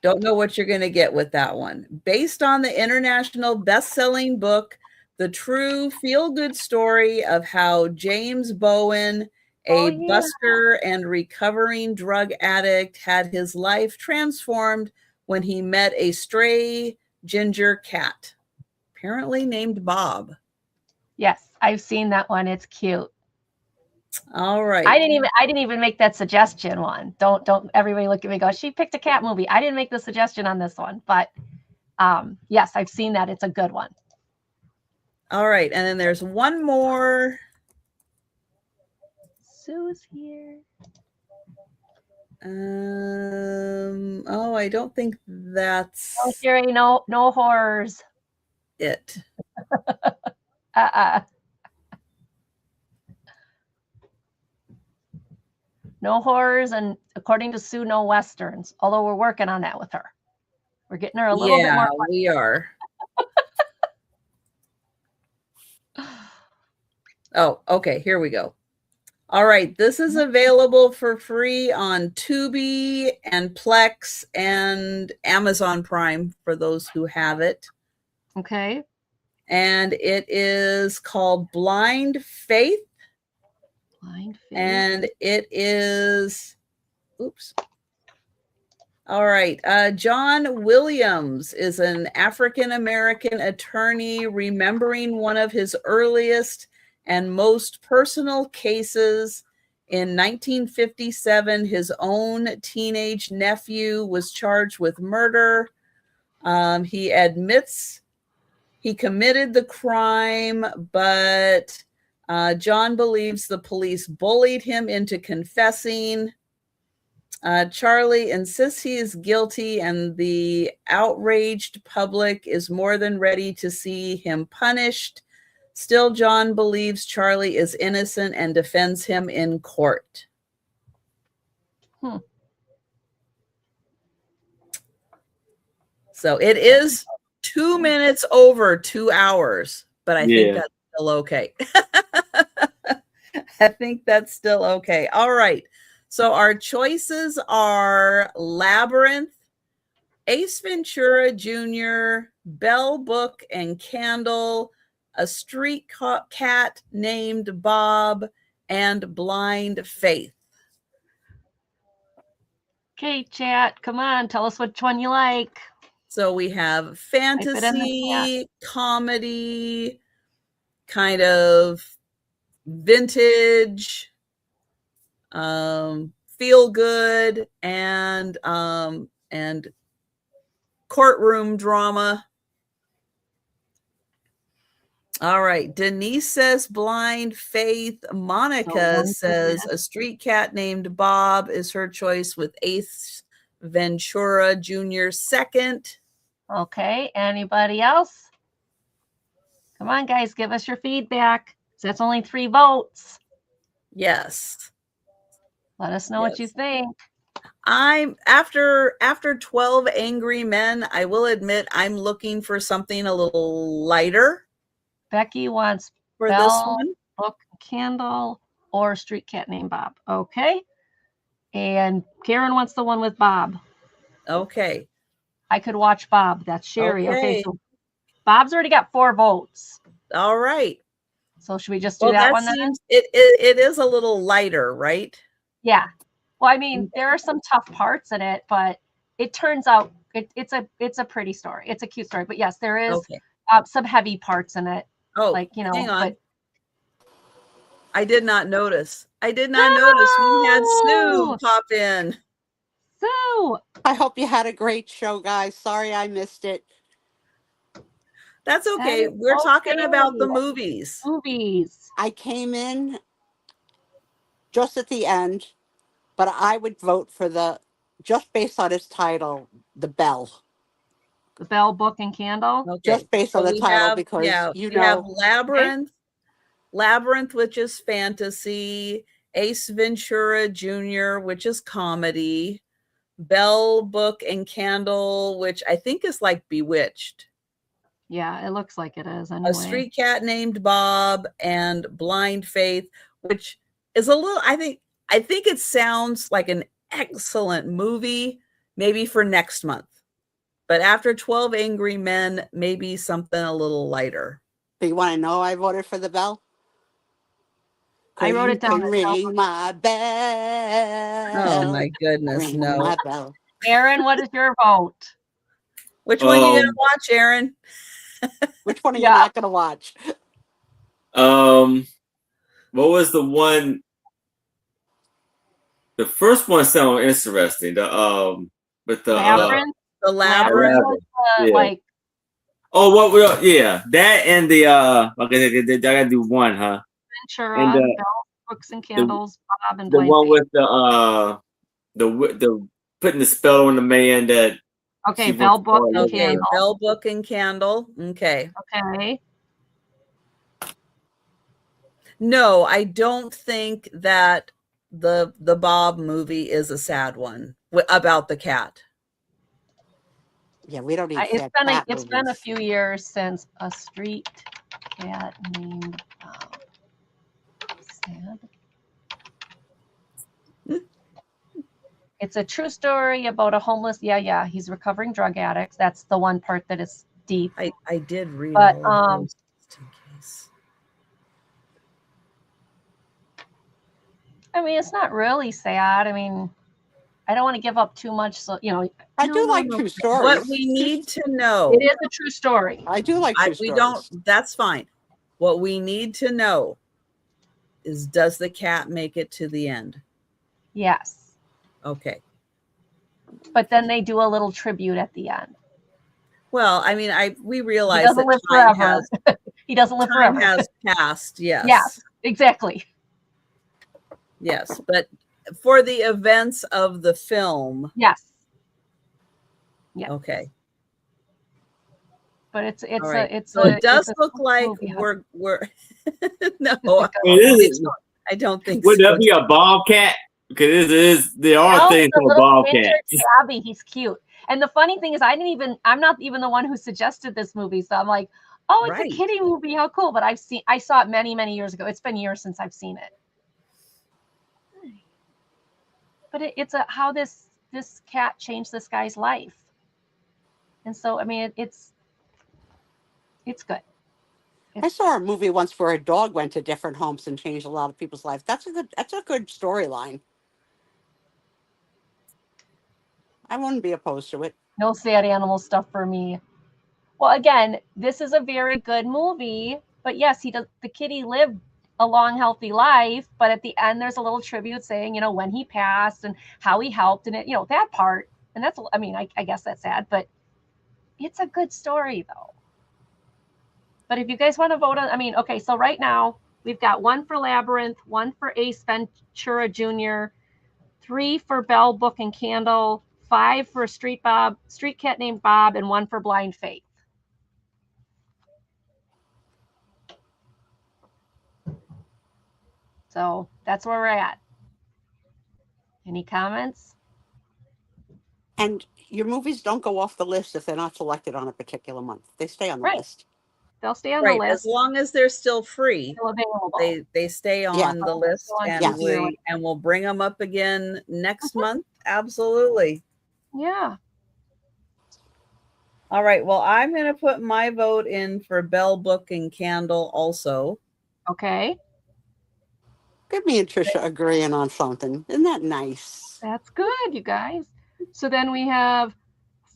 don't know what you're going to get with that one. Based on the international best-selling book, The True Feel-Good Story of How James Bowen, a busker and recovering drug addict, had his life transformed when he met a stray ginger cat, apparently named Bob. Yes, I've seen that one. It's cute. All right. I didn't even make that suggestion one. Don't everybody look at me and go, she picked a cat movie. I didn't make the suggestion on this one, but yes, I've seen that. It's a good one. All right, and then there's one more. Sue's here. Oh, I don't think that's Oh, Sherry, no horrors. it. No horrors, and according to Sue, no westerns. Although we're working on that with her. We're getting her a little bit more. We are. Oh, okay. Here we go. All right. This is available for free on Tubi and Plex and Amazon Prime for those who have it. Okay. And it is called Blind Faith. Blind Faith. And it is, oops. All right. John Williams is an African-American attorney remembering one of his earliest and most personal cases. In 1957, his own teenage nephew was charged with murder. He admits he committed the crime, but John believes the police bullied him into confessing. Charlie insists he is guilty, and the outraged public is more than ready to see him punished. Still, John believes Charlie is innocent and defends him in court. So it is 2 minutes over 2 hours, but I think that's still okay. I think that's still okay. All right. So our choices are Labyrinth, Ace Ventura Jr., Bell, Book, and Candle, A Street Cat Named Bob, and Blind Faith. Okay, chat, come on, tell us which one you like. So we have it in the fantasy, comedy, kind of vintage, feel good, and courtroom drama. All right. Denise says Blind Faith. Monica Oh, says A Street Cat Named Bob is her choice, with Ace Ventura Jr. second. Okay, anybody else? Come on, guys, give us your feedback. So that's only 3 votes. Yes. Let us know what you Yes. think. I'm after 12 Angry Men, I will admit I'm looking for something a little lighter Becky wants for this Bell, one. Book, Candle, or Street Cat Named Bob. Okay. And Karen wants the one with Bob. Okay. I could watch Bob. That's Sherry. Okay, Okay. so Bob's already got 4 votes. All right. So should we just do Well, that that one then? seems it is a little lighter, right? Yeah. Well, I mean, there are some tough parts in it, but it turns out it's a pretty story. It's a cute story. But yes, there is Okay. some heavy parts in it. Oh, Like, you know, hang on. but I did not notice. I did not notice we had Sue No! pop in. so I hope you had a great show, guys. Sorry I missed it. That's okay. is We're talking about the okay. movies. Movies. I came in just at the end, but I would vote for just based on its title, The Bell. The Bell, Book, and Candle. Okay. Just based on the we title, have, because you we have know, Labyrinth, which is fantasy, Ace Ventura Jr., which is comedy, Bell, Book, and Candle, which I think is like Bewitched. Yeah, it looks like it is anyway. A Street Cat Named Bob, and Blind Faith, which is a little, I think it sounds like an excellent movie, maybe for next month. But after 12 Angry Men, maybe something a little lighter. do you want to know I voted for The Bell? I wrote it down. You can ring my bell. Oh my goodness, Ring no. my bell. Aaron, what is your vote? Which one you gonna watch, Aaron? Which one are you Yeah. not going to watch? What was the one? The first one sounded interesting. With the Labyrinth. The Labyrinth. was Yeah. like Oh, what? Well, yeah, that and the okay, I gotta do one, huh? Ventura, And Bell, Books and Candles, Bob, and the Blind one Faith. with the putting the spell on the man that. Okay, she Bell, wants to Book, call and it. Okay, Candle. Bell, Book, and Candle. Okay. Okay. No, I don't think that the Bob movie is a sad one about the cat. Yeah, we don't need It's been a few years since A Street Cat Named Bob. Sad. It's a true story about a homeless. Yeah. He's recovering drug addicts. That's the one part that is deep. I did read But, all of those just in case. I mean, it's not really sad. I mean, I don't want to give up too much. So, you know, I do like true stories. What we need to know. it is a true story. I do like true stories. That's fine. What we need to know is, does the cat make it to the end? Yes. Okay. But then they do a little tribute at the end. Well, I mean, we He realize doesn't live that forever. He doesn't live time forever. has passed. Yes. Yes, exactly. Yes. But for the events of the film. Yes. Yeah. Okay. But it does look like movie. we're no, I don't think Would so. that be a bobcat? Because there are Oh, things the for little bobcats. miniature Tabby, he's cute. And the funny thing is, I'm not even the one who suggested this movie. So I'm like, oh, it's Right. a kiddie movie. How cool. But I saw it many, many years ago. It's been years since I've seen it. But it's how this cat changed this guy's life. And so, I mean, it's good. I saw a movie once where a dog went to different homes and changed a lot of people's lives. That's a good storyline. I wouldn't be opposed to it. No sad animal stuff for me. Well, again, this is a very good movie, but yes, the kitty lived a long, healthy life, but at the end there's a little tribute saying, when he passed and how he helped and that part. And that's, I guess that's sad, but it's a good story though. But if you guys want to vote on, okay, so right now we've got 1 for Labyrinth, 1 for Ace Ventura Jr., 3 for Bell, Book, and Candle, 5 for Street Cat Named Bob, and 1 for Blind Faith. So that's where we're at. Any comments? And your movies don't go off the list if they're not selected on a particular month. They stay on the Right. list. They'll stay on Right. the As list. long as they're still free, Still available. they stay on Yeah. the list, Still on and TV. we'll bring them up again next month. Absolutely. Yeah. All right. Well, I'm going to put my vote in for Bell, Book, and Candle also. Okay. Good, me and Trisha agreeing on something. Isn't that nice? That's good, you guys. So then we have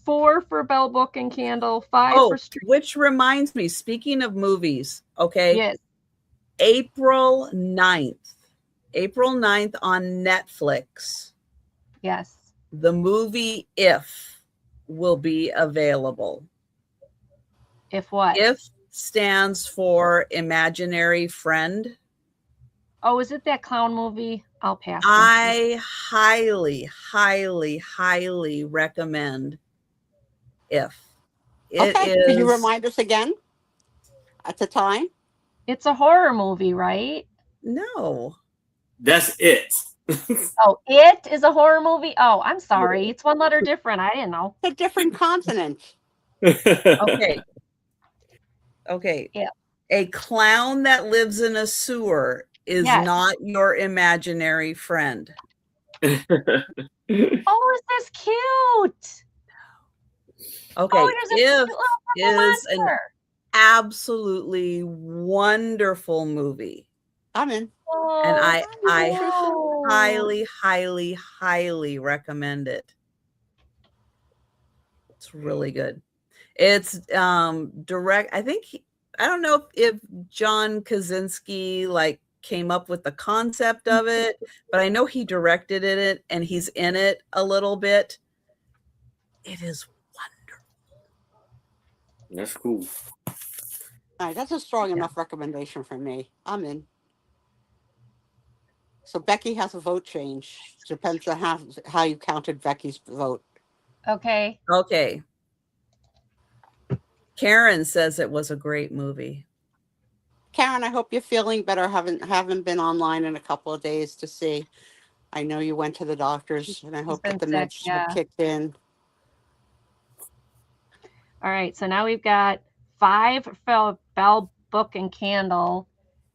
4 for Bell, Book, and Candle, 5 Oh, for Street. which reminds me, speaking of movies, okay, Yes. April 9th on Netflix, Yes. the movie If will be available. If what? If stands for Imaginary Friend. Oh, is it that clown movie? I'll pass. I highly, highly, highly recommend If. It Okay. is. Can you remind us again at the time? It's a horror movie, right? No. That's it. Oh, It is a horror movie? Oh, I'm sorry. It's 1 letter different. I didn't know. It's a different consonant. Okay. Okay. Yeah. A clown that lives in a sewer is Yes. not your imaginary friend. Oh, is this cute? Okay. Oh, there's a If cute little purple is an monster. absolutely wonderful movie. I'm in. Oh, And I cute. highly, highly, highly recommend it. It's really good. It's direct. I think I don't know if John Krasinski came up with the concept of it, but I know he directed it and he's in it a little bit. It is wonderful. That's cool. All right, that's a strong enough recommendation for me. I'm in. So Becky has a vote change. Depends on how you counted Becky's vote. Okay. Okay. Karen says it was a great movie. Karen, I hope you're feeling better. Haven't been online in a couple of days to see. I know you went to the doctors, and I hope that the been sick, meds yeah. have kicked in. All right. So now we've got 5 for Bell, Book, and Candle.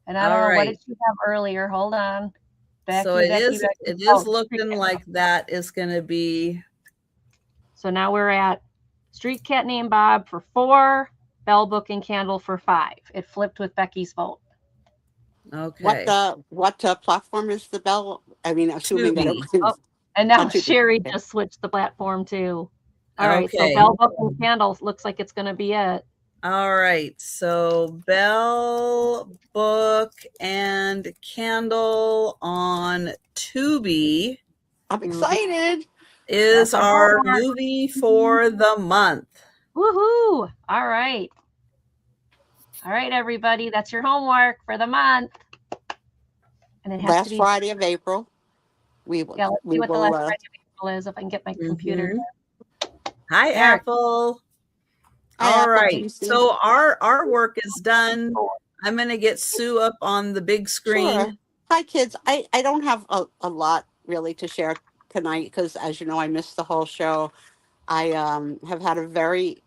And I don't know, what did you have earlier? Hold on. So it is looking like that is going to be. So now we're at Street Cat Named Bob for 4, Bell, Book, and Candle for 5. It flipped with Becky's vote. Okay. What platform is the Bell? I mean, assuming that it Tubi. was. And now On Tubi, Sherry okay. just switched the platform too. All right. So Okay. Bell, Book, and Candle looks like it's going to be it. All right. So Bell, Book, and Candle on Tubi I'm excited. is That's our our homework. movie for the month. Woohoo! All right. All right, everybody. That's your homework for the month. And it has to Last be. Friday of April. We will. Yeah, let's we see what the will. last Friday of April is if I can get my computer. Hi, There. Apple. Hi, All Apple right. PC. So our work is done. I'm going to get Sue up on the big screen. Sure. Hi, kids. I don't have a lot really to share tonight because, as you know, I missed the whole show. I have had a very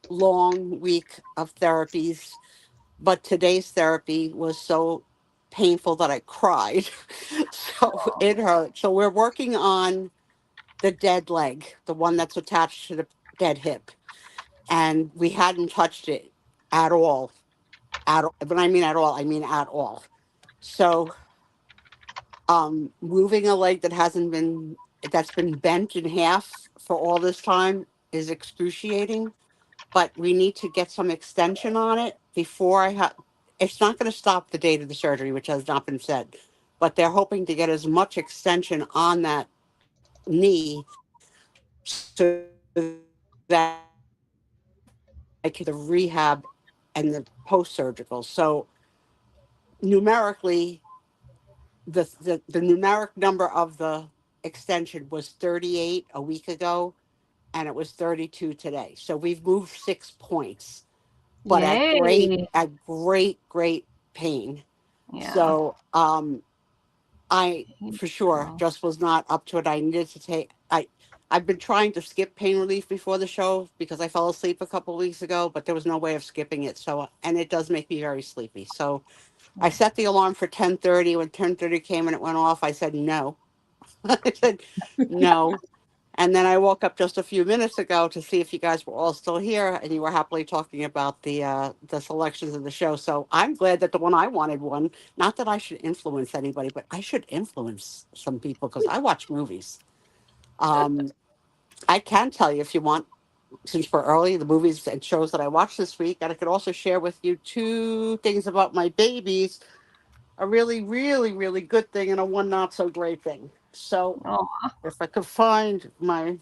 long week of therapies, but today's therapy was so painful that I cried. So it hurt. So we're working on the dead leg, the one that's attached to the dead hip. And we hadn't touched it at all. when I mean at all, I mean at all. So moving a leg that's been bent in half for all this time is excruciating, but we need to get some extension on it before I have. It's not going to stop the date of the surgery, which has not been said, but they're hoping to get as much extension on that knee so that I can the rehab and the post surgical. So numerically, the numeric number of the extension was 38 a week ago, and it was 32 today. So we've moved 6 points, but Yay. at great pain. Yeah. So I for sure Wow. just was not up to it. I needed to I've been trying to skip pain relief before the show because I fell asleep a couple weeks ago, but there was no way of skipping it. So, and it does make me very sleepy. So I set the alarm for 10:30. When 10:30 came and it went off, I said no. I said no. And then I woke up just a few minutes ago to see if you guys were all still here, and you were happily talking about the selections of the show. So I'm glad that the one I wanted won. Not that I should influence anybody, but I should influence some people because I watch movies. I can tell you if you want, since we're early, the movies and shows that I watched this week, and I could also share with you 2 things about my babies, a really good thing and a one not so great thing. So Oh, if I could find my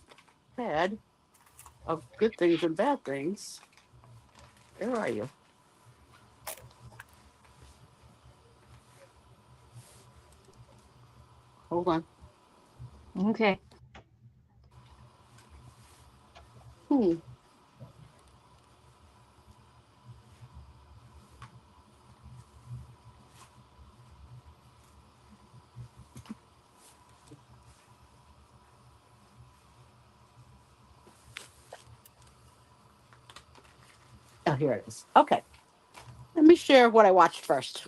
pad of good things and bad things, where are you? Hold on. okay. Hmm. Oh, here it is. Okay. Let me share what I watched first.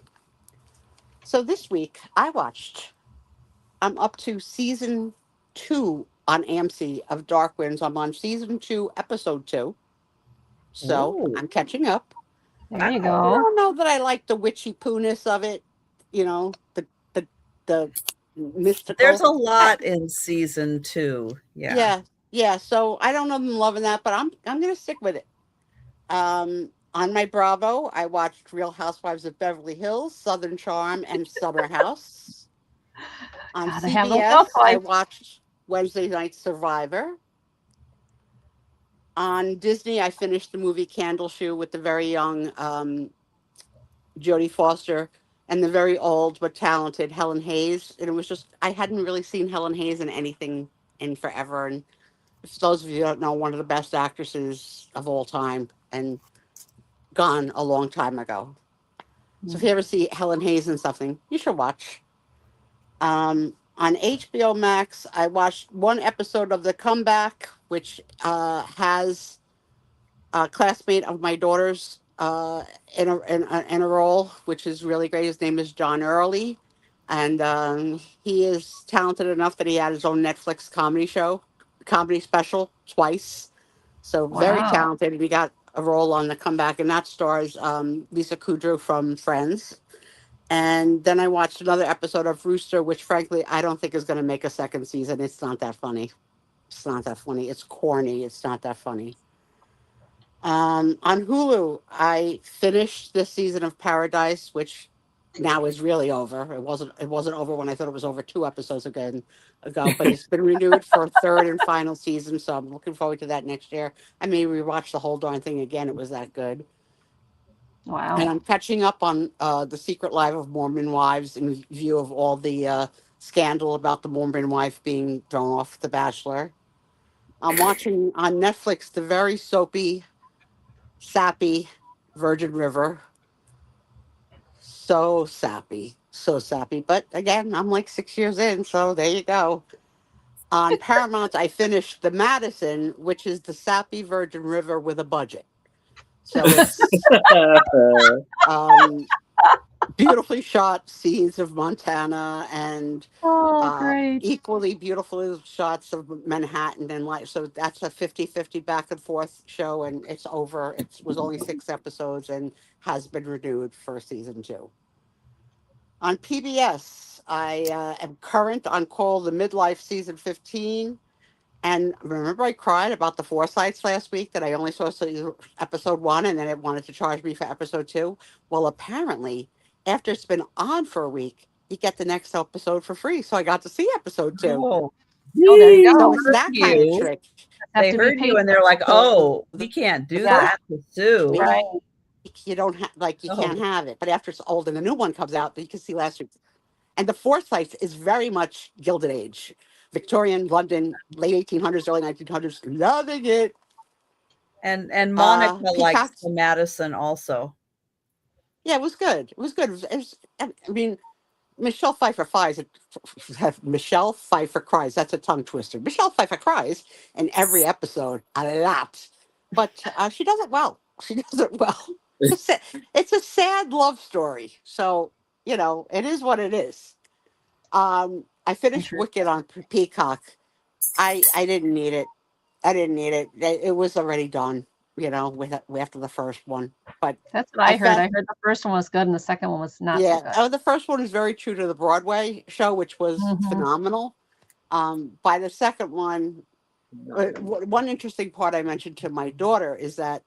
So this week I'm up to season 2 on AMC of Dark Winds. I'm on season 2, episode 2. So Ooh. I'm catching up. There you I go. don't know that I like the witchy poo-ness of it, the There's mystical. a lot in season 2. Yeah. Yeah. So I don't know if I'm loving that, but I'm gonna stick with it. On my Bravo, I watched Real Housewives of Beverly Hills, Southern Charm, and Summer House. On Gotta have those CBS, I housewives. watched Wednesday Night Survivor. On Disney, I finished the movie Candle Shoe with the very young Jodie Foster and the very old but talented Helen Hayes. And it was just, I hadn't really seen Helen Hayes in anything in forever. And for those of you who don't know, one of the best actresses of all time and gone a long time ago. So if you ever see Helen Hayes in something, you should watch. On HBO Max, I watched one episode of The Comeback, which has a classmate of my daughter's in a role, which is really great. His name is John Early, and he is talented enough that he had his own Netflix comedy special twice. So very Wow. talented. We got a role on The Comeback, and that stars Lisa Kudrow from Friends. And then I watched another episode of Rooster, which frankly I don't think is going to make a second season. It's not that funny. It's not that funny. It's corny. It's not that funny. On Hulu, I finished this season of Paradise, which now is really over. It wasn't over when I thought it was over 2 episodes ago, but it's been renewed for a third and final season. So I'm looking forward to that next year. I may rewatch the whole darn thing again. It was that good. And Wow. I'm catching up on the Secret Life of Mormon Wives in view of all the scandal about the Mormon wife being thrown off The Bachelor. I'm watching on Netflix the very soapy, sappy Virgin River. So sappy, so sappy. But again, I'm like 6 years in, so there you go. On Paramount, I finished The Madison, which is the sappy Virgin River with a budget. So it's um, beautifully shot scenes of Montana and Oh, great. equally beautiful shots of Manhattan and life. So that's a 50-50 back and forth show, and it's over. It was only 6 episodes and has been renewed for season 2. On PBS, I am current on Call the Midlife season 15. And remember, I cried about the Forsyths last week that I only saw episode 1 and then it wanted to charge me for episode 2. Well, apparently, after it's been on for a week, you get the next episode for free. So I got to see episode 2. Oh, Oh, there you they So go. it's heard that kind of you. trick. Have They to be heard you paid. and they're like, So oh, we can't do Yeah. that to Sue. Right. you don't have, like, you can't Oh. have it. But after it's old and the new one comes out, you can see last week. And the Forsyths is very much Gilded Age, Victorian London, late 1800s, early 1900s. Loving it. And Monica likes Peacock. the Madison also. Yeah, it was good. It was good. I mean, Michelle Pfeiffer Michelle Pfeiffer cries. That's a tongue twister. Michelle Pfeiffer cries in every episode a lot, but she does it well. She does it well. It's a sad love story, so it is what it is. I finished Wicked on Peacock. I didn't need it. I didn't need it. It was already done. After the first one, but That's what I heard. found- I heard the first one was good and the second one was not yeah. so good. Oh, the first one is very true to the Broadway show, which was Mhm. phenomenal. By the second one, one interesting part I mentioned to my daughter is that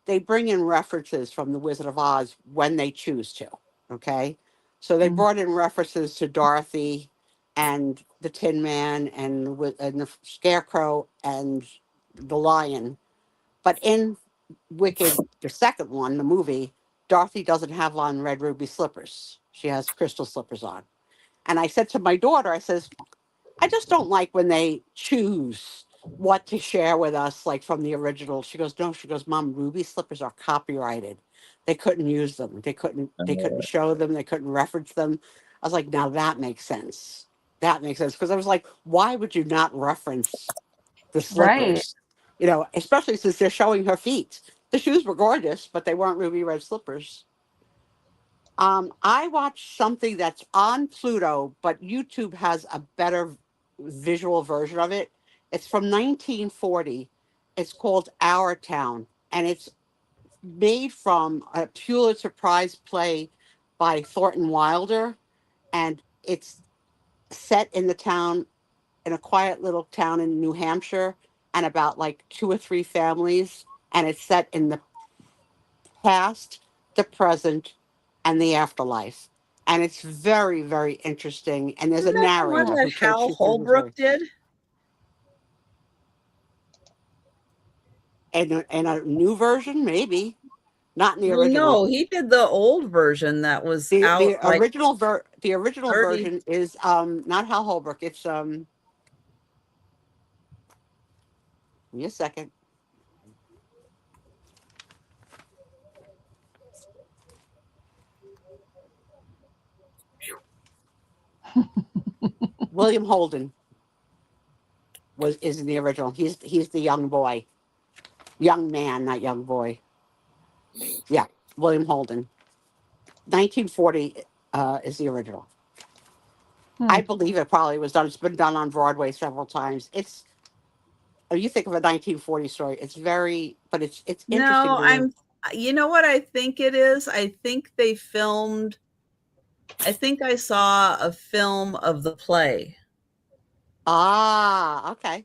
they bring in references from The Wizard of Oz when they choose to. Okay, so they Mhm. brought in references to Dorothy and the Tin Man and the Scarecrow and the Lion, but in Wicked, the second one, the movie, Dorothy doesn't have on red ruby slippers. She has crystal slippers on. And I said to my daughter, I says, I just don't like when they choose what to share with us, like from the original. She goes, no, she goes, Mom, ruby slippers are copyrighted. They couldn't use them. They couldn't show them. They couldn't reference them. I was like, now that makes sense. That makes sense. Because I was like, why would you not reference the Right. slippers? Especially since they're showing her feet. The shoes were gorgeous, but they weren't ruby red slippers. I watched something that's on Pluto, but YouTube has a better visual version of it. It's from 1940. It's called Our Town, and it's made from a Pulitzer Prize play by Thornton Wilder, and it's set in a quiet little town in New Hampshire, and about like 2 or 3 families, and it's set in the past, the present, and the afterlife. And it's very, very interesting. And there's a Isn't that the one narrator who that takes Hal you through the story. Holbrook did? And a new version, maybe not in the Well, original. no, he did the old version that was The out the like original the original 30. version is not Hal Holbrook. It's give me a second. William Holden is in the original. He's the young boy, young man, not young boy. Yeah, William Holden. 1940 is the original. I believe it probably was done. It's been done on Broadway several times. You think of a 1940 story. It's but it's interesting. No, you know what I think it is? I think they filmed, I think I saw a film of the play. Okay.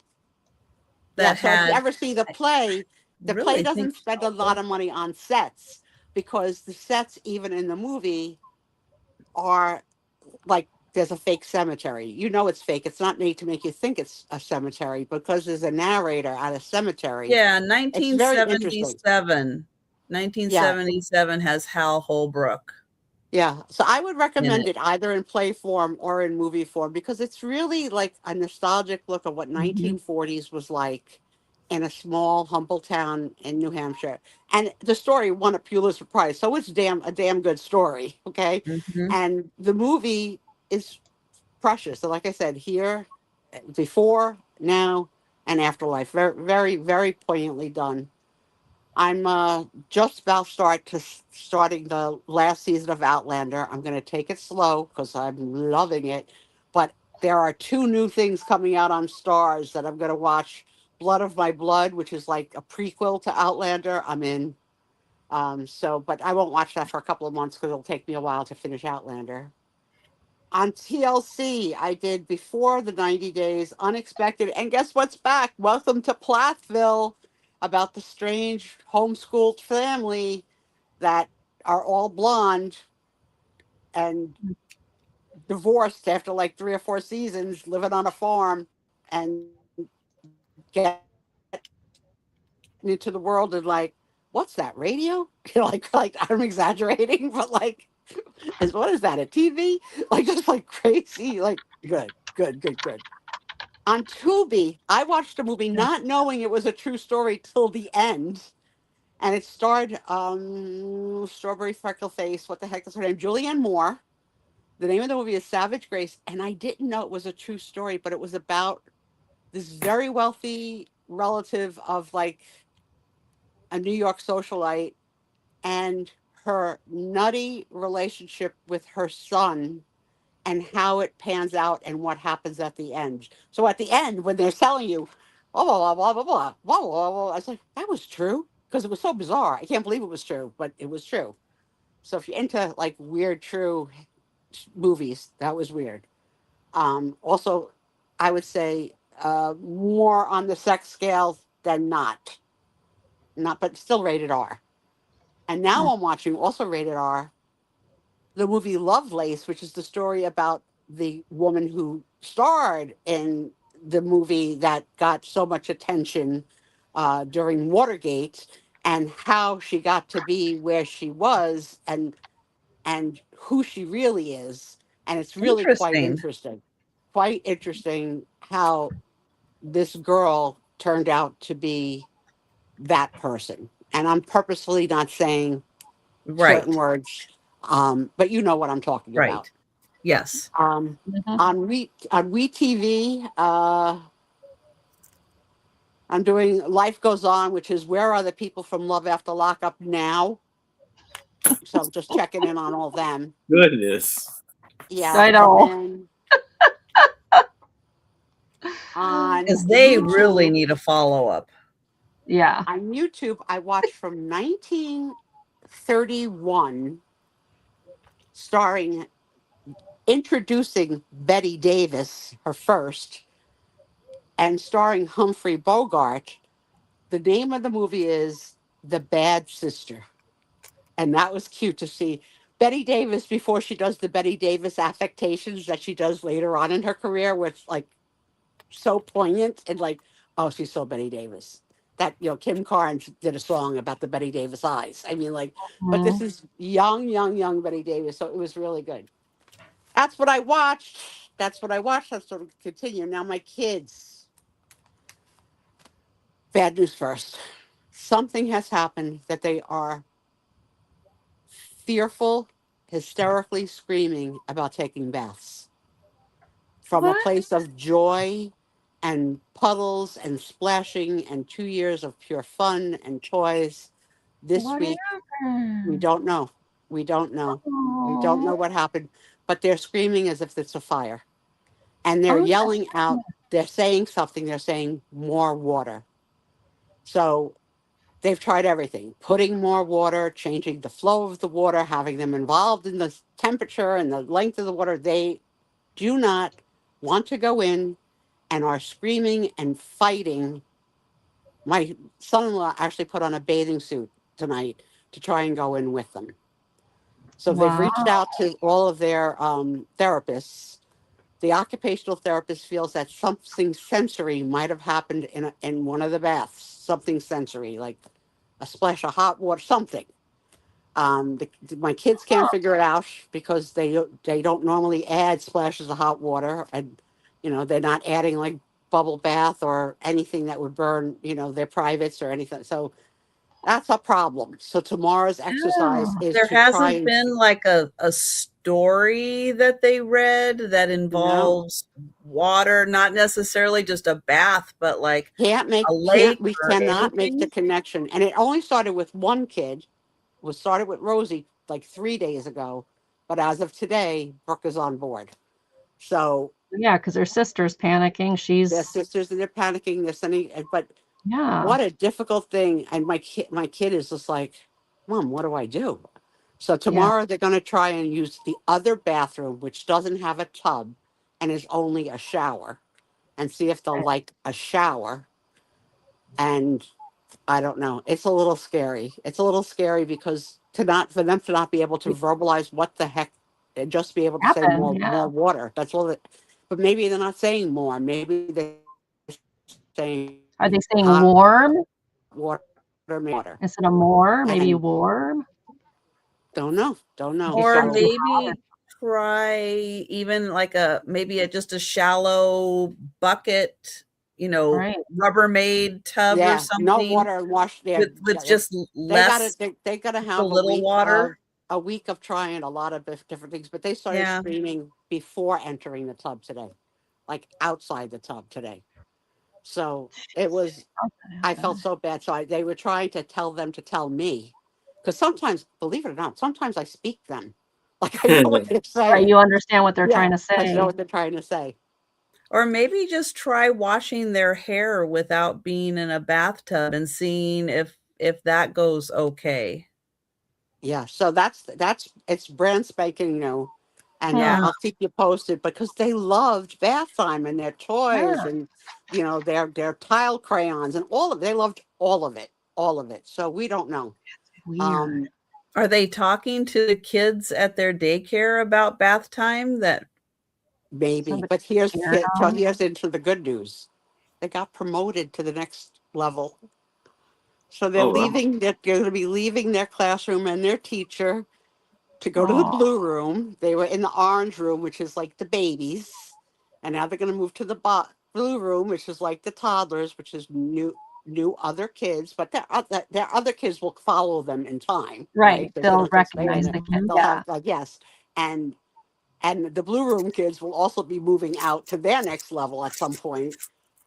That So if you had, ever see the play, the really play doesn't think spend a lot of money on sets, because the sets, even in the movie, are like, there's a fake cemetery. It's fake. It's not made to make you think it's a cemetery, because there's a narrator at a cemetery. yeah, It's very interesting. 1977 has Hal Holbrook. Yeah, so I would recommend it either in play form or in movie form, because it's really like a nostalgic look at what 1940s was like in a small, humble town in New Hampshire. And the story won a Pulitzer Prize, so it's a damn good story, okay? Mhm. And the movie is precious. So like I said, here, before, now, and afterlife. Very, very, very poignantly done. I'm just about starting the last season of Outlander. I'm going to take it slow because I'm loving it. But there are two new things coming out on Stars that I'm going to watch. Blood of My Blood, which is like a prequel to Outlander. I'm in. But I won't watch that for a couple of months because it'll take me a while to finish Outlander. On TLC, I did Before the 90 Days, Unexpected, and guess what's back? Welcome to Plathville, about the strange homeschooled family that are all blonde and divorced after like 3 or 4 seasons, living on a farm and get into the world and like, what's that radio? like I'm exaggerating, but like, what is that, a TV? Like just like crazy, like good. On Tubi, I watched a movie not knowing it was a true story till the end. And it starred Strawberry Freckle Face, what the heck is her name? Julianne Moore. The name of the movie is Savage Grace. And I didn't know it was a true story, but it was about this very wealthy relative of like a New York socialite and her nutty relationship with her son and how it pans out and what happens at the end. So at the end, when they're telling you, blah, blah, blah, blah, blah, blah, blah, blah, I was like, that was true. Because it was so bizarre. I can't believe it was true, but it was true. So if you're into like weird, true movies, that was weird. Also, I would say more on the sex scale than not. Not, but still rated R. And now I'm watching, also rated R, the movie Lovelace, which is the story about the woman who starred in the movie that got so much attention during Watergate, and how she got to be where she was, and who she really is. And it's really Interesting. quite interesting how this girl turned out to be that person. And I'm purposefully not saying Right. certain words, but you know what I'm talking Right. about. Yes. Mhm. On WeTV, I'm doing Life Goes On, which is where are the people from Love After Lockup now? So I'm just checking in on all them. Goodness. Yeah, I know. and then on Because they YouTube- really need a follow-up. Yeah. on YouTube, I watched from 1931, introducing Betty Davis, her first, and starring Humphrey Bogart. The name of the movie is The Bad Sister. And that was cute to see Betty Davis before she does the Betty Davis affectations that she does later on in her career, which like so poignant and like, oh, she's so Betty Davis. That, Kim Carnes did a song about the Betty Davis eyes. I mean, like, but this is young Betty Davis. So it was really good. That's what I watched. That's what will continue. Now, my kids, bad news first. Something has happened that they are fearful, hysterically screaming about taking baths from a What? place of joy and puddles and splashing and 2 years of pure fun and toys. This What week, we happened? don't know. We don't know. We don't know Oh. what happened, but they're screaming as if it's a fire. And they're Oh, yelling out, they're saying something, they're saying more water. So they've tried everything, putting more water, changing the flow of the water, having them involved in the temperature and the length of the water. They do not want to go in and are screaming and fighting. My son-in-law actually put on a bathing suit tonight to try and go in with them. So they've wow. reached out to all of their therapists. The occupational therapist feels that something sensory might have happened in one of the baths, something sensory, like a splash of hot water, something. My kids can't figure it out because they don't normally add splashes of hot water, and they're not adding like bubble bath or anything that would burn their privates or anything. So that's a problem. So tomorrow's exercise is There to try hasn't and been like a story that they read that involves water, not necessarily just a bath, but like a we lake or cannot make the anything. connection. And it only started with one kid, was started with Rosie like 3 days ago. But as of today, Brooke is on board. So Yeah, because her sister's panicking. their She's, sisters and they're panicking, they're sending, but yeah. what a difficult thing. And my kid is just like, Mom, what do I do? So tomorrow they're going to try and use the other bathroom, which doesn't have a tub and is only a shower, and see if they'll Right. like a shower. And I don't know. It's a little scary. It's a little scary because for them to not be able to verbalize what the heck, and just be able to say Happen, yeah. more water. That's all that. But maybe they're not saying more. Maybe they're saying Are they saying hot warm water. instead of more? Maybe And warm? don't know. Don't know. Maybe Or so. maybe try even like just a shallow bucket, Right. Rubbermaid tub or Yeah, no something water and wash there. with just less, They gotta a have little water. a week of trying a lot of different things. But they started Yeah. screaming before entering the tub today, like outside the tub today. So it was. I felt so bad. So they were trying to tell them to tell me, because sometimes, believe it or not, sometimes I speak them, like I know what they're saying. Right, you understand what they're trying to I say. know what they're trying to say. Or maybe just try washing their hair without being in a bathtub and seeing if that goes okay. Yeah, so that's it's brand spanking new, and Yeah. I'll keep you posted because they loved bath time and their toys Yeah. and their tile crayons and they loved all of it. So we don't know. Weird. Are they talking to the kids at their daycare about bath time? That Maybe, Somebody but here's scared them. into the good news. They got promoted to the next level. So they're Oh, wow. leaving. They're going to be leaving their classroom and their teacher to go to the Aw. blue room. They were in the orange room, which is like the babies, and now they're going to move to the blue room, which is like the toddlers, which is new other kids. But their other kids will follow them in time, Right. They They'll don't just stay in recognize there. the kid. They'll Yeah. have yes, and the blue room kids will also be moving out to their next level at some point.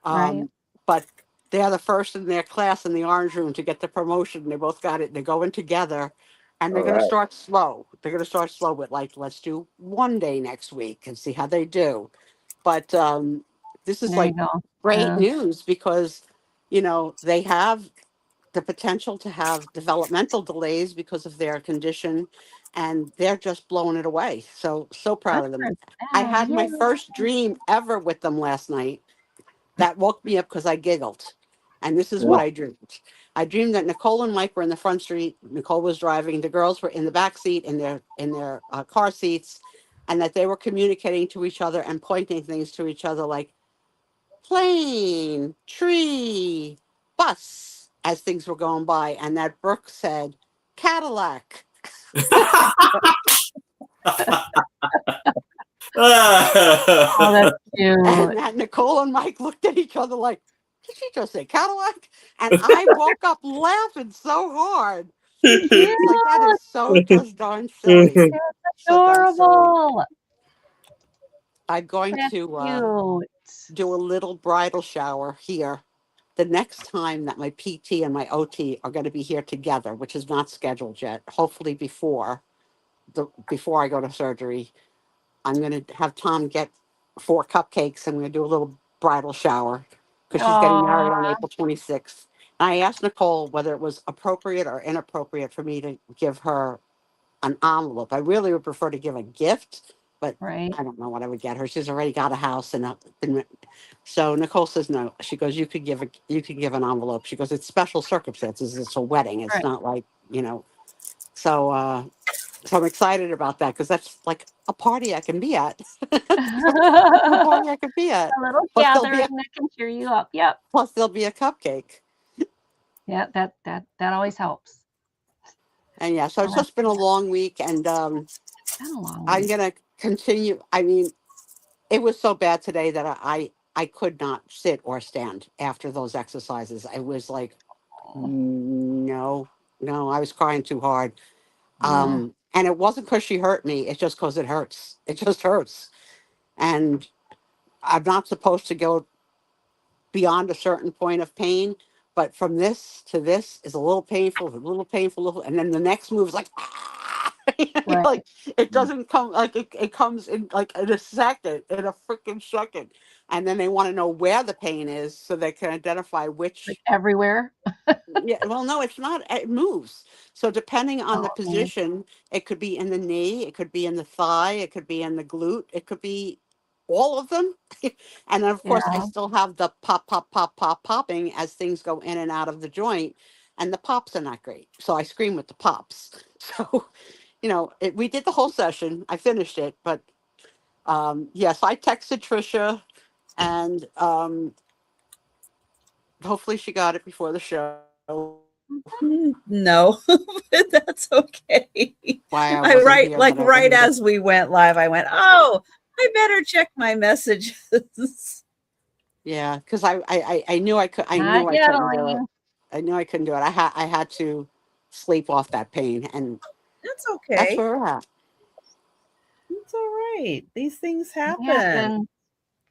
Right. But they're the first in their class in the orange room to get the promotion. They both got it. They're going together, and they're All going to right. start slow. They're going to start slow with like, let's do one day next week and see how they do. But this is There you like go. great Yeah. news because they have the potential to have developmental delays because of their condition, and they're just blowing it away. So proud Good of for them. I them. had my Yeah. first dream ever with them last night that woke me up because I giggled. And this is what Wow. I dreamed. I dreamed that Nicole and Mike were in the front seat. Nicole was driving. The girls were in the back seat in their car seats, and that they were communicating to each other and pointing things to each other like plane, tree, bus as things were going by. And that Brooke said Cadillac. Oh, that's cute. And that Nicole and Mike looked at each other like, did she just say Cadillac? And I woke up laughing so hard. Cute. Like, that is so just darn silly. So darn silly. Adorable. I'm going That's to cute. do a little bridal shower here the next time that my PT and my OT are going to be here together, which is not scheduled yet. Hopefully before I go to surgery, I'm going to have Tom get 4 cupcakes. I'm going to do a little bridal shower because she's getting married on Aw. April 26th. And I asked Nicole whether it was appropriate or inappropriate for me to give her an envelope. I really would prefer to give a gift, but Right. I don't know what I would get her. She's already got a house so Nicole says no. She goes, you could give an envelope. She goes, it's special circumstances. It's a wedding. It's Right. not like, so so I'm excited about that because that's like a party I can be at. A party I could be at. A little Plus there'll be gathering that can cheer you up. Yep. there'll be a cupcake. Yeah, that always helps. And yeah, so it's Oh, just been a long week, and it's been a long I'm week. gonna continue. I mean, it was so bad today that I could not sit or stand after those exercises. I was like, no, I was crying too hard. Yeah. And it wasn't because she hurt me. It's just because it hurts. It just hurts. And I'm not supposed to go beyond a certain point of pain, but from this to this is a little painful, and then the next move is like, ah! Right. Like it doesn't come like it comes in like in a second, in a freaking second, and then they want to know where the pain is so they can identify Like which. everywhere. Yeah, well, no, it's not. It moves. So depending on the Oh, man. position, it could be in the knee, it could be in the thigh, it could be in the glute, it could be all of them. And then, of course, I Yeah. still have the pop, pop, pop, pop, popping as things go in and out of the joint, and the pops are not great. So I scream with the pops. So, we did the whole session. I finished it, but yes, I texted Trisha, and hopefully she got it before the show. No, but that's okay. Why I I wasn't right here, like but I right ended up. as we went live, I went, oh, I better check my messages. Yeah, because I knew I Not knew I yet, couldn't do it. Elaine. I knew I couldn't do it. I had to sleep off that pain, and That's that's okay. where we're at. It's all right. These things happen. Happen.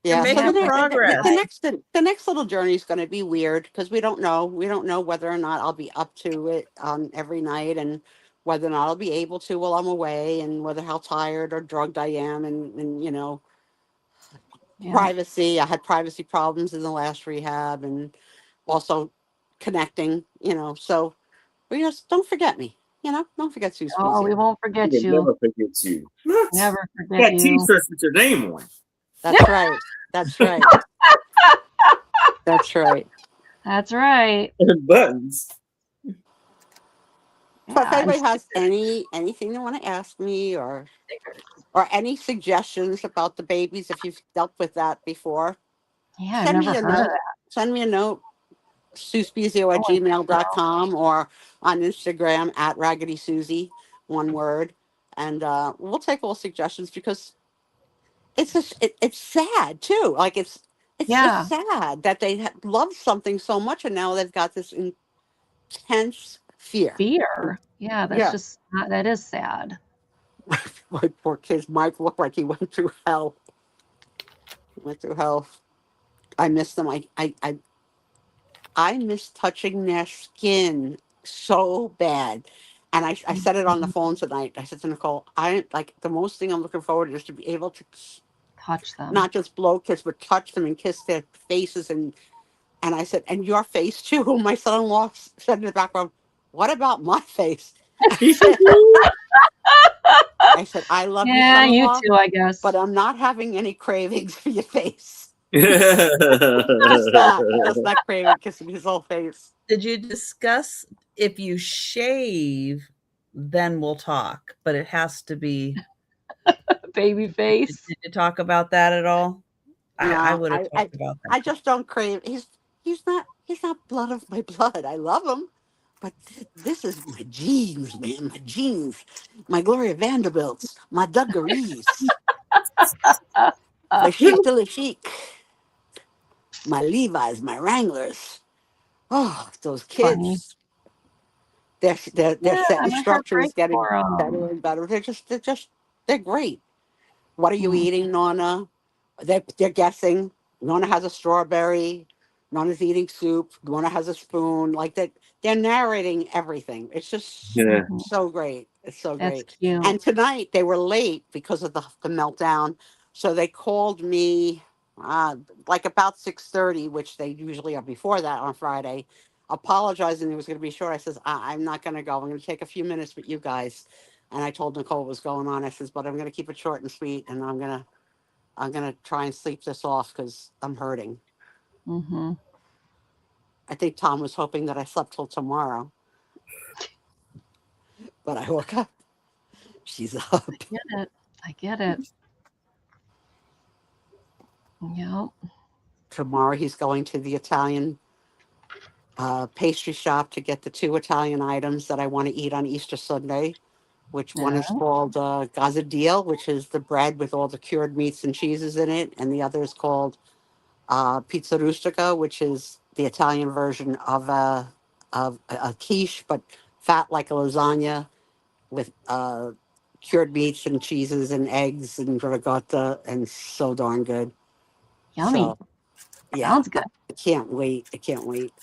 You're Yeah. So making progress. the next little journey is going to be weird because we don't know. We don't know whether or not I'll be up to it every night, and whether or not I'll be able to while I'm away, and whether how tired or drugged I am, and Yeah. privacy. I had privacy problems in the last rehab, and also connecting. So we just don't forget me. Don't forget Sue Oh, Speezy. we won't We forget will you. never forget you. What? Never forget Got you. T-shirts with your name on. That's right. That's right. That's right. That's right. And buttons. So if Yeah. And anybody has anything they want to ask me, or stickers. any suggestions about the babies, if you've dealt with that before, Yeah, I've send never me a heard of note. that. Send me a note, suespezio at Oh, and gmail.com, or on Instagram at Raggedy Susie, one word. And we'll take all suggestions because it's sad too. Like it's yeah. just sad that they love something so much, and now they've got this intense fear. Fear. Yeah, Yeah. that is sad. My poor kids. Mike looked like he went through hell. He went through hell. I miss them. I miss touching their skin so bad. And I said it on the Mhm. phone tonight. I said to Nicole, I like the most thing I'm looking forward to is to be able to Touch them. not just blow kiss, but touch them and kiss their faces. And I said, and your face too. My son-in-law said in the background, what about my face? I said, I love you, Yeah, you son-in-law, too, I guess. but I'm not having any cravings for your face. Just Just not craving kissing his whole face. Did you discuss if you shave, then we'll talk, but it has to be. Baby face. Did you talk about that at all? I No, would have talked about that. I just don't crave. He's not blood of my blood. I love him, but this is my genes, man. My genes, my Gloria Vanderbilts, my Dungarees, my Chic de la Chic, my Levi's, my Wranglers. Oh, those Funny. kids. Their Yeah, sentence my heart structure is breaks getting for better 'em. and better. They're great. What are you Mm. eating, Nonna? They're guessing. Nonna has a strawberry. Nonna's eating soup. Nonna has a spoon. Like that, they're narrating everything. It's just yeah. Mhm. so great. It's so That's great. cute. And tonight they were late because of the meltdown. So they called me like about 6:30, which they usually are before that on Friday, apologizing it was going to be short. I says, I'm not going to go. I'm going to take a few minutes with you guys. And I told Nicole what was going on. I says, but I'm going to keep it short and sweet, and I'm gonna try and sleep this off because I'm hurting. Mm-hmm. I think Tom was hoping that I slept till tomorrow, but I woke up. She's up. I get it. Yep. Tomorrow he's going to the Italian pastry shop to get the 2 Italian items that I want to eat on Easter Sunday, which one is Yeah. called gazzadil, which is the bread with all the cured meats and cheeses in it, and the other is called pizza rustica, which is the Italian version of a quiche, but fat like a lasagna with cured meats and cheeses and eggs and ricotta, and so darn good. Yummy. So, yeah, Sounds good. I can't wait. I can't wait.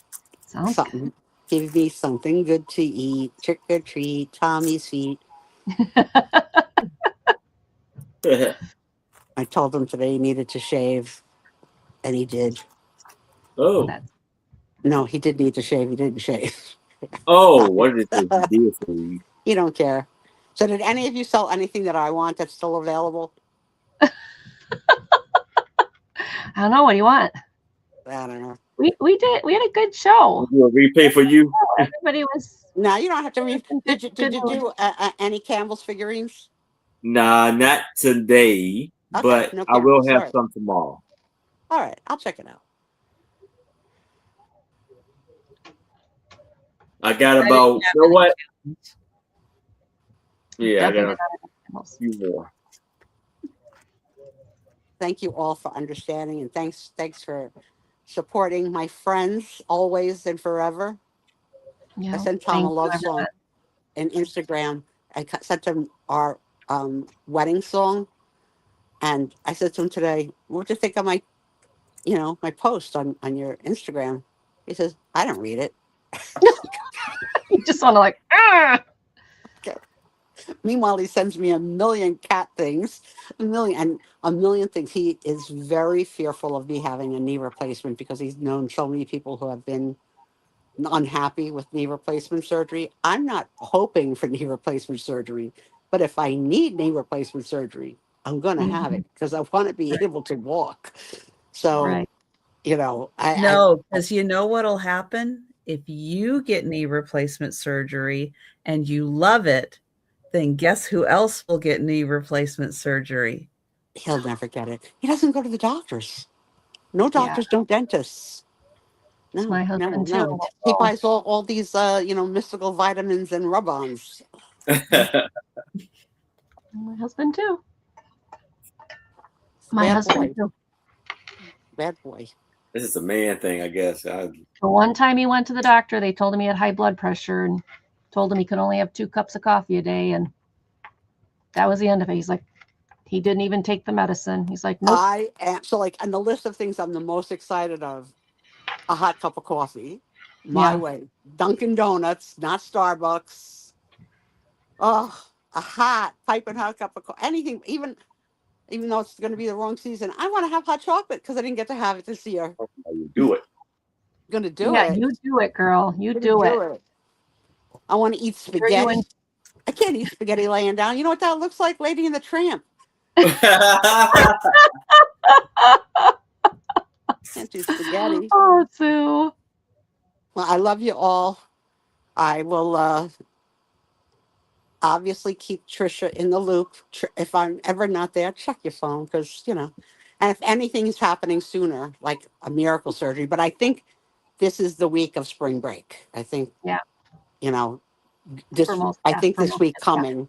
Sounds Something. Give me something good to eat. Trick or treat. Tommy's feet. good. I told him today he needed to shave, and he did. Oh, That's No, he did need to shave. He didn't shave. oh, what did it do for you? He don't care. So, did any of you sell anything that I want that's still available? I don't know. What do you want? I don't know. We had a good show. Do a replay for you? Everybody was. No, you don't have to read. Did you Good do any Campbell's figurines? Nah, not today, Okay, but no I will cameras, have alright. some tomorrow. All right, I'll check it out. I got I about, didn't have you know any what? challenge. Yeah, I Definitely got a few more. Thank you all for understanding, and thanks for supporting my friends always and forever. Yeah. I sent Tom a Thank you, love song in Instagram. I sent him our wedding song, and I said to him today, "What'd you think of my, my post on your Instagram?" He says, "I don't read it." You just want to like. "Argh!" Meanwhile, he sends me a million cat things, a million things. He is very fearful of me having a knee replacement because he's known so many people who have been unhappy with knee replacement surgery. I'm not hoping for knee replacement surgery, but if I need knee replacement surgery, I'm going to have it because I want to be able to walk. So, Right. No, because you know what'll happen? If you get knee replacement surgery and you love it, then guess who else will get knee replacement surgery? He'll never get it. He doesn't go to the doctors. No doctors, no dentists. No, My husband too. no. He buys all these, mystical vitamins and rub-ons. My husband too. My Bad husband boy. too. Bad boy. This is a man thing, I guess. The one time he went to the doctor, they told him he had high blood pressure and told him he could only have 2 cups of coffee a day, and that was the end of it. He's like, he didn't even take the medicine. He's like, nope. I am so on the list of things I'm the most excited of, a hot cup of coffee, my way. Dunkin' Donuts, not Starbucks. Oh, a piping hot cup of coffee. Anything, even though it's going to be the wrong season, I want to have hot chocolate because I didn't get to have it this year. You do it. Going to do Yeah, it. you do it, girl. You do it. I want to eat spaghetti. doing- I can't eat spaghetti laying down. You know what that looks like, Lady and the Tramp? Can't do spaghetti. Oh, Sue. Well, I love you all. I will obviously keep Trisha in the loop. If I'm ever not there, check your phone because, and if anything is happening sooner, like a miracle surgery, but I think this is the week of spring break. I think, Yeah. This week Yeah. coming,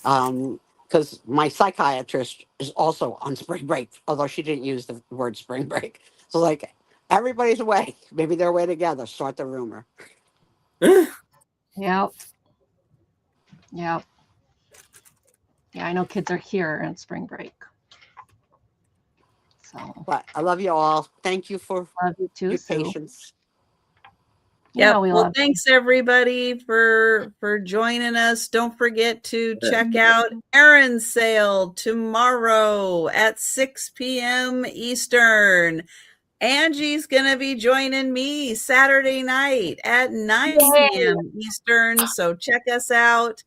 because my psychiatrist is also on spring break, although she didn't use the word spring break. So everybody's away. Maybe they're away together. Start the rumor. Yep. Yeah, I know kids are here on spring break. So But I love you all. Thank you for love you too, your Sue. patience. Yeah. we Well, love thanks everybody for joining us. Don't forget to check out Erin's sale tomorrow at 6 p.m. Eastern. Angie's going to be joining me Saturday night at 9 p.m. Eastern. So check us out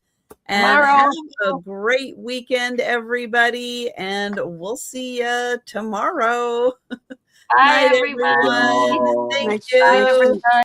and have a great weekend, everybody. And we'll see you tomorrow. Bye, Night, everybody. everyone. Thank Night, you. night,